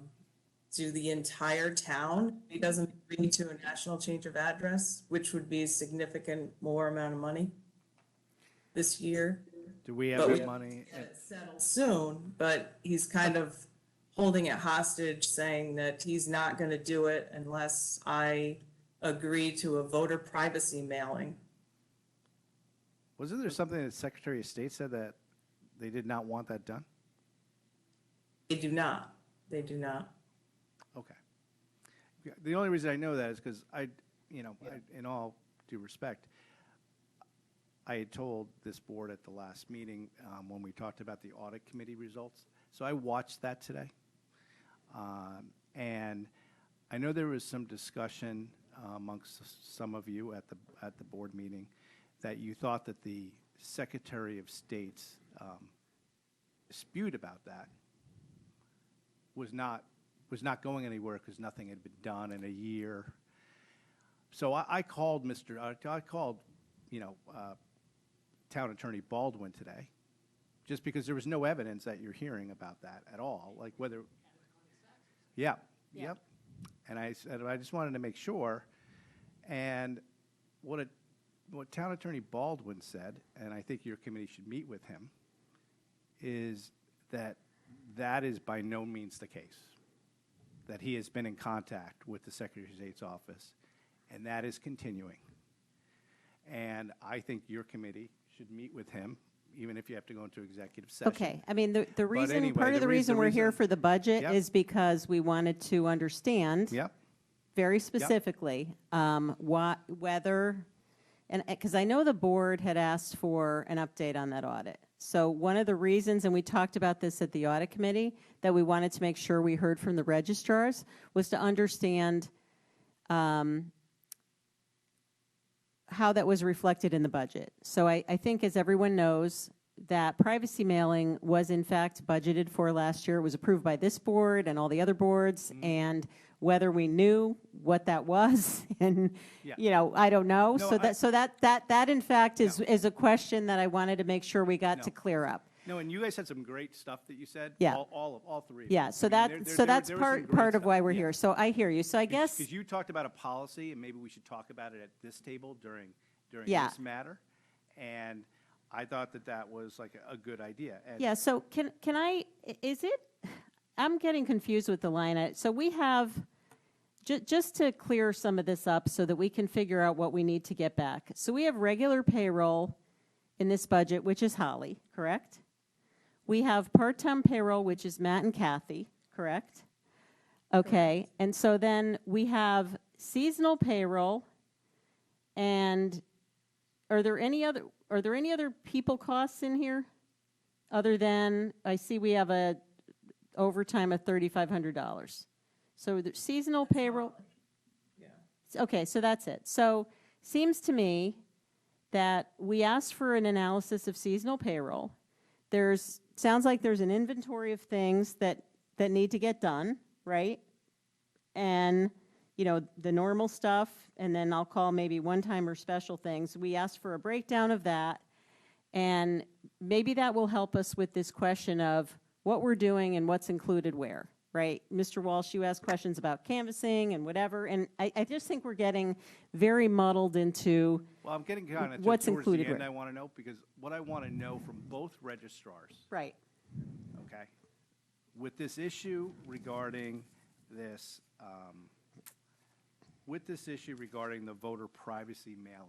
[SPEAKER 21] do the entire town. He doesn't agree to a national change of address, which would be a significant more amount of money this year.
[SPEAKER 9] Do we have
[SPEAKER 21] But
[SPEAKER 9] that money?
[SPEAKER 21] Get it settled soon, but he's kind of holding it hostage, saying that he's not going to do it unless I agree to a voter privacy mailing.
[SPEAKER 9] Wasn't there something that Secretary of State said that they did not want that done?
[SPEAKER 21] They do not. They do not.
[SPEAKER 9] Okay. Yeah, the only reason I know that is because in all due respect, I had told this board at the last meeting when we talked about the audit committee results. So I watched that today. And I know there was some discussion amongst some of you at the board meeting that you thought that the Secretary of State's dispute about that was not going anywhere because nothing had been done in a year. So I called Town Attorney Baldwin today, just because there was no evidence that you're hearing about that at all, like whether. Yeah. Yep. And I said, I just wanted to make sure. And what Town Attorney Baldwin said, and I think your committee should meet with him, is that that is by no means the case. That he has been in contact with the Secretary of State's office, and that is continuing. And I think your committee should meet with him, even if you have to go into executive session.
[SPEAKER 1] Okay, I mean, the reason,
[SPEAKER 9] anyway,
[SPEAKER 1] part of the reason we're here for the budget
[SPEAKER 9] Yep.
[SPEAKER 1] is because we wanted to understand
[SPEAKER 9] Yep.
[SPEAKER 1] very specifically whether, and because I know the board had asked for an update on that audit. So one of the reasons, and we talked about this at the audit committee, that we wanted to make sure we heard from the registrars was to understand how that was reflected in the budget. So I think, as everyone knows, that privacy mailing was in fact budgeted for last year. It was approved by this board and all the other boards, and whether we knew what that was, and,
[SPEAKER 9] Yeah.
[SPEAKER 1] you know, I don't know.
[SPEAKER 9] No,
[SPEAKER 1] So that in fact is a question that I wanted to make sure we got
[SPEAKER 9] No.
[SPEAKER 1] to clear up.
[SPEAKER 9] No, and you guys had some great stuff that you said.
[SPEAKER 1] Yeah.
[SPEAKER 9] All three. of
[SPEAKER 1] Yeah,
[SPEAKER 9] you.
[SPEAKER 1] so
[SPEAKER 9] I mean,
[SPEAKER 1] that,
[SPEAKER 9] there-
[SPEAKER 1] so
[SPEAKER 9] there-
[SPEAKER 1] that's
[SPEAKER 9] there was some great
[SPEAKER 1] part of
[SPEAKER 9] stuff.
[SPEAKER 1] why we're
[SPEAKER 9] Yeah.
[SPEAKER 1] here. So I hear you. So I guess,
[SPEAKER 9] Because you talked about a policy, and maybe we should talk about it at this table during
[SPEAKER 1] Yeah.
[SPEAKER 9] this matter. And I thought that was like a good idea. And
[SPEAKER 1] yeah, so can I, is it, I'm getting confused with the line. So we have, just to clear some of this up so that we can figure out what we need to get back. So we have regular payroll in this budget, which is Holly, correct? We have part-time payroll, which is Matt and Kathy, correct? Okay, and so then we have seasonal payroll, and are there any other people costs in here? Other than, I see we have a overtime of $3,500. So the seasonal payroll. Okay, so that's it. So seems to me that we asked for an analysis of seasonal payroll. Sounds like there's an inventory of things that need to get done, right? And, you know, the normal stuff, and then I'll call maybe one-time or special things. We asked for a breakdown of that, and maybe that will help us with this question of what we're doing and what's included where, right? Mr. Walsh, you asked questions about canvassing and whatever, and I just think we're getting very muddled into
[SPEAKER 9] Well, I'm getting kind of
[SPEAKER 1] what's
[SPEAKER 9] towards
[SPEAKER 1] included
[SPEAKER 9] the end.
[SPEAKER 1] where.
[SPEAKER 9] I want to know, because what I want to know from both registrars,
[SPEAKER 1] Right.
[SPEAKER 9] okay, with this issue regarding this, the voter privacy mailing,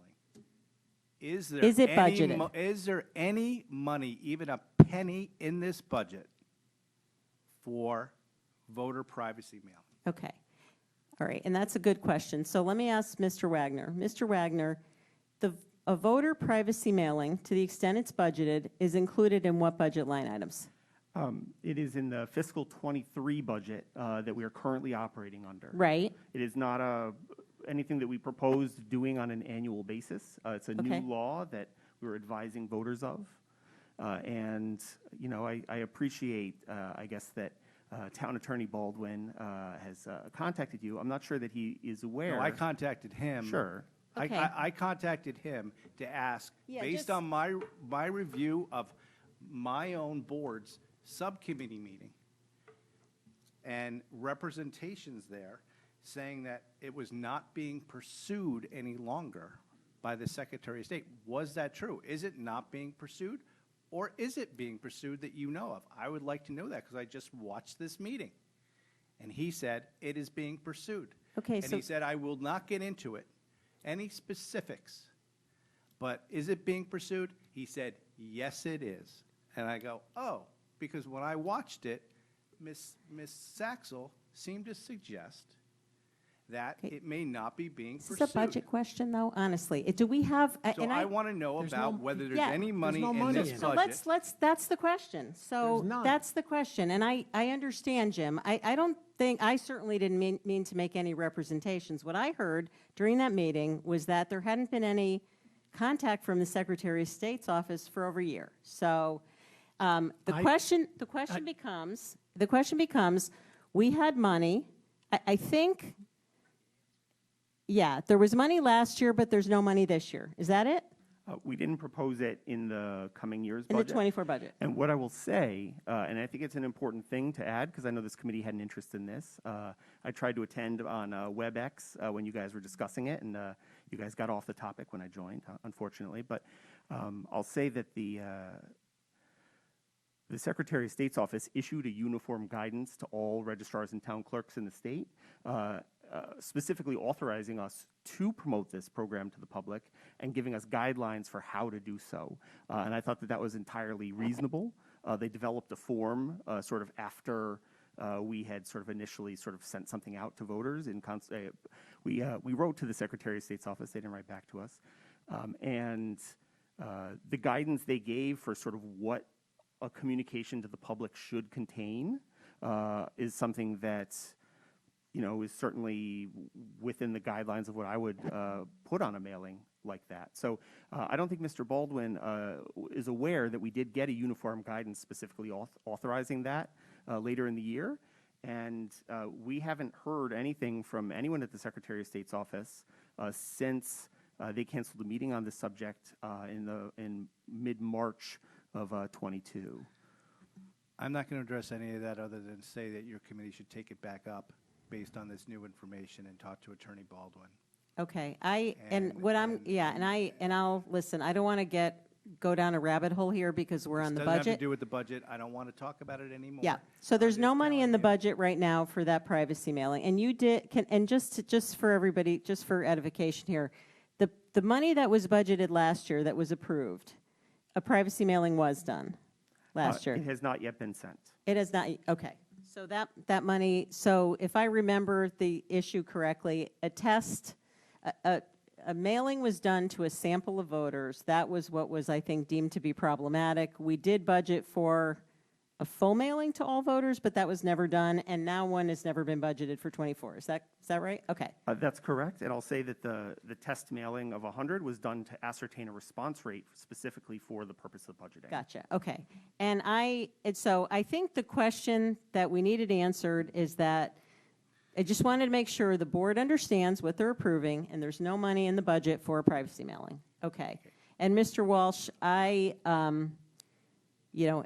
[SPEAKER 9] is there
[SPEAKER 1] Is it
[SPEAKER 9] any
[SPEAKER 1] budgeted?
[SPEAKER 9] is there any money, even a penny, in this budget for voter privacy mailing?
[SPEAKER 1] Okay. All right, and that's a good question. So let me ask Mr. Wagner. Mr. Wagner, a voter privacy mailing, to the extent it's budgeted, is included in what budget line items?
[SPEAKER 10] It is in the fiscal '23 budget that we are currently operating under.
[SPEAKER 1] Right.
[SPEAKER 10] It is not anything that we proposed doing on an annual basis. It's a
[SPEAKER 1] Okay.
[SPEAKER 10] new law that we're advising voters of. And, you know, I appreciate, I guess, that Town Attorney Baldwin has contacted you. I'm not sure that he is aware.
[SPEAKER 9] No, I contacted him.
[SPEAKER 10] Sure.
[SPEAKER 1] Okay.
[SPEAKER 9] I contacted him to ask,
[SPEAKER 1] Yeah,
[SPEAKER 9] based
[SPEAKER 1] just-
[SPEAKER 9] on my review of my own board's subcommittee meeting and representations there, saying that it was not being pursued any longer by the Secretary of State. Was that true? Is it not being pursued? Or is it being pursued that you know of? I would like to know that, because I just watched this meeting. And he said, it is being pursued.
[SPEAKER 1] Okay,
[SPEAKER 9] And
[SPEAKER 1] so-
[SPEAKER 9] he said, I will not get into it, any specifics, but is it being pursued? He said, yes, it is. And I go, oh, because when I watched it, Ms. Saxel seemed to suggest that it may not be being
[SPEAKER 1] Is
[SPEAKER 9] pursued.
[SPEAKER 1] this a budget question, though, honestly? Do we have?
[SPEAKER 9] So
[SPEAKER 1] and
[SPEAKER 9] I want to know
[SPEAKER 4] There's
[SPEAKER 9] about
[SPEAKER 4] no-
[SPEAKER 9] whether there's
[SPEAKER 1] Yeah.
[SPEAKER 9] any money
[SPEAKER 4] no
[SPEAKER 9] in
[SPEAKER 4] money
[SPEAKER 9] this
[SPEAKER 4] in it.
[SPEAKER 1] So
[SPEAKER 9] budget.
[SPEAKER 1] let's, that's the question. So
[SPEAKER 4] There's none.
[SPEAKER 1] that's the question. And I understand, Jim. I don't think, I certainly didn't mean to make any representations. What I heard during that meeting was that there hadn't been any contact from the Secretary of State's office for over a year. So the
[SPEAKER 4] I-
[SPEAKER 1] question becomes, we had money, I think, yeah, there was money last year, but there's no money this year. Is that it?
[SPEAKER 10] We didn't propose it in the coming year's
[SPEAKER 1] In the
[SPEAKER 10] budget.
[SPEAKER 1] 24 budget?
[SPEAKER 10] And what I will say, and I think it's an important thing to add, because I know this committee had an interest in this. I tried to attend on WebEx when you guys were discussing it, and you guys got off the topic when I joined, unfortunately. But I'll say that the Secretary of State's office issued a uniform guidance to all registrars and town clerks in the state, specifically authorizing us to promote this program to the public and giving us guidelines for how to do so. And I thought that that was entirely reasonable. They developed a form sort of after we had sort of initially sort of sent something out to voters. We wrote to the Secretary of State's office. They didn't write back to us. And the guidance they gave for sort of what a communication to the public should contain is something that, you know, is certainly within the guidelines of what I would put on a mailing like that. So I don't think Mr. Baldwin is aware that we did get a uniform guidance specifically authorizing that later in the year. And we haven't heard anything from anyone at the Secretary of State's office since they canceled the meeting on this subject in mid-March of 22.
[SPEAKER 9] I'm not going to address any of that other than say that your committee should take it back up based on this new information and talk to Attorney Baldwin.
[SPEAKER 1] Okay, I'll listen, I don't want to go down a rabbit hole here because we're on the
[SPEAKER 9] Doesn't have to
[SPEAKER 1] budget.
[SPEAKER 9] do with the budget. I don't want to talk about it anymore.
[SPEAKER 1] Yeah, so there's no money in the budget right now for that privacy mailing. And you did, and just for everybody, just for edification here, the money that was budgeted last year that was approved, a privacy mailing was done last year.
[SPEAKER 10] It has not yet been sent.
[SPEAKER 1] It has not, okay. So that money, so if I remember the issue correctly, a mailing was done to a sample of voters. That was what was, I think, deemed to be problematic. We did budget for a full mailing to all voters, but that was never done, and now one has never been budgeted for 24. Is that right? Okay.
[SPEAKER 10] That's correct, and I'll say that the test mailing of 100 was done to ascertain a response rate specifically for the purpose of budgeting.
[SPEAKER 1] Gotcha, okay. And so I think the question that we needed answered is that I just wanted to make sure the board understands what they're approving, and there's no money in the budget for a privacy mailing. Okay. And Mr. Walsh,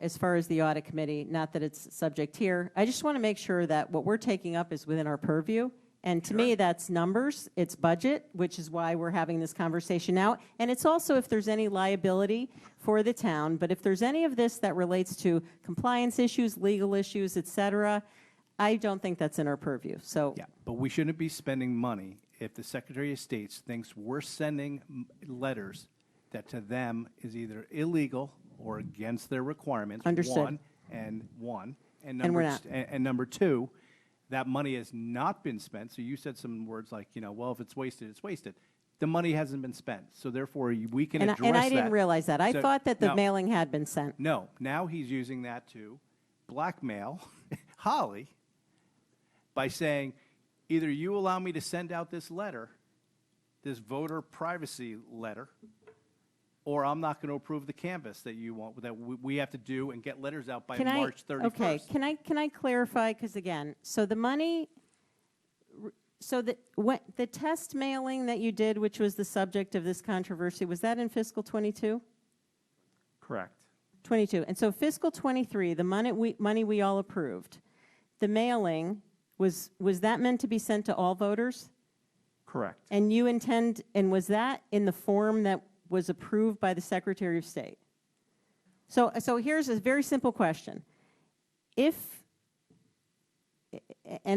[SPEAKER 1] as far as the audit committee, not that it's subject here, I just want to make sure that what we're taking up is within our purview. And to me, that's numbers, it's budget, which is why we're having this conversation now. And it's also if there's any liability for the town, but if there's any of this that relates to compliance issues, legal issues, et cetera, I don't think that's in our purview. So
[SPEAKER 9] Yeah, but we shouldn't be spending money if the Secretary of State thinks we're sending letters that to them is either illegal or against their requirements.
[SPEAKER 1] Understood.
[SPEAKER 9] And
[SPEAKER 1] we're not.
[SPEAKER 9] and number two, that money has not been spent. So you said some words like, well, if it's wasted, it's wasted. The money hasn't been spent, so therefore we can address that.
[SPEAKER 1] And I didn't realize that. I thought that the mailing had been sent.
[SPEAKER 9] No, now he's using that to blackmail Holly by saying, either you allow me to send out this letter, this voter privacy letter, or I'm not going to approve the canvas that you want, that we have to do and get letters out by March 31st.
[SPEAKER 1] Okay, can I clarify, because again, so the money, so the test mailing that you did, which was the subject of this controversy, was that in fiscal 22?
[SPEAKER 10] Correct.
[SPEAKER 1] 22, and so fiscal 23, the money we all approved, the mailing, was that meant to be sent to all voters?
[SPEAKER 10] Correct.
[SPEAKER 1] And you intend, and was that in the form that was approved by the Secretary of State? So here's a very simple question. And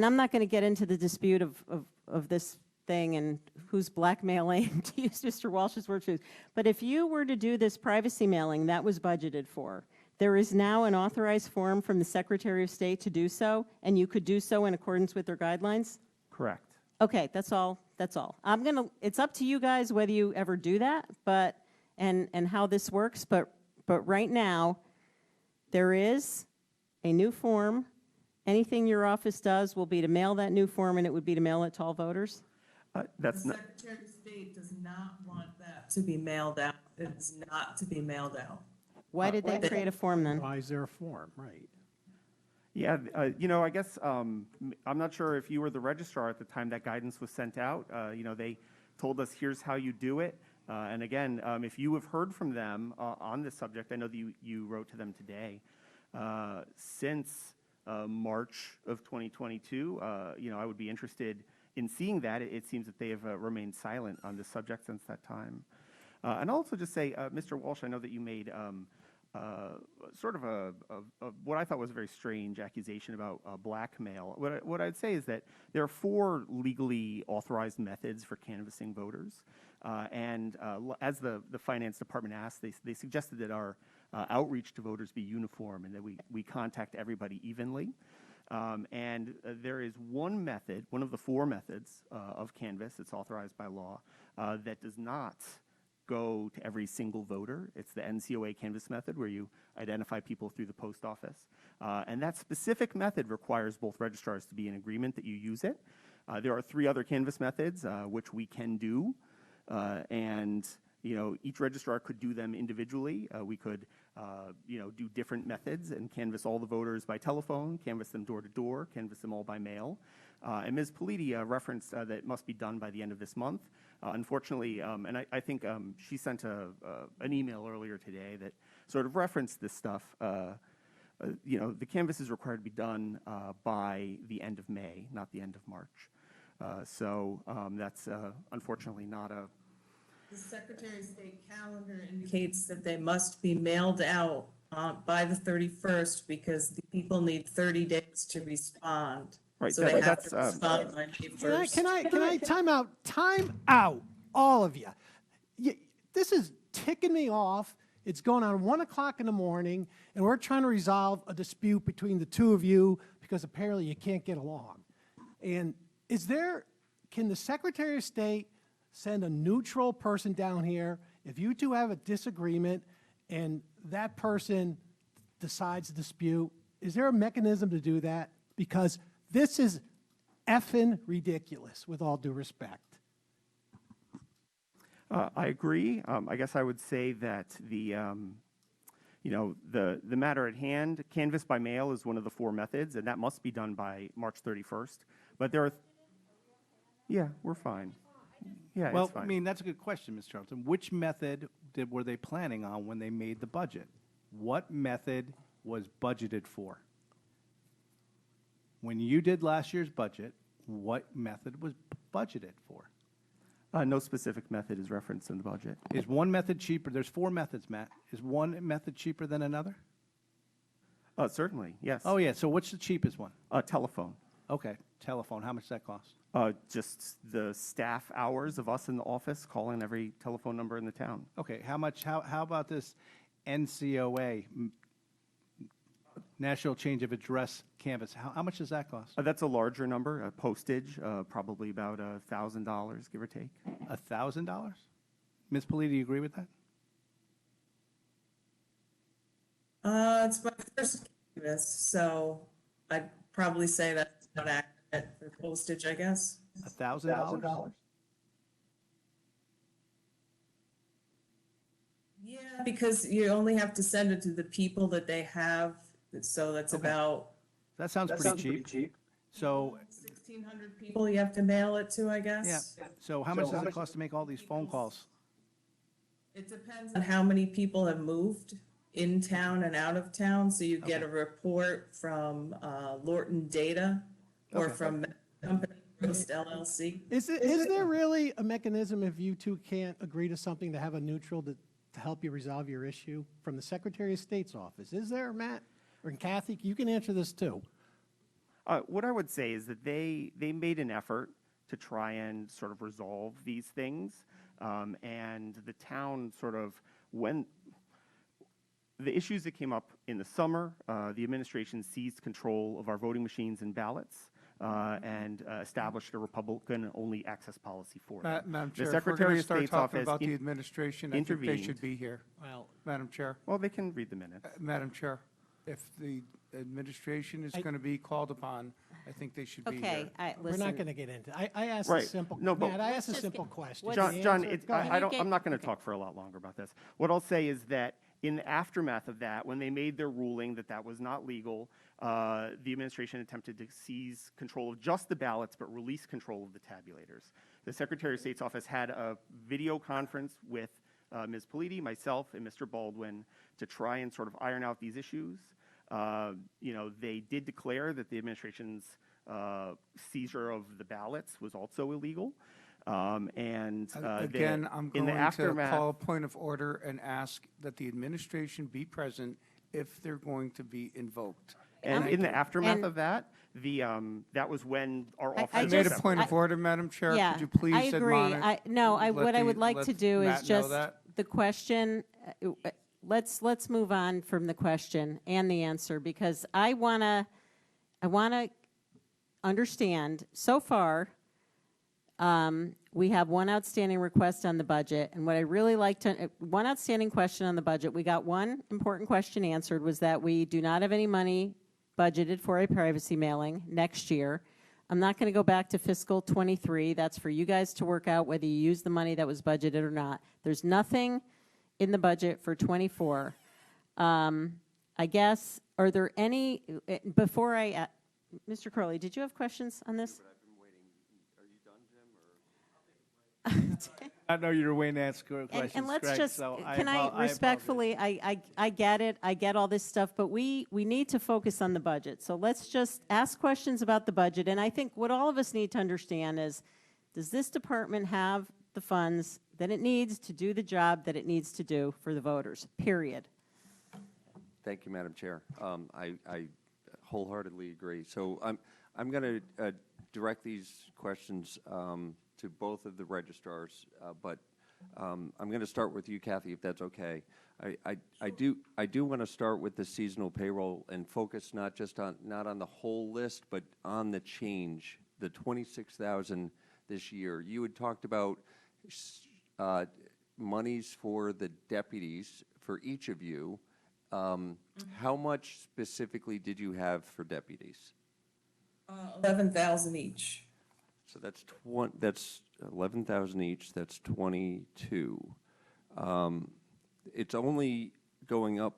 [SPEAKER 1] I'm not going to get into the dispute of this thing and who's blackmailing, to use Mr. Walsh's words, but if you were to do this privacy mailing that was budgeted for, there is now an authorized form from the Secretary of State to do so, and you could do so in accordance with their guidelines?
[SPEAKER 10] Correct.
[SPEAKER 1] Okay, that's all. It's up to you guys whether you ever do that, and how this works, but right now, there is a new form. Anything your office does will be to mail that new form, and it would be to mail it to all voters?
[SPEAKER 10] That's
[SPEAKER 21] The
[SPEAKER 10] not,
[SPEAKER 21] Secretary of State does not want that to be mailed out. It's not to be mailed out.
[SPEAKER 1] Why did they create a form then?
[SPEAKER 4] Why is there a form, right?
[SPEAKER 10] yeah, I guess, I'm not sure if you were the registrar at the time that guidance was sent out. They told us, here's how you do it. And again, if you have heard from them on this subject, I know that you wrote to them today, since March of 2022, I would be interested in seeing that. It seems that they have remained silent on this subject since that time. And I'll also just say, Mr. Walsh, I know that you made sort of what I thought was a very strange accusation about blackmail. What I'd say is that there are 4 legally authorized methods for canvassing voters. And as the finance department asked, they suggested that our outreach to voters be uniform and that we contact everybody evenly. And there is one method, one of the 4 methods of canvass that's authorized by law that does not go to every single voter. It's the NCOA canvass method, where you identify people through the post office. And that specific method requires both registrars to be in agreement that you use it. There are 3 other canvass methods, which we can do. And, each registrar could do them individually. We could, do different methods and canvass all the voters by telephone, canvass them door to door, canvass them all by mail. And Ms. Politi referenced that it must be done by the end of this month. Unfortunately, and I think she sent an email earlier today that sort of referenced this stuff. The canvass is required to be done by the end of May, not the end of March. So that's unfortunately not a...
[SPEAKER 21] The Secretary of State calendar indicates that they must be mailed out by the 31st because the people need 30 days to respond.
[SPEAKER 10] Right,
[SPEAKER 21] So they have to respond by May 1st.
[SPEAKER 4] Can I time out, all of you. This is ticking me off. It's going on 1 o'clock in the morning, and we're trying to resolve a dispute between the two of you because apparently you can't get along. And can the Secretary of State send a neutral person down here if you two have a disagreement and that person decides to dispute? Is there a mechanism to do that? Because this is effing ridiculous, with all due respect.
[SPEAKER 10] I agree. I guess I would say that the matter at hand, canvass by mail is one of the 4 methods, and that must be done by March 31st. But there are... Yeah, we're fine. Yeah,
[SPEAKER 9] Well,
[SPEAKER 10] it's fine.
[SPEAKER 9] I mean, that's a good question, Ms. Charlton. Which method were they planning on when they made the budget? What method was budgeted for? When you did last year's budget, what method was budgeted for?
[SPEAKER 10] No specific method is referenced in the budget.
[SPEAKER 9] Is one method cheaper? There's 4 methods, Matt. Is one method cheaper than another?
[SPEAKER 10] Certainly, yes.
[SPEAKER 9] Oh, yeah. So what's the cheapest one?
[SPEAKER 10] Telephone.
[SPEAKER 9] Okay, telephone. How much does that cost?
[SPEAKER 10] Just the staff hours of us in the office calling every telephone number in the town.
[SPEAKER 9] Okay, how about this NCOA, National Change of Address Canvas? How much does that cost?
[SPEAKER 10] That's a larger number. Postage, probably about $1,000, give or take.
[SPEAKER 9] $1,000? Ms. Politi, do you agree with that?
[SPEAKER 21] It's my first canvas, so I'd probably say that's not accurate for postage, I guess.
[SPEAKER 9] $1,000?
[SPEAKER 21] Yeah, because you only have to send it to the people that they have, so that's about
[SPEAKER 9] That sounds pretty cheap. So,
[SPEAKER 21] 1,600 people you have to mail it to, I guess.
[SPEAKER 9] yeah. So how much does it cost to make all these phone calls?
[SPEAKER 21] It depends on how many people have moved in town and out of town, so you get a report from Lorton Data or
[SPEAKER 9] Okay.
[SPEAKER 21] from Company Post LLC.
[SPEAKER 4] Is there really a mechanism if you two can't agree to something to have a neutral to help you resolve your issue from the Secretary of State's office? Is there, Matt? Or Kathy, you can answer this too.
[SPEAKER 10] What I would say is that they made an effort to try and sort of resolve these things, and the town sort of went. The issues that came up in the summer, the administration seized control of our voting machines and ballots and established a Republican-only access policy for them.
[SPEAKER 2] Madam
[SPEAKER 10] The
[SPEAKER 2] Chair, if we're
[SPEAKER 10] Secretary
[SPEAKER 2] going to
[SPEAKER 10] of
[SPEAKER 2] start
[SPEAKER 10] State's
[SPEAKER 2] talking
[SPEAKER 10] office
[SPEAKER 2] about the administration, I think they
[SPEAKER 10] intervened.
[SPEAKER 2] should be here.
[SPEAKER 4] Well,
[SPEAKER 2] Madam Chair.
[SPEAKER 10] Well, they can read the minutes.
[SPEAKER 2] Madam Chair, if the administration is going to be called upon, I think they should be here.
[SPEAKER 1] Okay,
[SPEAKER 4] We're
[SPEAKER 1] listen.
[SPEAKER 4] not going to get into it. I asked
[SPEAKER 10] Right.
[SPEAKER 4] a simple,
[SPEAKER 10] No, but-
[SPEAKER 4] Matt, I asked a
[SPEAKER 1] Let's just
[SPEAKER 4] simple
[SPEAKER 1] get-
[SPEAKER 4] question.
[SPEAKER 1] what's-
[SPEAKER 10] John,
[SPEAKER 4] The
[SPEAKER 10] John,
[SPEAKER 4] answer-
[SPEAKER 10] it's,
[SPEAKER 4] go ahead.
[SPEAKER 10] I'm not going to talk for a lot longer about this. What I'll say is that in the aftermath of that, when they made their ruling that that was not legal, the administration attempted to seize control of just the ballots, but release control of the tabulators. The Secretary of State's office had a video conference with Ms. Politi, myself, and Mr. Baldwin to try and sort of iron out these issues. They did declare that the administration's seizure of the ballots was also illegal.
[SPEAKER 2] Again, I'm
[SPEAKER 10] in
[SPEAKER 2] going
[SPEAKER 10] the
[SPEAKER 2] to
[SPEAKER 10] aftermath,
[SPEAKER 2] call a point of order and ask that the administration be present if they're going to be invoked.
[SPEAKER 10] and in the aftermath
[SPEAKER 1] and-
[SPEAKER 10] of that, that was when our
[SPEAKER 1] I
[SPEAKER 10] office.
[SPEAKER 2] I made a
[SPEAKER 1] just-
[SPEAKER 2] point of order, Madam Chair.
[SPEAKER 1] Yeah,
[SPEAKER 2] Could you please
[SPEAKER 1] I agree.
[SPEAKER 2] admonish?
[SPEAKER 1] What I would like to do is
[SPEAKER 2] Matt know
[SPEAKER 1] just
[SPEAKER 2] that?
[SPEAKER 1] the question. Let's move on from the question and the answer because I wanna understand. So far, we have one outstanding request on the budget, and what I really like to one outstanding question on the budget. We got one important question answered was that we do not have any money budgeted for a privacy mailing next year. I'm not going to go back to fiscal '23. That's for you guys to work out whether you use the money that was budgeted or not. There's nothing in the budget for '24. I guess, are there any, before I, Mr. Curley, did you have questions on this?
[SPEAKER 9] I know you're waiting to ask questions,
[SPEAKER 1] And let's
[SPEAKER 9] Greg,
[SPEAKER 1] just,
[SPEAKER 9] so
[SPEAKER 1] can I respectfully, I get it, I get all this stuff, but we need to focus on the budget. So let's just ask questions about the budget. And I think what all of us need to understand is, does this department have the funds that it needs to do the job that it needs to do for the voters, period?
[SPEAKER 5] Thank you, Madam Chair. I wholeheartedly agree. So I'm going to direct these questions to both of the registrars, but I'm going to start with you, Kathy, if that's okay. I do want to start with the seasonal payroll and focus not on the whole list, but on the change, the 26,000 this year. You had talked about monies for the deputies for each of you. How much specifically did you have for deputies?
[SPEAKER 21] 11,000 each.
[SPEAKER 5] So that's 11,000 each. That's 22. It's only going up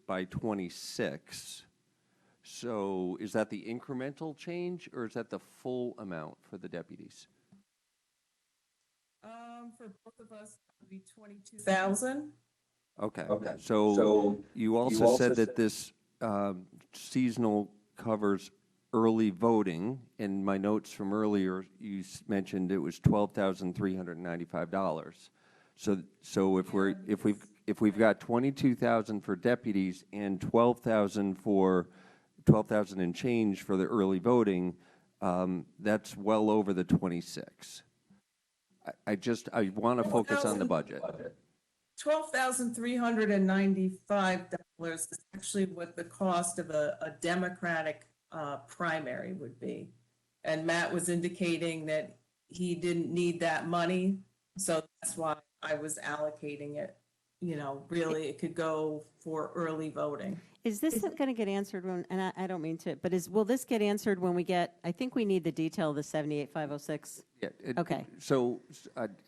[SPEAKER 5] by 26. So is that the incremental change, or is that the full amount for the deputies?
[SPEAKER 21] For both of us, it would be 22,000.
[SPEAKER 5] Okay. So you also said that this seasonal covers early voting. In my notes from earlier, you mentioned it was $12,395. So if we've got 22,000 for deputies and 12,000 and change for the early voting, that's well over the 26. I want to focus on the budget.
[SPEAKER 21] $12,395 is actually what the cost of a Democratic primary would be. And Matt was indicating that he didn't need that money, so that's why I was allocating it. You know, really, it could go for early voting.
[SPEAKER 1] Is this going to get answered when, and I don't mean to, but will this get answered when we get, I think we need the detail of the 78,506?
[SPEAKER 5] Yeah.
[SPEAKER 1] Okay.
[SPEAKER 5] So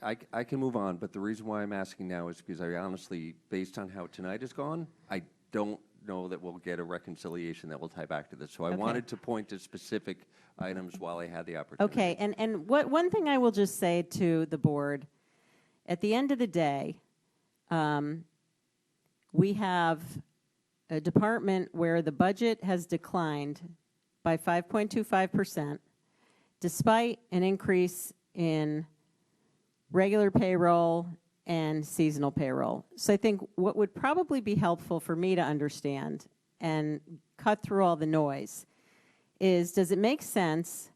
[SPEAKER 5] I can move on, but the reason why I'm asking now is because I honestly, based on how tonight has gone, I don't know that we'll get a reconciliation that will tie back to this. So I wanted to point to specific items while I had the opportunity.
[SPEAKER 1] Okay, and one thing I will just say to the board, at the end of the day, we have a department where the budget has declined by 5.25%, despite an increase in regular payroll and seasonal payroll. So I think what would probably be helpful for me to understand and cut through all the noise is, does it make sense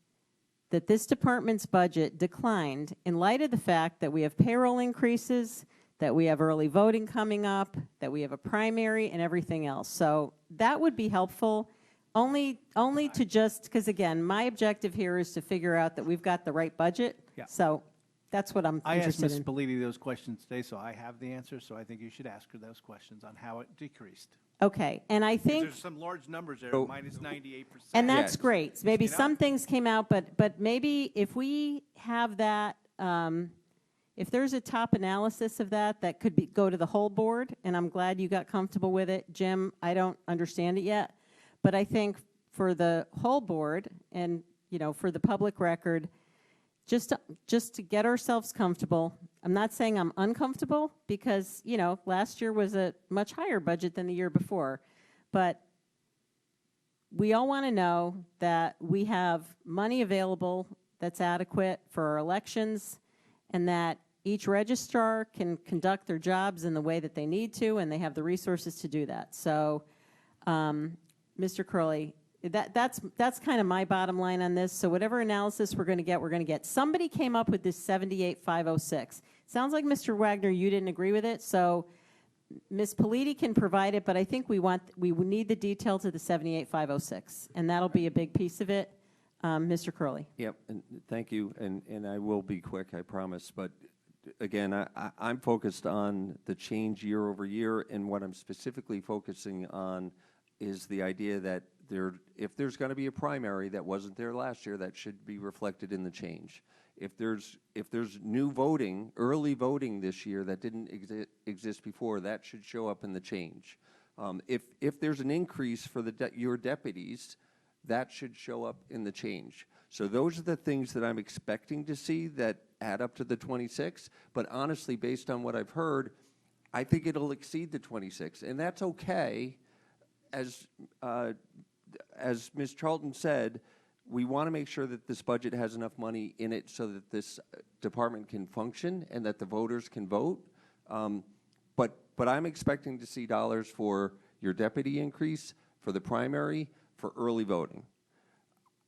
[SPEAKER 1] that this department's budget declined in light of the fact that we have payroll increases, that we have early voting coming up, that we have a primary and everything else? So that would be helpful, only to just, because again, my objective here is to figure out that we've got the right budget.
[SPEAKER 9] Yeah.
[SPEAKER 1] So that's what I'm
[SPEAKER 9] I asked
[SPEAKER 1] interested
[SPEAKER 9] Ms.
[SPEAKER 1] in.
[SPEAKER 9] Bellini those questions today, so I have the answer, so I think you should ask her those questions on how it decreased.
[SPEAKER 1] Okay, and I think,
[SPEAKER 9] There's some large numbers there, minus 98%.
[SPEAKER 1] and that's
[SPEAKER 5] Yes.
[SPEAKER 1] great. Maybe
[SPEAKER 9] You know?
[SPEAKER 1] some things came out, but maybe if we have that, if there's a top analysis of that, that could go to the whole board, and I'm glad you got comfortable with it. Jim, I don't understand it yet, but I think for the whole board and, you know, for the public record, just to get ourselves comfortable. I'm not saying I'm uncomfortable, because, you know, last year was a much higher budget than the year before, but we all want to know that we have money available that's adequate for our elections, and that each registrar can conduct their jobs in the way that they need to, and they have the resources to do that. So, Mr. Curley, that's kind of my bottom line on this. So whatever analysis we're going to get, we're going to get. Somebody came up with this 78,506. Sounds like, Mr. Wagner, you didn't agree with it. So Ms. Politi can provide it, but I think we need the detail to the 78,506, and that'll be a big piece of it. Mr. Curley.
[SPEAKER 5] Yep, and thank you, and I will be quick, I promise. But again, I'm focused on the change year over year, and what I'm specifically focusing on is the idea that if there's going to be a primary that wasn't there last year, that should be reflected in the change. If there's new voting, early voting this year that didn't exist before, that should show up in the change. If there's an increase for your deputies, that should show up in the change. So those are the things that I'm expecting to see that add up to the 26. But honestly, based on what I've heard, I think it'll exceed the 26, and that's okay. As Ms. Charlton said, we want to make sure that this budget has enough money in it so that this department can function and that the voters can vote. But I'm expecting to see dollars for your deputy increase, for the primary, for early voting.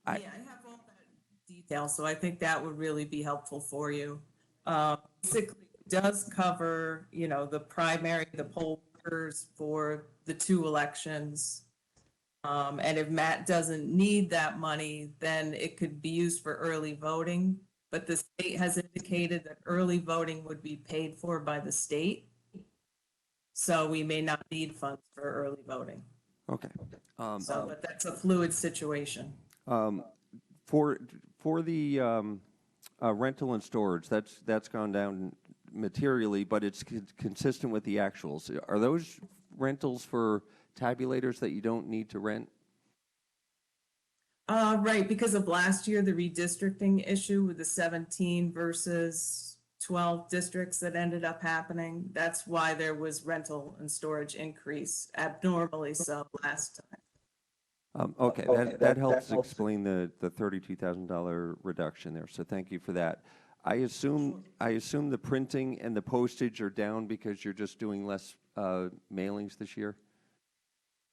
[SPEAKER 21] Yeah, I have all that detail, so I think that would really be helpful for you. Basically, it does cover, the primary, the poll workers for the 2 elections. And if Matt doesn't need that money, then it could be used for early voting. But the state has indicated that early voting would be paid for by the state. So we may not need funds for early voting.
[SPEAKER 5] Okay.
[SPEAKER 21] But that's a fluid situation.
[SPEAKER 5] For the rental and storage, that's gone down materially, but it's consistent with the actuals. Are those rentals for tabulators that you don't need to rent?
[SPEAKER 21] Right, because of last year, the redistricting issue with the 17 versus 12 districts that ended up happening. That's why there was rental and storage increase, abnormally so last time.
[SPEAKER 5] Okay, that helps explain the $32,000 reduction there, so thank you for that. I assume the printing and the postage are down because you're just doing less mailings this year?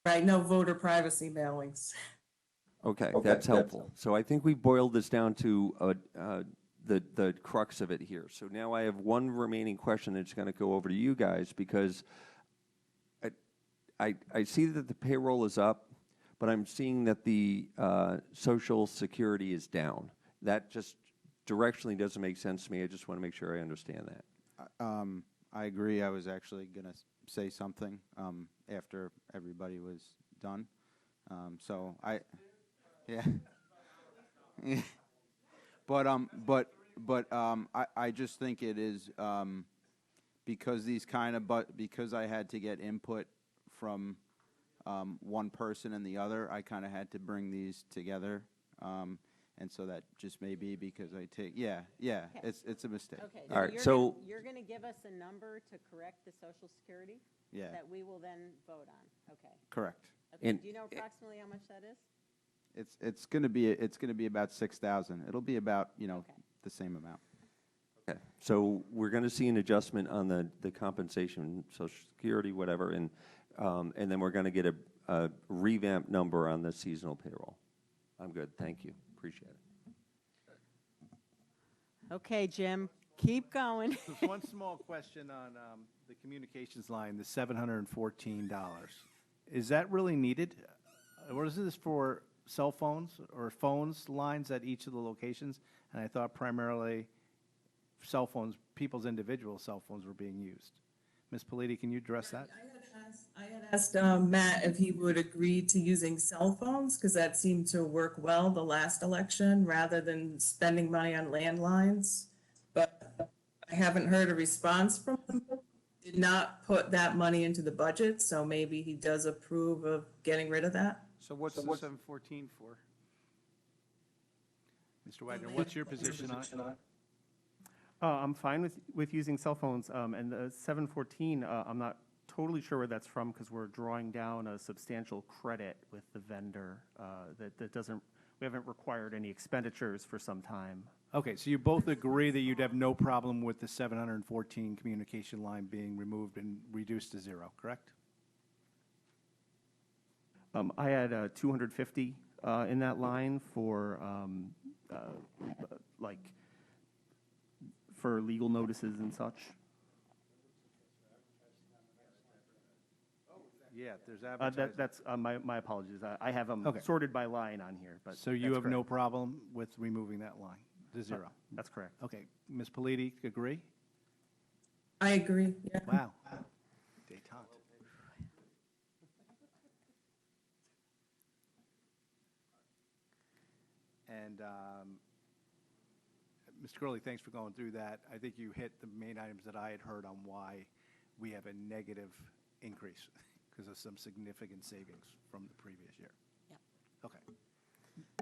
[SPEAKER 21] Right, no voter privacy mailings.
[SPEAKER 5] Okay, that's helpful. So I think we boiled this down to the crux of it here. So now I have one remaining question that's going to go over to you guys, because I see that the payroll is up, but I'm seeing that the Social Security is down. That just directionally doesn't make sense to me. I just want to make sure I understand that.
[SPEAKER 11] I agree. I was actually going to say something after everybody was done. Yeah. But I just think it is because because I had to get input from one person and the other, I kind of had to bring these together. And so that just may be because it's a mistake.
[SPEAKER 1] Okay,
[SPEAKER 5] All right,
[SPEAKER 1] you're going to give us a number to correct the Social Security?
[SPEAKER 11] Yeah.
[SPEAKER 1] That we will then vote on, okay.
[SPEAKER 11] Correct.
[SPEAKER 1] Okay, do you know approximately how much that is?
[SPEAKER 11] It's going to be about 6,000. It'll be about the same amount.
[SPEAKER 5] Okay, so we're going to see an adjustment on the compensation, Social Security, whatever, and then we're going to get a revamped number on the seasonal payroll. I'm good, thank you, appreciate it.
[SPEAKER 1] Okay, Jim, keep going.
[SPEAKER 9] There's one small question on the communications line, the $714. Is that really needed? Or is this for cell phones or phones lines at each of the locations? And I thought primarily cell phones, people's individual cell phones were being used. Ms. Politi, can you address that?
[SPEAKER 21] I had asked Matt if he would agree to using cell phones, because that seemed to work well the last election, rather than spending money on landlines. But I haven't heard a response from him. Did not put that money into the budget, so maybe he does approve of getting rid of that.
[SPEAKER 2] So what's the 714 for?
[SPEAKER 9] Mr. Wagner, what's your position on it?
[SPEAKER 10] I'm fine with using cell phones, and the 714, I'm not totally sure where that's from, because we're drawing down a substantial credit with the vendor that doesn't, we haven't required any expenditures for some time.
[SPEAKER 9] Okay, so you both agree that you'd have no problem with the 714 communication line being removed and reduced to 0, correct?
[SPEAKER 10] I had 250 in that line for for legal notices and such.
[SPEAKER 9] Yeah, there's advertising.
[SPEAKER 10] That's my apologies. I have them sorted by line on here. But
[SPEAKER 9] so you have no problem with removing that line to 0?
[SPEAKER 10] That's correct.
[SPEAKER 9] Okay, Ms. Politi, agree?
[SPEAKER 21] I agree, yeah.
[SPEAKER 9] Wow. Détente. And Mr. Curley, thanks for going through that. I think you hit the main items that I had heard on why we have a negative increase because of some significant savings from the previous year.
[SPEAKER 1] Yep.
[SPEAKER 9] Okay.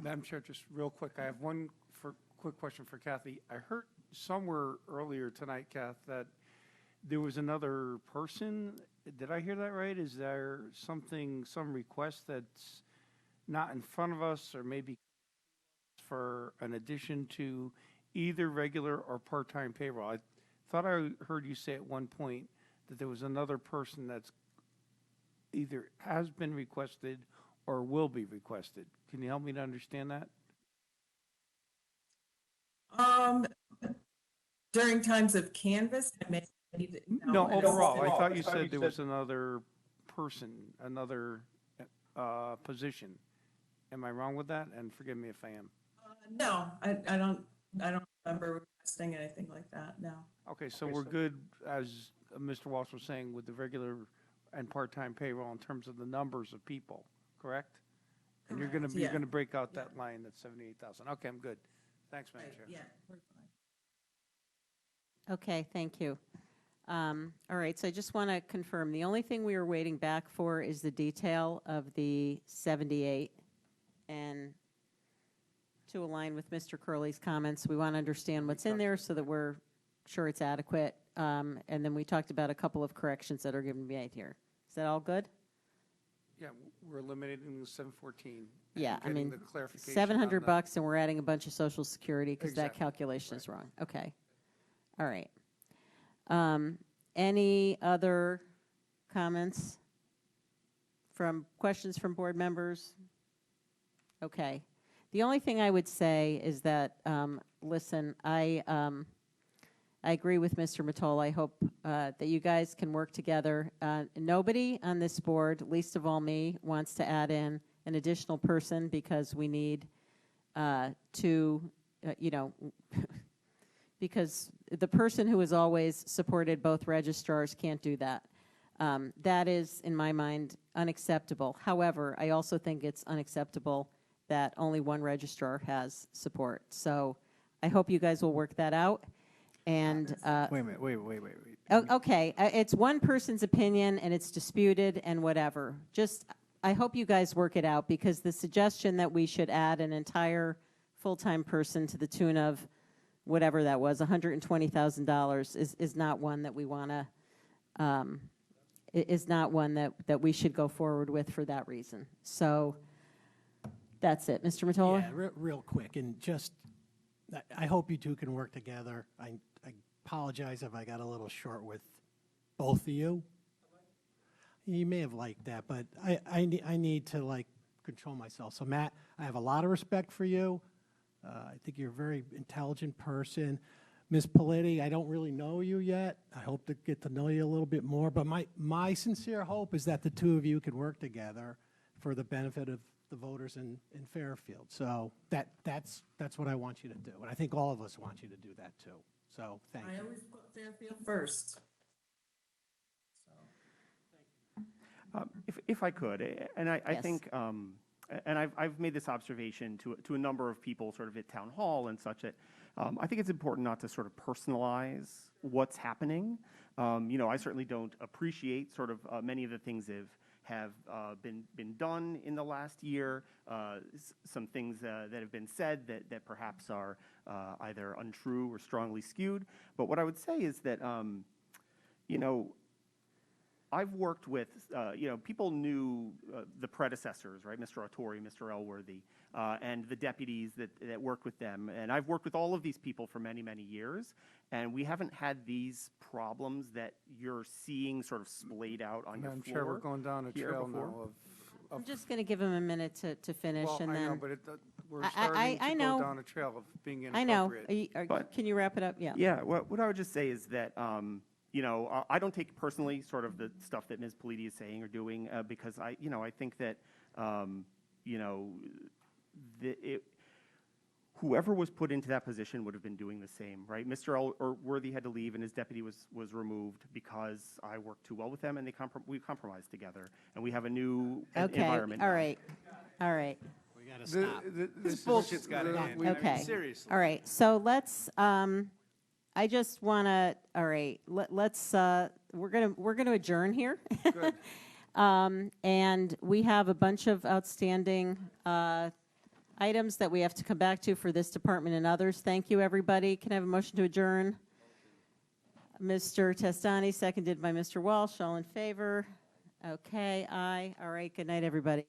[SPEAKER 2] Madam Chair, just real quick, I have one quick question for Kathy. I heard somewhere earlier tonight, Kath, that there was another person. Did I hear that right? Is there some request that's not in front of us, or maybe for an addition to either regular or part-time payroll? I thought I heard you say at one point that there was another person that's either has been requested or will be requested. Can you help me to understand that?
[SPEAKER 21] During times of canvas, I may need.
[SPEAKER 2] No, overall, I thought you said there was another person, another position. Am I wrong with that? And forgive me if I am.
[SPEAKER 21] No, I don't remember requesting anything like that, no.
[SPEAKER 2] Okay, so we're good, as Mr. Walsh was saying, with the regular and part-time payroll in terms of the numbers of people, correct? And you're
[SPEAKER 21] Correct,
[SPEAKER 2] gonna
[SPEAKER 21] yeah.
[SPEAKER 2] break out that line, that's 78,000. Okay, I'm good. Thanks, Madam Chair.
[SPEAKER 21] Yeah, we're fine.
[SPEAKER 1] Okay, thank you. All right, so I just want to confirm, the only thing we are waiting back for is the detail of the 78. And to align with Mr. Curley's comments, we want to understand what's in there so that we're sure it's adequate. And then we talked about a couple of corrections that are going to be made here. Is that all good?
[SPEAKER 2] Yeah, we're eliminating the 714. and
[SPEAKER 1] Yeah, I
[SPEAKER 2] getting
[SPEAKER 1] mean,
[SPEAKER 2] the clarification on
[SPEAKER 1] $700
[SPEAKER 2] the-
[SPEAKER 1] bucks, and we're adding a bunch of Social Security because that
[SPEAKER 2] Exactly,
[SPEAKER 1] calculation is wrong. Okay. All right. Any other comments questions from board members? Okay. The only thing I would say is that, listen, I agree with Mr. Mottola. I hope that you guys can work together. Nobody on this board, least of all me, wants to add in an additional person because we need because the person who has always supported both registrars can't do that. That is, in my mind, unacceptable. However, I also think it's unacceptable that only one registrar has support. So I hope you guys will work that out. And
[SPEAKER 9] Wait a minute, wait.
[SPEAKER 1] okay, it's one person's opinion and it's disputed and whatever. I hope you guys work it out, because the suggestion that we should add an entire full-time person to the tune of whatever that was, $120,000, is not one that we want to, is not one that we should go forward with for that reason. So that's it. Mr. Mottola?
[SPEAKER 4] Yeah, real quick, and just, I hope you two can work together. I apologize if I got a little short with both of you. You may have liked that, but I need to, control myself. So, Matt, I have a lot of respect for you. I think you're a very intelligent person. Ms. Politti, I don't really know you yet. I hope to get to know you a little bit more. But my sincere hope is that the two of you can work together for the benefit of the voters in Fairfield. So that's what I want you to do. And I think all of us want you to do that too. So thank you.
[SPEAKER 21] I always put Fairfield first.
[SPEAKER 10] If I could, and I
[SPEAKER 1] Yes.
[SPEAKER 10] think, and I've made this observation to a number of people sort of at town hall and such, that I think it's important not to sort of personalize what's happening. I certainly don't appreciate sort of many of the things that have been done in the last year, some things that have been said that perhaps are either untrue or strongly skewed. But what I would say is that, I've worked with, people knew the predecessors, right? Mr. Autori, Mr. Elworthy, and the deputies that worked with them. And I've worked with all of these people for many, many years. And we haven't had these problems that you're seeing sort of splayed out on your
[SPEAKER 2] Madam
[SPEAKER 10] floor.
[SPEAKER 2] Chair, we're going down a
[SPEAKER 10] here
[SPEAKER 2] trail
[SPEAKER 10] before.
[SPEAKER 2] now of
[SPEAKER 1] I'm just going to give him a minute to finish,
[SPEAKER 2] well,
[SPEAKER 1] and
[SPEAKER 2] I
[SPEAKER 1] then.
[SPEAKER 2] know, but we're
[SPEAKER 1] I
[SPEAKER 2] starting to
[SPEAKER 1] know.
[SPEAKER 2] go down a trail of being
[SPEAKER 1] I know.
[SPEAKER 2] inappropriate.
[SPEAKER 10] But-
[SPEAKER 1] Can you wrap it up? Yeah.
[SPEAKER 10] Yeah, what I would just say is that, I don't take personally sort of the stuff that Ms. Politi is saying or doing, because I think that, whoever was put into that position would have been doing the same, right? Mr. Elworthy had to leave, and his deputy was removed because I worked too well with them, and we compromised together, and we have a new
[SPEAKER 1] Okay.
[SPEAKER 10] environment
[SPEAKER 1] All
[SPEAKER 10] now.
[SPEAKER 1] right. All right.
[SPEAKER 2] Well,
[SPEAKER 4] gotta stop.
[SPEAKER 9] This bullshit's got to end.
[SPEAKER 1] Okay.
[SPEAKER 9] Seriously.
[SPEAKER 1] All right, so let's, I just want to, all right, let's, we're going to adjourn here.
[SPEAKER 2] Good.
[SPEAKER 1] And we have a bunch of outstanding items that we have to come back to for this department and others. Thank you, everybody. Can I have a motion to adjourn? Mr. Testani, seconded by Mr. Walsh. All in favor? Okay, aye. All right, good night, everybody.